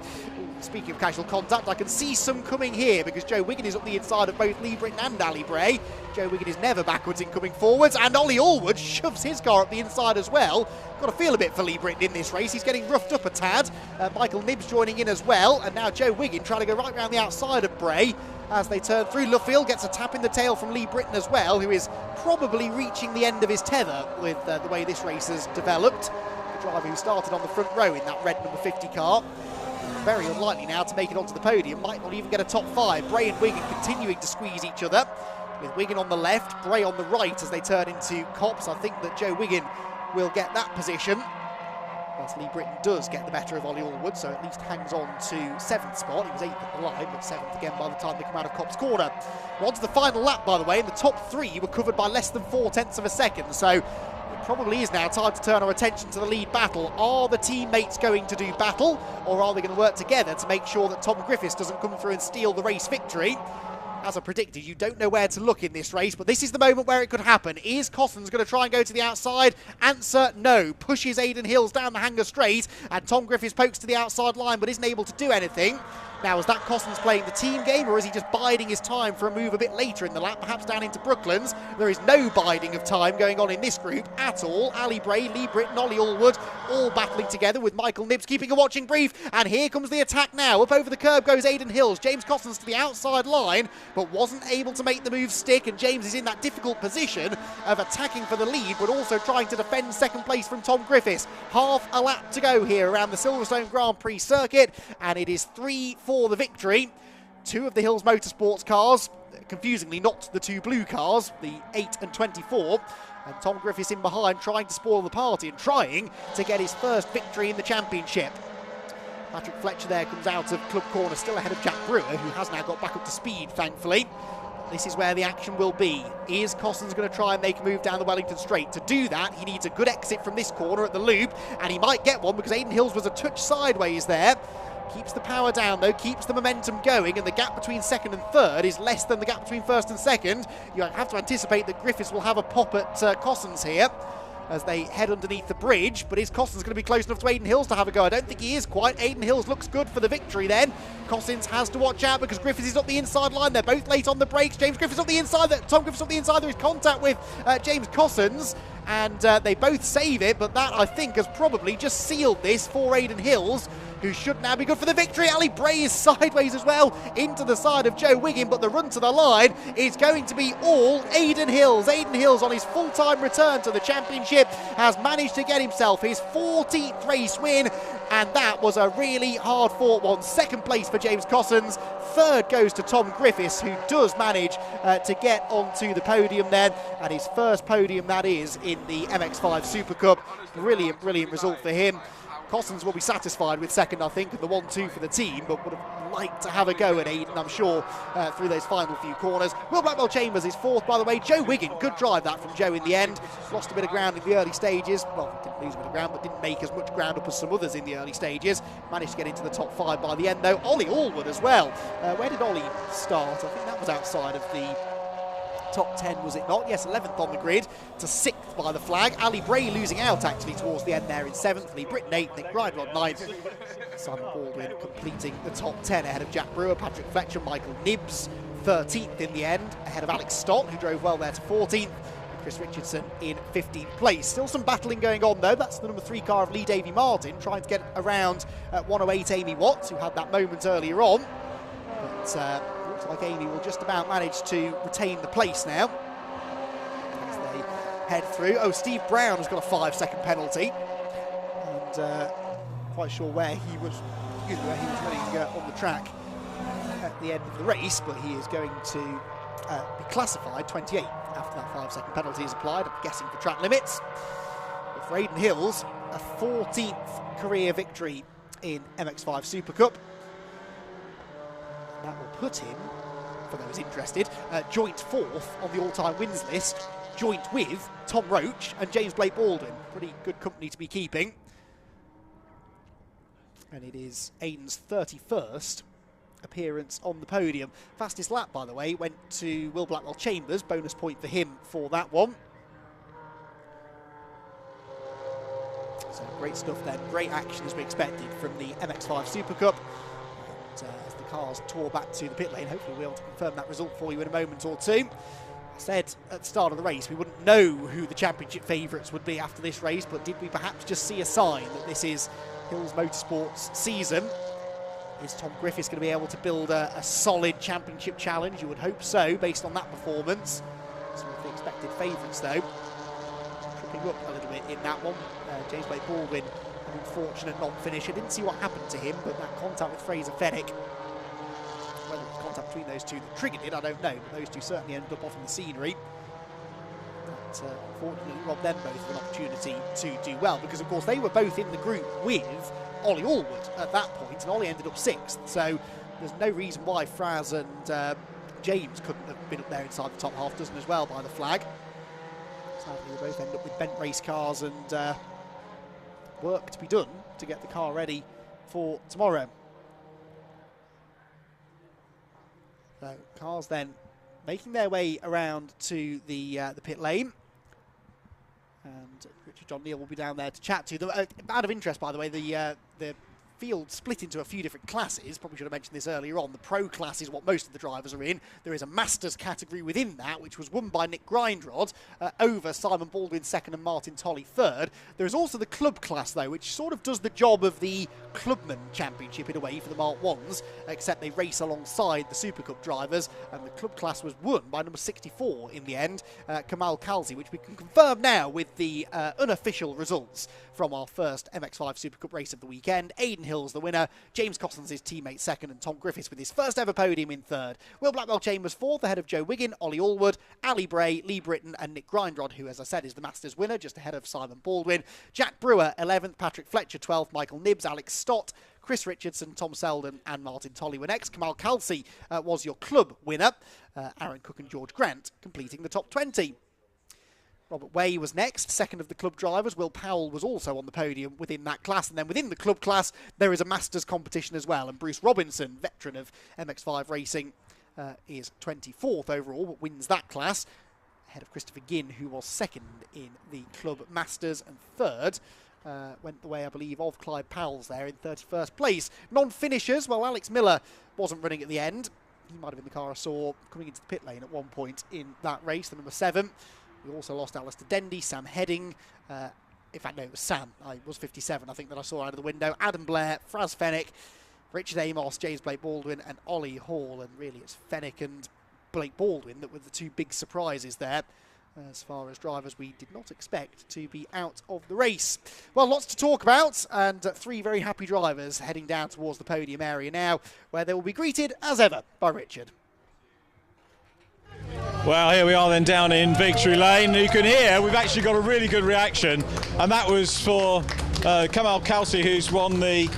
Speaking of casual contact, I can see some coming here because Joe Wiggin is up the inside of both Lee Britton and Ali Bray. Joe Wiggin is never backwards in coming forwards, and Ollie Allwood shoves his car up the inside as well. Got to feel a bit for Lee Britton in this race. He's getting roughed up a tad. Michael Nibbs joining in as well, and now Joe Wiggin trying to go right round the outside of Bray as they turn through. Luffield gets a tap in the tail from Lee Britton as well, who is probably reaching the end of his tether with the way this race has developed. The driver who started on the front row in that red number 50 car. Very unlikely now to make it onto the podium, might not even get a top 5. Bray and Wiggin continuing to squeeze each other, with Wiggin on the left, Bray on the right as they turn into cops. I think that Joe Wiggin will get that position, whilst Lee Britton does get the better of Ollie Allwood, so at least hangs on to 7th spot. He was 8th at the line, but 7th again by the time they come out of Cop's corner. We're on to the final lap, by the way, and the top 3 were covered by less than 0.4 of a second, so it probably is now time to turn our attention to the lead battle. Are the teammates going to do battle, or are they going to work together to make sure that Tom Griffiths doesn't come through and steal the race victory? As I predicted, you don't know where to look in this race, but this is the moment where it could happen. Is Cossons going to try and go to the outside? Answer, no. Pushes Aidan Hills down the hanger straight, and Tom Griffiths pokes to the outside line, but isn't able to do anything. Now, is that Cossons playing the team game, or is he just biding his time for a move a bit later in the lap, perhaps down into Brooklands? There is no biding of time going on in this group at all. Ali Bray, Lee Britton, Ollie Allwood, all battling together with Michael Nibbs keeping a watching brief. And here comes the attack now. Up over the curb goes Aidan Hills. James Cossons to the outside line, but wasn't able to make the move stick. And James is in that difficult position of attacking for the lead, but also trying to defend second place from Tom Griffiths. Half a lap to go here around the Silverstone Grand Prix circuit, and it is 3 for the victory. 2 of the Hills Motorsports cars, confusingly not the 2 blue cars, the 8 and 24, and Tom Griffiths in behind trying to spoil the party and trying to get his first victory in the championship. Patrick Fletcher there comes out of club corner, still ahead of Jack Brewer, who has now got back up to speed, thankfully. This is where the action will be. Is Cossons going to try and make a move down the Wellington Straight? To do that, he needs a good exit from this corner at the loop, and he might get one because Aidan Hills was a touch sideways there. Keeps the power down though, keeps the momentum going, and the gap between 2nd and 3rd is less than the gap between 1st and 2nd. You have to anticipate that Griffiths will have a pop at Cossons here as they head underneath the bridge, but is Cossons going to be close enough to Aidan Hills to have a go? I don't think he is quite. Aidan Hills looks good for the victory then. Cossons has to watch out because Griffiths is up the inside line. They're both late on the brakes. James Griffiths up the inside. Tom Griffiths up the inside. There is contact with James Cossons, and they both save it, but that, I think, has probably just sealed this for Aidan Hills, who should now be good for the victory. Ali Bray is sideways as well into the side of Joe Wiggin, but the run to the line is going to be all Aidan Hills. Aidan Hills, on his full-time return to the championship, has managed to get himself his 14th race win, and that was a really hard-fought one. 2nd place for James Cossons. 3rd goes to Tom Griffiths, who does manage to get onto the podium then, and his first podium that is in the MX-5 Super Cup. Brilliant, brilliant result for him. Cossons will be satisfied with 2nd, I think, and the 1-2 for the team, but would have liked to have a go at Aidan, I'm sure, through those final few corners. Will Blackwell Chambers is 4th, by the way. Joe Wiggin, good drive that from Joe in the end. Lost a bit of ground in the early stages. Well, didn't lose a bit of ground, but didn't make as much ground up as some others in the early stages. Managed to get into the top 5 by the end, though. Ollie Allwood as well. Where did Ollie start? I think that was outside of the top 10, was it not? Yes, 11th on the grid to 6th by the flag. Ali Bray losing out actually towards the end there in 7th. Lee Britton 8th, Nick Ryder on 9th. Simon Baldwin completing the top 10 ahead of Jack Brewer, Patrick Fletcher, Michael Nibbs 13th in the end, ahead of Alex Stott, who drove well there, to 14th. Chris Richardson in 15th place. Still some battling going on though. That's the number 3 car of Lee Davey Martin trying to get around 108 Amy Watts, who had that moment earlier on. But looks like Amy will just about manage to retain the place now as they head through. Oh, Steve Brown has got a 5-second penalty, and quite sure where he was running on the track at the end of the race, but he is going to be classified 28th after that 5-second penalty is applied, I'm guessing for track limits. But for Aidan Hills, a 14th career victory in MX5 Super Cup. That will put him, for those interested, joint 4th on the all-time wins list, joint with Tom Roach and James Blake Baldwin. Pretty good company to be keeping. And it is Aiden's 31st appearance on the podium. Fastest lap, by the way, went to Will Blackwell Chambers. Bonus point for him for that one. So great stuff then. Great action as we expected from the MX5 Super Cup. And, as the cars tore back to the pit lane, hopefully we'll be able to confirm that result for you in a moment or two. I said at the start of the race we wouldn't know who the championship favourites would be after this race, but did we perhaps just see a sign that this is Hills Motorsport's season? Is Tom Griffiths going to be able to build a solid championship challenge? You would hope so, based on that performance. Some of the expected favourites, though, tripping up a little bit in that one. James Blake Baldwin, an unfortunate non-finisher. Didn't see what happened to him, but that contact with Fraser Fennick, whether it was contact between those two that triggered it, I don't know, but those two certainly ended up off in the scenery. That unfortunately robbed them both of an opportunity to do well, because of course they were both in the group with Ollie Allwood at that point, and Ollie ended up 6th, so there's no reason why Fraz and James couldn't have been up there inside the top half dozen as well by the flag. Sadly they both end up with bent race cars and work to be done to get the car ready for tomorrow. So cars then making their way around to the pit lane. And Richard John Neal will be down there to chat to them. Out of interest, by the way, the field split into a few different classes. Probably should have mentioned this earlier on. The Pro class is what most of the drivers are in. There is a Masters category within that, which was won by Nick Grindrod over Simon Baldwin 2nd and Martin Tolley 3rd. There is also the Club class, though, which sort of does the job of the Clubman Championship in a way for the Mark 1s, except they race alongside the Super Cup drivers, and the Club class was won by number 64 in the end, Kamal Kalsi, which we can confirm now with the unofficial results from our first MX5 Super Cup race of the weekend. Aidan Hill's the winner, James Cossons his teammate 2nd, and Tom Griffiths with his first ever podium in 3rd. Will Blackwell Chambers 4th, ahead of Joe Wiggin, Ollie Allwood, Ali Bray, Lee Britton and Nick Grindrod, who, as I said, is the Masters winner, just ahead of Simon Baldwin. Jack Brewer 11th, Patrick Fletcher 12th, Michael Nibbs, Alex Stott, Chris Richardson, Tom Selden and Martin Tolley were next. Kamal Kalsi was your club winner. Aaron Cook and George Grant completing the top 20. Robert Way was next, 2nd of the club drivers. Will Powell was also on the podium within that class. And then within the club class, there is a Masters competition as well. And Bruce Robinson, veteran of MX5 racing, is 24th overall, but wins that class, ahead of Christopher Ginn, who was 2nd in the club Masters, and 3rd. Went the way, I believe, of Clyde Powell's there in 31st place. Non-finishers, well, Alex Miller wasn't running at the end. He might have been the car I saw coming into the pit lane at one point in that race, the number 7. We also lost Alistair Dendy, Sam Heading. In fact, no, it was Sam. It was 57, I think, that I saw out of the window. Adam Blair, Fraz Fennick, Richard Amos, James Blake Baldwin and Ollie Hall. And really, it's Fennick and Blake Baldwin that were the two big surprises there. As far as drivers we did not expect to be out of the race. Well, lots to talk about, and 3 very happy drivers heading down towards the podium area now, where they will be greeted, as ever, by Richard. Well, here we are then down in Victory Lane. You can hear we've actually got a really good reaction, and that was for Kamal Kalsi, who's won the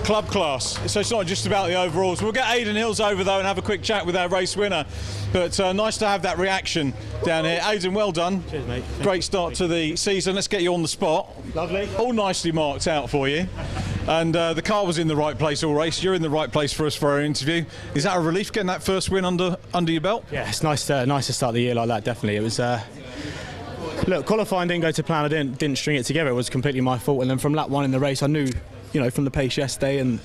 club class. So it's not just about the overalls. We'll get Aidan Hills over though and have a quick chat with our race winner. But nice to have that reaction down here. Aidan, well done. Cheers, mate. Great start to the season. Let's get you on the spot. Lovely. All nicely marked out for you. And the car was in the right place all race. You're in the right place for us for our interview. Is that a relief getting that first win under your belt? Yeah, it's nice to start the year like that. Definitely, it was. Look, qualifying didn't go to plan. I didn't string it together. It was completely my fault. And then from lap 1 in the race, I knew, from the pace yesterday and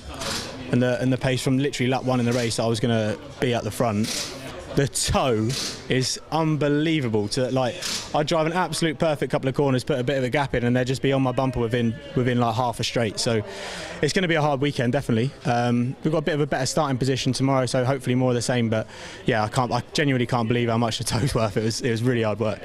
the pace from literally lap 1 in the race, I was going to be at the front. The toe is unbelievable. I drive an absolute perfect couple of corners, put a bit of a gap in, and they'd just be on my bumper within like half a straight. So it's going to be a hard weekend, definitely. We've got a bit of a better starting position tomorrow, so hopefully more of the same. But yeah, I genuinely can't believe how much the toe's worth. It was really hard work.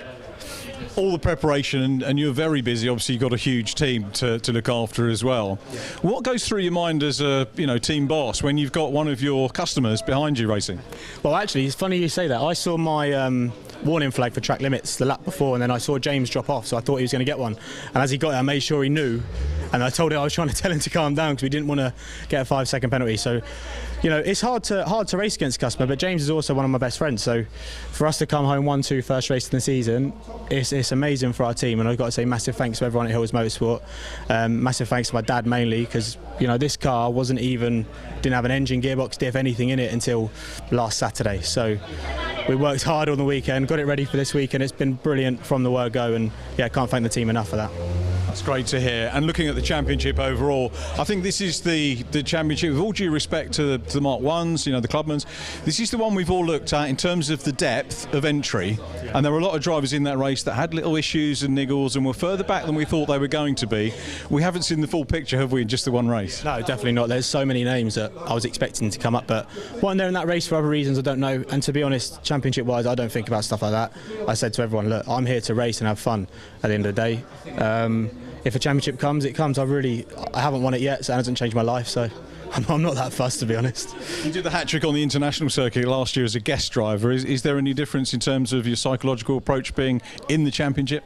All the preparation, and you're very busy. Obviously, you've got a huge team to look after as well. Yeah. What goes through your mind as a team boss when you've got one of your customers behind you racing? Well, actually, it's funny you say that. I saw my warning flag for track limits the lap before, and then I saw James drop off, so I thought he was going to get one. And as he got it, I made sure he knew, and I told him I was trying to tell him to calm down because we didn't want to get a 5-second penalty. So, you know, it's hard to race against Customer, but James is also one of my best friends. So for us to come home 1-2 first race of the season, it's amazing for our team, and I've got to say massive thanks to everyone at Hills Motorsport. Massive thanks to my dad mainly, because you know this car didn't have an engine, gearbox, diff, anything in it until last Saturday. So we worked hard on the weekend, got it ready for this weekend. It's been brilliant from the word go, and yeah, can't thank the team enough for that. That's great to hear. And looking at the championship overall, I think this is the championship, with all due respect to the Mark 1s, you know, the Clubmans, this is the one we've all looked at in terms of the depth of entry. And there were a lot of drivers in that race that had little issues and niggles and were further back than we thought they were going to be. We haven't seen the full picture, have we, in just the one race? No, definitely not. There's so many names that I was expecting to come up, but weren't there in that race for other reasons, I don't know. And to be honest, championship-wise, I don't think about stuff like that. I said to everyone, look, I'm here to race and have fun at the end of the day. If a championship comes, it comes. I haven't won it yet, so it hasn't changed my life, so I'm not that fussed, to be honest. You did the hat-trick on the international circuit last year as a guest driver. Is there any difference in terms of your psychological approach being in the championship?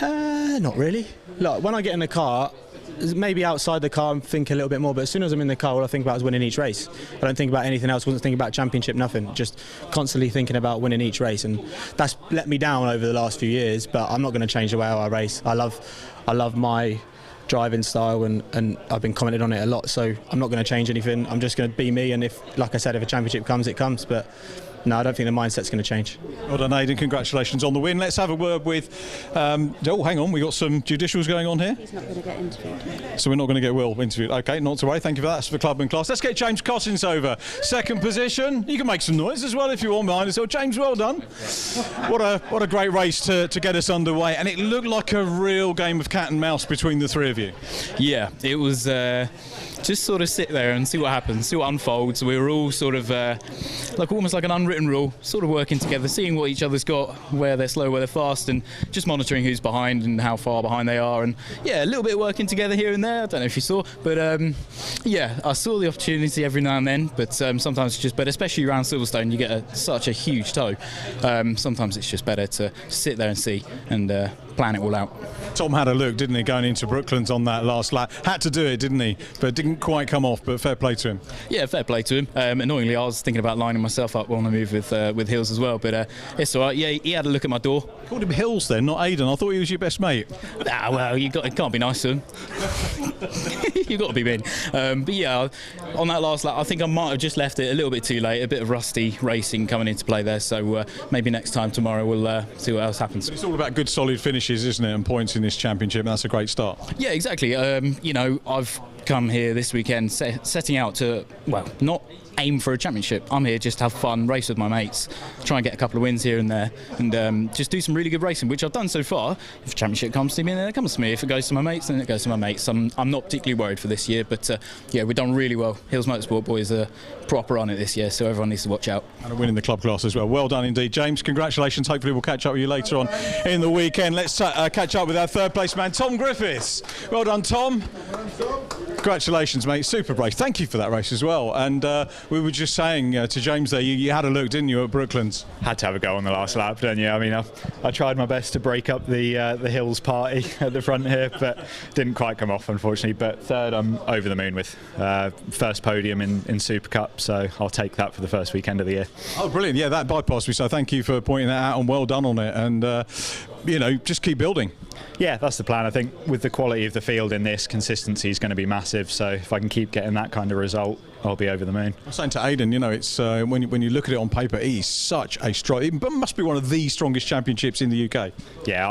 Not really. Look, when I get in the car, maybe outside the car I'm thinking a little bit more, but as soon as I'm in the car, all I think about is winning each race. I don't think about anything else. I wasn't thinking about championship, nothing. Just constantly thinking about winning each race, and that's let me down over the last few years, but I'm not going to change the way I race. I love my driving style, and I've been commented on it a lot, so I'm not going to change anything. I'm just going to be me, and if, like I said, if a championship comes, it comes, but no, I don't think the mindset's going to change. Well done, Aidan. Congratulations on the win. Let's have a word with... oh, hang on. We've got some judicials going on here. He's not going to get interviewed. So we're not going to get Will interviewed. OK, not to worry. Thank you for that. That's for Clubman class. Let's get James Cossins over. Second position. You can make some noise as well if you want behind us. So, James, well done. What a great race to get us underway. And it looked like a real game of cat and mouse between the three of you. Yeah, it was... just sort of sit there and see what happens, see what unfolds. We were all sort of almost like an unwritten rule, sort of working together, seeing what each other's got, where they're slow, where they're fast, and just monitoring who's behind and how far behind they are. And yeah, a little bit of working together here and there. I don't know if you saw, but yeah, I saw the opportunity every now and then, but sometimes it's just better, especially around Silverstone, you get such a huge tow. Sometimes it's just better to sit there and see and plan it all out. Tom had a look, didn't he, going into Brooklands on that last lap. Had to do it, didn't he? But didn't quite come off, but fair play to him. Yeah, fair play to him. Annoyingly, I was thinking about lining myself up on a move with Hills as well, but it's all right. Yeah, he had a look at my door. Called him Hills then, not Aidan. I thought he was your best mate. Ah, well, it can't be nice to him. You've got to be mean. But yeah, on that last lap, I think I might have just left it a little bit too late. A bit of rusty racing coming into play there, so maybe next time tomorrow we'll see what else happens. It's all about good solid finishes, isn't it, and points in this championship, and that's a great start. Yeah, exactly. You know, I've come here this weekend setting out to, well, not aim for a championship. I'm here just to have fun, race with my mates, try and get a couple of wins here and there, and just do some really good racing, which I've done so far. If a championship comes to me, then it comes to me. If it goes to my mates, then it goes to my mates. I'm not particularly worried for this year, but yeah, we've done really well. Hills Motorsport boys are proper on it this year, so everyone needs to watch out. And a win in the club class as well. Well done indeed, James. Congratulations. Hopefully we'll catch up with you later on in the weekend. Let's catch up with our third place man, Tom Griffiths. Well done, Tom. Congratulations, mate. Super race. Thank you for that race as well. And we were just saying to James there, you had a look, didn't you, at Brooklands? Had to have a go on the last lap, didn't you? I mean, I tried my best to break up the Hills party at the front here, but didn't quite come off, unfortunately. But third, I'm over the moon with. First podium in Super Cup, so I'll take that for the first weekend of the year. Oh, brilliant. Yeah, that bypassed me, so thank you for pointing that out, and well done on it. And, you know, just keep building. Yeah, that's the plan. I think with the quality of the field in this, consistency is going to be massive. So if I can keep getting that kind of result, I'll be over the moon. I was saying to Aidan, you know, it's when you look at it on paper, he's such a strong. It must be one of the strongest championships in the UK. Yeah,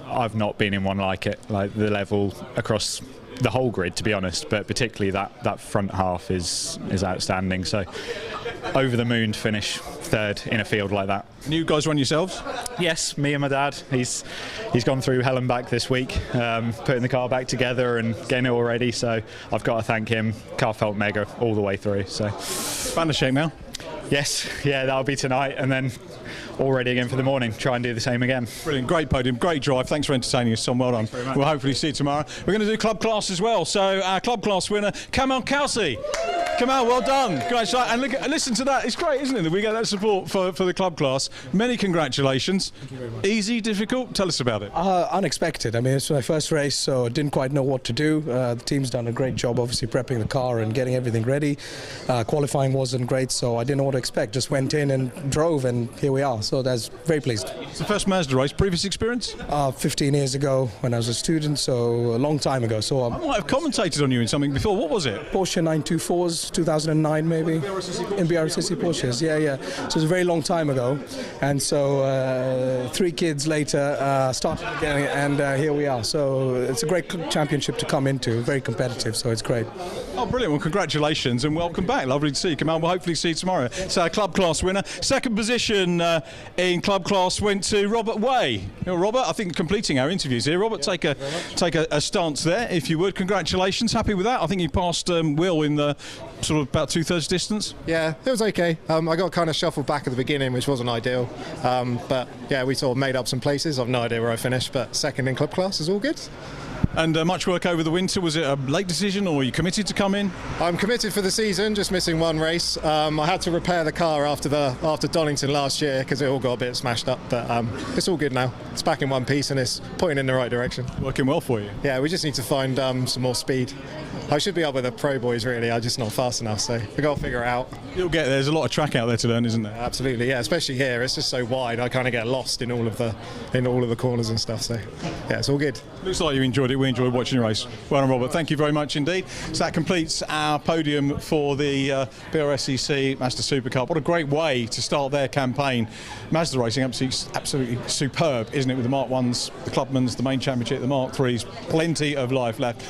I've not been in one like it, like the level across the whole grid, to be honest, but particularly that front half is outstanding. So over the moon to finish third in a field like that. And you guys run yourselves? Yes, me and my dad. He's gone through hell and back this week, putting the car back together and getting it all ready. So I've got to thank him. Car felt mega all the way through. So Banner shake now? Yes, yeah, that'll be tonight, and then all ready again for the morning. Try and do the same again. Brilliant, great podium, great drive. Thanks for entertaining us, Tom. Well done. We'll hopefully see you tomorrow. We're going to do club class as well. So our club class winner, Kamal Kelsey. Kamal, well done. Great. And listen to that. It's great, isn't it, that we get that support for the club class. Many congratulations. Thank you very much. Easy, difficult? Tell us about it. Unexpected. I mean, it's my first race, so I didn't quite know what to do. The team's done a great job, obviously, prepping the car and getting everything ready. Qualifying wasn't great, so I didn't know what to expect. Just went in and drove, and here we are. So that's very pleased. It's the first Mazda race. Previous experience? 15 years ago when I was a student, so a long time ago. So I might have commentated on you in something before. What was it? Porsche 924s, 2009 maybe. In Brscc Porsches, yeah. So it was a very long time ago. And so 3 kids later, started again, and here we are. So it's a great championship to come into, very competitive, so it's great. Oh, brilliant. Well, congratulations and welcome back. Lovely to see you, Kamal. We'll hopefully see you tomorrow. It's our club class winner. Second position in club class went to Robert Way. Robert, I think completing our interviews here. Robert, take a stance there, if you would. Congratulations. Happy with that? I think you passed Will in the sort of about 2/3 distance. Yeah, it was okay. I got kind of shuffled back at the beginning, which wasn't ideal. But yeah, we sort of made up some places. I've no idea where I finished, but second in club class is all good. And much work over the winter. Was it a late decision, or are you committed to come in? I'm committed for the season, just missing one race. I had to repair the car after Donington last year because it all got a bit smashed up, but it's all good now. It's back in one piece and it's pointing in the right direction. Working well for you. Yeah, we just need to find some more speed. I should be up with the pro boys really. I'm just not fast enough, so we got to figure it out. You'll get there. There's a lot of track out there to learn, isn't there? Absolutely, yeah. Especially here, it's just so wide. I kind of get lost in all of the corners and stuff. So yeah, it's all good. Looks like you enjoyed it. We enjoyed watching your race. Well done, Robert. Thank you very much indeed. So that completes our podium for the Brscc Mazda Super Cup. What a great way to start their campaign. Mazda racing absolutely superb, isn't it? With the Mark 1s, the Clubmans, the main championship, the Mark 3s, plenty of life left.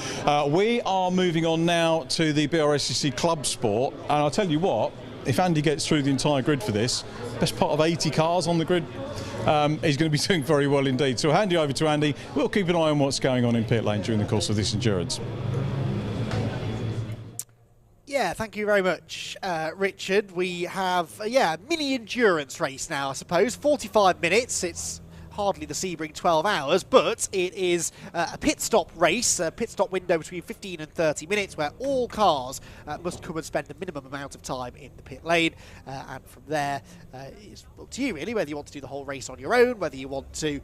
We are moving on now to the Brscc Club Sport, and I'll tell you what, if Andy gets through the entire grid for this, best part of 80 cars on the grid, he's going to be doing very well indeed. So I'll hand you over to Andy. We'll keep an eye on what's going on in pit lane during the course of this endurance. Yeah, thank you very much, Richard. We have a mini endurance race now, I suppose. 45 minutes. It's hardly the Sebring 12 hours, but it is a pit stop race, a pit stop window between 15 and 30 minutes where all cars must come and spend a minimum amount of time in the pit lane, and from there it's up to you really whether you want to do the whole race on your own, whether you want to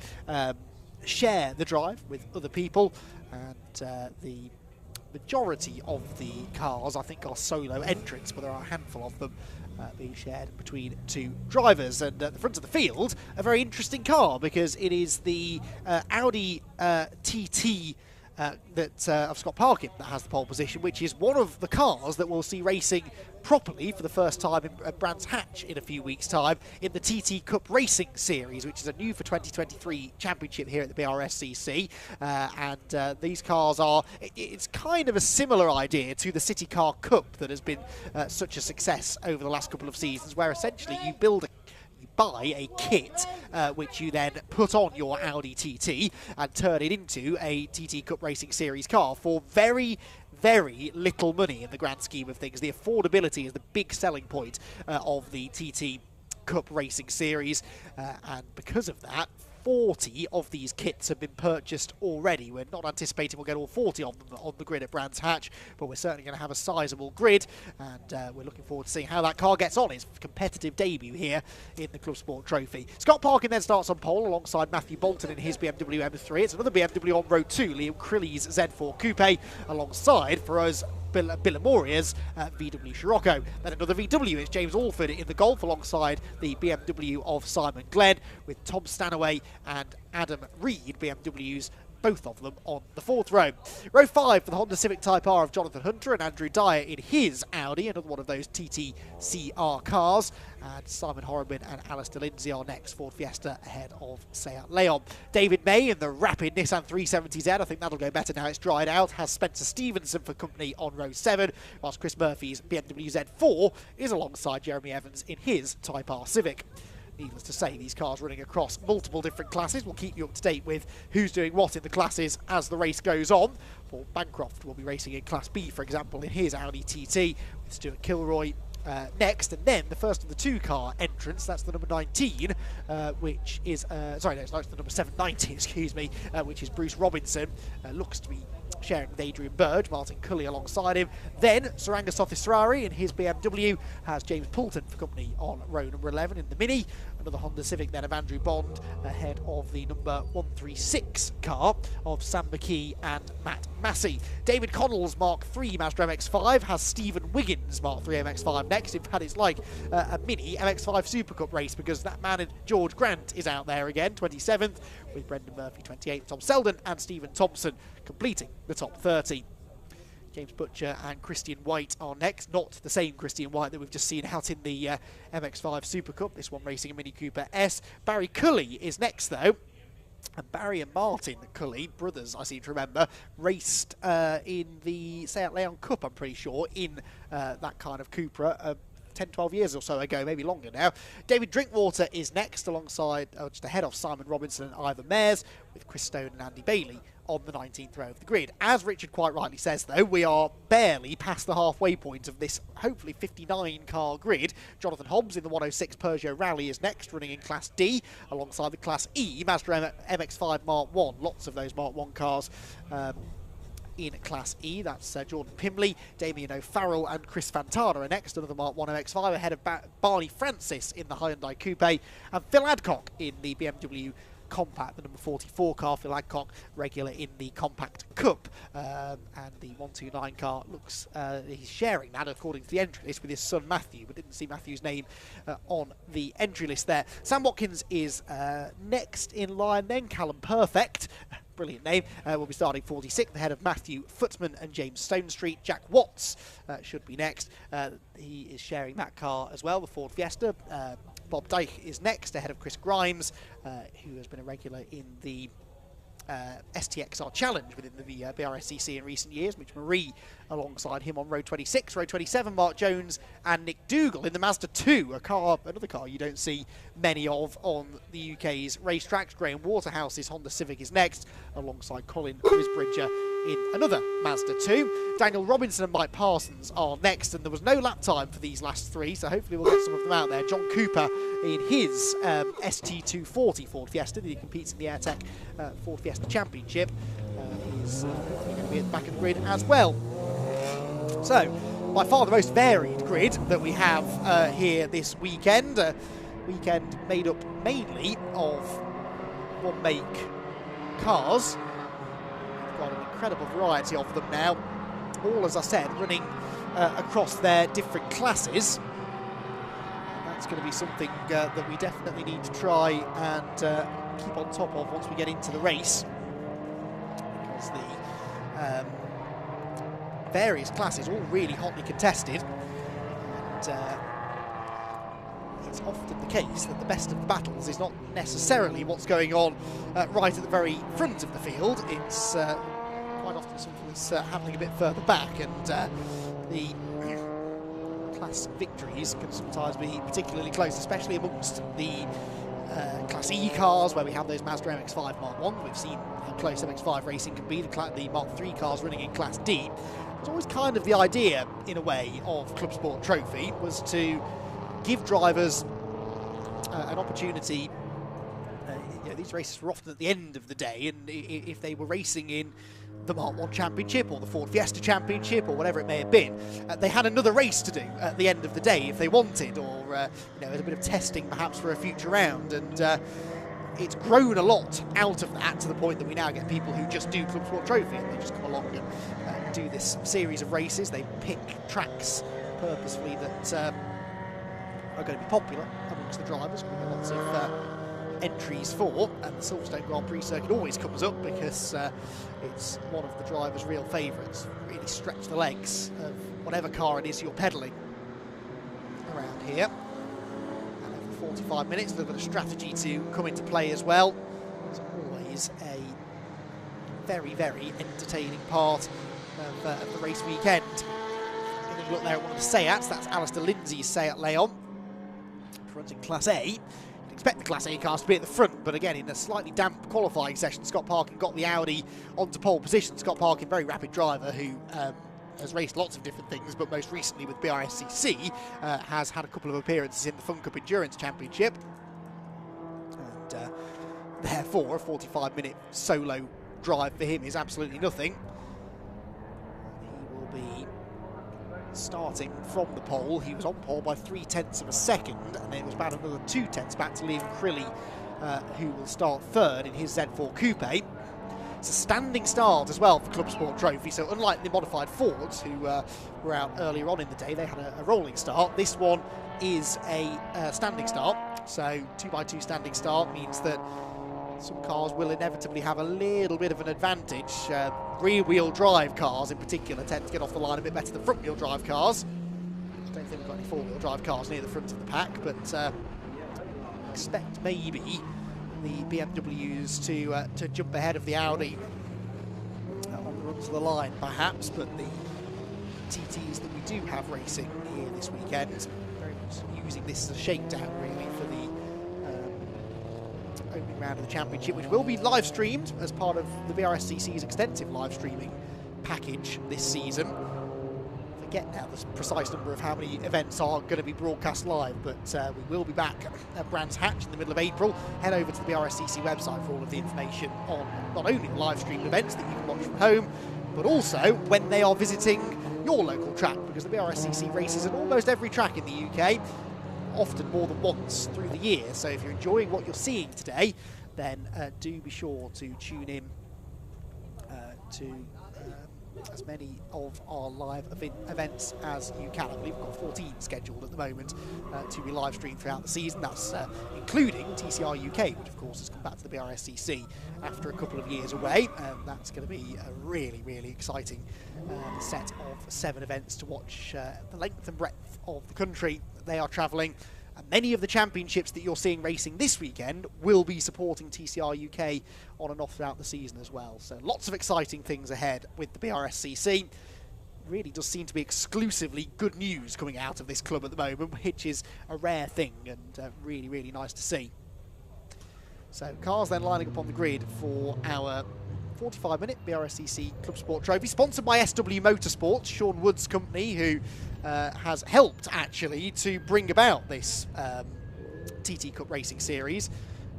share the drive with other people, and the majority of the cars I think are solo entrants, but there are a handful of them being shared between 2 drivers. And at the front of the field, a very interesting car because it is the Audi TT of Scott Parkin that has the pole position, which is one of the cars that we'll see racing properly for the first time at Brands Hatch in a few weeks' time in the TT Cup Racing Series, which is a new for 2023 championship here at the Brscc. And these cars it's kind of a similar idea to the City Car Cup that has been such a success over the last couple of seasons, where essentially you buy a kit which you then put on your Audi TT and turn it into a TT Cup Racing Series car for very, very little money in the grand scheme of things. The affordability is the big selling point of the TT Cup Racing Series, and because of that, 40 of these kits have been purchased already. We're not anticipating we'll get all 40 of them on the grid at Brands Hatch, but we're certainly going to have a sizable grid, and we're looking forward to seeing how that car gets on its competitive debut here in the Club Sport Trophy. Scott Parkin then starts on pole alongside Matthew Bolton in his BMW M3. It's another BMW on road 2, Liam Crilly's Z4 Coupe, alongside, for us, Billamoria's VW Scirocco. Then another VW, it's James Alford in the Golf alongside the BMW of Simon Glenn, with Tom Stanaway and Adam Reed, BMWs, both of them on the 4th row. Row 5 for the Honda Civic Type R of Jonathan Hunter and Andrew Dyer in his Audi, another one of those TTCR cars. And Simon Horriman and Alistair Lindsay are next. Ford Fiesta ahead of Seat Leon. David May in the rapid Nissan 370Z, I think that'll go better now it's dried out, has Spencer Stevenson for company on row 7, whilst Chris Murphy's BMW Z4 is alongside Jeremy Evans in his Type R Civic. Needless to say, these cars running across multiple different classes. We'll keep you up to date with who's doing what in the classes as the race goes on. Paul Bancroft will be racing in Class B, for example, in his Audi TT, with Stuart Kilroy next, and then the first of the 2-car entrants, that's the number 19, which is, it's the number 790, excuse me, which is Bruce Robinson, looks to be sharing with Adrian Burge, Martin Cully alongside him. Then Saranga Sothisrari in his BMW has James Poulton for company on row number 11 in the Mini. Another Honda Civic then of Andrew Bond ahead of the number 136 car of Sam McKee and Matt Massey. David Connell's Mark III Mazda MX-5 has Stephen Wiggins' Mark III MX-5 next. In fact, it's like a mini MX-5 Super Cup race because that man George Grant is out there again, 27th, with Brendan Murphy 28th, Tom Selden and Stephen Thompson completing the top 30. James Butcher and Christian White are next. Not the same Christian White that we've just seen out in the MX-5 Super Cup, this one racing a Mini Cooper S. Barry Cully is next though. And Barry and Martin Cully, brothers I seem to remember, raced in the Seat Leon Cup, I'm pretty sure, in that kind of Cupra 10, 12 years or so ago, maybe longer now. David Drinkwater is next alongside, just ahead of Simon Robinson and Ivor Mayers, with Chris Stone and Andy Bailey on the 19th row of the grid. As Richard quite rightly says though, we are barely past the halfway point of this hopefully 59 car grid. Jonathan Hobbs in the 106 Peugeot Rally is next, running in Class D alongside the Class E Mazda MX-5 Mark 1. Lots of those Mark 1 cars in Class E. That's Jordan Pimley, Damien O'Farrell and Chris Fantana are next, another Mark 1 MX-5 ahead of Barney Francis in the Hyundai Coupe, and Phil Adcock in the BMW Compact, the number 44 car. Phil Adcock regular in the Compact Cup, and the 129 car looks he's sharing that according to the entry list with his son Matthew, but didn't see Matthew's name on the entry list there. Sam Watkins is next in line, then Callum Perfect, brilliant name, will be starting 46th ahead of Matthew Footman and James Stonestreet. Jack Watts should be next. He is sharing that car as well, the Ford Fiesta. Bob Dyke is next ahead of Chris Grimes, who has been a regular in the STXR Challenge within the BRSCC in recent years. Mitch Marie alongside him on row 26. Row 27, Mark Jones and Nick Dougal in the Mazda 2, another car you don't see many of on the UK's racetracks. Graham Waterhouse's Honda Civic is next, alongside Colin Risbridger in another Mazda 2. Daniel Robinson and Mike Parsons are next, and there was no lap time for these last three, so hopefully we'll get some of them out there. John Cooper in his ST240 Ford Fiesta that he competes in the AirTech Ford Fiesta Championship is going to be at the back of the grid as well. So, by far the most varied grid that we have here this weekend. Weekend made up mainly of one make cars. We've got an incredible variety of them now, all, as I said, running across their different classes. And that's going to be something that we definitely need to try and keep on top of once we get into the race, because the various classes all really hotly contested, and it's often the case that the best of the battles is not necessarily what's going on right at the very front of the field. It's quite often something that's happening a bit further back, and the class victories can sometimes be particularly close, especially amongst the Class E cars, where we have those Mazda MX-5 Mark 1. We've seen how close MX-5 racing can be. The Mark 3 cars running in Class D. It's always kind of the idea, in a way, of Club Sport Trophy was to give drivers an opportunity. These races were often at the end of the day, and if they were racing in the Mark 1 Championship or the Ford Fiesta Championship or whatever it may have been, they had another race to do at the end of the day if they wanted, or as a bit of testing perhaps for a future round. And it's grown a lot out of that, to the point that we now get people who just do Club Sport Trophy, and they just come along and do this series of races. They pick tracks purposefully that are going to be popular amongst the drivers. We've got lots of entries for, and the Silverstone Grand Prix circuit always comes up because it's one of the drivers' real favourites. Really stretch the legs of whatever car it is you're pedalling around here. And over 45 minutes, a little bit of strategy to come into play as well. It's always a very, very entertaining part of the race weekend. Getting a look there at one of the Seats, that's Alistair Lindsay's Seat Leon, which runs in Class A. Expect the Class A cars to be at the front, but again, in a slightly damp qualifying session, Scott Parkin got the Audi onto pole position. Scott Parkin, very rapid driver who has raced lots of different things, but most recently with BRSCC, has had a couple of appearances in the Fun Cup Endurance Championship. And therefore, a 45-minute solo drive for him is absolutely nothing. starting from the pole. He was on pole by 0.3 of a second, and then it was about another 0.2 back to Liam Crilly, who will start third in his Z4 Coupe. It's a standing start as well for Club Sport Trophy, so unlike the modified Fords, who were out earlier on in the day, they had a rolling start. This one is a standing start, so 2x2 standing start means that some cars will inevitably have a little bit of an advantage. Rear-wheel drive cars in particular tend to get off the line a bit better than front-wheel drive cars. I don't think we've got any four-wheel drive cars near the front of the pack, but expect maybe the BMWs to jump ahead of the Audi on the run to the line perhaps, but the TTs that we do have racing here this weekend, very much using this as a shakedown really for the opening round of the championship, which will be live streamed as part of the BRSCC's extensive live streaming package this season. Forget now the precise number of how many events are going to be broadcast live, but we will be back at Brands Hatch in the middle of April. Head over to the BRSCC website for all of the information on not only the live streamed events that you can watch from home, but also when they are visiting your local track, because the BRSCC races at almost every track in the UK, often more than once through the year. So if you're enjoying what you're seeing today, then do be sure to tune in to as many of our live events as you can. I believe we've got 14 scheduled at the moment to be live streamed throughout the season. That's including TCR UK, which of course has come back to the BRSCC after a couple of years away. That's going to be a really, really exciting set of 7 events to watch the length and breadth of the country that they are travelling. And many of the championships that you're seeing racing this weekend will be supporting TCR UK on and off throughout the season as well. So lots of exciting things ahead with the BRSCC. Really does seem to be exclusively good news coming out of this club at the moment, which is a rare thing and really, really nice to see. So cars then lining up on the grid for our 45-minute BRSCC Club Sport Trophy, sponsored by SW Motorsport, Sean Wood's company, who has helped actually to bring about this TT Cup Racing Series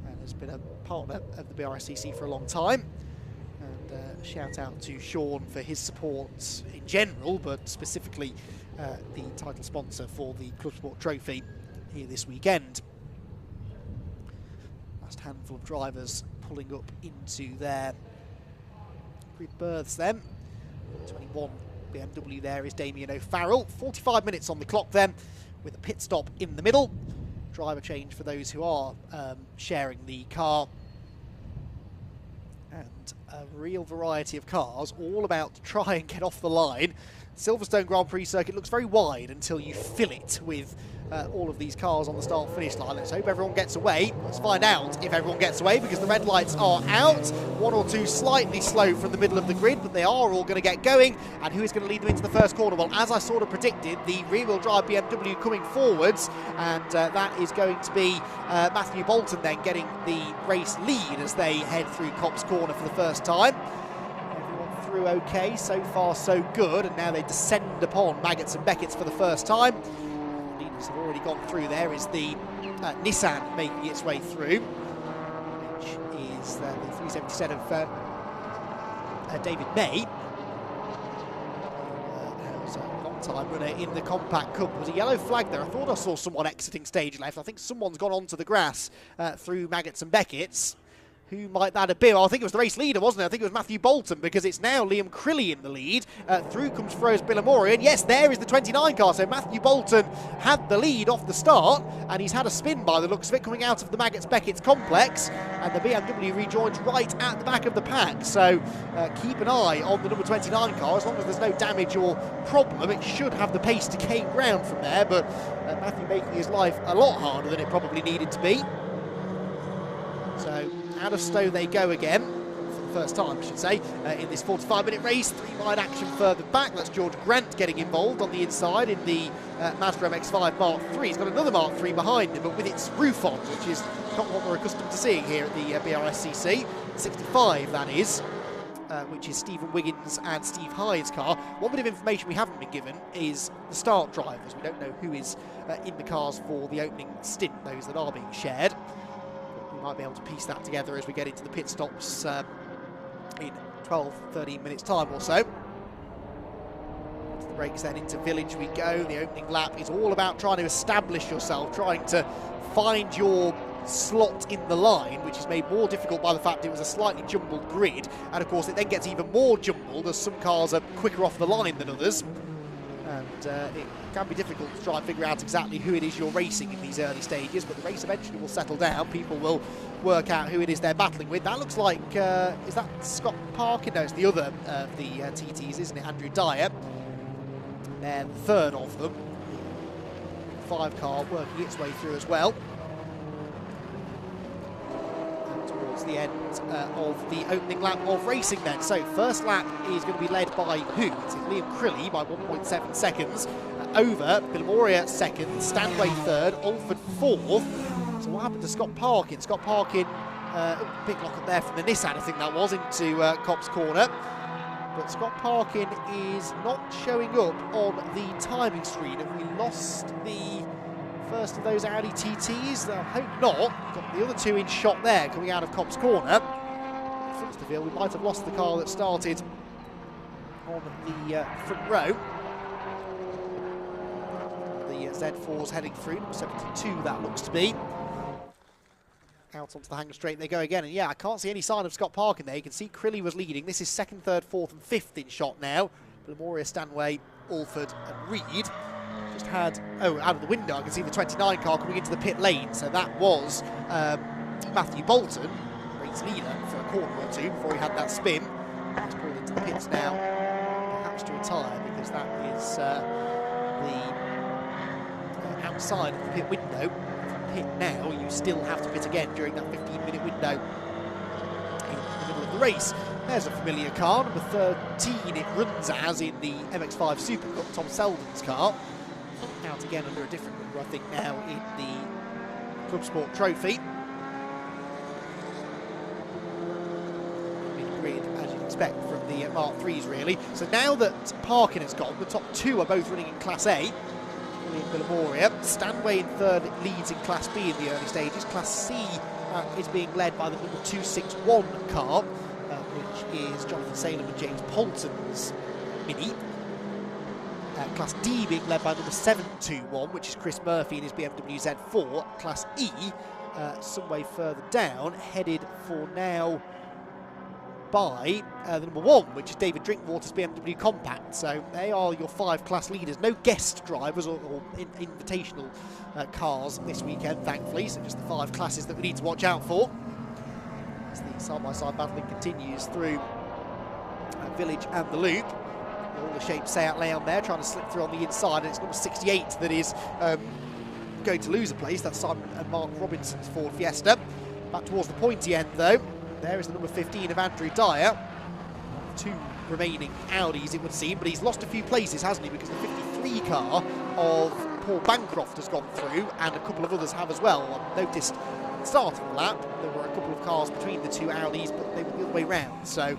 and has been a partner of the BRSCC for a long time. And shout out to Sean for his support in general, but specifically the title sponsor for the Club Sport Trophy here this weekend. Last handful of drivers pulling up into their grid berths then. 21 BMW there is Damien O'Farrell. 45 minutes on the clock then, with a pit stop in the middle. Driver change for those who are sharing the car. And a real variety of cars, all about to try and get off the line. Silverstone Grand Prix circuit looks very wide until you fill it with all of these cars on the start-finish line. Let's hope everyone gets away. Let's find out if everyone gets away, because the red lights are out. One or two slightly slow from the middle of the grid, but they are all going to get going. And who is going to lead them into the first corner? Well, as I sort of predicted, the rear-wheel drive BMW coming forwards, and that is going to be Matthew Bolton then getting the race lead as they head through Copse Corner for the first time. Everyone through okay, so far so good, and now they descend upon Maggots and Beckett's for the first time. Leaders have already gone through. There is the Nissan making its way through, which is the 377 of David May. Who's a long-time runner in the Compact Cup. There was a yellow flag there. I thought I saw someone exiting stage left. I think someone's gone onto the grass through Maggots and Beckett's. Who might that have been? Well, I think it was the race leader, wasn't it? I think it was Matthew Bolton, because it's now Liam Crilly in the lead. Through comes Froze Billamori, and yes, there is the 29 car. So Matthew Bolton had the lead off the start, and he's had a spin by the looks of it coming out of the Maggots-Beckett's complex, and the BMW rejoins right at the back of the pack. So keep an eye on the number 29 car. As long as there's no damage or problem, it should have the pace to gain ground from there, but Matthew making his life a lot harder than it probably needed to be. So out of stow they go again, for the first time I should say, in this 45-minute race. 3-wide action further back. That's George Grant getting involved on the inside in the Mazda MX-5 Mark III. He's got another Mark III behind him, but with its roof on, which is not what we're accustomed to seeing here at the BRSCC. 65, that is, which is Stephen Wiggins and Steve Hyde's car. One bit of information we haven't been given is the start drivers. We don't know who is in the cars for the opening stint, those that are being shared. We might be able to piece that together as we get into the pit stops in 12-13 minutes time or so. brakes then into Village we go. The opening lap is all about trying to establish yourself, trying to find your slot in the line, which is made more difficult by the fact it was a slightly jumbled grid, and of course it then gets even more jumbled as some cars are quicker off the line than others, and it can be difficult to try and figure out exactly who it is you're racing in these early stages, but the race eventually will settle down. People will work out who it is they're battling with. That looks like, is that Scott Parkin? No, it's the other of the TTs, isn't it? Andrew Dyer. They're the third of them. 5 car working its way through as well. And towards the end of the opening lap of racing then. So first lap is going to be led by who? It's Liam Crilly by 1.7 seconds. Over Billamoria second, Stanway third, Alford fourth. So what happened to Scott Parkin? Scott Parkin, big lock up there from the Nissan, I think that was, into Copse Corner. But Scott Parkin is not showing up on the timing screen. Have we lost the first of those Audi TTs? I hope not. Got the other 2 in shot there coming out of Copse Corner. Looks to feel we might have lost the car that started on the front row. The Z4's heading through, number 72 that looks to be. Out onto the hangar straight they go again, and yeah, I can't see any sign of Scott Parkin there. You can see Crilly was leading. This is second, third, fourth and fifth in shot now. Billamoria, Stanway, Alford and Reed. Just had, oh, out of the window I can see the 29 car coming into the pit lane, so that was Matthew Bolton, race leader, for a corner or two before he had that spin. He's pulled into the pits now, perhaps to retire, because that is the outside of the pit window. Pit now, you still have to pit again during that 15-minute window in the middle of the race. There's a familiar car, number 13 it runs as in the MX-5 Super Cup, Tom Selden's car. Out again under a different number, I think, now in the Club Sport Trophy. Mid-grid, as you'd expect from the Mark 3s, really. So now that Parkin has gone, the top 2 are both running in Class A. Billamoria. Stanway in third leads in Class B in the early stages. Class C is being led by the number 261 car, which is Jonathan Salem and James Polton's Mini. Class D being led by number 721, which is Chris Murphy in his BMW Z4. Class E, some way further down, headed for now by the number 1, which is David Drinkwater's BMW Compact. So they are your 5 class leaders. No guest drivers or invitational cars this weekend, thankfully. So just the 5 classes that we need to watch out for as the side-by-side battling continues through Village and the Loop. All the shapes say out Leon there, trying to slip through on the inside, and it's number 68 that is going to lose a place. That's Simon and Mark Robinson's Ford Fiesta. Back towards the pointy end, though. There is the number 15 of Andrew Dyer. 2 remaining Audis, it would seem, but he's lost a few places, hasn't he? Because the 53 car of Paul Bancroft has gone through, and a couple of others have as well. I noticed at the start of the lap there were a couple of cars between the 2 Audis, but they were the other way round. So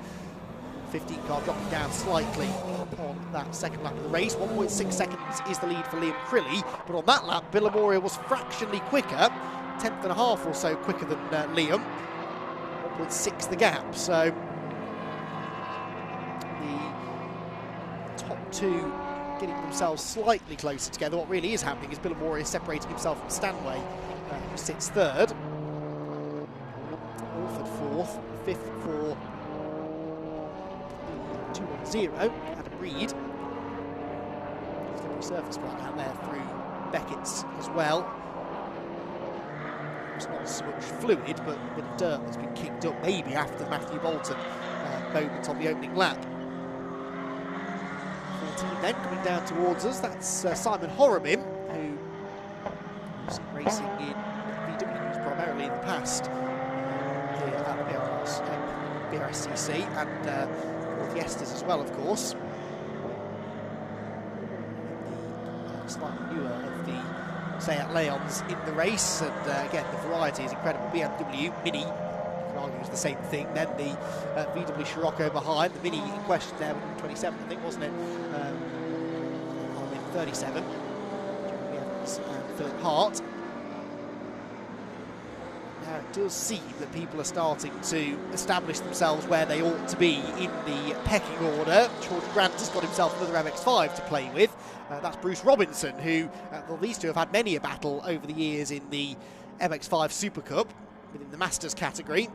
15 car dropping down slightly on that second lap of the race. 1.6 seconds is the lead for Liam Crilly, but on that lap Billamoria was fractionally quicker, 10th and a half or so quicker than Liam. 1.6 the gap, so the top 2 getting themselves slightly closer together. What really is happening is Billamoria is separating himself from Stanway, who sits third. Alford fourth, fifth for 210, Adam Reed. Slippery surface right down there through Beckett's as well. It's not so much fluid, but a bit of dirt that's been kicked up, maybe after the Matthew Bolton moment on the opening lap. 14 then coming down towards us, that's Simon Horobin, who was racing in VWs primarily in the past here at the Brscc and Fiestas as well, of course. Slightly newer of the Seat Leons in the race, and again the variety is incredible. BMW Mini, you can argue is the same thing. Then the VW Scirocco behind, the Mini in question there with number 27, I think, wasn't it? 37. Jeremy Evans and Philip Hart. Now it does seem that people are starting to establish themselves where they ought to be in the pecking order. George Grant has got himself another MX-5 to play with. That's Bruce Robinson, who, well, these two have had many a battle over the years in the MX-5 Super Cup, within the Masters category.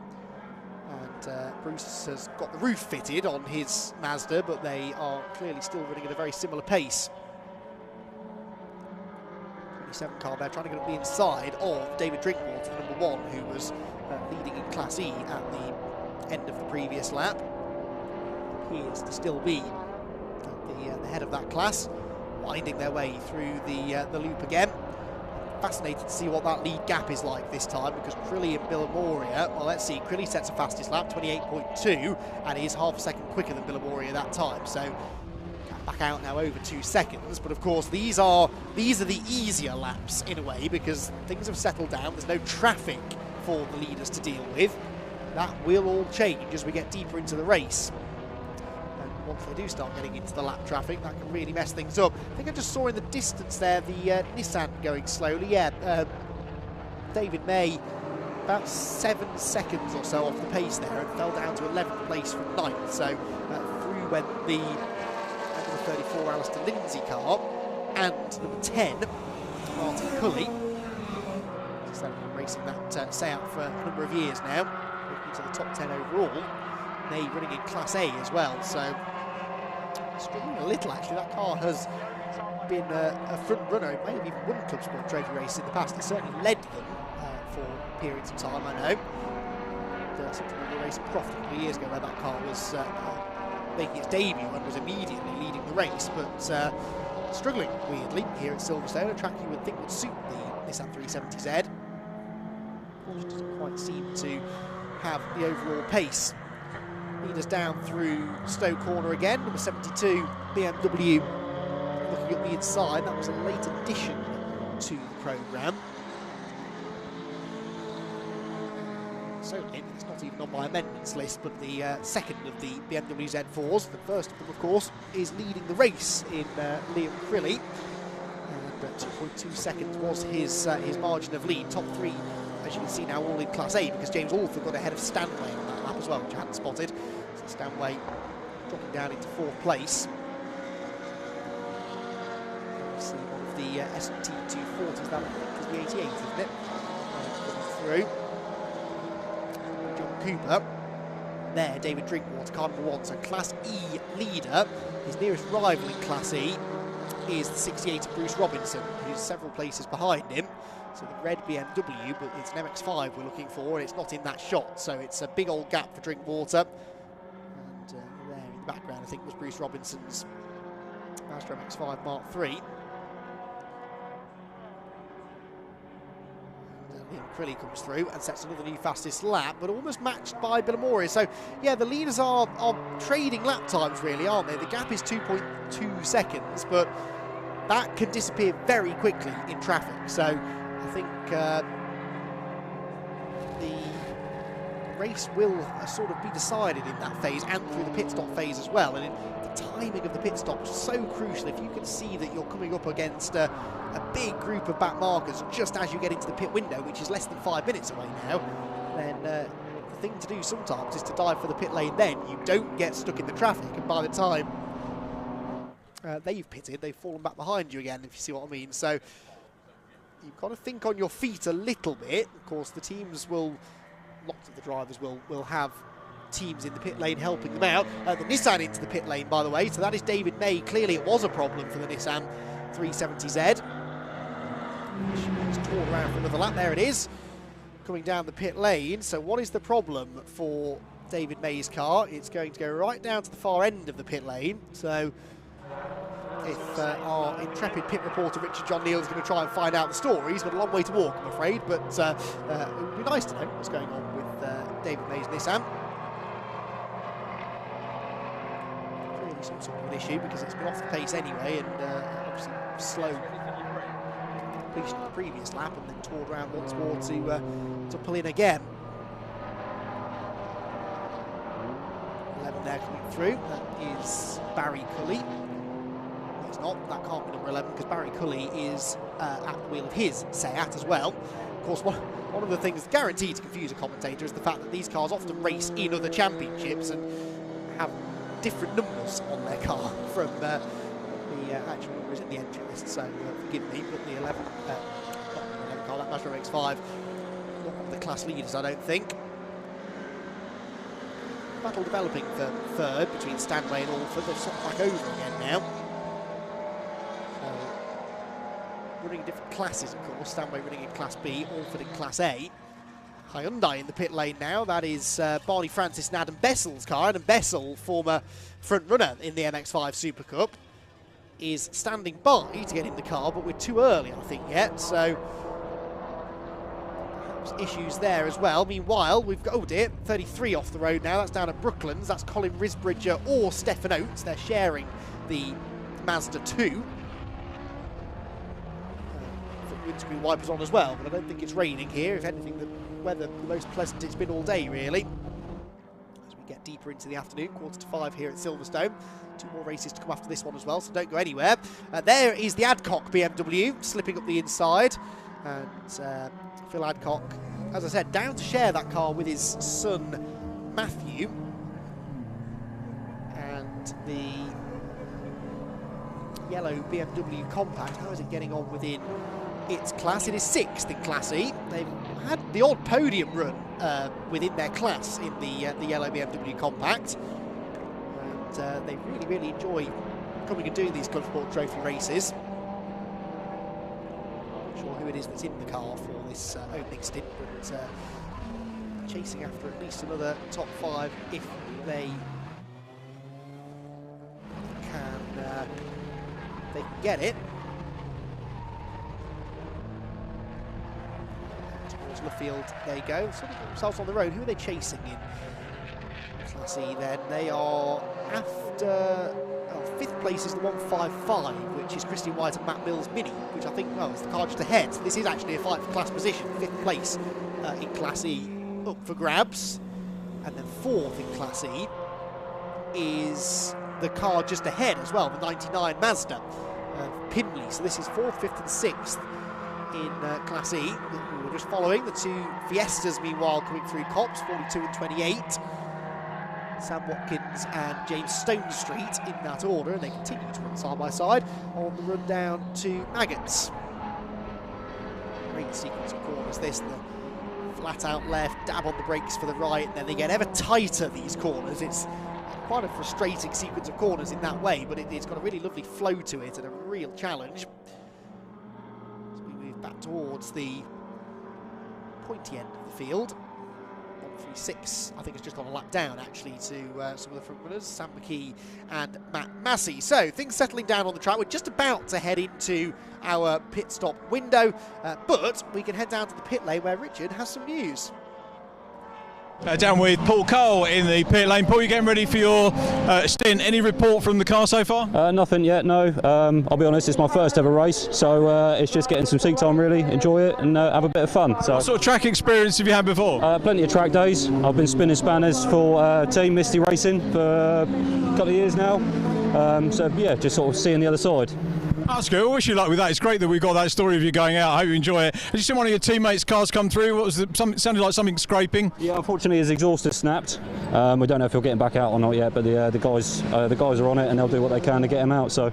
And Bruce has got the roof fitted on his Mazda, but they are clearly still running at a very similar pace. 27 car there, trying to get up the inside of David Drinkwater, the number 1, who was leading in Class E at the end of the previous lap. Appears to still be at the head of that class, winding their way through the loop again. Fascinated to see what that lead gap is like this time, because Crilly and Billamoria, well, let's see, Crilly sets a fastest lap, 28.2, and is half a second quicker than Billamoria that time, so back out now over 2 seconds. But of course these are the easier laps in a way, because things have settled down, there's no traffic for the leaders to deal with. That will all change as we get deeper into the race. Once they do start getting into the lap traffic, that can really mess things up. I think I just saw in the distance there the Nissan going slowly. Yeah, David May about 7 seconds or so off the pace there and fell down to 11th place from 9th. So through went the number 34 Alistair Lindsay car and number 10 Martin Cully. So racing that Seat for a number of years now, looking to the top 10 overall. May running in Class A as well, so struggling a little actually. That car has been a front runner. It may have even won Club Sport Trophy race in the past. It certainly led them for periods of time, I know. Something we were racing Croft a couple of years ago where that car was making its debut and was immediately leading the race, but struggling weirdly here at Silverstone, a track you would think would suit the Nissan 370Z. Which doesn't quite seem to have the overall pace. Leaders down through Stowe Corner again, number 72 BMW looking at the inside. That was a late addition to the programme. So late, it's not even on my amendments list, but the second of the BMW Z4s, the first of them of course, is leading the race in Liam Crilly. And 2.2 seconds was his margin of lead. Top 3, as you can see now, all in Class A, because James Alford got ahead of Stanway on that lap as well, which I hadn't spotted. So Stanway dropping down into 4th place. See one of the ST240s, that I think is the 88, isn't it? Through. John Cooper. There, David Drinkwater, car number 1. So Class E leader, his nearest rival in Class E is the 68 of Bruce Robinson, who's several places behind him. So the red BMW, but it's an MX-5 we're looking for, and it's not in that shot, so it's a big old gap for Drinkwater. And there in the background, I think, was Bruce Robinson's Mazda MX-5 Mark III. And Liam Crilly comes through and sets another new fastest lap, but almost matched by Billamoria. So, yeah, the leaders are trading lap times, really, aren't they? The gap is 2.2 seconds, but that can disappear very quickly in traffic. So I think the race will sort of be decided in that phase and through the pit stop phase as well. And the timing of the pit stop is so crucial. If you can see that you're coming up against a big group of back markers just as you get into the pit window, which is less than 5 minutes away now, then the thing to do sometimes is to dive for the pit lane. Then you don't get stuck in the traffic, and by the time they've pitted, they've fallen back behind you again, if you see what I mean. So you've got to think on your feet a little bit. Of course, the teams will, lots of the drivers will have teams in the pit lane helping them out. The Nissan into the pit lane, by the way, so that is David May. Clearly it was a problem for the Nissan 370Z. It's torn around for another lap. There it is, coming down the pit lane. So what is the problem for David May's car? It's going to go right down to the far end of the pit lane. So if our intrepid pit reporter Richard John Neal is going to try and find out the story, he's got a long way to walk, I'm afraid, but it would be nice to know what's going on with David May's Nissan. Clearly some sort of an issue, because it's been off the pace anyway, and obviously slow completion of the previous lap, and then toured around once more to pull in again. 11 there coming through, that is Barry Cully. not. That can't be number 11 because Barry Cully is at the wheel of his Seat as well. Of course, one of the things guaranteed to confuse a commentator is the fact that these cars often race in other championships and have different numbers on their car from the actual numbers in the entry list. So forgive me, but the 11 car, that Mazda MX-5, not one of the class leaders, I don't think. Battle developing for third between Stanway and Alford. They've swapped back over again now. So, running in different classes, of course. Stanway running in Class B, Alford in Class A. Hyundai in the pit lane now. That is Barney Francis and Adam Bessel's car. Adam Bessel, former front runner in the MX-5 Super Cup, is standing by to get in the car, but we're too early, I think, yet. So issues there as well. Meanwhile, we've got, oh dear, 33 off the road now. That's down at Brooklands. That's Colin Risbridger or Stefan Oates. They're sharing the Mazda 2. Windscreen wipers on as well, but I don't think it's raining here. If anything, the weather the most pleasant it's been all day, really. As we get deeper into the afternoon, 4:45 here at Silverstone. 2 more races to come after this one as well, so don't go anywhere. There is the Adcock BMW slipping up the inside, and Phil Adcock, as I said, down to share that car with his son Matthew. And the yellow BMW Compact, how is it getting on within its class? It is 6th in Class E. They've had the odd podium run within their class in the yellow BMW Compact. And they really, really enjoy coming and doing these Club Sport Trophy races. Sure who it is that's in the car for this opening stint, but chasing after at least another top 5 if they can get it. Towards Luffield they go. Sort of themselves on the road. Who are they chasing in Class E then? They are after 5th place is the 155, which is Christian White and Matt Mills Mini, which I think, well, is the car just ahead. So this is actually a fight for class position. 5th place in Class E up for grabs. And then 4th in Class E is the car just ahead as well, the 99 Mazda Pinley. So this is 4th, 5th and 6th in Class E. We were just following the 2 Fiestas, meanwhile, coming through Cops, 42 and 28. Sam Watkins and James Stonestreet in that order, and they continue to run side by side on the run down to Maggots. Great sequence of corners this, the flat out left, dab on the brakes for the right, and then they get ever tighter, these corners. It's quite a frustrating sequence of corners in that way, but it's got a really lovely flow to it and a real challenge. So we move back towards the pointy end of the field. 136, I think it's just gone a lap down actually to some of the front runners, Sam McKee and Matt Massey. So things settling down on the track. We're just about to head into our pit stop window, but we can head down to the pit lane where Richard has some news. Down with Paul Cole in the pit lane. Paul, you getting ready for your stint? Any report from the car so far? Nothing yet, no. I'll be honest, it's my first ever race, so it's just getting some seat time really, enjoy it and have a bit of fun. So, what sort of track experience have you had before? Plenty of track days. I've been spinning spanners for Team Misty Racing for a couple of years now. So yeah, just sort of seeing the other side. That's good. I wish you luck with that. It's great that we got that story of you going out. I hope you enjoy it. Have you seen one of your teammates' cars come through? What was it? Sounded like something scraping. Yeah, unfortunately his exhaust has snapped. We don't know if he'll get him back out or not yet, but the guys are on it and they'll do what they can to get him out. So.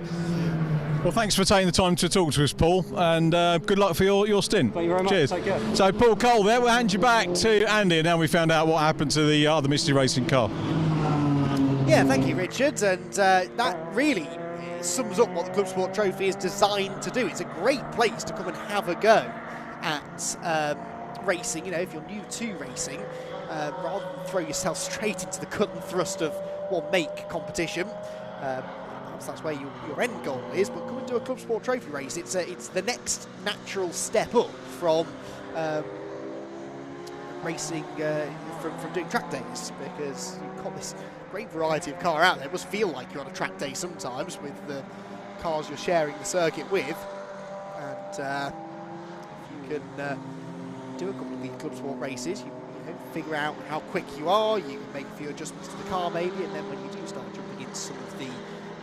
Well, thanks for taking the time to talk to us, Paul, and good luck for your stint. Thank you very much. Cheers. Take care. So, Paul Cole there. We'll hand you back to Andy. Now we found out what happened to the other Misty Racing car. Yeah, thank you, Richard. And that really sums up what the Club Sport Trophy is designed to do. It's a great place to come and have a go at racing. You know, if you're new to racing, rather than throw yourself straight into the cut and thrust of one make competition. That's where your end goal is, but come and do a Club Sport Trophy race. It's the next natural step up from racing from doing track days, because you've got this great variety of car out there. It must feel like you're on a track day sometimes with the cars you're sharing the circuit with, and if you can do a couple of these Club Sport races, you figure out how quick you are, you can make a few adjustments to the car maybe, and then when you do start jumping into some of the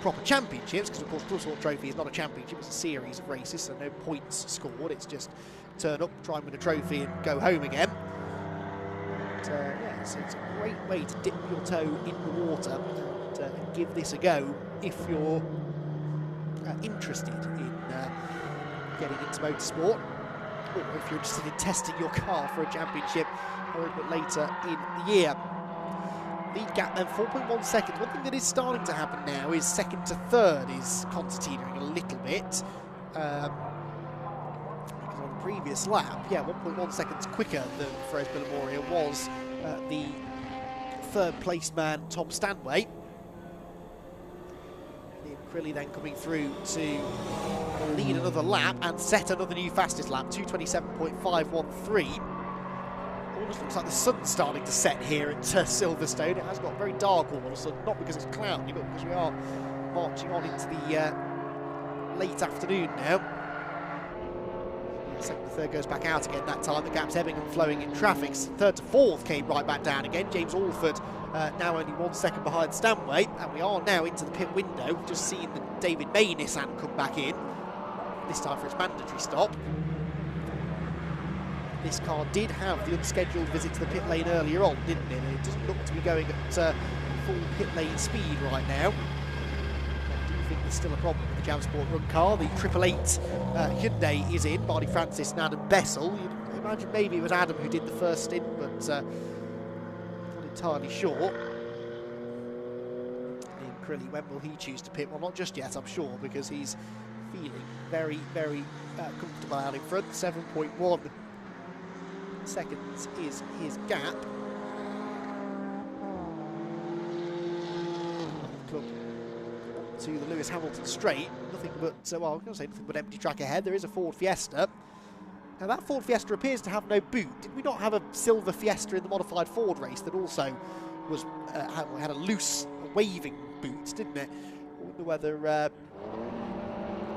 proper championships, because of course Motorsport Trophy is not a championship, it's a series of races, so no points scored, it's just turn up, try and win a trophy and go home again. But, yeah, so it's a great way to dip your toe in the water and give this a go if you're interested in getting into motorsport, or if you're interested in testing your car for a championship a little bit later in the year. Lead gap then 4.1 seconds. One thing that is starting to happen now is second to third is concertinaing a little bit. Because on the previous lap, yeah, 1.1 seconds quicker than Ferez Billamoria was the third place man Tom Stanway. Crilly then coming through to lead another lap and set another new fastest lap, 2:27.513. Almost looks like the sun's starting to set here at Silverstone. It has got very dark all of a sudden, not because it's cloudy, but because we are marching on into the late afternoon now. Second to third goes back out again that time. The gap's ebbing and flowing in traffic. Third to fourth came right back down again. James Alford now only 1 second behind Stanway, and we are now into the pit window. We've just seen the David May Nissan come back in, this time for its mandatory stop. This car did have the unscheduled visit to the pit lane earlier on, didn't it? It doesn't look to be going at full pit lane speed right now. I do think there's still a problem with the Jam Sport Run car. The 888 Hyundai is in, Barney Francis and Adam Bessel. You'd imagine maybe it was Adam who did the first stint, but not entirely sure. Liam Crilly, when will he choose to pit? Well, not just yet, I'm sure, because he's feeling very, very comfortable out in front. 7.1 seconds is his gap. Club to the Lewis Hamilton straight. Nothing but, well, I'm going to say nothing but empty track ahead. There is a Ford Fiesta. Now that Ford Fiesta appears to have no boot. Did we not have a silver Fiesta in the modified Ford race that also was had a loose, waving boot, didn't it? I wonder whether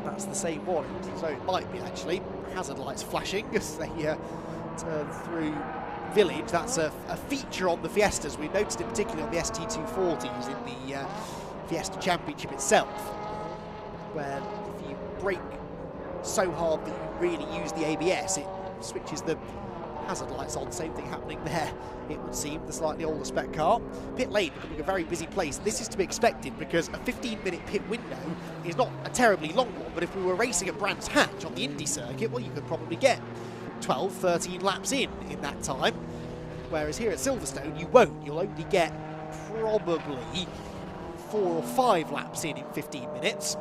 that's the same one. So it might be actually. Hazard lights flashing as they turn through Village. That's a feature on the Fiestas. We noticed it particularly on the ST240s in the Fiesta Championship itself, where if you brake so hard that you really use the ABS, it switches the hazard lights on. Same thing happening there, it would seem, the slightly older spec car. Pit lane becoming a very busy place. This is to be expected because a 15-minute pit window is not a terribly long one, but if we were racing at Brands Hatch on the Indy circuit, well, you could probably get 12, 13 laps in that time, whereas here at Silverstone you won't. You'll only get probably 4 or 5 laps in 15 minutes.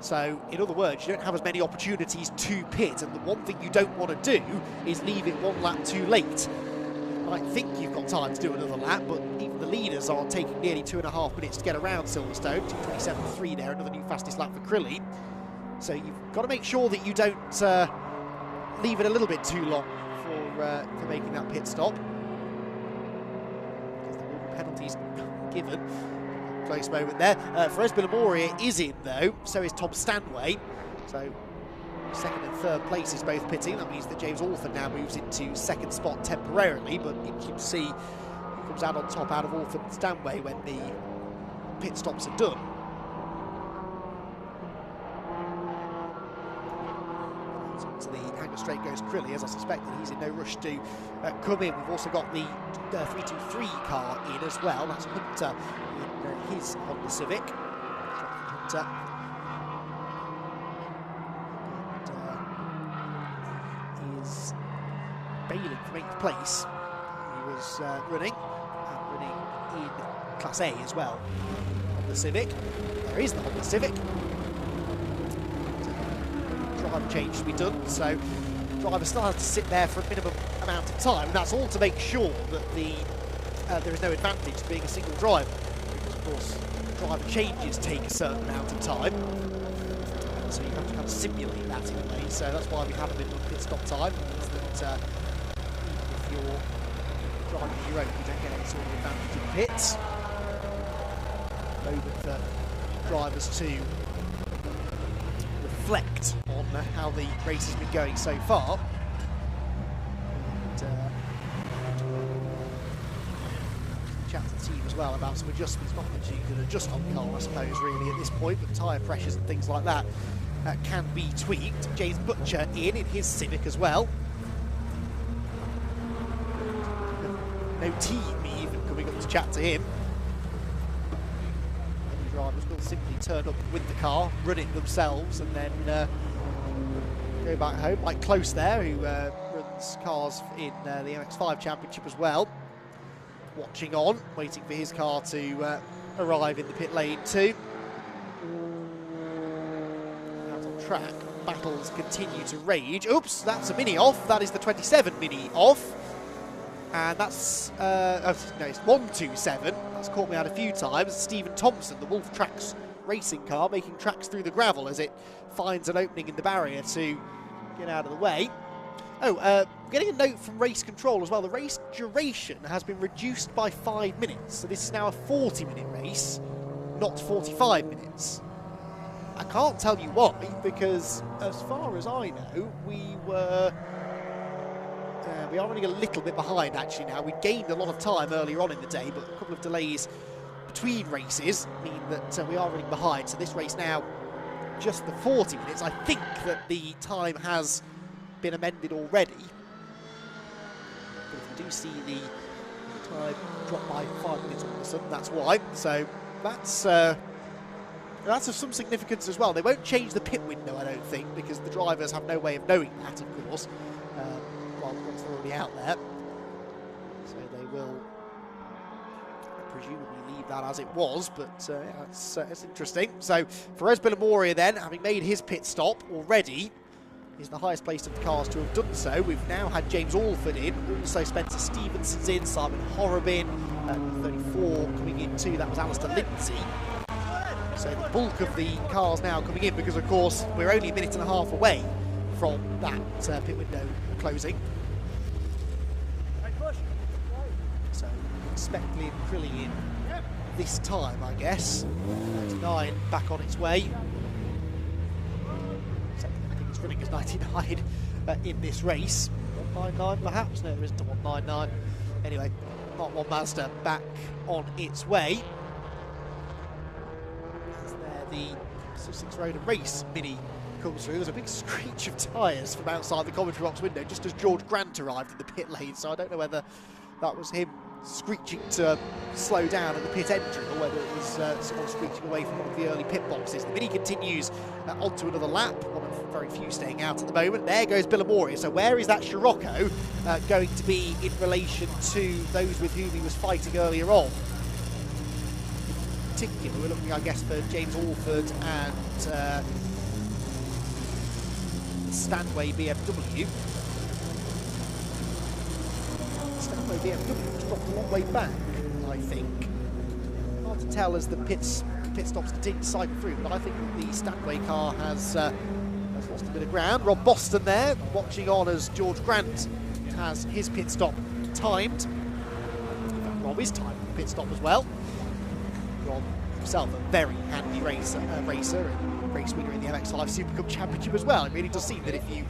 So, in other words, you don't have as many opportunities to pit, and the one thing you don't want to do is leave it 1 lap too late. You might think you've got time to do another lap, but even the leaders are taking nearly 2.5 minutes to get around Silverstone. 2:27.3 there, another new fastest lap for Crilly. So you've got to make sure that you don't leave it a little bit too long for making that pit stop, because there will be penalties given. Close moment there. Ferez Billamoria is in though, so is Tom Stanway. So second and third places both pitting. That means that James Alford now moves into second spot temporarily, but you can see he comes out on top out of Alford and Stanway when the pit stops are done. To the hanger straight goes Crilly, as I suspect that he's in no rush to come in. We've also got the 323 car in as well. That's Hunter in his Honda Civic. Hunter. And, is bailing for 8th place. He was running in Class A as well. Honda Civic. There is the Honda Civic. Driver change to be done, so the driver still has to sit there for a minimum amount of time, and that's all to make sure that there is no advantage to being a single driver, because of course driver changes take a certain amount of time, so you have to kind of simulate that in a way. So that's why we have a minimum pit stop time. It means that if you're driving on your own, you don't get any sort of advantage in the pits. Moment for drivers to reflect on how the race has been going so far. And chat to the team as well about some adjustments. Not much you can adjust on the car, I suppose, really, at this point, but tyre pressures and things like that can be tweaked. James Butcher in his Civic as well. No team even coming up to chat to him. Many drivers will simply turn up with the car, run it themselves, and then go back home. Like Close there, who runs cars in the MX5 Championship as well. Watching on, waiting for his car to arrive in the pit lane too. Out on track, battles continue to rage. Oops, that's a Mini off. That is the 27 Mini off. And that's, no, it's 127. That's caught me out a few times. Stephen Thompson, the Wolf Tracks racing car, making tracks through the gravel as it finds an opening in the barrier to get out of the way. Oh, getting a note from race control as well. The race duration has been reduced by 5 minutes. So this is now a 40-minute race, not 45 minutes. I can't tell you why, because as far as I know, we are running a little bit behind actually now. We gained a lot of time earlier on in the day, but a couple of delays between races mean that we are running behind. So this race now, just the 40 minutes. I think that the time has been amended already. But if you do see the time drop by 5 minutes all of a sudden, that's why. So that's of some significance as well. They won't change the pit window, I don't think, because the drivers have no way of knowing that, of course. Once they're already out there. So they will presumably leave that as it was, but it's interesting. So Perez Villamoria then, having made his pit stop already, is the highest placed of the cars to have done so. We've now had James Alford in, also Spencer Stevenson's in, Simon Horrobin, 34 coming in too, that was Alistair Lindsay. So the bulk of the cars now coming in, because of course we're only a minute and a half away from that pit window closing. So expect Liam Crilly in this time, I guess. 99 back on its way. I think it's running as 99 in this race. 199 perhaps? No, there isn't a 199. Anyway, Mark 1 Mazda back on its way. As there the Sussex Road and Race Mini comes through. There's a big screech of tyres from outside the commentary box window just as George Grant arrived in the pit lane, so I don't know whether that was him screeching to slow down at the pit entry or whether it was someone screeching away from one of the early pit boxes. The Mini continues onto another lap, one of very few staying out at the moment. There goes Villamoria. So where is that Scirocco going to be in relation to those with whom he was fighting earlier on? In particular, we're looking, I guess, for James Alford and Stanway BMW. Stanway BMW was dropped a long way back, I think. Hard to tell as the pit stops continue to cycle through, but I think that the Stanway car has lost a bit of ground. Rob Boston there, watching on as George Grant has his pit stop timed. In fact, Rob is timing the pit stop as well. Rob himself a very handy racer and race winner in the MX5 Super Cup Championship as well. It really does seem that if you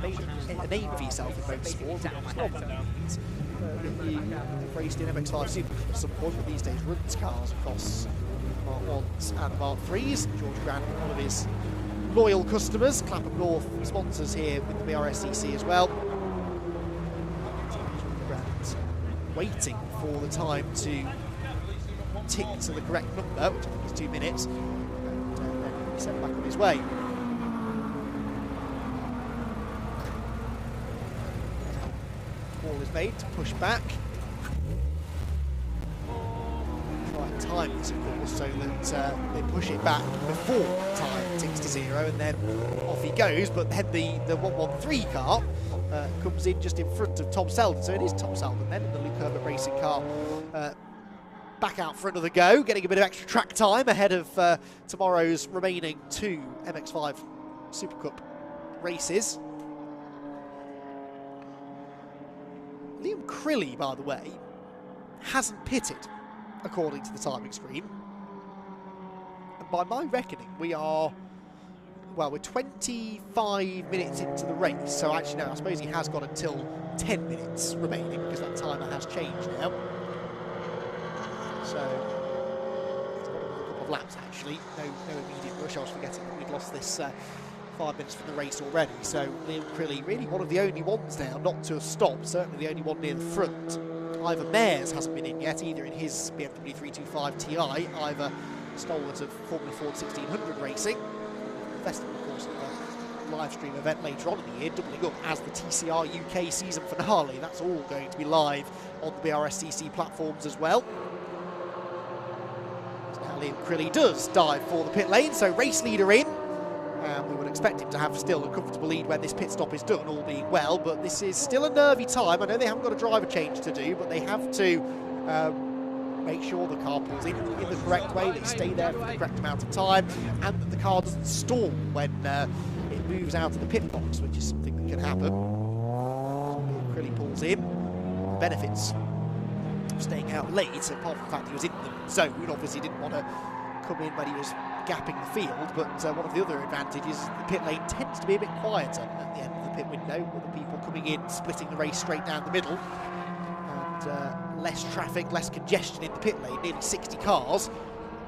made a name for yourself in motorsport, you've raced in MX5 Super Cup at some point, but these days runs cars across Mark 1s and Mark 3s. George Grant, one of his loyal customers. Clapham North sponsors here with the Brscc as well. George Grant waiting for the time to tick to the correct number, which I think is 2 minutes, and then he's sent back on his way. Ball is made to push back. Try and time this, of course, so that they push it back before time ticks to 0, and then off he goes. But then the 113 car comes in just in front of Tom Selden, so it is Tom Selden then in the Luke Herbert racing car. Back out for another go, getting a bit of extra track time ahead of tomorrow's remaining 2 MX5 Super Cup races. Liam Crilly, by the way, hasn't pitted, according to the timing screen. And by my reckoning, we're 25 minutes into the race, so actually no, I suppose he has got until 10 minutes remaining, because that timer has changed now. So it's got a couple of laps actually. No immediate rush. I was forgetting that we'd lost this 5 minutes from the race already. So Liam Crilly, really one of the only ones now not to have stopped. Certainly the only one near the front. Ivan Mayers hasn't been in yet, either in his BMW 325 Ti, either stalwart of Formula Ford 1600 racing. Festival, of course, the live stream event later on in the year, doubling up as the TCR UK season finale. That's all going to be live on the Brscc platforms as well. So now Liam Crilly does dive for the pit lane, so race leader in. And we would expect him to have still a comfortable lead when this pit stop is done, all being well, but this is still a nervy time. I know they haven't got a driver change to do, but they have to make sure the car pulls in the correct way, they stay there for the correct amount of time, and that the car doesn't stall when it moves out of the pit box, which is something that can happen. Crilly pulls in, benefits of staying out late, apart from the fact he was in the zone, obviously didn't want to come in when he was gapping the field, but one of the other advantages, the pit lane tends to be a bit quieter at the end of the pit window, with the people coming in, splitting the race straight down the middle, and less traffic, less congestion in the pit lane. Nearly 60 cars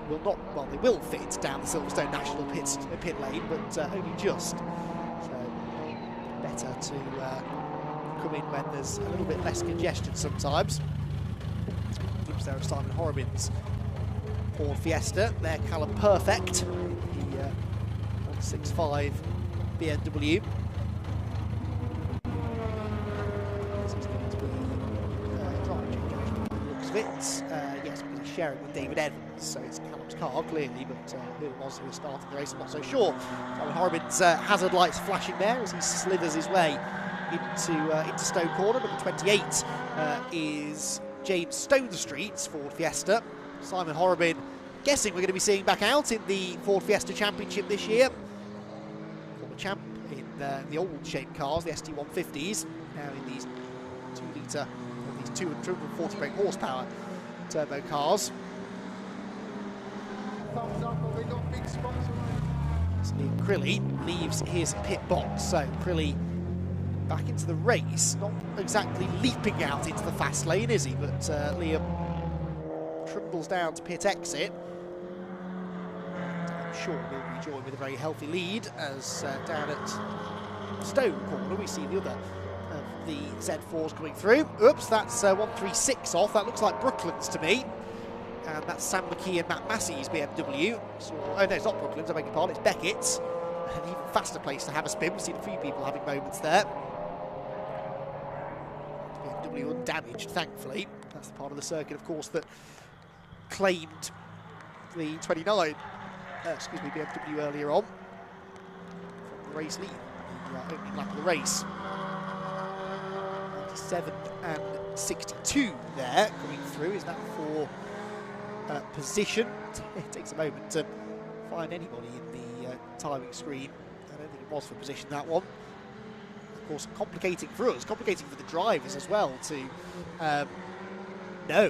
will not, well, they will fit down the Silverstone National pit lane, but only just. So better to come in when there's a little bit less congestion sometimes. Glimpse there of Simon Horrobin's Ford Fiesta, their Callum Perfect, the 165 BMW. This is going to be driver change actually, by the looks of it. Yes, because he's sharing with David Evans, so it's Callum's car clearly, but who it was who was starting the race, I'm not so sure. Simon Horrobin's hazard lights flashing there as he slithers his way into Stowe Corner. Number 28 is James Stonestreet's Ford Fiesta. Simon Horrobin, guessing we're going to be seeing back out in the Ford Fiesta Championship this year. Former champ in the old shape cars, the ST150s, now in these 2-litre, or these 240 brake horsepower turbo cars. So Crilly leaves his pit box, so Crilly back into the race, not exactly leaping out into the fast lane, is he? But Liam trundles down to pit exit. I'm sure we'll rejoin with a very healthy lead as down at Stowe Corner we see the other of the Z4s coming through. Oops, that's 136 off. That looks like Brooklands to me. And that's Sam McKee and Matt Massey's BMW. So, oh no, it's not Brooklands, I beg your pardon, it's Beckett's. An even faster place to have a spin. We've seen a few people having moments there. BMW undamaged, thankfully. That's the part of the circuit, of course, that claimed the BMW earlier on from the race lead, the opening lap of the race. 97 and 62 there coming through. Is that for position? It takes a moment to find anybody in the timing screen. I don't think it was for position, that one. Of course, complicating for us, complicating for the drivers as well to know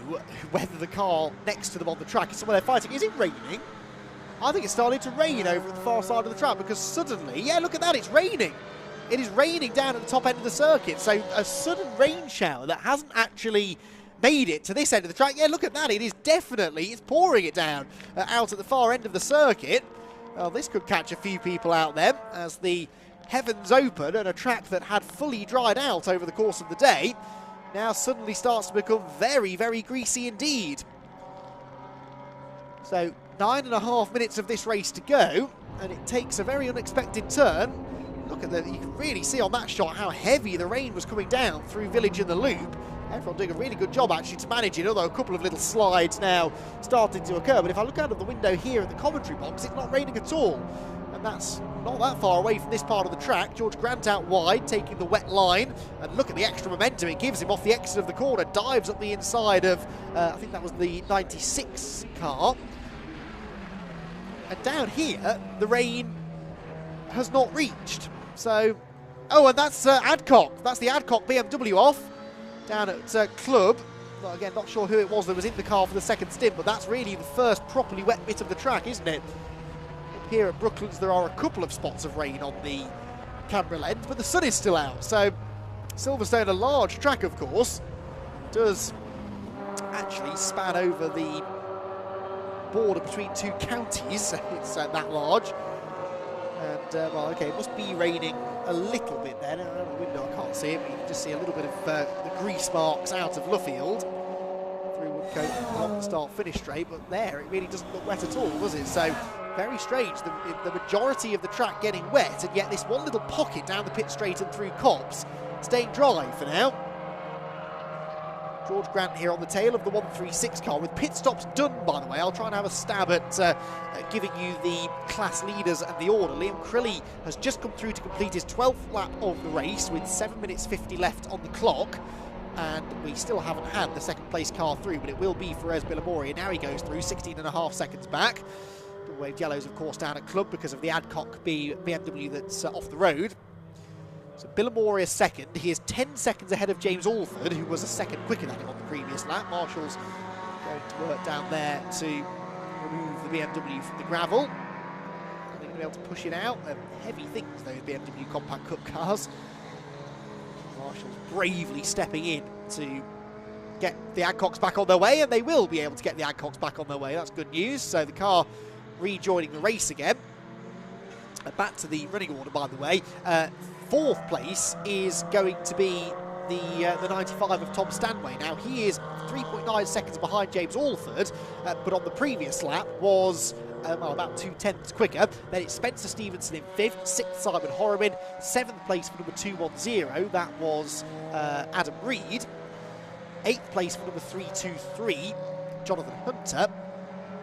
whether the car next to them on the track is somewhere they're fighting. Is it raining? I think it's starting to rain over at the far side of the track, because suddenly, yeah, look at that, it's raining. It is raining down at the top end of the circuit, so a sudden rain shower that hasn't actually made it to this end of the track. Yeah, look at that, it is definitely, it's pouring it down out at the far end of the circuit. Well, this could catch a few people out there as the heavens open and a track that had fully dried out over the course of the day now suddenly starts to become very, very greasy indeed. So 9.5 minutes of this race to go, and it takes a very unexpected turn. Look at that, you can really see on that shot how heavy the rain was coming down through Village and the Loop. Everyone doing a really good job actually to manage it, although a couple of little slides now starting to occur. But if I look out of the window here in the commentary box, it's not raining at all. And that's not that far away from this part of the track. George Grant out wide, taking the wet line. And look at the extra momentum it gives him off the exit of the corner. Dives up the inside of, I think that was the 96 car. And down here, the rain has not reached. So, oh, and that's Adcock. That's the Adcock BMW off down at Club. Well, again, not sure who it was that was in the car for the second stint, but that's really the first properly wet bit of the track, isn't it? Up here at Brooklands, there are a couple of spots of rain on the camera lens, but the sun is still out. So, Silverstone, a large track, of course, does actually span over the border between two counties. It's that large. And, well, okay, it must be raining a little bit there. Now, out of the window, I can't see it, but you can just see a little bit of the grease marks out of Luffield through Woodcote along the start-finish straight, but there, it really doesn't look wet at all, does it? So, very strange, the majority of the track getting wet, and yet this one little pocket down the pit straight and through Cobs staying dry for now. George Grant here on the tail of the 136 car with pit stops done, by the way. I'll try and have a stab at giving you the class leaders and the order. Liam Crilly has just come through to complete his 12th lap of the race with 7 minutes 50 left on the clock. And we still haven't had the second place car through, but it will be for Bilimoria. Now he goes through 16.5 seconds back. Waved yellows, of course, down at Club because of the Adcock BMW that's off the road. So Bilimoria second. He is 10 seconds ahead of James Alford, who was a second quicker than him on the previous lap. Marshall's going to work down there to remove the BMW from the gravel. Are they going to be able to push it out? Heavy things, those BMW Compact Cup cars. Marshall's bravely stepping in to get the Adcocks back on their way, and they will be able to get the Adcocks back on their way. That's good news. So the car rejoining the race again. Back to the running order, by the way. Fourth place is going to be the 95 of Tom Stanway. Now, he is 3.9 seconds behind James Alford, but on the previous lap was well, about 2/10 quicker. Then it's Spencer Stevenson in 5th, 6th Simon Horriman, 7th place for number 210, that was Adam Reed, 8th place for number 323, Jonathan Hunter,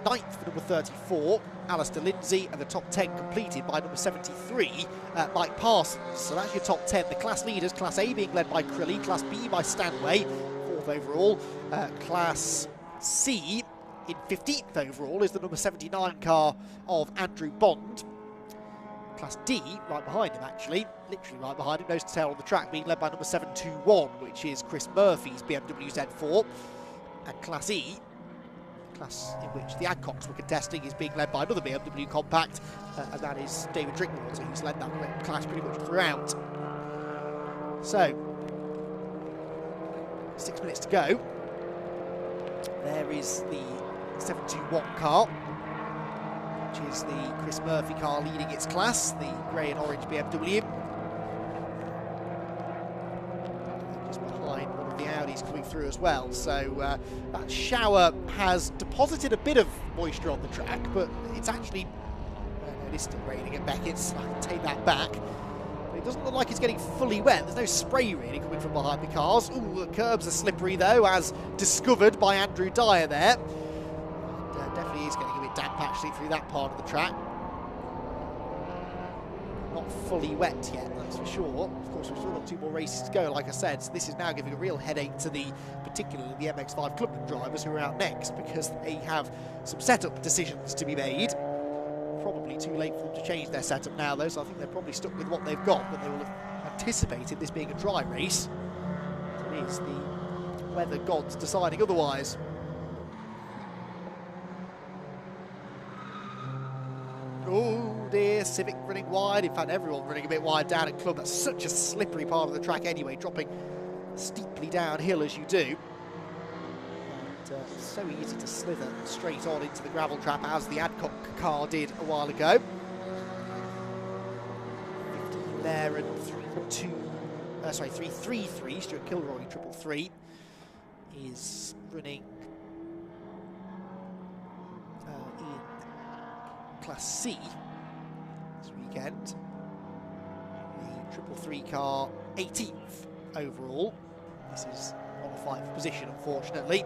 9th for number 34, Alistair Lindsay, and the top 10 completed by number 73, Mike Parsons. So that's your top 10. The class leaders, Class A being led by Crilly, Class B by Stanway, 4th overall, Class C in 15th overall is the number 79 car of Andrew Bond. Class D, right behind him actually, literally right behind him, nose to tail on the track, being led by number 721, which is Chris Murphy's BMW Z4. And Class E, class in which the Adcocks were contesting, is being led by another BMW Compact, and that is David Drinkwater, who's led that class pretty much throughout. So, 6 minutes to go. There is the 721 car, which is the Chris Murphy car leading its class, the grey and orange BMW. Just behind one of the Audis coming through as well. So that shower has deposited a bit of moisture on the track, but it's actually, it is still raining at Beckons, so I can take that back. But it doesn't look like it's getting fully wet. There's no spray really coming from behind the cars. Ooh, the curbs are slippery though, as discovered by Andrew Dyer there. Definitely is getting a bit damp actually through that part of the track. Not fully wet yet, that's for sure. Of course, we've still got 2 more races to go, like I said, so this is now giving a real headache to particularly the MX5 Clubman drivers who are out next, because they have some setup decisions to be made. Probably too late for them to change their setup now though, so I think they're probably stuck with what they've got, but they will have anticipated this being a dry race. It is the weather gods deciding otherwise. Oh dear, Civic running wide. In fact, everyone running a bit wide down at Club. That's such a slippery part of the track anyway, dropping steeply downhill as you do. And so easy to slither straight on into the gravel trap, as the Adcock car did a while ago. 15 there and 333, Stuart Kilroy, 333, is running Class C this weekend. The 333 car 18th overall. This is not a fight for position, unfortunately.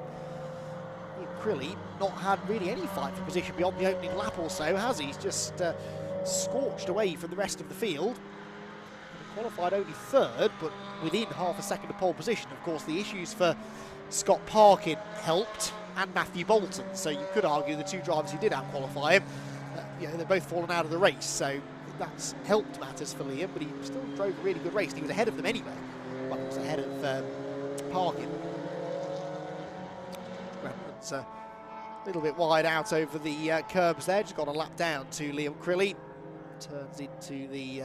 Crilly not had really any fight for position beyond the opening lap or so, has he? He's just scorched away from the rest of the field. He qualified only 3rd, but within half a second of pole position. Of course, the issues for Scott Parkin helped, and Matthew Bolton, so you could argue the 2 drivers who did out-qualify him, they're both fallen out of the race, so that's helped matters for Liam, but he still drove a really good race, and he was ahead of them anyway. Well, he was ahead of Parkin. Brandon's a little bit wide out over the curbs there, just got a lap down to Liam Crilly. Turns into the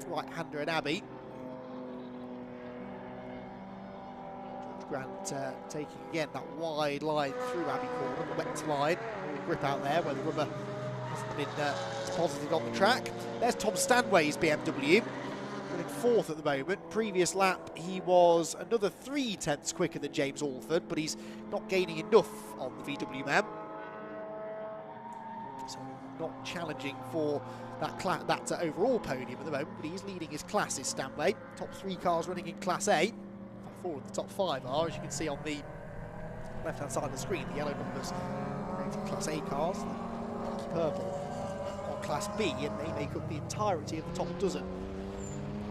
right-hander in Abbey. Grant taking again that wide line through Abbey Corner, the wet line, grip out there where the rubber hasn't been deposited on the track. There's Tom Stanway's BMW, running fourth at the moment. Previous lap he was another 3/10 quicker than James Alford, but he's not gaining enough on the VW man. So not challenging for that overall podium at the moment, but he's leading his class, is Stanway. Top 3 cars running in Class A. 4 of the top 5 are, as you can see on the left-hand side of the screen, the yellow numbers rated Class A cars, the purple on Class B, and they make up the entirety of the top dozen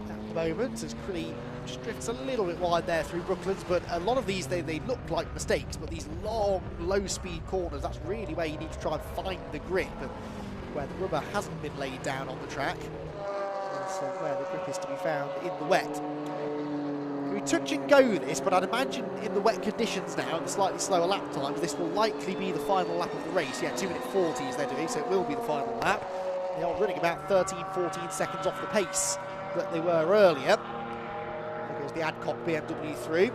at the moment, as Crilly just drifts a little bit wide there through Brooklands, but a lot of these, they look like mistakes, but these long, low-speed corners, that's really where you need to try and find the grip, and where the rubber hasn't been laid down on the track. That's where the grip is to be found in the wet. We touch and go this, but I'd imagine in the wet conditions now, and the slightly slower lap times, this will likely be the final lap of the race. Yeah, 2:40 they're doing, so it will be the final lap. They are running about 13-14 seconds off the pace that they were earlier. There goes the Adcock BMW through.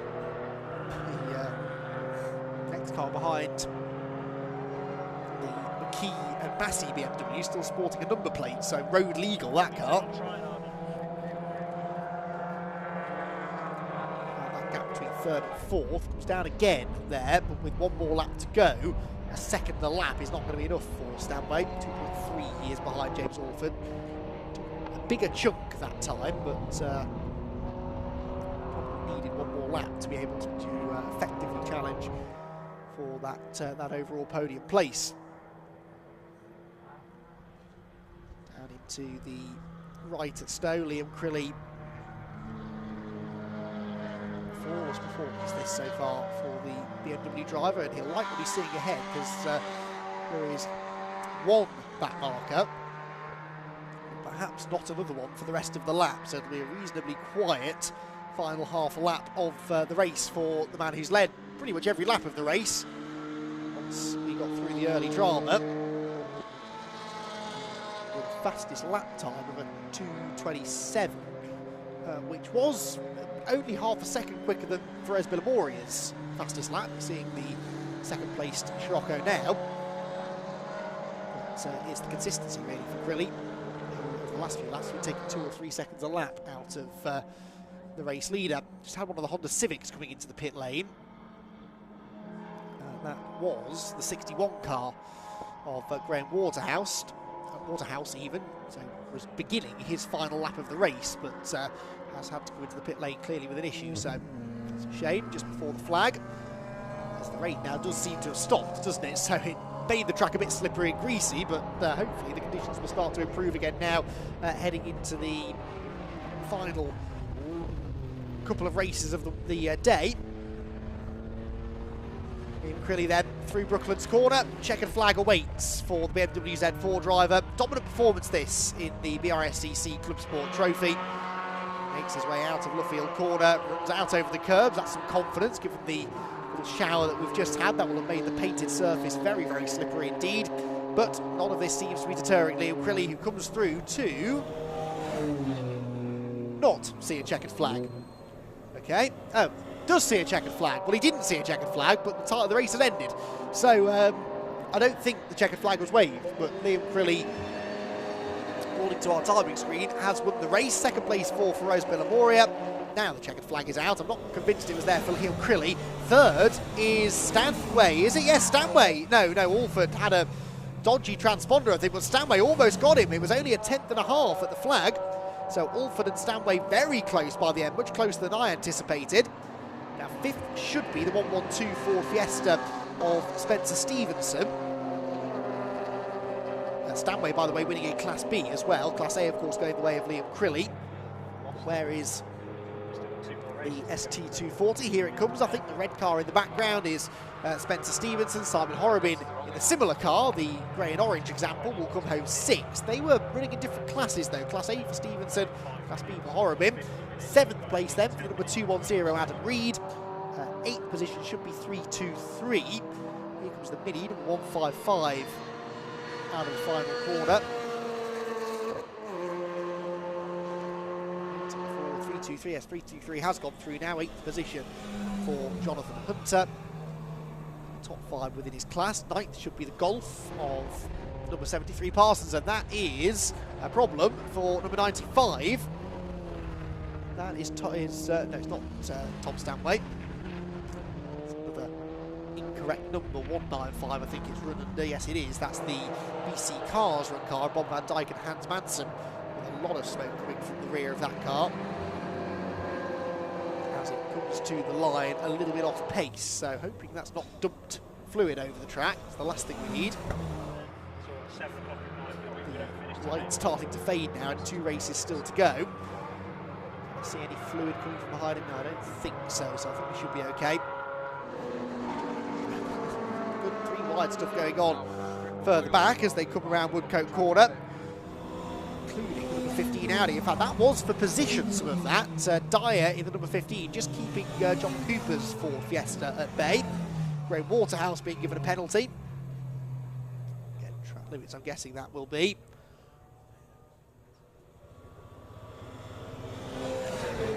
The next car behind, the McKee and Massey BMW, still sporting a number plate, so road legal, that car. Between third and fourth, comes down again there, but with one more lap to go, a second a lap is not going to be enough for Stanway. 2.3 years behind James Alford. A bigger chunk that time, but probably needed one more lap to be able to effectively challenge for that overall podium place. Down into the right at Stowe, Liam Crilly. Flawless performance this so far for the BMW driver, and he'll like what he's seeing ahead, because there is one back marker, perhaps not another one for the rest of the lap, so it'll be a reasonably quiet final half lap of the race for the man who's led pretty much every lap of the race once we got through the early drama, with the fastest lap time of a 2:27, which was only half a second quicker than Perez Billamoria's fastest lap, seeing the second placed Scirocco now. But it's the consistency really for Crilly. Over the last few laps, we've taken 2 or 3 seconds a lap out of the race leader. Just had one of the Honda Civics coming into the pit lane. That was the 61 car of Graham Waterhouse even, so was beginning his final lap of the race, but has had to go into the pit lane clearly with an issue, so it's a shame just before the flag. As the rain now does seem to have stopped, doesn't it? So it made the track a bit slippery and greasy, but hopefully the conditions will start to improve again now, heading into the final couple of races of the day. Crilly then through Brooklands corner, checkered flag awaits for the BMW Z4 driver. Dominant performance this in the Brscc Club Sport Trophy. Makes his way out of Luffield corner, runs out over the curbs. That's some confidence given the little shower that we've just had. That will have made the painted surface very, very slippery indeed. But none of this seems to be deterring Liam Crilly, who comes through to not see a checkered flag. Okay. Oh, does see a checkered flag. Well, he didn't see a checkered flag, but the race had ended. So I don't think the checkered flag was waved, but Liam Crilly, according to our timing screen, has won the race. Second place for Rose Villamoria. Now the checkered flag is out. I'm not convinced it was there for Liam Crilly. Third is Stanway. Is it? Yes, Stanway. No, Alford had a dodgy transponder, I think, but Stanway almost got him. It was only a 10th and a half at the flag. So Alford and Stanway very close by the end, much closer than I anticipated. Now fifth should be the 112 Ford Fiesta of Spencer Stevenson. Stanway, by the way, winning in Class B as well. Class A, of course, going the way of Liam Crilly. Where is the ST240? Here it comes. I think the red car in the background is Spencer Stevenson. Simon Horrobin in a similar car, the grey and orange example, will come home sixth. They were running in different classes, though. Class A for Stevenson, Class B for Horrobin. Seventh place then for the number 210, Adam Reed. Eighth position should be 323. Here comes the Mini, number 155. Out of the final corner. 3-2-3. Yes, 3-2-3 has gone through now. 8th position for Jonathan Hunter. Top 5 within his class. 9th should be the Golf of number 73 Parsons, and that is a problem for number 95. That is, no, it's not Tom Stanway. It's another incorrect number, 195, I think it's run under. Yes, it is. That's the BC Cars run car, Bob Van Dijk and Hans Manson, with a lot of smoke coming from the rear of that car. As it comes to the line, a little bit off pace, so hoping that's not dumped fluid over the track. It's the last thing we need. The light's starting to fade now, and 2 races still to go. Can I see any fluid coming from behind him? No, I don't think so, so I think we should be okay. Good 3 wide stuff going on further back as they come around Woodcote Corner, including number 15 Audi. In fact, that was for position, some of that. Dyer in the number 15, just keeping John Cooper's Ford Fiesta at bay. Graham Waterhouse being given a penalty. Again, track limits, I'm guessing that will be.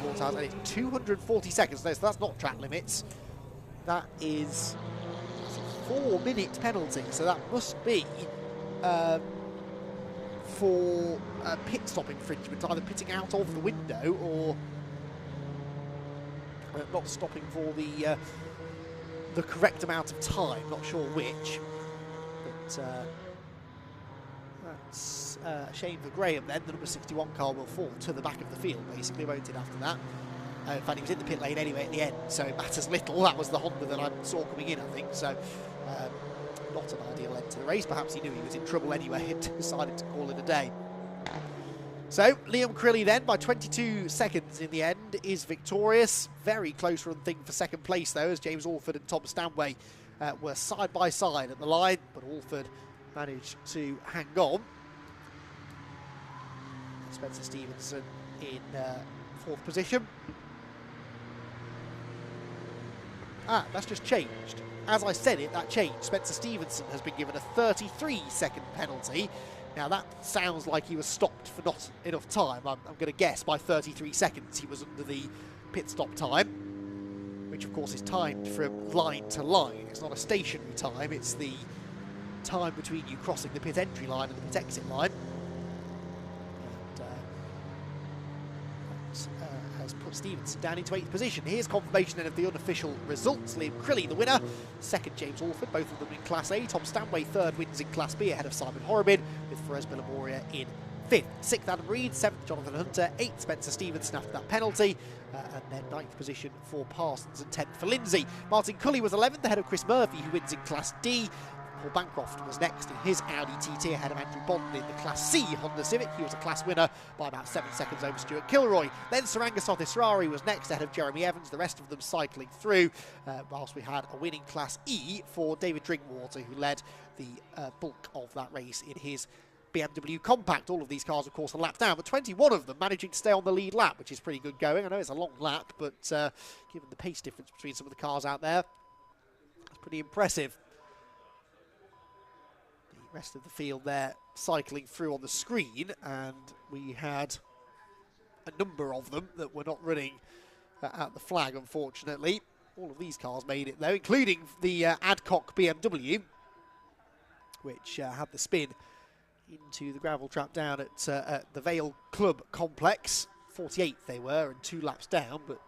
Waterhouse, and it's 240 seconds, so that's not track limits. That is a 4-minute penalty, so that must be for pit stop infringement, either pitting out of the window or not stopping for the correct amount of time, not sure which. But that's a shame for Graham then. The number 61 car will fall to the back of the field, basically, won't it, after that? In fact, he was in the pit lane anyway at the end, so it matters little. That was the Honda that I saw coming in, I think, so not an ideal end to the race. Perhaps he knew he was in trouble anyway and decided to call it a day. So, Liam Crilly then, by 22 seconds in the end, is victorious. Very close run thing for second place, though, as James Alford and Tom Stanway were side by side at the line, but Alford managed to hang on. Spencer Stevenson in 4th position. That's just changed. As I said it, that changed. Spencer Stevenson has been given a 33-second penalty. Now, that sounds like he was stopped for not enough time. I'm going to guess by 33 seconds he was under the pit stop time, which, of course, is timed from line to line. It's not a stationary time. It's the time between you crossing the pit entry line and the pit exit line. And has put Stevenson down into 8th position. Here's confirmation then of the unofficial results. Liam Crilly, the winner. 2nd, James Alford, both of them in Class A. Tom Stanway, 3rd, wins in Class B, ahead of Simon Horribin, with Ferez Billamoria in 5th. 6th, Adam Reed. 7th, Jonathan Hunter. 8th, Spencer Stevenson after that penalty. And then 9th position for Parsons and 10th for Lindsay. Martin Cully was 11th, ahead of Chris Murphy, who wins in Class D. Paul Bancroft was next in his Audi TT, ahead of Andrew Bond in the Class C Honda Civic. He was a class winner by about 7 seconds over Stuart Kilroy. Then Saranga Sothisrari was next, ahead of Jeremy Evans, the rest of them cycling through, whilst we had a win in Class E for David Drinkwater, who led the bulk of that race in his BMW Compact. All of these cars, of course, are lapped down, but 21 of them managing to stay on the lead lap, which is pretty good going. I know it's a long lap, but given the pace difference between some of the cars out there, that's pretty impressive. Rest of the field there cycling through on the screen, and we had a number of them that were not running at the flag, unfortunately. All of these cars made it, though, including the Adcock BMW, which had the spin into the gravel trap down at the Vale Club complex. 48th they were, and 2 laps down, but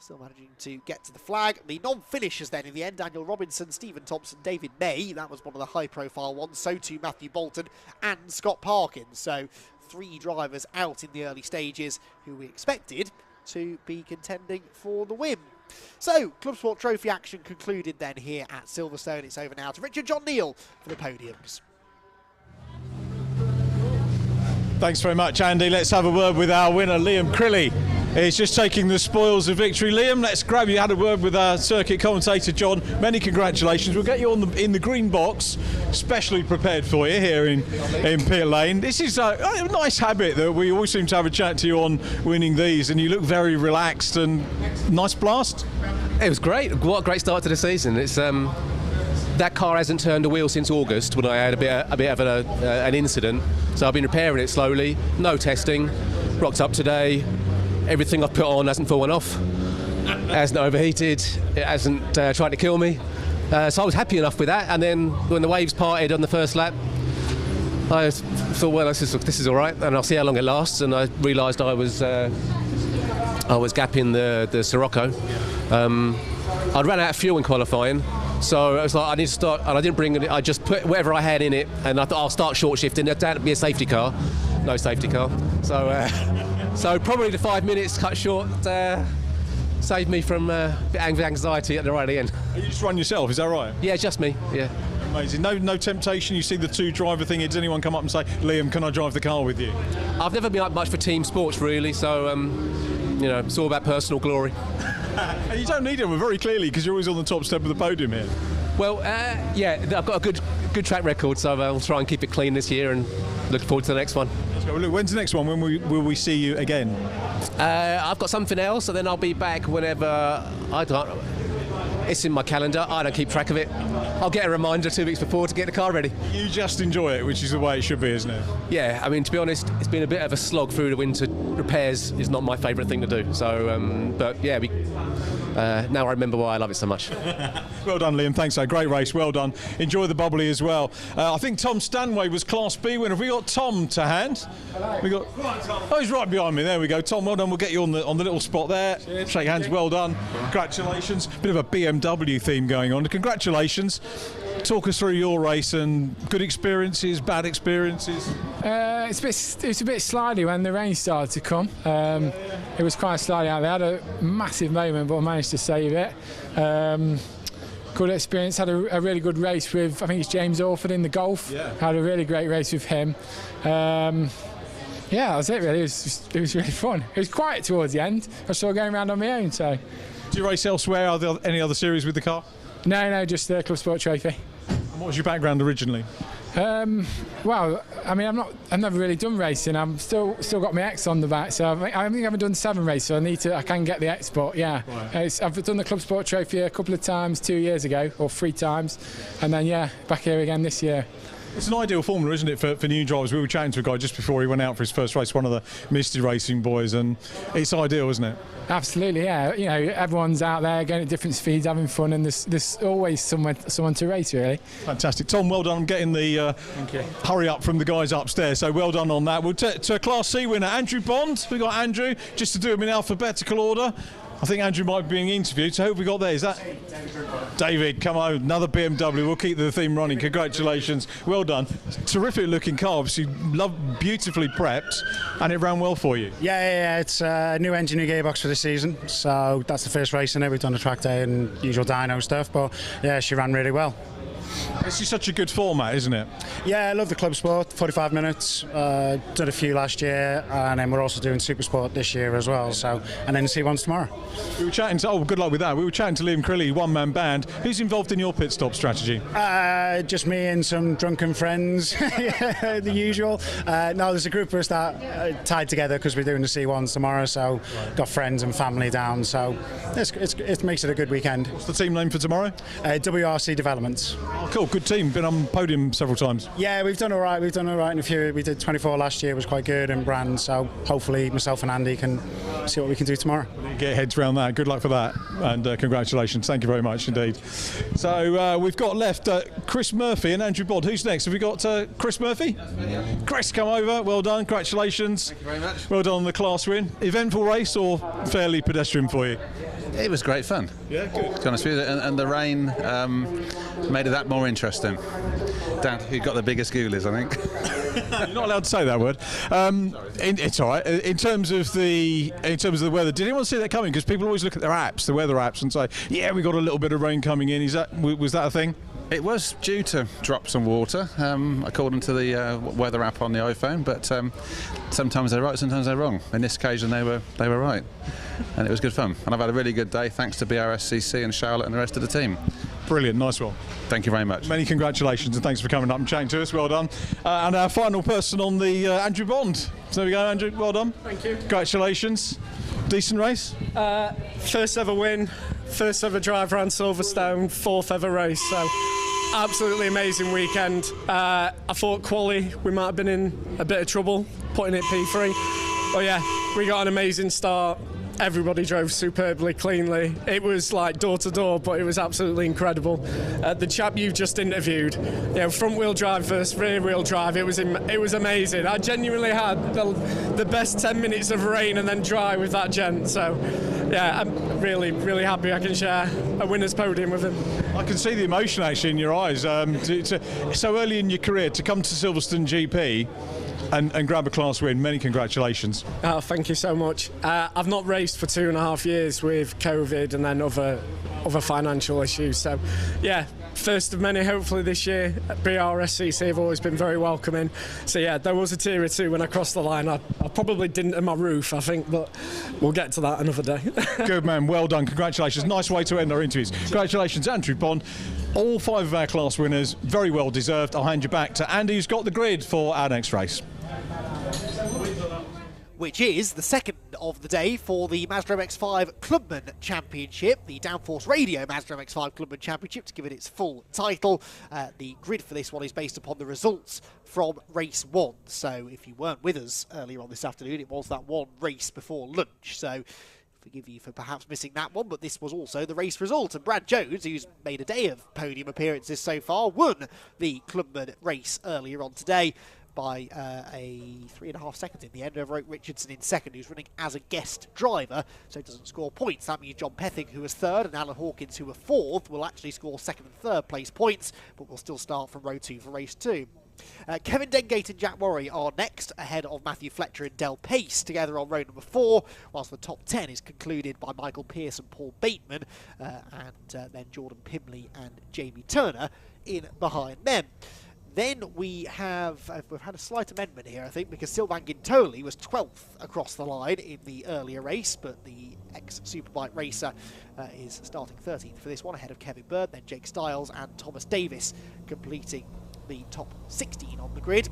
still managing to get to the flag. The non-finishers then in the end, Daniel Robinson, Stephen Thompson, David May. That was one of the high-profile ones. So too Matthew Bolton and Scott Parkins. So 3 drivers out in the early stages who we expected to be contending for the win. So, Club Sport Trophy action concluded then here at Silverstone. It's over now to Richard John Neal for the podiums. Thanks very much, Andy. Let's have a word with our winner, Liam Crilly. He's just taking the spoils of victory. Liam, let's grab you. Had a word with our circuit commentator, John. Many congratulations. We'll get you on in the green box, specially prepared for you here in pit lane. This is a nice habit that we always seem to have a chat to you on winning these, and you look very relaxed and nice blast. It was great. What a great start to the season. It's that car hasn't turned a wheel since August when I had a bit of an incident. So I've been repairing it slowly. No testing. Rocked up today. everything I've put on hasn't fallen off, it hasn't overheated, it hasn't tried to kill me. So I was happy enough with that, and then when the waves parted on the first lap, I thought, well, this is all right, and I'll see how long it lasts. And I realised I was gapping the Sirocco. I'd ran out of fuel in qualifying, so I was like, I need to start, and I didn't bring it. I just put whatever I had in it, and I thought I'll start short shifting. There'd have to be a safety car, no safety car. So probably the 5 minutes cut short saved me from a bit of anxiety at the right end. You just run yourself, is that right? Yeah, just me. Yeah. Amazing. No temptation. You see the two driver thing. Does anyone come up and say, Liam, can I drive the car with you? I've never been up much for team sports really, so it's all about personal glory. And you don't need it very clearly because you're always on the top step of the podium here. Well, yeah, I've got a good track record, so I'll try and keep it clean this year and look forward to the next one. So, look, when's the next one? When will we see you again? I've got something else, and then I'll be back whenever it's in my calendar. I don't keep track of it. I'll get a reminder 2 weeks before to get the car ready. You just enjoy it, which is the way it should be, isn't it? Yeah, I mean, to be honest, it's been a bit of a slog through the winter. Repairs is not my favourite thing to do. So, but yeah, now I remember why I love it so much. Well done, Liam. Thanks, great race. Well done. Enjoy the bubbly as well. I think Tom Stanway was Class B winner. Have we got Tom to hand? Oh, he's right behind me. There we go. Tom, well done. We'll get you on the little spot there. Cheers. Shake hands. Well done. Congratulations. Bit of a BMW theme going on. Congratulations. Talk us through your race and good experiences, bad experiences. It's a bit slidey when the rain started to come. It was quite slidey out there. I had a massive moment, but I managed to save it. Good experience. Had a really good race with, I think it's James Orford in the Golf. Yeah. Had a really great race with him. Yeah, that was it really. It was really fun. It was quiet towards the end. I was still going around on my own. So. Do you race elsewhere? Are there any other series with the car? No, just the Club Sport Trophy. And what was your background originally? Well, I mean, I've never really done racing. I'm still got my X on the back, so I think I haven't done 7 races. So I can get the X, but yeah, right. I've done the Club Sport Trophy a couple of times 2 years ago, or 3 times, and then yeah, back here again this year. It's an ideal formula, isn't it, for new drivers? We were chatting to a guy just before he went out for his first race, one of the Misty Racing boys, and it's ideal, isn't it? Absolutely, yeah. You know, everyone's out there going at different speeds, having fun, and there's always someone to race, really. Fantastic. Tom, well done on getting the hurry up from the guys upstairs, so well done on that. We'll to a Class C winner, Andrew Bond. We've got Andrew, just to do them in alphabetical order. I think Andrew might be being interviewed, so who have we got there? Is that David? Come on, another BMW. We'll keep the theme running. Congratulations. Well done. Terrific looking car. Obviously, beautifully prepped, and it ran well for you. Yeah. It's a new engine, new gearbox for the season, so that's the first race in it. We've done a track day and usual dyno stuff, but yeah, she ran really well. It's just such a good format, isn't it? Yeah, I love the Club Sport, 45 minutes. Did a few last year, and then we're also doing Super Sport this year as well. So, and then C1s tomorrow. We were chatting to, good luck with that. We were chatting to Liam Crilly, one-man band. Who's involved in your pit stop strategy? Just me and some drunken friends, yeah, the usual. No, there's a group of us that tied together because we're doing the C1s tomorrow. So, got friends and family down. So, it makes it a good weekend. What's the team name for tomorrow? WRC Developments. Oh, cool, good team. Been on Podium several times. Yeah, we've done all right. We've done all right in a few. We did 24 last year, was quite good in brand. So hopefully myself and Andy can see what we can do tomorrow. Get heads around that. Good luck for that, and congratulations. Thank you very much indeed. So we've got left Chris Murphy and Andrew Bod. Who's next? Have we got Chris Murphy? Yeah. Chris, come over. Well done. Congratulations. Thank you very much. Well done on the class win. Eventful race or fairly pedestrian for you? It was great fun. Yeah, good. To be honest with you, and the rain made it that more interesting. Dan, who got the biggest ghoulies, I think. You're not allowed to say that word. It's all right. In terms of the weather, did anyone see that coming? Because people always look at their apps, the weather apps, and say, "Yeah, we got a little bit of rain coming in." Was that a thing? It was due to drop some water, according to the weather app on the iPhone. But sometimes they're right, sometimes they're wrong. In this occasion, they were right, and it was good fun. And I've had a really good day, thanks to Brscc and Charlotte and the rest of the team. Brilliant, nice one. Thank you very much. Many congratulations and thanks for coming up and chatting to us. Well done. And our final person on the Andrew Bond. So there we go, Andrew. Well done. Thank you. Congratulations. Decent race. First ever win, first ever drive around Silverstone, 4th ever race. So absolutely amazing weekend. I thought quali we might have been in a bit of trouble putting it P3. But yeah, We got an amazing start. Everybody drove superbly cleanly. It was like door to door, but it was absolutely incredible. The chap you've just interviewed, front wheel drive versus rear wheel drive, it was amazing. I genuinely had the best 10 minutes of rain and then dry with that gent. So yeah, I'm really, really happy I can share a winner's podium with him. I can see the emotion actually in your eyes. So early in your career to come to Silverstone GP and grab a class win, many congratulations. Oh, thank you so much. I've not raced for 2.5 years with COVID and then other financial issues. So yeah, first of many hopefully this year. Brscc have always been very welcoming. So yeah, there was a tear or two when I crossed the line. I probably didn't in my roof, I think, but we'll get to that another day. Good man, well done, congratulations. Nice way to end our interviews. Congratulations, Andrew Bond. All 5 of our class winners, very well deserved. I'll hand you back to Andy, who's got the grid for our next race. Which is the second of the day for the Mazda MX-5 Clubman Championship, the Downforce Radio Mazda MX-5 Clubman Championship, to give it its full title. The grid for this one is based upon the results from race 1. So if you weren't with us earlier on this afternoon, it was that one race before lunch. So forgive you for perhaps missing that one, but this was also the race result. And Brad Jones, who's made a day of podium appearances so far, won the Clubman race earlier on today by a 3.5 seconds in the end over Oak Richardson in second, who's running as a guest driver, so doesn't score points. That means John Pethick, who was third, and Alan Hawkins, who were fourth, will actually score second and third place points, but will still start from row 2 for race 2. Kevin Dengate and Jack Worry are next, ahead of Matthew Fletcher and Del Pace, together on row number 4, whilst the top 10 is concluded by Michael Pearce and Paul Bateman, and then Jordan Pimley and Jamie Turner in behind them. Then we've had a slight amendment here, I think, because Sylvain Gintoli was 12th across the line in the earlier race, but the ex-Superbike racer is starting 13th for this one, ahead of Kevin Bird, then Jake Stiles and Thomas Davis completing the top 16 on the grid.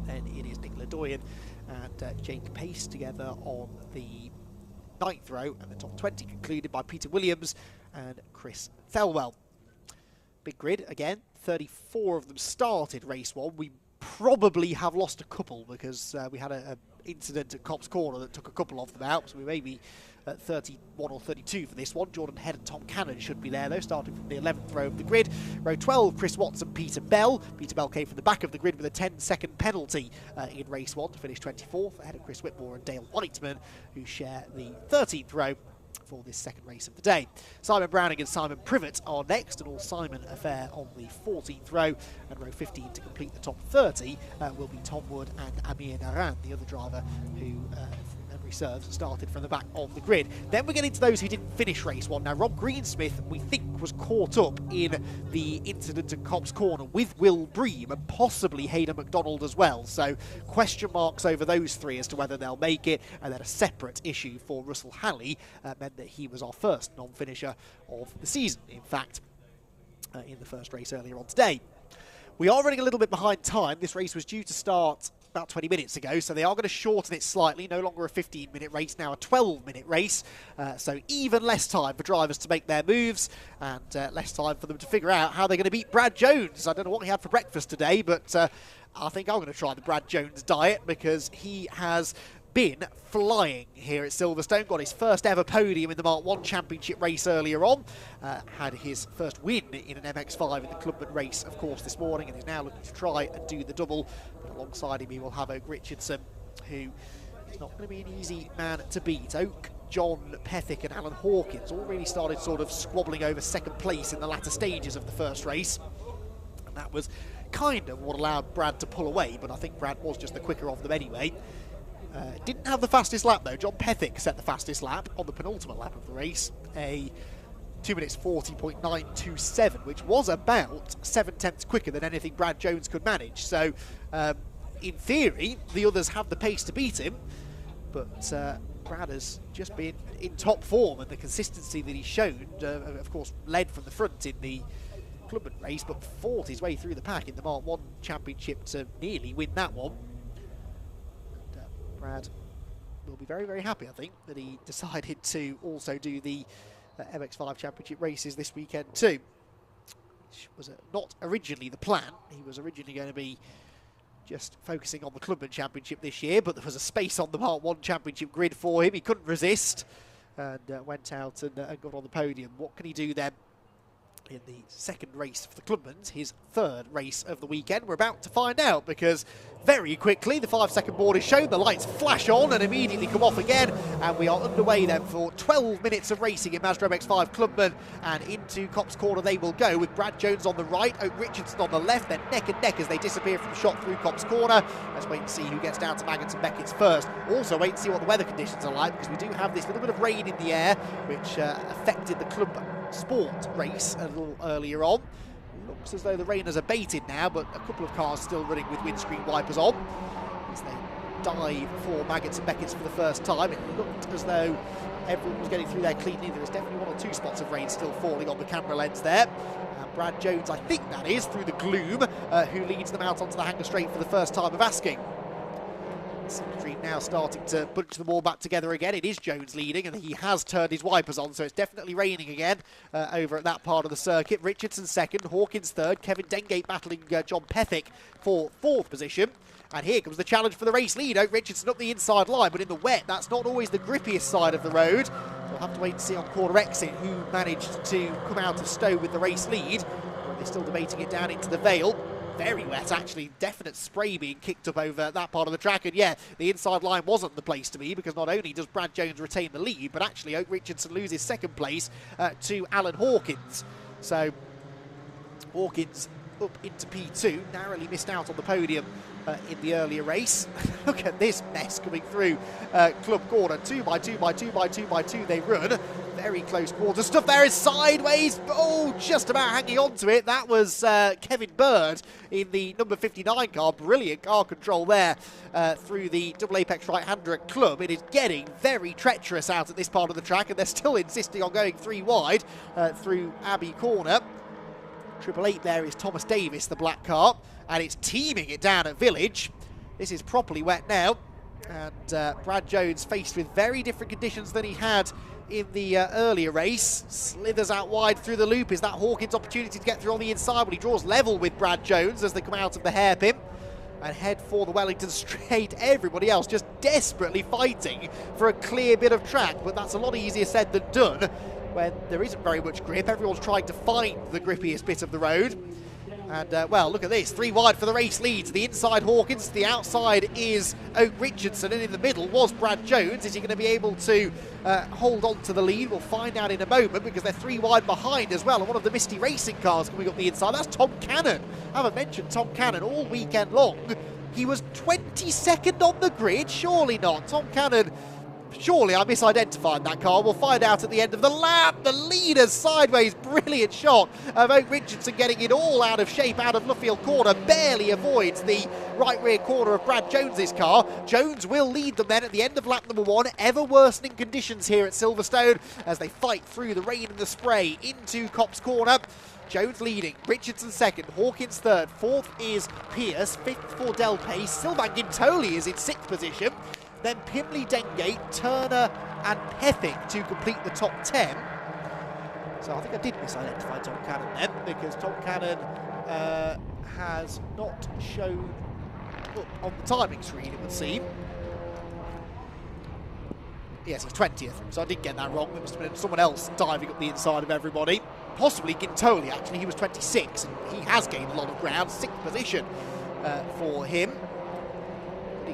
Then it is Nicola Doyen and Jake Pace together on the 9th row, and the top 20 concluded by Peter Williams and Chris Thelwell. Big grid again. 34 of them started race 1. We probably have lost a couple because we had an incident at Cops Corner that took a couple of them out, so we may be at 31 or 32 for this one. Jordan Head and Tom Cannon should be there though, starting from the 11th row of the grid. Row 12, Chris Watson, Peter Bell. Peter Bell came from the back of the grid with a 10-second penalty in race 1 to finish 24th, ahead of Chris Whitmore and Dale Whiteman, who share the 13th row for this second race of the day. Simon Browning and Simon Privet are next, an all-Simon affair on the 14th row, and row 15 to complete the top 30 will be Tom Wood and Amir Naran, the other driver who, from memory serves, started from the back of the grid. Then we're getting to those who didn't finish race 1. Now, Rob Greensmith, we think, was caught up in the incident at Cops Corner with Will Bream and possibly Hayden McDonald as well, so question marks over those 3 as to whether they'll make it, and then a separate issue for Russell Halley meant that he was our first non-finisher of the season, in fact, in the first race earlier on today. We are running a little bit behind time. This race was due to start about 20 minutes ago, so they are going to shorten it slightly. No longer a 15-minute race, now a 12-minute race, so even less time for drivers to make their moves, and less time for them to figure out how they're going to beat Brad Jones. I don't know what he had for breakfast today, but I think I'm going to try the Brad Jones diet, because he has been flying here at Silverstone. Got his first ever podium in the Mark 1 Championship race earlier on. Had his first win in an MX-5 in the Clubman race, of course, this morning, and is now looking to try and do the double. But alongside him, we will have Oak Richardson, who is not going to be an easy man to beat. Oak, John Pethick and Alan Hawkins all really started sort of squabbling over second place in the latter stages of the first race. And that was kind of what allowed Brad to pull away, but I think Brad was just the quicker of them anyway. Didn't have the fastest lap though. John Pethick set the fastest lap on the penultimate lap of the race, a 2 minutes 40.927, which was about 7/10 quicker than anything Brad Jones could manage. So in theory the others have the pace to beat him, but Brad has just been in top form, and the consistency that he's shown, of course led from the front in the Clubman race, but fought his way through the pack in the Mark 1 Championship to nearly win that one. Brad will be very, very happy, I think, that he decided to also do the MX-5 Championship races this weekend too, which was not originally the plan. He was originally going to be just focusing on the Clubman Championship this year, but there was a space on the Part 1 Championship grid for him. He couldn't resist and went out and got on the podium. What can he do then in the second race for the Clubmans, his third race of the weekend? We're about to find out, because very quickly the 5-second board is shown, the lights flash on and immediately come off again, and we are underway then for 12 minutes of racing in Mazda MX-5 Clubman, and into Copse Corner they will go, with Brad Jones on the right, Oak Richardson on the left. They're neck and neck as they disappear from shot through Copse Corner. Let's wait and see who gets down to Maggotts and Beckons first. Also wait and see what the weather conditions are like, because we do have this little bit of rain in the air, which affected the Club Sport race a little earlier on. Looks as though the rain has abated now, but a couple of cars still running with windscreen wipers on as they dive for Maggotts and Beckons for the first time. It looked as though everyone was getting through there cleanly. There is definitely 1 or 2 spots of rain still falling on the camera lens there. And Brad Jones, I think that is, through the gloom, who leads them out onto the hanger straight for the first time of asking. Street now starting to bunch them all back together again. It is Jones leading, and he has turned his wipers on, so it's definitely raining again over at that part of the circuit. Richardson second, Hawkins third, Kevin Dengate battling John Pethick for 4th position. And here comes the challenge for the race lead. Oak Richardson up the inside line, but in the wet, that's not always the grippiest side of the road. We'll have to wait and see on corner exit who managed to come out of Stowe with the race lead. They're still debating it down into the Vale. Very wet, actually. Definite spray being kicked up over that part of the track. And yeah, the inside line wasn't the place to be, because not only does Brad Jones retain the lead, but actually Oak Richardson loses second place to Alan Hawkins. So Hawkins up into P2, narrowly missed out on the podium in the earlier race. Look at this mess coming through Club Corner. 2 by 2 by 2 by 2 by 2 they run. Very close quarter stuff there is sideways. Oh, just about hanging on to it. That was Kevin Bird in the number 59 car. Brilliant car control there through the double apex right-hander at Club. It is getting very treacherous out at this part of the track, and they're still insisting on going 3 wide through Abbey Corner. 888 there is Thomas Davis, the black car, and it's teaming it down at Village. This is properly wet now, and Brad Jones, faced with very different conditions than he had in the earlier race, slithers out wide through the loop. Is that Hawkins' opportunity to get through on the inside? Well, he draws level with Brad Jones as they come out of the hairpin and head for the Wellington Straight. Everybody else just desperately fighting for a clear bit of track, but that's a lot easier said than done when there isn't very much grip. Everyone's trying to find the grippiest bit of the road. And, well, look at this. 3 wide for the race leads. The inside Hawkins, the outside is Oak Richardson, and in the middle was Brad Jones. Is he going to be able to hold on to the lead? We'll find out in a moment, because they're 3 wide behind as well. And one of the Misty Racing cars coming up the inside, that's Tom Cannon. I haven't mentioned Tom Cannon all weekend long. He was 22nd on the grid. Surely not. Tom Cannon... Surely I misidentified that car. We'll find out at the end of the lap. The leader's sideways, brilliant shot of Oak Richardson getting it all out of shape out of Luffield Corner. Barely avoids the right rear corner of Brad Jones's car. Jones will lead them then at the end of lap number 1. Ever worsening conditions here at Silverstone as they fight through the rain and the spray into Copse Corner. Jones leading, Richardson second, Hawkins third, 4th is Pierce, 5th for Del Pace. Sylvain Gintoli is in 6th position. Then Pimley, Dengate, Turner and Pethick to complete the top 10. So I think I did misidentify Tom Cannon then, because Tom Cannon has not shown up on the timing screen, it would seem. Yes, he's 20th, so I did get that wrong. There must have been someone else diving up the inside of everybody. Possibly Gintoli, actually. He was 26, and he has gained a lot of ground. 6th position for him.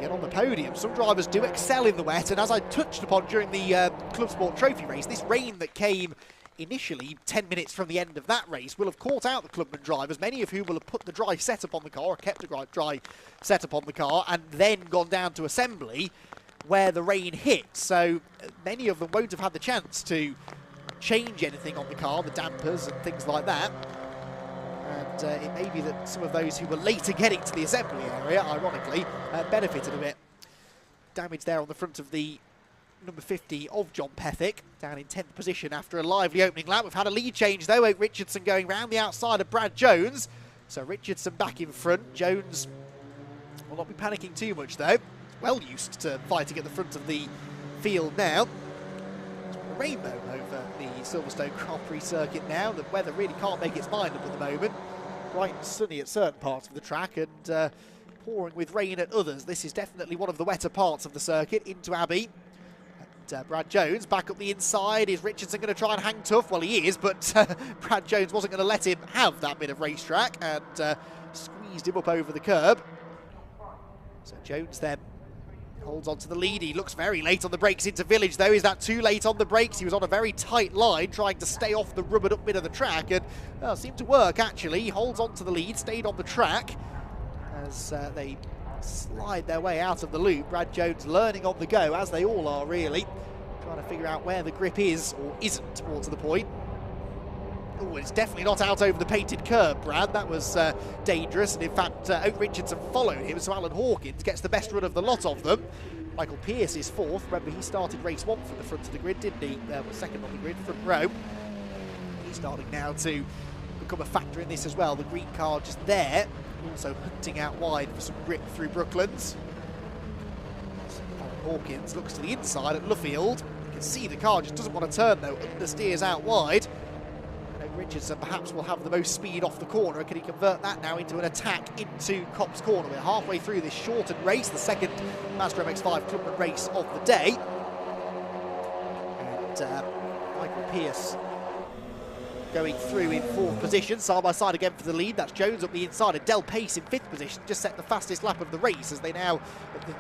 Get on the podium. Some drivers do excel in the wet, and as I touched upon during the Club Sport Trophy race, this rain that came initially 10 minutes from the end of that race will have caught out the Clubman drivers, many of whom will have put the dry setup on the car, or kept a dry setup on the car, and then gone down to assembly where the rain hit. So many of them won't have had the chance to change anything on the car, the dampers and things like that. And it may be that some of those who were later getting to the assembly area, ironically, benefited a bit. Damage there on the front of the number 50 of John Pethick, down in 10th position after a lively opening lap. We've had a lead change though, Oak Richardson going round the outside of Brad Jones. So Richardson back in front. Jones will not be panicking too much though. Well used to fighting at the front of the field now. A rainbow over the Silverstone Grand Prix circuit now. The weather really can't make its mind up at the moment. Bright and sunny at certain parts of the track, and pouring with rain at others. This is definitely one of the wetter parts of the circuit. Into Abbey. And Brad Jones back up the inside. Is Richardson going to try and hang tough? Well, he is, but Brad Jones wasn't going to let him have that bit of racetrack and squeezed him up over the curb. So Jones then holds on to the lead. He looks very late on the brakes into Village, though. Is that too late on the brakes? He was on a very tight line, trying to stay off the rubbered up bit of the track, and seemed to work, actually. He holds on to the lead, stayed on the track as they slide their way out of the loop. Brad Jones learning on the go, as they all are, really. Trying to figure out where the grip is, or isn't, more to the point. Oh, it's definitely not out over the painted curb, Brad. That was dangerous, and in fact, Oak Richardson followed him, so Alan Hawkins gets the best run of the lot of them. Michael Pearce is fourth. Remember, he started race 1 from the front of the grid, didn't he? Second on the grid, front row. He's starting now to become a factor in this as well. The green car just there, also hunting out wide for some grip through Brooklands. Alan Hawkins looks to the inside at Luffield. You can see the car just doesn't want to turn, though. Understeers out wide. Richardson perhaps will have the most speed off the corner. Can he convert that now into an attack into Copse Corner? We're halfway through this shortened race, the second Mazda MX-5 Clubman race of the day. And Michael Pearce going through in 4th position, side by side again for the lead. That's Jones up the inside, and Del Pace in 5th position, just set the fastest lap of the race as they now,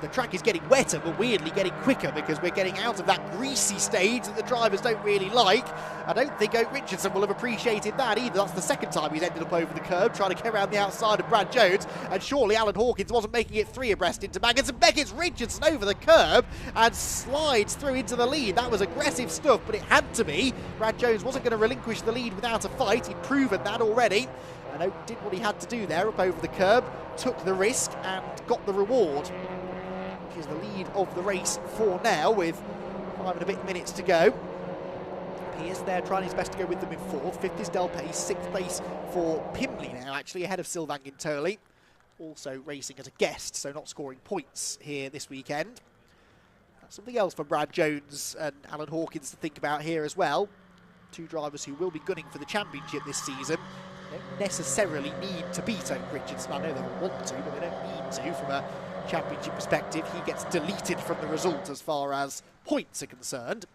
the track is getting wetter, but weirdly getting quicker because we're getting out of that greasy stage that the drivers don't really like. I don't think Oak Richardson will have appreciated that either. That's the second time he's ended up over the curb, trying to get around the outside of Brad Jones, and surely Alan Hawkins wasn't making it 3 abreast into Baggins, and Beckett's Richardson over the curb and slides through into the lead. That was aggressive stuff, but it had to be. Brad Jones wasn't going to relinquish the lead without a fight. He'd proven that already, and Oak did what he had to do there, up over the curb, took the risk and got the reward, which is the lead of the race for now, with 5 and a bit minutes to go. Pearce there trying his best to go with them in 4th. 5th is Del Pace. 6th place for Pimley now, actually, ahead of Sylvain-Gintoli. Also racing as a guest, so not scoring points here this weekend. That's something else for Brad Jones and Alan Hawkins to think about here as well. 2 drivers who will be gunning for the championship this season. They don't necessarily need to beat Oak Richardson. I know they will want to, but they don't need to from a championship perspective. He gets deleted from the result as far as points are concerned.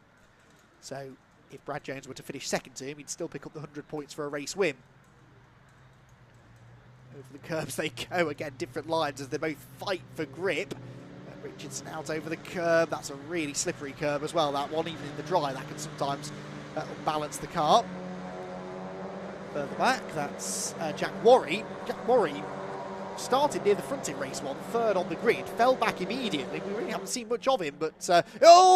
So if Brad Jones were to finish second to him, he'd still pick up the 100 points for a race win. Over the curbs they go again, different lines as they both fight for grip. Richardson out over the curb. That's a really slippery curb as well, that one. Even in the dry, that can sometimes balance the car. Further back, that's Jack Worry. Jack Worry started near the front in race 1, 3rd on the grid, fell back immediately. We really haven't seen much of him, but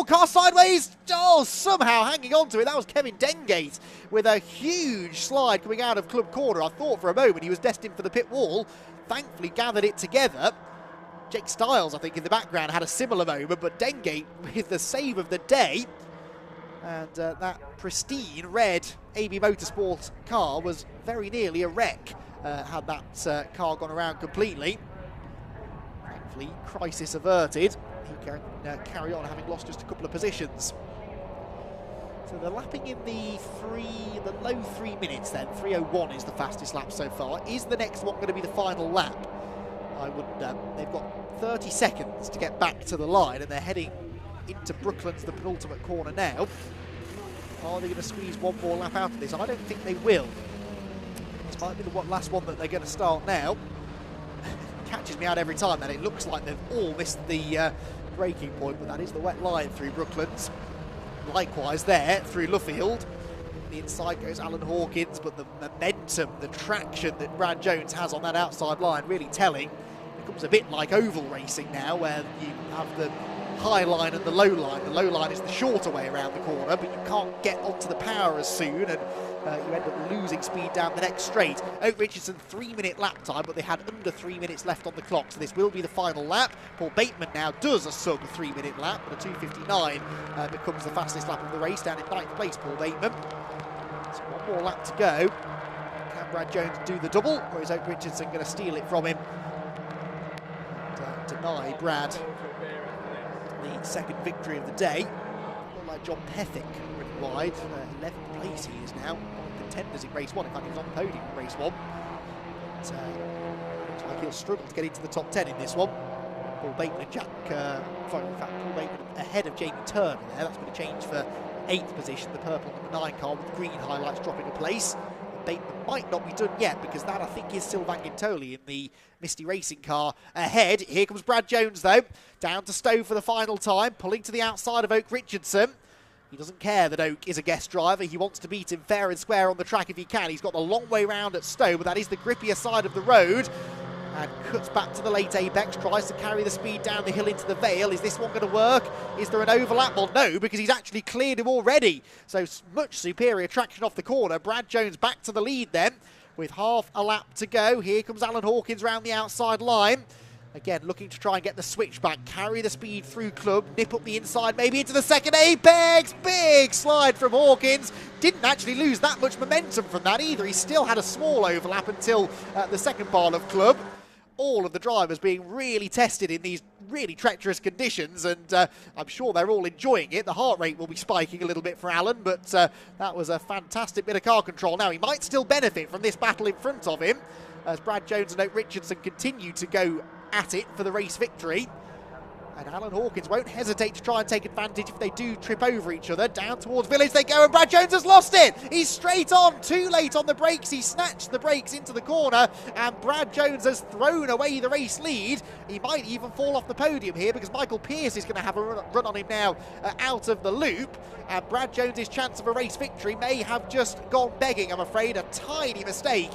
car sideways, somehow hanging on to it. That was Kevin Dengate with a huge slide coming out of Club Corner. I thought for a moment he was destined for the pit wall, thankfully gathered it together. Jake Stiles, I think, in the background had a similar moment, but Dengate with the save of the day. And that pristine red AB Motorsport car was very nearly a wreck had that car gone around completely. Thankfully, crisis averted. He can carry on, having lost just a couple of positions. So they're lapping in the low 3 minutes then. 3:01 is the fastest lap so far. Is the next one going to be the final lap? I wouldn't. They've got 30 seconds to get back to the line, and they're heading into Brooklands, the penultimate corner now. Are they going to squeeze one more lap out of this? I don't think they will. This might be the last one that they're going to start now. Catches me out every time, and it looks like they've all missed the braking point, but that is the wet line through Brooklands. Likewise there through Luffield. The inside goes Alan Hawkins, but the momentum, the traction that Brad Jones has on that outside line really telling. It becomes a bit like oval racing now, where you have the high line and the low line. The low line is the shorter way around the corner, but you can't get onto the power as soon, and you end up losing speed down the next straight. Oak Richardson 3-minute lap time, but they had under 3 minutes left on the clock, so this will be the final lap. Paul Bateman now does a sub 3-minute lap, but a 2:59 becomes the fastest lap of the race, down in 9th place, Paul Bateman. So one more lap to go. Can Brad Jones do the double, or is Oak Richardson going to steal it from him and deny Brad the second victory of the day? Not like John Pethick running wide. 11th place he is now. Contenders in race 1. In fact, he was on the podium in race 1. But Looks like he'll struggle to get into the top 10 in this one. Paul Bateman and Paul Bateman ahead of Jamie Turner there. That's going to change for 8th position, the purple number 9 car with the green highlights dropping a place. Bateman might not be done yet because that, I think, is Sylvain Gintoli in the Misty Racing car ahead. Here comes Brad Jones, though, down to Stowe for the final time, pulling to the outside of Oak Richardson. He doesn't care that Oak is a guest driver. He wants to beat him fair and square on the track if he can. He's got the long way round at Stowe, but that is the grippier side of the road. And cuts back to the late apex, tries to carry the speed down the hill into the Vale. Is this one going to work? Is there an overlap? Well, no, because he's actually cleared him already. So much superior traction off the corner. Brad Jones back to the lead then, with half a lap to go. Here comes Alan Hawkins round the outside line. Again, looking to try and get the switchback, carry the speed through club, nip up the inside, maybe into the second apex. Big slide from Hawkins. Didn't actually lose that much momentum from that either. He still had a small overlap until the second part of club. All of the drivers being really tested in these really treacherous conditions, and I'm sure they're all enjoying it. The heart rate will be spiking a little bit for Alan, but that was a fantastic bit of car control. Now, he might still benefit from this battle in front of him, as Brad Jones and Oak Richardson continue to go at it for the race victory. And Alan Hawkins won't hesitate to try and take advantage if they do trip over each other. Down towards Village they go, and Brad Jones has lost it. He's straight on, too late on the brakes. He snatched the brakes into the corner, and Brad Jones has thrown away the race lead. He might even fall off the podium here because Michael Pearce is going to have a run on him now out of the loop. And Brad Jones's chance of a race victory may have just gone begging, I'm afraid. A tiny mistake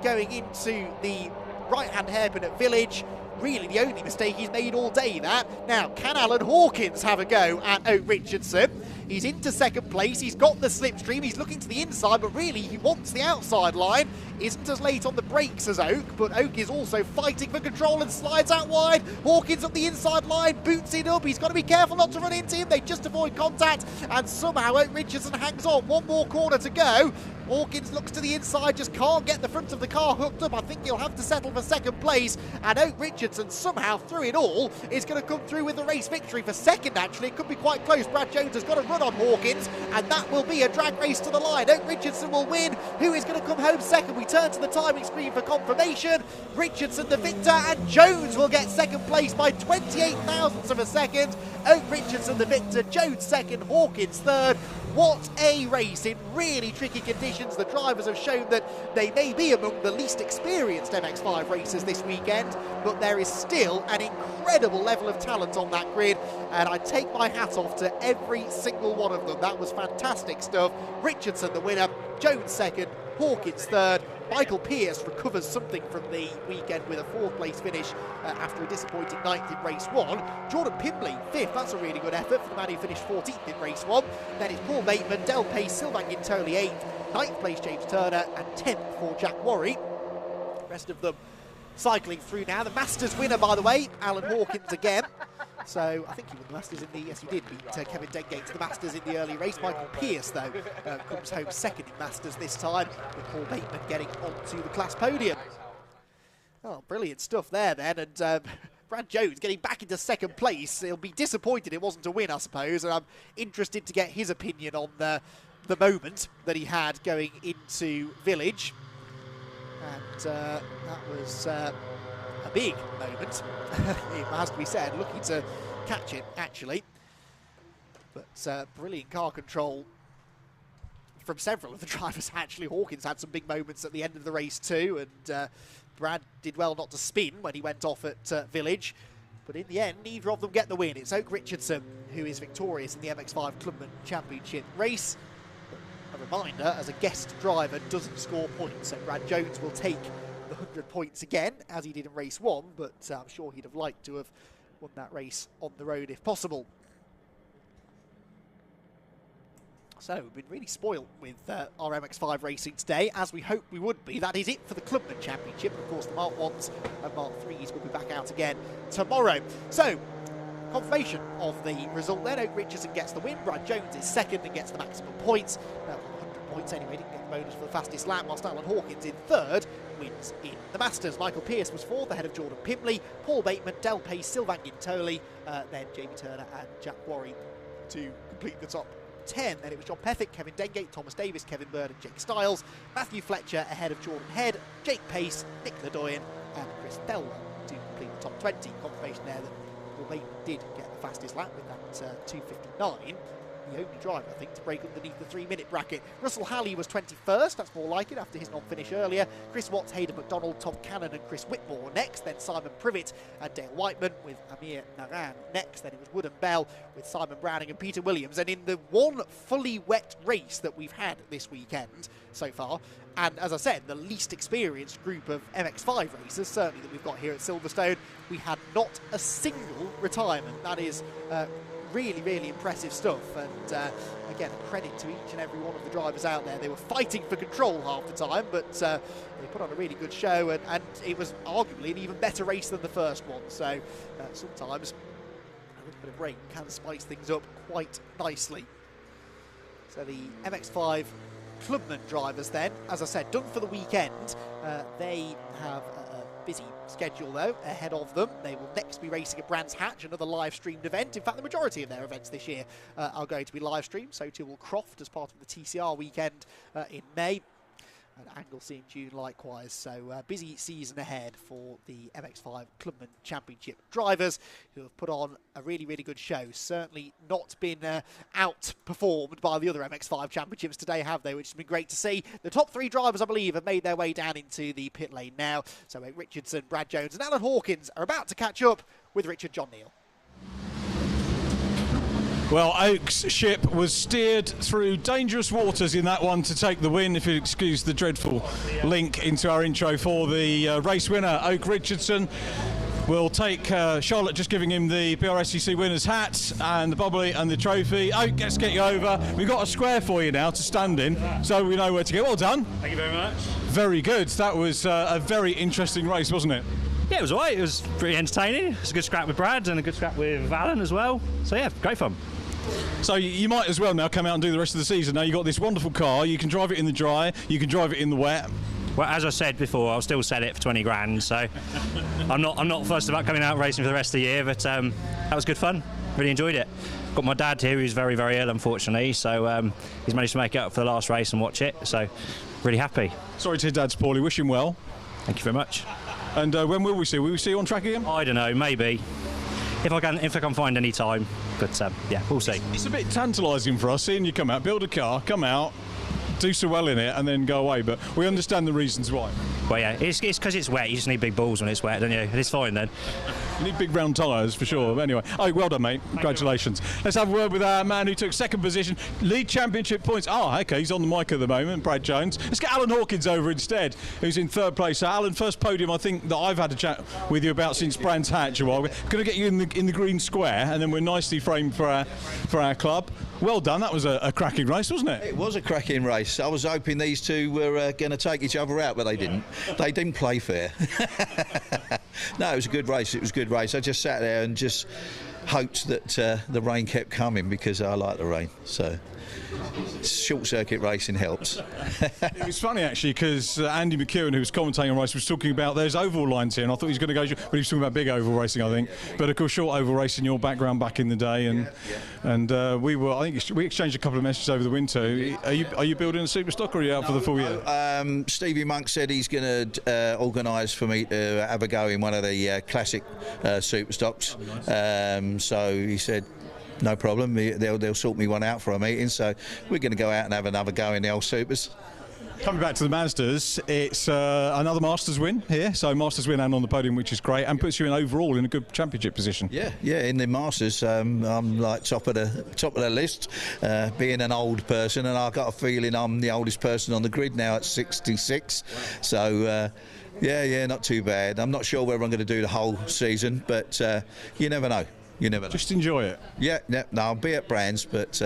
going into the right-hand hairpin at Village. Really the only mistake he's made all day, that. Now, can Alan Hawkins have a go at Oak Richardson? He's into second place, he's got the slipstream, he's looking to the inside, but really he wants the outside line. Isn't as late on the brakes as Oak, but Oak is also fighting for control and slides out wide. Hawkins up the inside line, boots it up. He's got to be careful not to run into him. They just avoid contact, and somehow Oak Richardson hangs on. One more corner to go. Hawkins looks to the inside, just can't get the front of the car hooked up. I think he'll have to settle for second place, and Oak Richardson somehow through it all is going to come through with the race victory for second. Actually, it could be quite close. Brad Jones has got a run on Hawkins, and that will be a drag race to the line. Oak Richardson will win. Who is going to come home second? We turn to the timing screen for confirmation. Richardson the victor, and Jones will get second place by 28 thousandths of a second. Oak Richardson the victor, Jones second, Hawkins third. What a race in really tricky conditions. The drivers have shown that they may be among the least experienced MX-5 racers this weekend, but there is still an incredible level of talent on that grid, and I take my hat off to every single one of them. That was fantastic stuff. Richardson the winner, Jones second, Hawkins third. Michael Pearce recovers something from the weekend with a 4th place finish after a disappointing 9th in race 1. Jordan Pimbley 5th, that's a really good effort for the man who finished 14th in race 1. Then it's Paul Bateman, Del Pace, Sylvain Gintoli 8th, 9th place James Turner, and 10th for Jack Worry. The rest of them cycling through now. The Masters winner, by the way, Alan Hawkins again. So I think he won the Masters in the, yes he did, beat Kevin Dengate to the Masters in the early race. Michael Pearce, though, comes home second in Masters this time, with Paul Bateman getting onto the class podium. Oh, brilliant stuff there then, and Brad Jones getting back into second place. He'll be disappointed it wasn't a win, I suppose, and I'm interested to get his opinion on the moment that he had going into Village. And that was a big moment, it has to be said, looking to catch it, actually. But brilliant car control from several of the drivers, actually. Hawkins had some big moments at the end of the race too, and Brad did well not to spin when he went off at Village. But in the end, neither of them get the win. It's Oak Richardson who is victorious in the MX-5 Clubman Championship race. A reminder, as a guest driver doesn't score points, so Brad Jones will take the 100 points again, as he did in race 1, but I'm sure he'd have liked to have won that race on the road if possible. So we've been really spoilt with our MX-5 racing today, as we hoped we would be. That is it for the Clubman Championship. Of course, the Mark 1s and Mark 3s will be back out again tomorrow. So, confirmation of the result then. Oak Richardson gets the win. Brad Jones is second and gets the maximum points. 100 points anyway, didn't get the bonus for the fastest lap, whilst Alan Hawkins in third wins in the Masters. Michael Pearce was fourth, ahead of Jordan Pimbley, Paul Bateman, Del Pace, Sylvain Gintoli, then Jamie Turner and Jack Worry to complete the top 10. Then it was John Pethick, Kevin Dengate, Thomas Davis, Kevin Bird and Jake Stiles. Matthew Fletcher ahead of Jordan Head, Jake Pace, Nick Ledoyen and Chris Fellner to complete the top 20. Confirmation there that Paul Maiden did get the fastest lap with that 2:59. The only driver, I think, to break underneath the 3-minute bracket. Russell Halley was 21st, that's more like it, after his non-finish earlier. Chris Watts, Hayden McDonald, Tom Cannon and Chris Whitmore next, then Simon Privet and Dale Whiteman with Amir Naran next, then it was Wood and Bell with Simon Browning and Peter Williams. And in the one fully wet race that we've had this weekend so far, and as I said, the least experienced group of MX5 racers, certainly that we've got here at Silverstone, we had not a single retirement. That is really, really impressive stuff, and again, a credit to each and every one of the drivers out there. They were fighting for control half the time, but they put on a really good show, and it was arguably an even better race than the first one, so sometimes a little bit of rain can spice things up quite nicely. So the MX5 Clubman drivers then, as I said, done for the weekend. They have a busy schedule though ahead of them. They will next be racing at Brands Hatch, another live streamed event. In fact, the majority of their events this year are going to be live streamed, so too will Croft as part of the TCR weekend in May, and Anglesey in June likewise. So busy season ahead for the MX5 Clubman Championship drivers, who have put on a really, really good show. Certainly not been outperformed by the other MX5 Championships today, have they? Which has been great to see. The top 3 drivers, I believe, have made their way down into the pit lane now. So Richardson, Brad Jones and Alan Hawkins are about to catch up with Richard John Neal. Well, Oak's ship was steered through dangerous waters in that one to take the win, if you excuse the dreadful link into our intro for the race winner, Oak Richardson. We'll take Charlotte just giving him the Brscc winner's hat and the bubbly and the trophy. Oak, let's get you over. We've got a square for you now to stand in, so we know where to go. Well done. Thank you very much. Very good. That was a very interesting race, wasn't it? Yeah, it was alright. It was pretty entertaining. It was a good scrap with Brad and a good scrap with Alan as well. So yeah, great fun. So you might as well now come out and do the rest of the season. Now you've got this wonderful car, you can drive it in the dry, you can drive it in the wet. Well, as I said before, I'll still sell it for 20 grand, so I'm not fussed about coming out racing for the rest of the year, but that was good fun. Really enjoyed it. Got my dad here, who's very, very ill, unfortunately, so he's managed to make it up for the last race and watch it, so really happy. Sorry to hear Dad's poorly, wish him well. Thank you very much. And when will we see? Will we see you on track again? I don't know, maybe. If I can find any time, but yeah, we'll see. It's a bit tantalising for us seeing you come out, build a car, come out, do so well in it, and then go away. But we understand the reasons why. Well, yeah, it's because it's wet. You just need big balls when it's wet, don't you? And it's fine then. You need big round tyres for sure. But anyway, oh, well done, mate. Congratulations. Let's have a word with our man who took second position, lead championship points. Oh, okay, he's on the mic at the moment, Brad Jones. Let's get Alan Hawkins over instead, who's in third place. So, Alan, first podium I think that I've had a chat with you about since Brands Hatch a while. We're going to get you in the green square, and then we're nicely framed for our club. Well done. That was a cracking race, wasn't it? It was a cracking race. I was hoping these two were going to take each other out, but they didn't. They didn't play fair. No, it was a good race. It was a good race. I just sat there and just hoped that the rain kept coming, because I like the rain. So short circuit racing helps. It was funny actually, because Andy McEwen, who was commentating on race, was talking about there's oval lines here, and I thought he was going to go, but he was talking about big oval racing, I think. But of course, short oval racing, your background back in the day, and I think we exchanged a couple of messages over the winter. Are you building a super stock, or are you out for the full year? Stevie Monk said he's going to organise for me to have a go in one of the classic super stocks. So he said, no problem, they'll sort me one out for a meeting, so we're going to go out and have another go in the old supers. Coming back to the Mazdas, it's another Masters win here, so Masters win and on the podium, which is great, and puts you in overall in a good championship position. Yeah, in the Masters, I'm like top of the list, being an old person, and I've got a feeling I'm the oldest person on the grid now at 66. So. Yeah, not too bad. I'm not sure whether I'm going to do the whole season, but you never know. You never know. Just enjoy it. Yeah, no, I'll be at Brands, but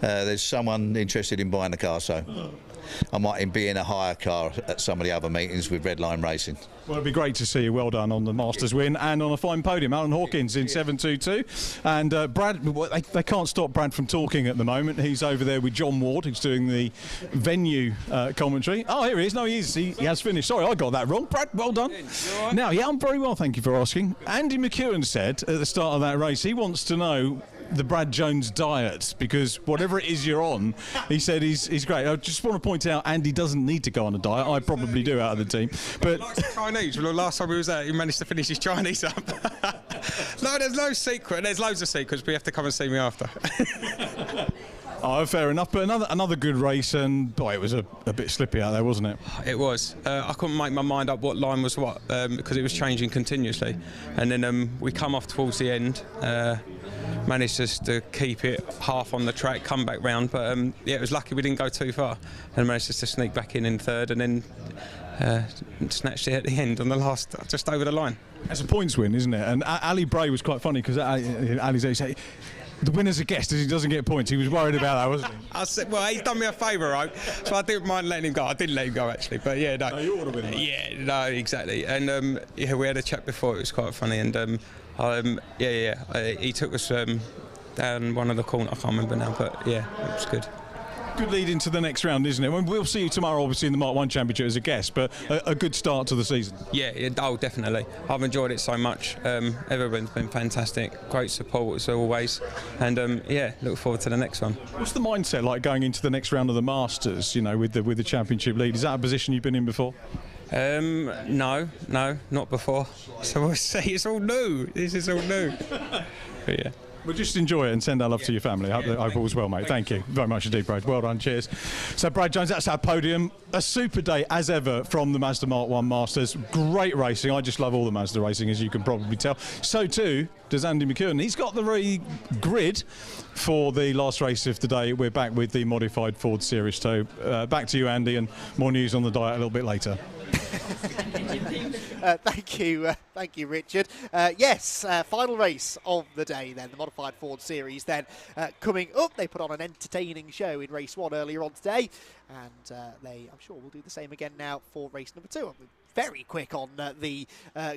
there's someone interested in buying the car, so I might be in a hire car at some of the other meetings with Red Line Racing. Well, it'd be great to see you. Well done on the Masters win and on a fine podium. Alan Hawkins in 722. And Brad, they can't stop Brad from talking at the moment. He's over there with John Ward, who's doing the venue commentary. Oh, here he is. No, he has finished. Sorry, I got that wrong. Brad, well done. Now, yeah, I'm very well, thank you for asking. Andy McEwen said at the start of that race, he wants to know the Brad Jones diet, because whatever it is you're on, he said he's great. I just want to point out Andy doesn't need to go on a diet. I probably do out of the team. But Chinese. Well, last time he was there, he managed to finish his Chinese up. No, there's no secret. There's loads of secrets, but you have to come and see me after. Oh, fair enough. But another good race, and boy, it was a bit slippy out there, wasn't it? It was. I couldn't make my mind up what line was what, because it was changing continuously. And then we come off towards the end, managed just to keep it half on the track, come back round. But yeah, it was lucky we didn't go too far, and managed just to sneak back in third, and then snatched it at the end on the last, just over the line. It's a points win, isn't it? And Ali Bray was quite funny, because Ali's saying, the winner's a guest, as he doesn't get points. He was worried about that, wasn't he? I said, well, he's done me a favour, right? So I didn't mind letting him go. I didn't let him go, actually, but yeah, no. You ought to win. Yeah, no, exactly. And yeah, we had a chat before. It was quite funny. And he took us down one of the corners. I can't remember now, but yeah, it was good. Good lead into the next round, isn't it? We'll see you tomorrow, obviously, in the Mark 1 Championship as a guest, but a good start to the season. Yeah, definitely. I've enjoyed it so much. Everyone's been fantastic. Great support as always. And yeah, look forward to the next one. What's the mindset like going into the next round of the Masters, you know, with the Championship lead? Is that a position you've been in before? No, not before. So we'll see. It's all new. This is all new. But yeah. Well, just enjoy it and send our love to your family. I hope all's well, mate. Thank you very much indeed, Brad. Well done. Cheers. So, Brad Jones, that's our podium. A super day, as ever, from the Mazda Mark 1 Masters. Great racing. I just love all the Mazda racing, as you can probably tell. So, too, does Andy McKeown. He's got the grid for the last race of the day. We're back with the modified Ford Series 2. Back to you, Andy, and more news on the diet a little bit later. Thank you, Richard. Yes, final race of the day then, the modified Ford Series then coming up. They put on an entertaining show in race 1 earlier on today, and I'm sure will do the same again now for race number 2. Very quick on the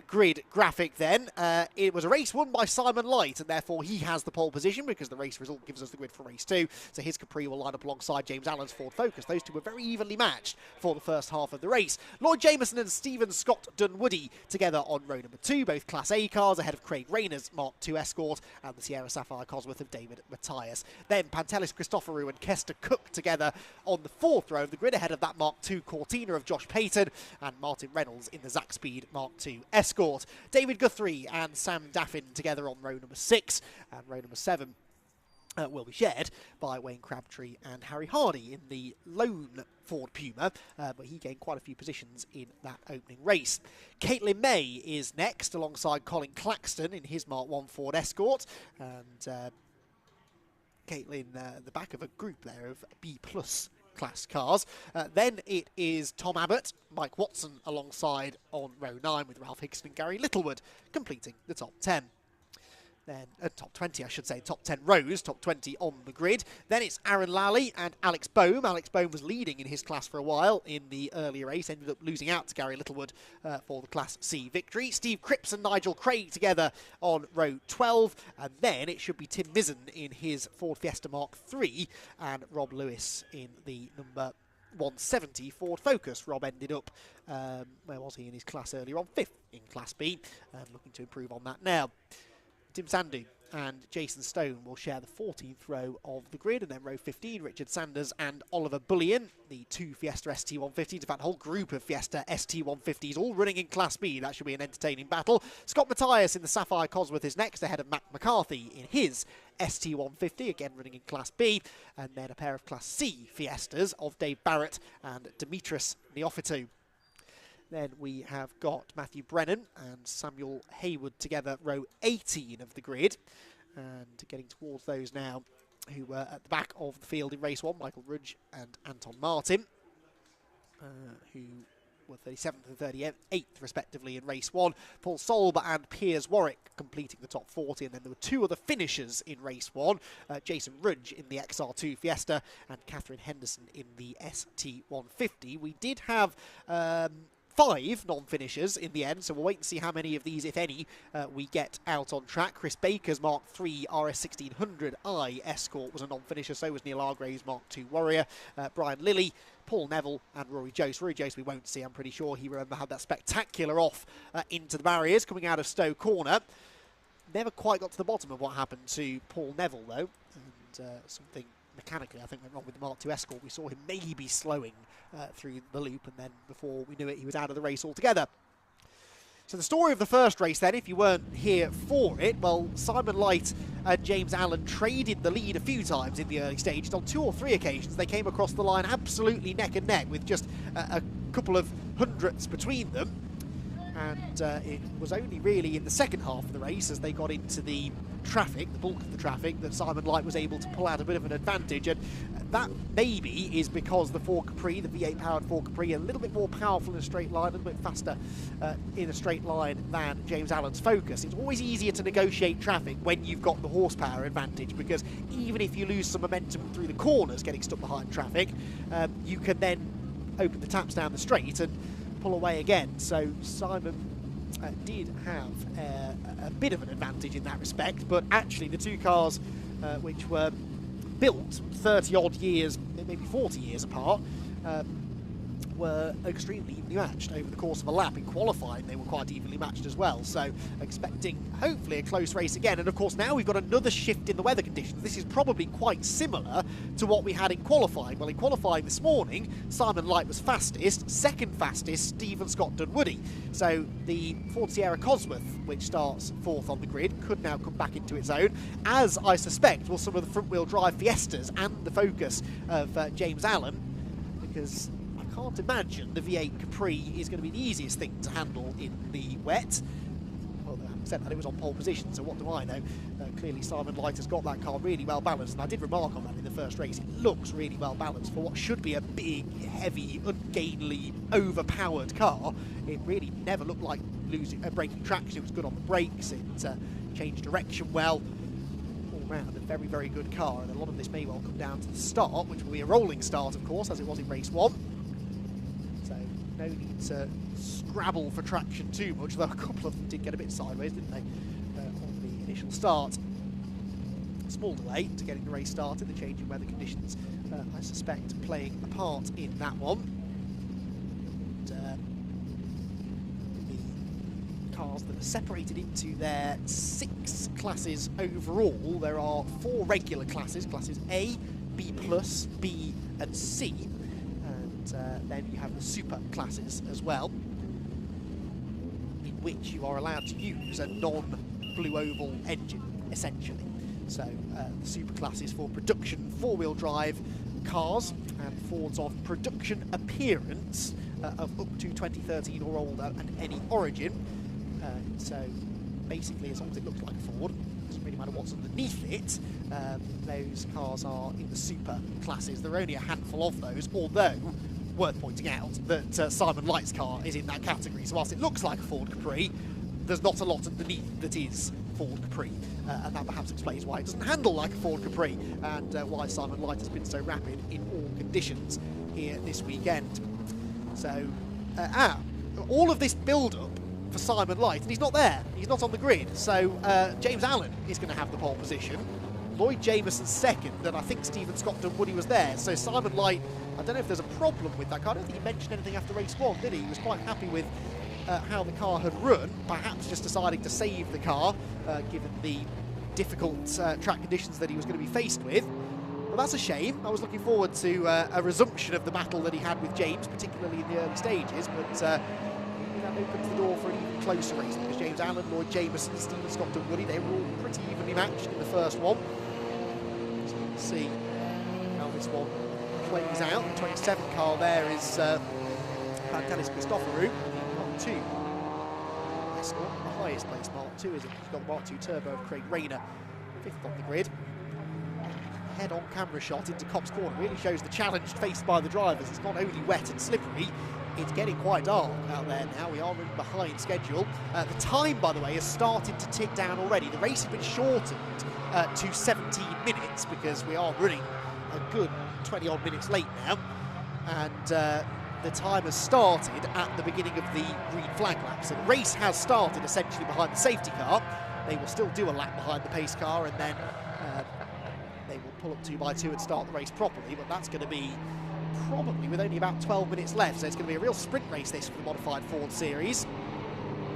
grid graphic then. It was a race won by Simon Light, and therefore he has the pole position because the race result gives us the grid for race 2. So his Capri will line up alongside James Allen's Ford Focus. Those two were very evenly matched for the first half of the race. Lloyd Jameson and Stephen Scott Dunwoody together on row number 2, both Class A cars ahead of Craig Rayner's Mark II Escort and the Sierra Sapphire Cosworth of David Matthias. Then Pantelis Christoforou and Kester Cook together on the 4th row of the grid ahead of that Mark II Cortina of Josh Payton and Martin Reynolds in the Zack Speed Mark II Escort. David Guthrie and Sam Daffin together on row number 6, and row number 7 will be shared by Wayne Crabtree and Harry Hardy in the lone Ford Puma, but he gained quite a few positions in that opening race. Caitlin May is next alongside Colin Claxton in his Mark I Ford Escort, and Caitlin the back of a group there of B+ class cars. Then it is Tom Abbott, Mike Watson alongside on row 9 with Ralph Hickson and Gary Littlewood completing the top 10. Then top 20, I should say, top 10 rows, top 20 on the grid. Then it's Aaron Lally and Alex Bohm. Alex Bohm was leading in his class for a while in the earlier race, ended up losing out to Gary Littlewood for the Class C victory. Steve Cripps and Nigel Craig together on row 12, and then it should be Tim Mizzen in his Ford Fiesta Mark III and Rob Lewis in the number 170 Ford Focus. Rob ended up, where was he in his class earlier on? 5th in Class B, and looking to improve on that now. Tim Sandu and Jason Stone will share the 14th row of the grid, and then row 15, Richard Sanders and Oliver Bullion, the 2 Fiesta ST150s, in fact, a whole group of Fiesta ST150s, all running in Class B. That should be an entertaining battle. Scott Matthias in the Sapphire Cosworth is next, ahead of Matt McCarthy in his ST150, again running in Class B, and then a pair of Class C Fiestas of Dave Barrett and Dimitris Neophytou. Then we have got Matthew Brennan and Samuel Hayward together, row 18 of the grid. And getting towards those now who were at the back of the field in race 1, Michael Rudge and Anton Martin, who were 37th and 38th respectively in race 1. Paul Solber and Piers Warwick completing the top 40, and then there were 2 other finishers in race 1, Jason Rudge in the XR2 Fiesta and Catherine Henderson in the ST150. We did have 5 non-finishers in the end, so we'll wait and see how many of these, if any, we get out on track. Chris Baker's Mark III RS1600i Escort was a non-finisher, so was Neil Argrave's Mark II Warrior. Brian Lilly, Paul Neville and Rory Jose. Rory Jose we won't see, I'm pretty sure. He had that spectacular off into the barriers coming out of Stowe Corner. Never quite got to the bottom of what happened to Paul Neville, though, and something mechanically I think went wrong with the Mark II Escort. We saw him maybe slowing through the loop, and then before we knew it, he was out of the race altogether. So the story of the first race then, if you weren't here for it, well, Simon Light and James Allen traded the lead a few times in the early stages. On 2 or 3 occasions, they came across the line absolutely neck and neck with just a couple of hundredths between them. And it was only really in the second half of the race, as they got into the traffic, the bulk of the traffic, that Simon Light was able to pull out a bit of an advantage. And that maybe is because the Ford Capri, the V8 powered Ford Capri, a little bit more powerful in a straight line, a little bit faster in a straight line than James Allen's Focus. It's always easier to negotiate traffic when you've got the horsepower advantage, because even if you lose some momentum through the corners getting stuck behind traffic, you can then open the taps down the straight and pull away again. So Simon did have a bit of an advantage in that respect, but actually the two cars which were built 30 odd years, maybe 40 years apart, were extremely evenly matched over the course of a lap. In qualifying they were quite evenly matched as well, so expecting hopefully a close race again. And of course now we've got another shift in the weather conditions. This is probably quite similar to what we had in qualifying. Well, in qualifying this morning, Simon Light was fastest, second fastest Stephen Scott Dunwoody. So the Ford Sierra Cosworth, which starts 4th on the grid, could now come back into its own, as I suspect will some of the front wheel drive Fiestas and the Focus of James Allen, because I can't imagine the V8 Capri is going to be the easiest thing to handle in the wet. Well, having said that, it was on pole position, so what do I know? Clearly Simon Light has got that car really well balanced, and I did remark on that in the first race. It looks really well balanced for what should be a big, heavy, ungainly, overpowered car. It really never looked like breaking traction. It was good on the brakes, it changed direction well. All round a very, very good car, and a lot of this may well come down to the start, which will be a rolling start, of course, as it was in race 1. So no need to scrabble for traction too much, though a couple of them did get a bit sideways, didn't they, on the initial start. Small delay to getting the race started, the changing weather conditions, I suspect, playing a part in that one. And, the cars that are separated into their 6 classes overall, there are 4 regular classes, classes A, B+, B and C. Then you have the super classes as well, in which you are allowed to use a non-blue oval engine, essentially. So the super classes for production 4-wheel drive cars and Fords of production appearance of up to 2013 or older and any origin. So basically, as long as it looks like a Ford, it doesn't really matter what's underneath it, those cars are in the super classes. There are only a handful of those, although worth pointing out that Simon Light's car is in that category. So whilst it looks like a Ford Capri, there's not a lot underneath that is Ford Capri, and that perhaps explains why it doesn't handle like a Ford Capri, and why Simon Light has been so rapid in all conditions here this weekend. So all of this build-up for Simon Light, and he's not there, he's not on the grid, so James Allen is going to have the pole position, Lloyd Jamieson second, and I think Stephen Scott Dunwoody was there. So Simon Light, I don't know if there's a problem with that car. I don't think he mentioned anything after race 1, did he? He was quite happy with how the car had run, perhaps just deciding to save the car, given the difficult track conditions that he was going to be faced with. Well, that's a shame. I was looking forward to a resumption of the battle that he had with James, particularly in the early stages, but that opens the door for an even closer race, because James Allen, Lloyd Jamieson, Stephen Scott Dunwoody, they were all pretty evenly matched in the first one. So we'll see how this one plays out. The 27 car there is Dennis Christoforou, Mark II. That's not the highest place Mark II, is it? He's got the Mark II Turbo of Craig Rayner, 5th on the grid. Head-on camera shot into Copse Corner really shows the challenge faced by the drivers. It's not only wet and slippery, it's getting quite dark out there now. We are running behind schedule. The time, by the way, has started to tick down already. The race has been shortened to 17 minutes because we are running a good 20-odd minutes late now. And the time has started at the beginning of the green flag lap. So the race has started essentially behind the safety car. They will still do a lap behind the pace car, and then they will pull up 2x2 and start the race properly, but that's going to be probably with only about 12 minutes left, so it's going to be a real sprint race this for the modified Ford series.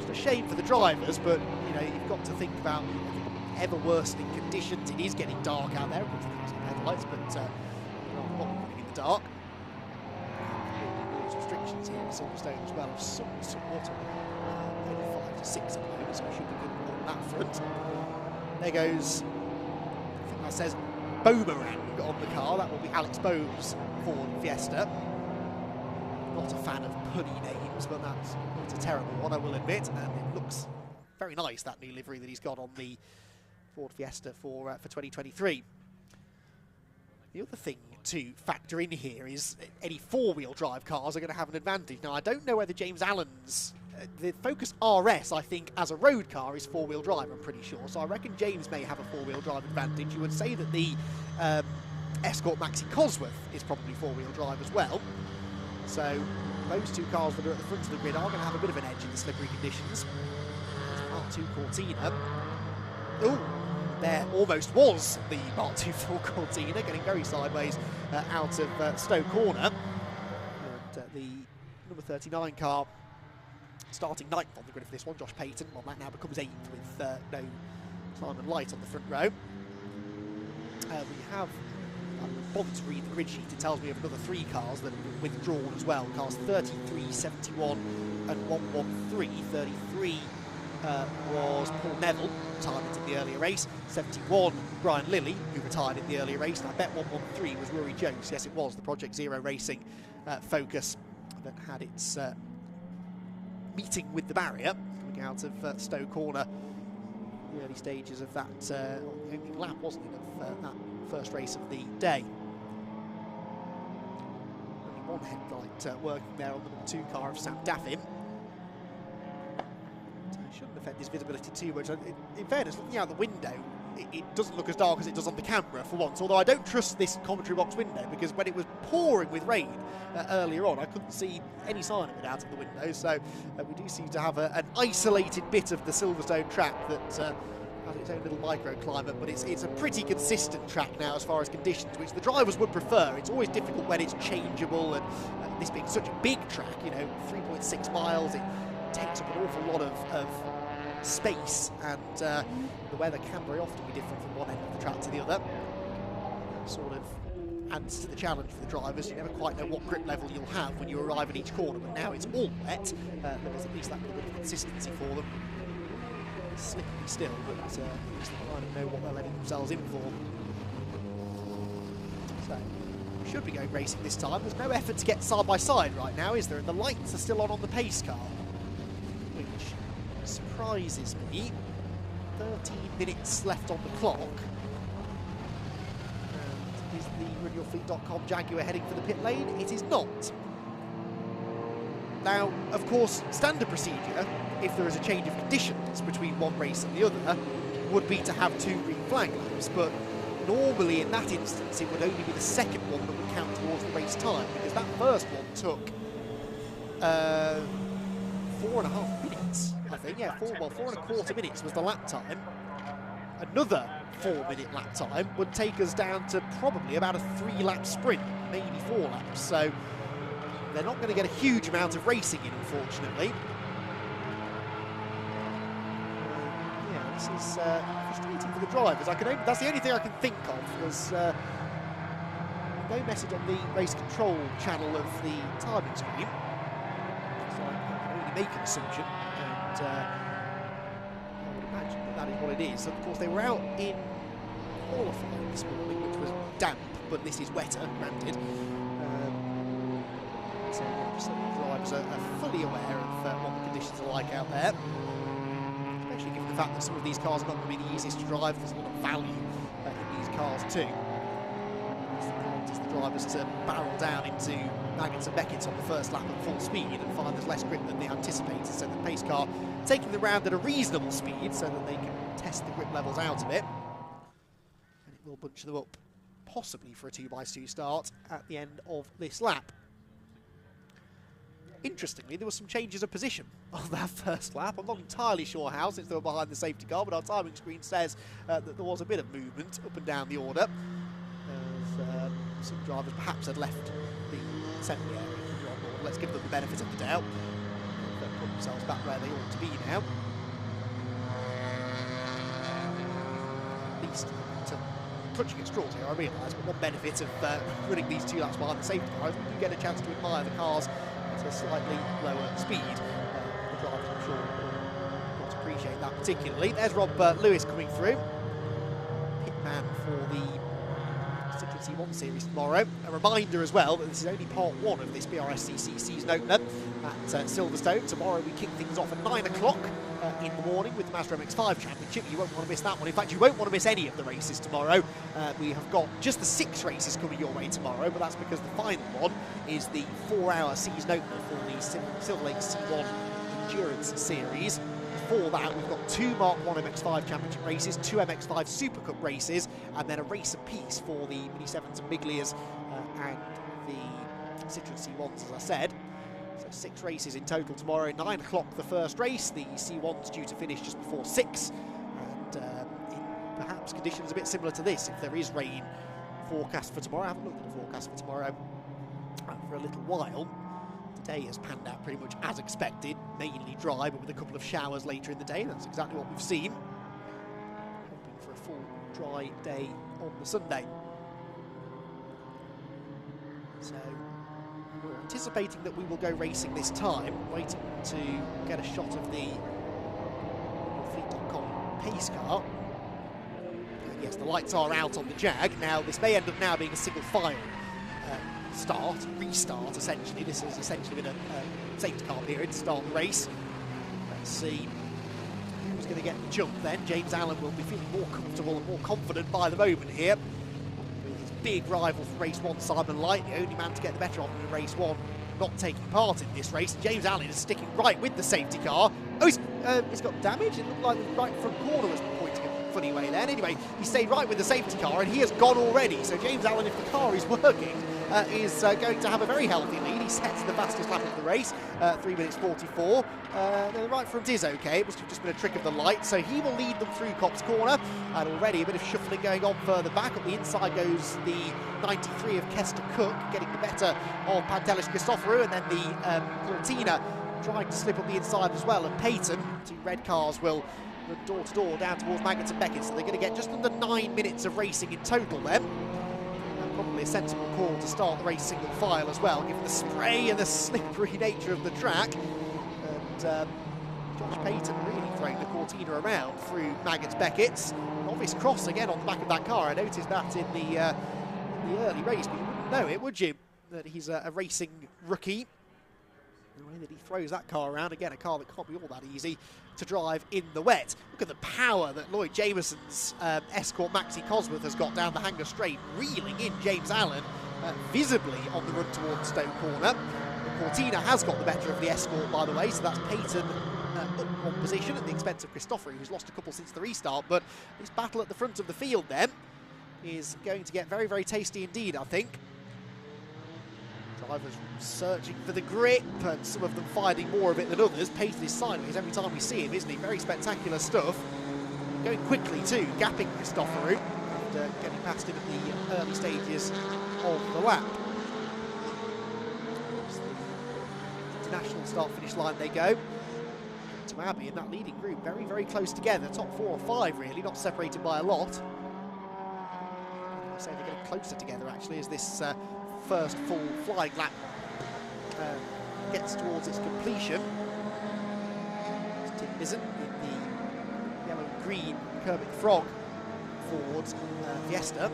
Just a shame for the drivers, but you know, you've got to think about ever worsening conditions. It is getting dark out there. Of course, there's headlights, but there are a lot of running in the dark. There's restrictions here in Silverstone as well of somewhat only 5 to 6 at the moment, so we should be good on that front. There goes, I think that says Boomerang on the car. That will be Alex Bohm's Ford Fiesta. Not a fan of punny names, but that's not a terrible one, I will admit. And it looks very nice, that new livery that he's got on the Ford Fiesta for 2023. The other thing to factor in here is any four-wheel drive cars are going to have an advantage. Now, I don't know whether James Allen's the Focus RS, I think, as a road car is four-wheel drive, I'm pretty sure. So I reckon James may have a four-wheel drive advantage. You would say that the Escort Maxi Cosworth is probably four-wheel drive as well. So those two cars that are at the front of the grid are going to have a bit of an edge in the slippery conditions. Mark II Cortina. Oh, there almost was the Mark II full Cortina, getting very sideways out of Stowe Corner. And the number 39 car starting 9th on the grid for this one, Josh Payton. Well, that now becomes 8th with no Simon Light on the front row. We have, I'm bothered to read the grid sheet, it tells me of another 3 cars that have been withdrawn as well. Cars 33, 71 and 113. 33 was Paul Neville, retired in the earlier race. 71, Brian Lilly, who retired in the earlier race. And I bet 113 was Rory Jones. Yes, it was the Project Zero Racing Focus that had its meeting with the barrier coming out of Stowe Corner. The early stages of that opening lap, wasn't it, of that first race of the day. Only one headlight working there on the number 2 car of Sam Daffin. Shouldn't affect his visibility too much. In fairness, looking out the window, it doesn't look as dark as it does on the camera for once, although I don't trust this commentary box window, because when it was pouring with rain earlier on, I couldn't see any sign of it out of the window. So we do seem to have an isolated bit of the Silverstone track that has its own little microclimate, but it's a pretty consistent track now as far as conditions, which the drivers would prefer. It's always difficult when it's changeable, and this being such a big track, you know, 3.6 miles, it takes up an awful lot of space, and the weather can very often be different from one end of the track to the other. That sort of adds to the challenge for the drivers. You never quite know what grip level you'll have when you arrive at each corner, but now it's all wet. There's at least that little bit of consistency for them. It's slippery still, but at least they kind of know what they're letting themselves in for. So, we should be going racing this time. There's no effort to get side by side right now, is there? And the lights are still on the pace car, which surprises me. 13 minutes left on the clock. And is the RunYourFleet.com Jaguar heading for the pit lane? It is not. Now, of course, standard procedure, if there is a change of conditions between one race and the other, would be to have 2 green flag laps, but normally in that instance it would only be the second one that would count towards the race time, because that first one took 4.5 minutes, I think. Yeah, 4.25 minutes was the lap time. Another 4-minute lap time would take us down to probably about a 3-lap sprint, maybe 4 laps. So they're not going to get a huge amount of racing in, unfortunately. Yeah, this is frustrating for the drivers. That's the only thing I can think of. There's no message on the race control channel of the timing screen, so I can only make an assumption, and I would imagine that is what it is. Of course, they were out in qualifying this morning, which was damp, but this is wetter, granted. So the drivers are fully aware of what the conditions are like out there, especially given the fact that some of these cars are not going to be the easiest to drive. There's a lot of value in these cars too. It's the drivers to barrel down into Maggotts and Beckons on the first lap at full speed and find there's less grip than they anticipated, so the pace car taking the round at a reasonable speed so that they can test the grip levels out of it. And it will bunch them up possibly for a 2x2 start at the end of this lap. Interestingly, there were some changes of position on that first lap. I'm not entirely sure how, since they were behind the safety car, but our timing screen says that there was a bit of movement up and down the order, as some drivers perhaps had left the assembly area. Let's give them the benefit of the doubt. put themselves back where they ought to be now. At least clutching at straws here, I realise, but one benefit of running these 2 laps behind the safety car is we do get a chance to admire the cars at a slightly lower speed. The drivers, I'm sure, will not appreciate that particularly. There's Rob Lewis coming through, pitman for the Citroen C1 Series tomorrow. A reminder as well that this is only part 1 of this BRSCC season opener at Silverstone. Tomorrow we kick things off at 9 o'clock in the morning with the Mazda MX-5 Championship. You won't want to miss that one. In fact, you won't want to miss any of the races tomorrow. We have got just the 6 races coming your way tomorrow, but that's because the final one is the 4-hour season opener for the Silver Lake C1 Endurance Series. Before that, we've got 2 Mark 1 MX-5 Championship races, 2 MX-5 Super Cup races, and then a race apiece for the Mini 7s and Miglias and the Citroen C1s, as I said. So 6 races in total tomorrow. 9 o'clock the first race. The C1's due to finish just before 6, and in perhaps conditions a bit similar to this, if there is rain forecast for tomorrow. I haven't looked at the forecast for tomorrow for a little while. Today has panned out pretty much as expected, mainly dry, but with a couple of showers later in the day. That's exactly what we've seen. Hoping for a full dry day on the Sunday. So we're anticipating that we will go racing this time, waiting to get a shot of the Fleet.com pace car. And yes, the lights are out on the Jag. Now, this may end up now being a single file restart, essentially. This has essentially been a safety car period to start the race. Let's see who's going to get the jump then. James Allen will be feeling more comfortable and more confident by the moment here, with his big rival from race 1, Simon Light, the only man to get the better of him in race 1, not taking part in this race. James Allen is sticking right with the safety car. Oh, he's got damage. It looked like the right front corner was pointing a funny way then. Anyway, he stayed right with the safety car, and he has gone already. So James Allen, if the car is working, is going to have a very healthy lead. He sets the fastest lap of the race, 3 minutes 44. The right front is okay. It must have just been a trick of the light. So he will lead them through Copse Corner. And already a bit of shuffling going on further back. Up the inside goes the 93 of Kester Cook, getting the better of Pantelis Christoforou. And then the Cortina trying to slip up the inside as well. And Peyton, 2 red cars, will run door to door down towards Maggotts and Beckons. So they're going to get just under 9 minutes of racing in total then. Probably a sensible call to start the race single file as well, given the spray and the slippery nature of the track. And Josh Payton really throwing the Cortina around through Maggotts Beckett's. An obvious cross again on the back of that car. I noticed that in the early race, but you wouldn't know it, would you? That he's a racing rookie. The way that he throws that car around, again, a car that can't be all that easy to drive in the wet. Look at the power that Lloyd Jamieson's Escort Maxi Cosworth has got down the Hanger Straight, reeling in James Allen visibly on the run towards Stoke Corner. The Cortina has got the better of the Escort, by the way, so that's Peyton up on position at the expense of Christoforou, who's lost a couple since the restart. But this battle at the front of the field then is going to get very, very tasty indeed, I think. Drivers searching for the grip, and some of them finding more of it than others. Peyton is sideways every time we see him, isn't he? Very spectacular stuff. Going quickly too, gapping Christoforou after getting past him at the early stages of the lap. International start-finish line they go. To Abbey in that leading group, very, very close together. Top 4 or 5 really, not separated by a lot. I say they're getting closer together actually as this first full flying lap gets towards its completion. Tim Mizzen in the yellow and green Kermit Frog Ford Fiesta.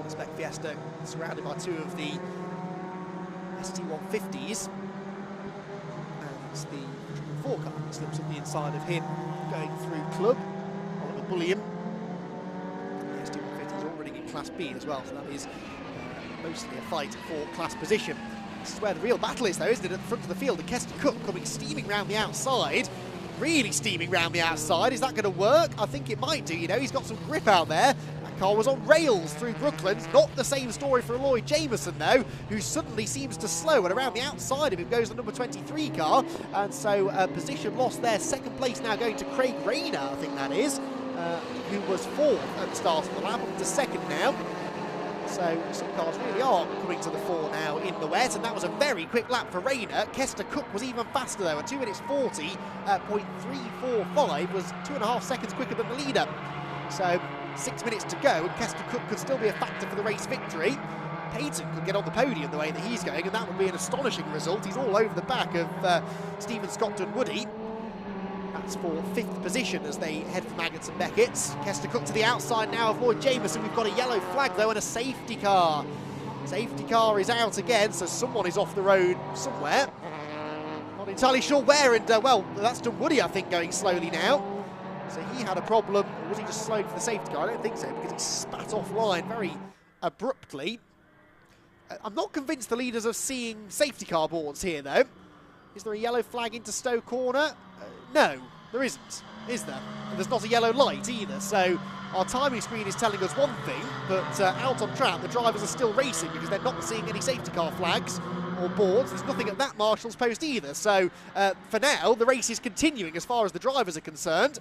Spec Fiesta surrounded by 2 of the ST150s. And it's the 4 car that slips up the inside of him going through Club. Oliver Bullion. The ST150 is already in Class B as well, so that is mostly a fight for class position. This is where the real battle is though, isn't it? At the front of the field, and Kester Cook coming steaming round the outside. Really steaming round the outside. Is that going to work? I think it might do, you know. He's got some grip out there. That car was on rails through Brooklands. Not the same story for Lloyd Jamieson though, who suddenly seems to slow, and around the outside of him goes the number 23 car. And so position lost there. Second place now going to Craig Rayner, I think that is, who was 4th at the start of the lap, up to 2nd now. So some cars really are coming to the fore now in the wet, and that was a very quick lap for Rayner. Kester Cook was even faster though, at 2 minutes 40.345 was 2.5 seconds quicker than the leader. So 6 minutes to go, and Kester Cook could still be a factor for the race victory. Payton could get on the podium the way that he's going, and that would be an astonishing result. He's all over the back of Stephen Scotton-Woody. That's for 5th position as they head for Maggots and Beckett's. Kester Cook to the outside now of Lloyd Jameson. We've got a yellow flag though and a safety car. Safety car is out again, so someone is off the road somewhere. Not entirely sure where, and well, that's Dunwoody, I think, going slowly now. So he had a problem, or was he just slowed for the safety car? I don't think so, because he spat offline very abruptly. I'm not convinced the leaders are seeing safety car boards here, though. Is there a yellow flag into Stowe Corner? No, there isn't, is there? And there's not a yellow light either, so our timing screen is telling us one thing, but out on track, the drivers are still racing because they're not seeing any safety car flags or boards. There's nothing at that marshal's post either, so for now, the race is continuing as far as the drivers are concerned.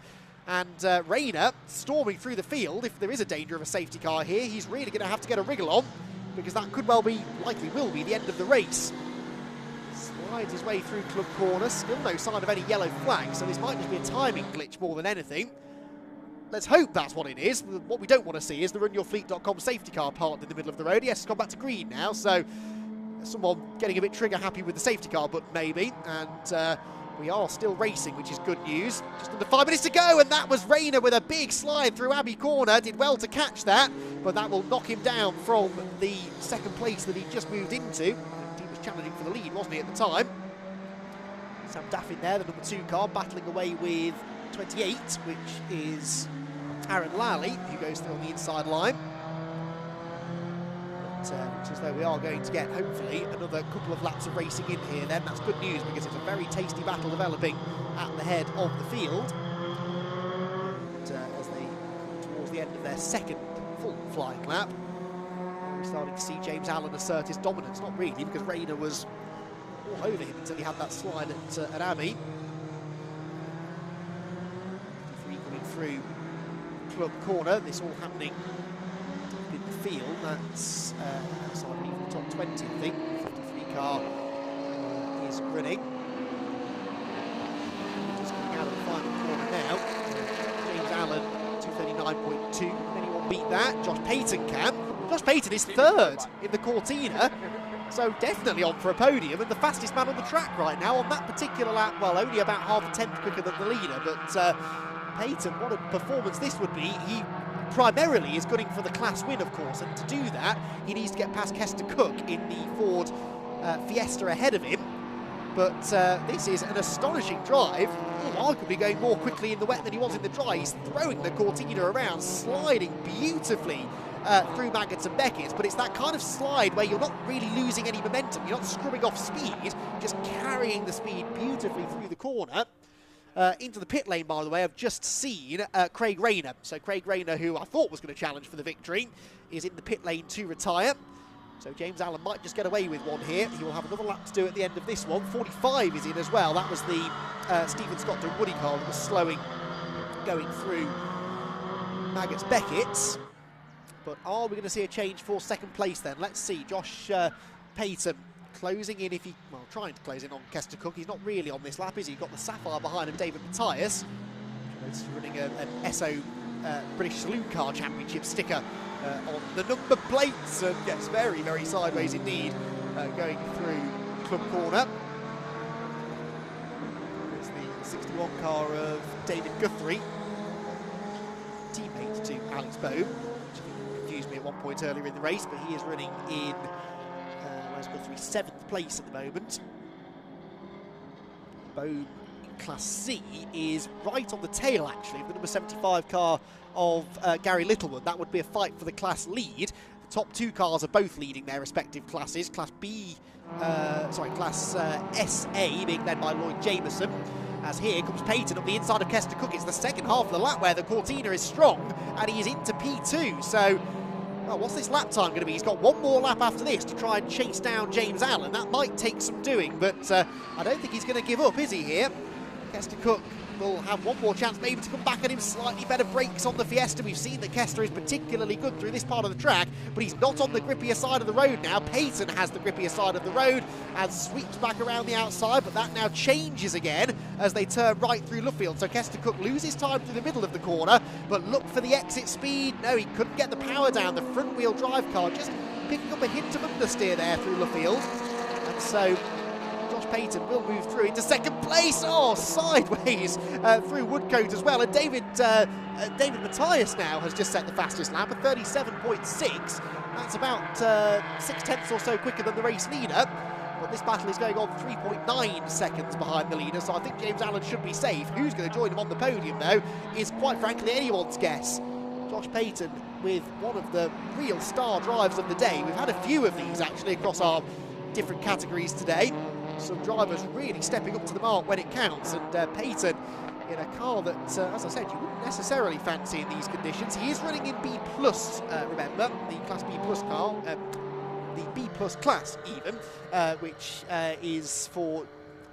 And Rayner storming through the field. If there is a danger of a safety car here, he's really going to have to get a wriggle on, because that could well be, likely will be, the end of the race. Slides his way through Club Corner, still no sign of any yellow flag, so this might just be a timing glitch more than anything. Let's hope that's what it is. What we don't want to see is the runyourfleet.com safety car parked in the middle of the road. Yes, it's gone back to green now, so someone getting a bit trigger happy with the safety car button maybe, and we are still racing, which is good news. Just under 5 minutes to go, and that was Rayner with a big slide through Abbey Corner. Did well to catch that, but that will knock him down from the second place that he just moved into. He was challenging for the lead, wasn't he, at the time? Sam Daffin there, the number 2 car, battling away with 28, which is Aaron Lally, who goes through on the inside line. Looks as though we are going to get, hopefully, another couple of laps of racing in here then. That's good news, because it's a very tasty battle developing at the head of the field. And, as they come towards the end of their second full flying lap, we're starting to see James Allen assert his dominance. Not really, because Rayner was all over him until he had that slide at Abbey. 53 coming through Club Corner. This all happening in the field. That's outside of even the top 20, I think. The 53 car is running. Just coming out of the final corner now. James Allen, 239.2. Can anyone beat that? Josh Payton can. Josh Payton is 3rd in the Cortina, so definitely on for a podium, and the fastest man on the track right now on that particular lap. Well, only about half a tenth quicker than the leader, but Payton, what a performance this would be. He primarily is gunning for the class win, of course, and to do that, he needs to get past Kester Cook in the Ford Fiesta ahead of him. But this is an astonishing drive. Arguably going more quickly in the wet than he was in the dry. He's throwing the Cortina around, sliding beautifully through Maggots and Beckett's, but it's that kind of slide where you're not really losing any momentum, you're not scrubbing off speed, just carrying the speed beautifully through the corner. Into the pit lane, by the way, I've just seen Craig Rayner. So Craig Rayner, who I thought was going to challenge for the victory, is in the pit lane to retire. So James Allen might just get away with one here. He will have another lap to do at the end of this one. 45 is in as well. That was the Stephen Scotton-Woody car that was slowing, going through Maggots Beckett's. But are we going to see a change for second place then? Let's see. Josh Payton closing in, if he, well, trying to close in on Kester Cook. He's not really on this lap, is he? He's got the Sapphire behind him, David Matthias. He's running an SO British Saloon Car Championship sticker on the number plates, and gets very, very sideways indeed, going through Club Corner. There's the 61 car of David Guthrie, teammate to Alex Bohm, which confused me at one point earlier in the race, but he is running in Guthrie 7th place at the moment. Bohm in Class C is right on the tail, actually, of the number 75 car of Gary Littlewood. That would be a fight for the class lead. The top 2 cars are both leading their respective classes. Class SA being led by Lloyd Jameson. As here comes Payton up the inside of Kester Cook. It's the second half of the lap where the Cortina is strong, and he is into P2. So, well, what's this lap time going to be? He's got one more lap after this to try and chase down James Allen. That might take some doing, but I don't think he's going to give up, is he here? Kester Cook will have one more chance maybe to come back at him. Slightly better brakes on the Fiesta. We've seen that Kester is particularly good through this part of the track, but he's not on the grippier side of the road now. Payton has the grippier side of the road and sweeps back around the outside, but that now changes again as they turn right through Luffield. So Kester Cook loses time through the middle of the corner, but look for the exit speed. No, he couldn't get the power down. The front wheel drive car just picking up a hint of understeer there through Luffield. And so Josh Payton will move through into second place. Oh, sideways through Woodcote as well. And David Matthias now has just set the fastest lap at 37.6. That's about 6/10 or so quicker than the race leader. But this battle is going on 3.9 seconds behind the leader, so I think James Allen should be safe. Who's going to join him on the podium, though, is quite frankly anyone's guess. Josh Payton with one of the real star drives of the day. We've had a few of these, actually, across our different categories today. Some drivers really stepping up to the mark when it counts, and Payton in a car that, as I said, you wouldn't necessarily fancy in these conditions. He is running in B+, remember, the Class B+ car, the B+ class even, which is for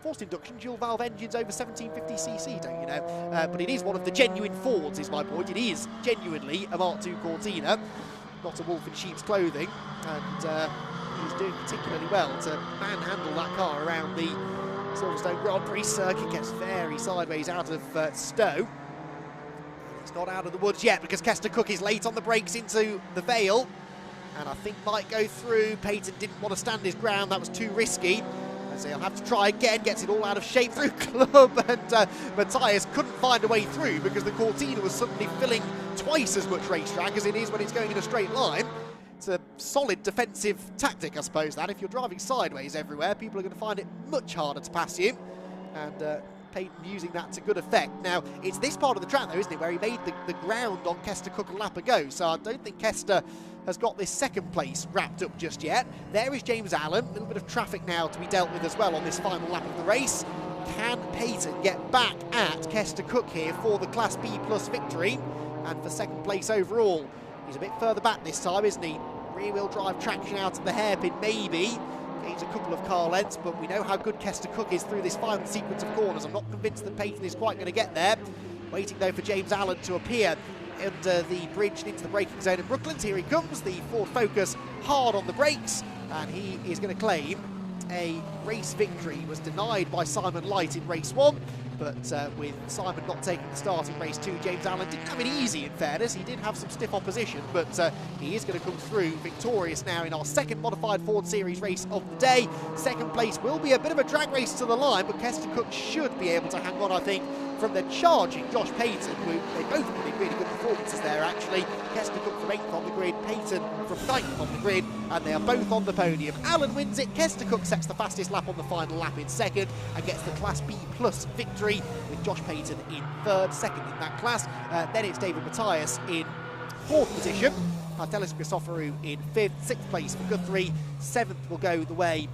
forced induction dual valve engines over 1750cc, don't you know? But it is one of the genuine Fords, is my point. It is genuinely a Mark II Cortina, not a wolf in sheep's clothing, and he's doing particularly well to manhandle that car around the Silverstone Grand Prix circuit. Gets very sideways out of Stowe. He's not out of the woods yet because Kester Cook is late on the brakes into the Vale, and I think might go through. Payton didn't want to stand his ground, that was too risky. So he'll have to try again, gets it all out of shape through Club, and Matthias couldn't find a way through because the Cortina was suddenly filling twice as much racetrack as it is when it's going in a straight line. It's a solid defensive tactic, I suppose, that. If you're driving sideways everywhere, people are going to find it much harder to pass you, and Payton using that to good effect. Now, it's this part of the track, though, isn't it, where he made the ground on Kester Cook a lap ago, so I don't think Kester has got this second place wrapped up just yet. There is James Allen. A little bit of traffic now to be dealt with as well on this final lap of the race. Can Payton get back at Kester Cook here for the Class B+ victory and for second place overall? He's a bit further back this time, isn't he? Rear-wheel drive traction out at the hairpin, maybe. Gains a couple of car lengths, but we know how good Kester Cook is through this final sequence of corners. I'm not convinced that Payton is quite going to get there. Waiting, though, for James Allen to appear under the bridge and into the braking zone in Brooklands. Here he comes, the Ford Focus hard on the brakes, and he is going to claim a race victory. He was denied by Simon Light in race 1, but with Simon not taking the start in race 2, James Allen didn't have it easy, in fairness. He did have some stiff opposition, but he is going to come through victorious now in our second modified Ford Series race of the day. Second place will be a bit of a drag race to the line, but Kester Cook should be able to hang on, I think, from the charging Josh Payton, who they both put in really good performances there, actually. Kester Cook from 8th on the grid, Payton from 9th on the grid, and they are both on the podium. Allen wins it, Kester Cook sets the fastest lap on the final lap in second, and gets the Class B+ victory, with Josh Payton in third, second in that class. Then it's David Matthias in fourth position, Partelis Christoforou in fifth, sixth place for Guthrie, seventh will go the way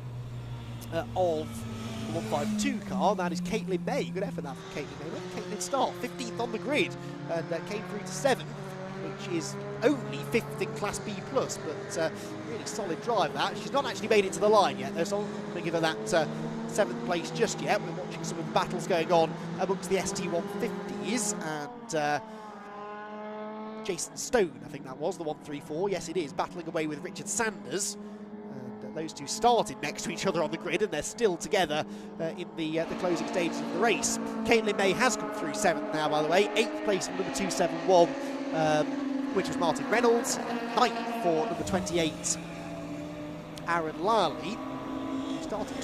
of 152 car, that is Caitlin May. Good effort that from Caitlin May. Where did Caitlin start? 15th on the grid, and came through to 7th, which is only 5th in Class B+, but really solid drive that. She's not actually made it to the line yet, though, so I'm not going to give her that 7th place just yet. We're watching some of the battles going on amongst the ST150s, and Jason Stone, I think that was, the 134. Yes, it is, battling away with Richard Sanders. Those two started next to each other on the grid, and they're still together in the closing stages of the race. Caitlin May has come through 7th now, by the way. 8th place for number 271, which was Martin Reynolds. 9th for number 28, Aaron Lally. Who started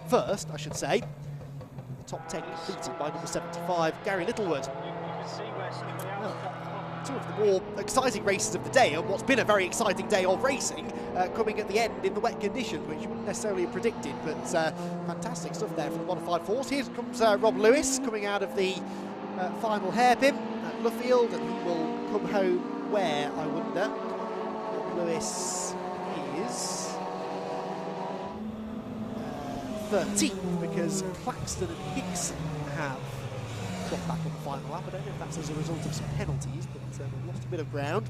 21st, I should say. The top 10 completed by number 75, Gary Littlewood. Two of the more exciting races of the day, and what's been a very exciting day of racing, coming at the end in the wet conditions, which you wouldn't necessarily have predicted, but fantastic stuff there from the modified force. Here comes Rob Lewis coming out of the final hairpin at Luffield, and he will come home where, I wonder. Rob Lewis is 13th, because Claxton and Hickson have got back on the final lap. I don't know if that's as a result of some penalties, but they've lost a bit of ground.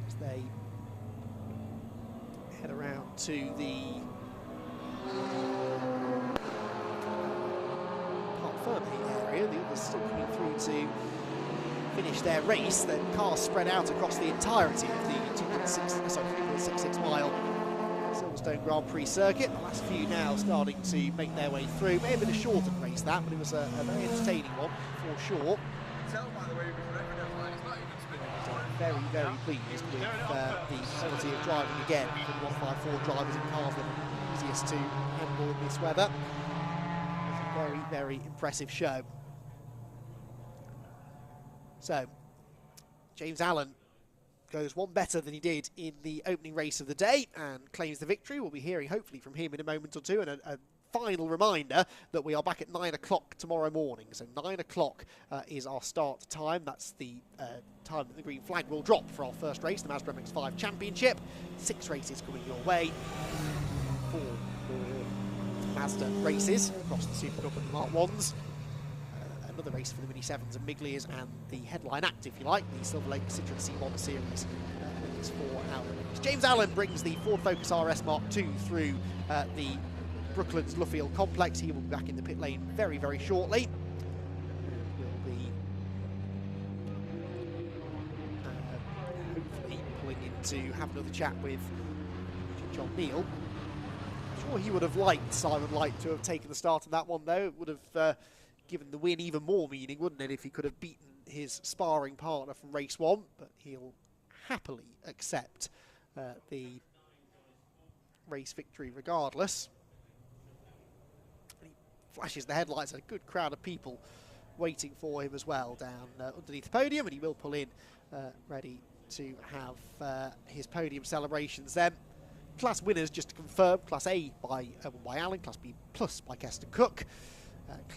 As they head around to the Ferme area. The others still coming through to finish their race. The cars spread out across the entirety of the 3.66 mile Silverstone Grand Prix circuit. The last few now starting to make their way through. May have been a shortened race that, but it was a very entertaining one for sure. Very, very pleased with the quality of driving again for the 154 drivers in cars that are easiest to handle in this weather. It was a very, very impressive show. So, James Allen goes one better than he did in the opening race of the day and claims the victory. We'll be hearing hopefully from him in a moment or two, and a final reminder that we are back at 9 o'clock tomorrow morning. So 9 o'clock is our start time. That's the time that the green flag will drop for our first race, the Mazda MX-5 Championship. 6 races coming your way. 4 Mazda races across the Super Cup and the Mark 1s. Another race for the Mini 7s and Miglias, and the headline act, if you like, the Silver Lake Citroen C1 Series is 4 hour race. James Allen brings the Ford Focus RS Mark II through the Brooklands Luffield complex. He will be back in the pit lane very, very shortly. We'll be hopefully pulling in to have another chat with John Neal. I'm sure he would have liked Simon Light to have taken the start of that one, though. It would have given the win even more meaning, wouldn't it, if he could have beaten his sparring partner from race 1, but he'll happily accept the race victory regardless. Flashes the headlights at a good crowd of people waiting for him as well down underneath the podium, and he will pull in ready to have his podium celebrations then. Class winners, just to confirm: Class A by Allen, Class B plus by Kester Cook,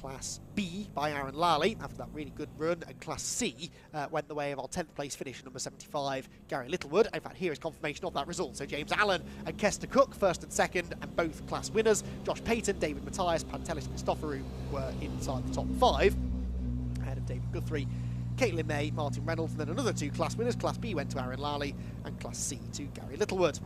Class B by Aaron Lally after that really good run, and Class C went the way of our 10th place finisher, number 75, Gary Littlewood. In fact, here is confirmation of that result. So James Allen and Kester Cook, first and second, and both class winners. Josh Payton, David Matthias, Pantelis Christoforou were inside the top 5, ahead of David Guthrie, Caitlin May, Martin Reynolds, and then another 2 class winners. Class B went to Aaron Lally, and Class C to Gary Littlewood.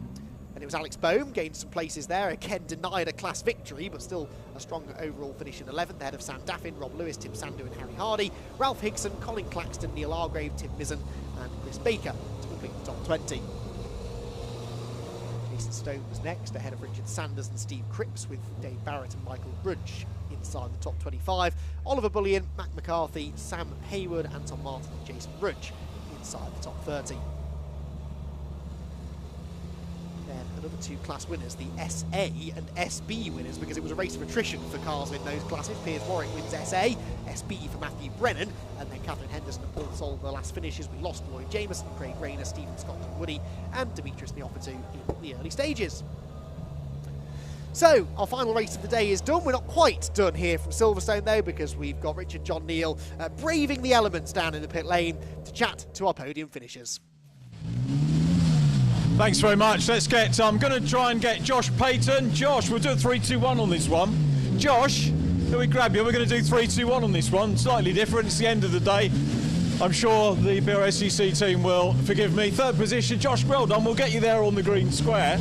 And it was Alex Boehm, gained some places there, again denied a class victory, but still a strong overall finish in 11th, ahead of Sam Daffin, Rob Lewis, Tim Sandu and Harry Hardy, Ralph Higson, Colin Claxton, Neil Argrave, Tim Mizzen and Chris Baker to complete the top 20. Jason Stone was next, ahead of Richard Sanders and Steve Cripps, with Dave Barrett and Michael Brudge inside the top 25. Oliver Bullion, Mac McCarthy, Sam Hayward, Anton Martin and Jason Brudge inside the top 30. Then another 2 class winners, the SA and SB winners, because it was a race of attrition for cars in those classes. Piers Warwick wins SA, SB for Matthew Brennan, and then Catherine Henderson and Paul Sol the last finishes. We lost Lloyd Jameson, Craig Rayner, Stephen Scott and Woody, and Demetrius Neophytou in the early stages. So, our final race of the day is done. We're not quite done here from Silverstone, though, because we've got Richard John Neal braving the elements down in the pit lane to chat to our podium finishers. Thanks very much. Let's get, I'm going to try and get Josh Payton. Josh, we'll do a 3-2-1 on this one. Josh, can we grab you? We're going to do 3-2-1 on this one. Slightly different. It's the end of the day. I'm sure the Brscc team will forgive me. 3rd position, Josh, well done. We'll get you there on the green square.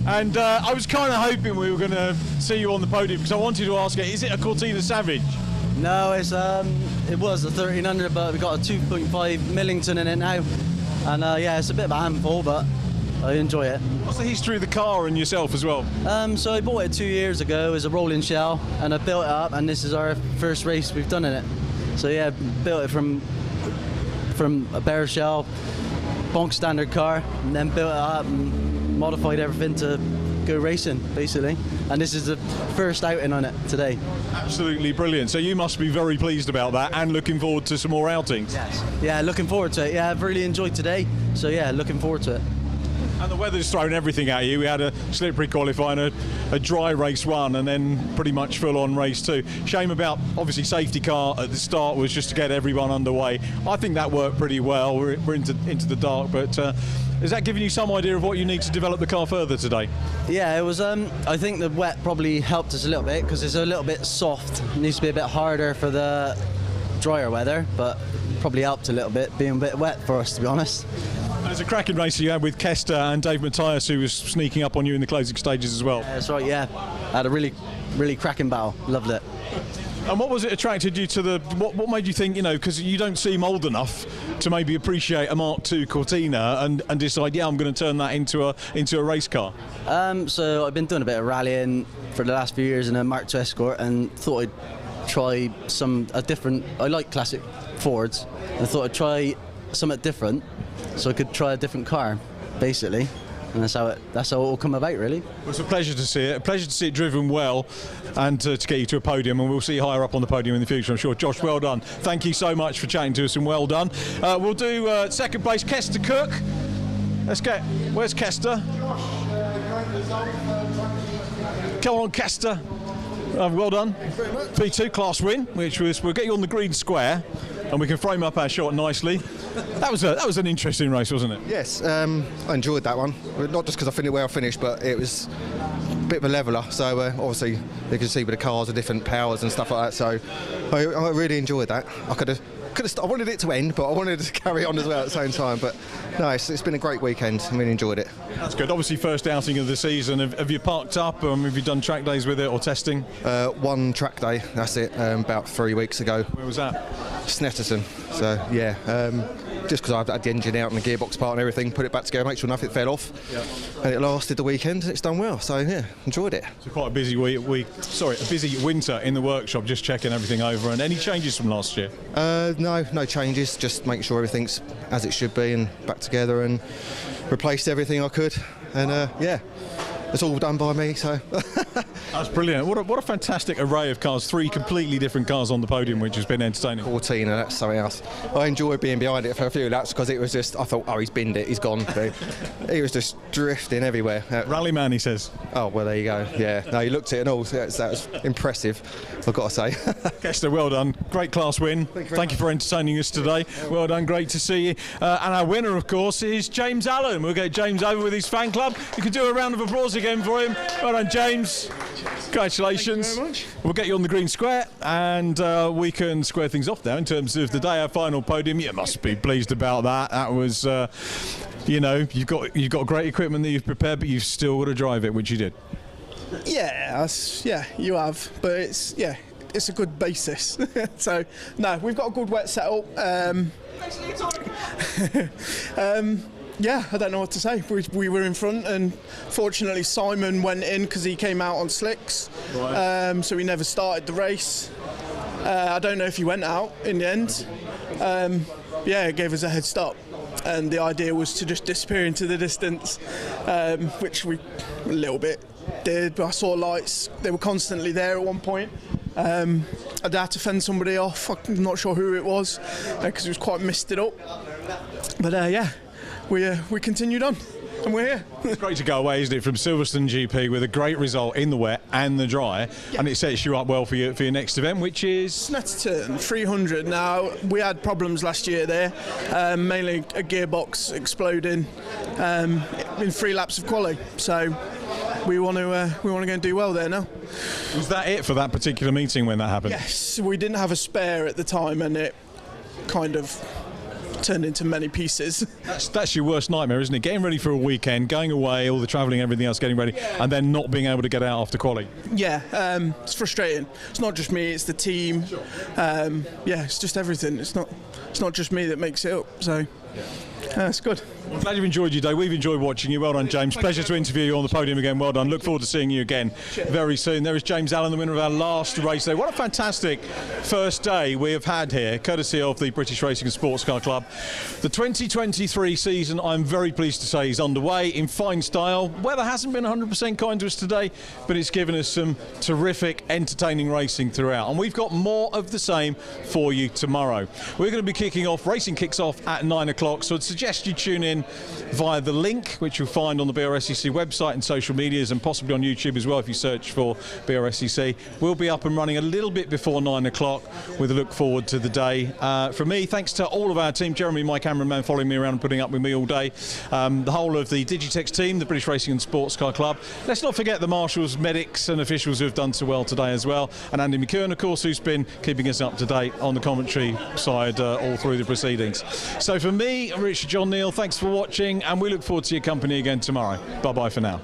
And I was kind of hoping we were going to see you on the podium, because I wanted to ask you, is it a Cortina Savage? No, it's it was a 1300, but we've got a 2.5 Millington in it now. And yeah, it's a bit of a handful, but I enjoy it. What's the history of the car and yourself as well? So I bought it 2 years ago as a rolling shell, and I built it up, and this is our first race we've done in it. So yeah, built it from a bare shell, bonk standard car, and then built it up and modified everything to go racing, basically. And this is the first outing on it today. Absolutely brilliant. So you must be very pleased about that and looking forward to some more outings. Yes. Yeah, looking forward to it. Yeah, I've really enjoyed today. So yeah, looking forward to it. And the weather's thrown everything at you. We had a slippery qualifying, a dry race 1, and then pretty much full on race 2. Shame about, obviously, safety car at the start was just to get everyone underway. I think that worked pretty well. We're into the dark, but has that given you some idea of what you need to develop the car further today? Yeah, it was. I think the wet probably helped us a little bit, because it's a little bit soft. It needs to be a bit harder for the drier weather, but probably helped a little bit being a bit wet for us, to be honest. There's a cracking race you had with Kester and Dave Matthias, who was sneaking up on you in the closing stages as well. Yeah, that's right, yeah. I had a really cracking battle. Loved it. And what was it attracted you to the? What made you think, because you don't seem old enough to maybe appreciate a Mark II Cortina and decide, I'm going to turn that into a race car? So I've been doing a bit of rallying for the last few years in a Mark II Escort, and thought I'd try a different. I like classic Fords, and thought I'd try something different, so I could try a different car, basically. And that's how it all come about, really. Well, it's a pleasure to see it. A pleasure to see it driven well, and to get you to a podium. And we'll see you higher up on the podium in the future, I'm sure. Josh, well done. Thank you so much for chatting to us, and well done. We'll do second place, Kester Cook. Where's Kester? Come on, Kester. Well done. P2 class win, which we'll get you on the green square, and we can frame up our shot nicely. That was an interesting race, wasn't it? Yes, I enjoyed that one. Not just because I finished where I finished, but it was a bit of a leveller. So obviously you can see with the cars the different powers and stuff like that. So I really enjoyed that. I wanted it to end, but I wanted it to carry on as well at the same time. But no, it's been a great weekend. I really enjoyed it. That's good. Obviously, first outing of the season. Have you parked up, or have you done track days with it or testing? One track day, that's it, about 3 weeks ago. Where was that? Snetterton. So yeah, just because I had the engine out and the gearbox part and everything, put it back together, make sure nothing fell off. Yeah. And it lasted the weekend, and it's done well. So yeah, enjoyed it. So quite a busy a busy winter in the workshop, just checking everything over. And any changes from last year? No changes. Just making sure everything's as it should be and back together, and replaced everything I could. And yeah, it's all done by me. So that's brilliant. What a fantastic array of cars. 3 completely different cars on the podium, which has been entertaining. Cortina, that's something else. I enjoyed being behind it for a few laps because it was just, I thought, he's binned it, he's gone. He was just drifting everywhere. Rallyman, he says. Oh, well, there you go. Yeah, no, he looked at it and all. So that was impressive, I've got to say. Kester, well done. Great class win. Thank you for entertaining us today. Well done, great to see you. And our winner, of course, is James Allen. We'll get James over with his fan club. You can do a round of applause again for him. Well done, James. Congratulations. Thank you very much. We'll get you on the green square, and we can square things off now in terms of the day, our final podium. You must be pleased about that. That was, you've got great equipment that you've prepared, but you've still got to drive it, which you did. Yeah, you have, but it's a good basis. So no, we've got a good wet setup. Yeah, I don't know what to say. We were in front, and fortunately Simon went in because he came out on slicks. Right. So he never started the race. I don't know if he went out in the end. Yeah, it gave us a head start, and the idea was to just disappear into the distance, which we a little bit did. But I saw lights; they were constantly there at one point. I'd had to fend somebody off. I'm not sure who it was because it was quite misted up. But yeah. We continued on, and we're here. It's great to go away, isn't it, from Silverstone GP with a great result in the wet and the dry, and it sets you up well for your next event, which is Snetterton 300. Now, we had problems last year there, mainly a gearbox exploding in 3 laps of quali. So we want to go and do well there now. Was that it for that particular meeting when that happened? Yes, we didn't have a spare at the time, and it kind of turned into many pieces. That's your worst nightmare, isn't it? Getting ready for a weekend, going away, all the travelling, everything else, getting ready, and then not being able to get out after quali. Yeah, it's frustrating. It's not just me; it's the team. Yeah, it's just everything. It's not just me that makes it up. So. It's good. I'm glad you've enjoyed your day. We've enjoyed watching you. Well done, James. Pleasure to interview you on the podium again. Well done. Look forward to seeing you again very soon. There is James Allen, the winner of our last race day. What a fantastic first day we have had here, courtesy of the British Racing and Sports Car Club. The 2023 season, I'm very pleased to say, is underway in fine style. Weather hasn't been 100% kind to us today, but it's given us some terrific, entertaining racing throughout. And we've got more of the same for you tomorrow. We're going to be kicking off, racing kicks off at 9 o'clock, so I'd suggest you tune in via the link, which you'll find on the Brscc website and social medias, and possibly on YouTube as well if you search for Brscc. We'll be up and running a little bit before 9 o'clock with a look forward to the day. From me, thanks to all of our team, Jeremy, my cameraman, following me around and putting up with me all day, the whole of the Digitex team, the British Racing and Sports Car Club. Let's not forget the marshals, medics and officials who have done so well today as well, and Andy McKeown, of course, who's been keeping us up to date on the commentary side all through the proceedings. So for me, Richard John Neal, thanks for watching, and we look forward to your company again tomorrow. Bye-bye for now.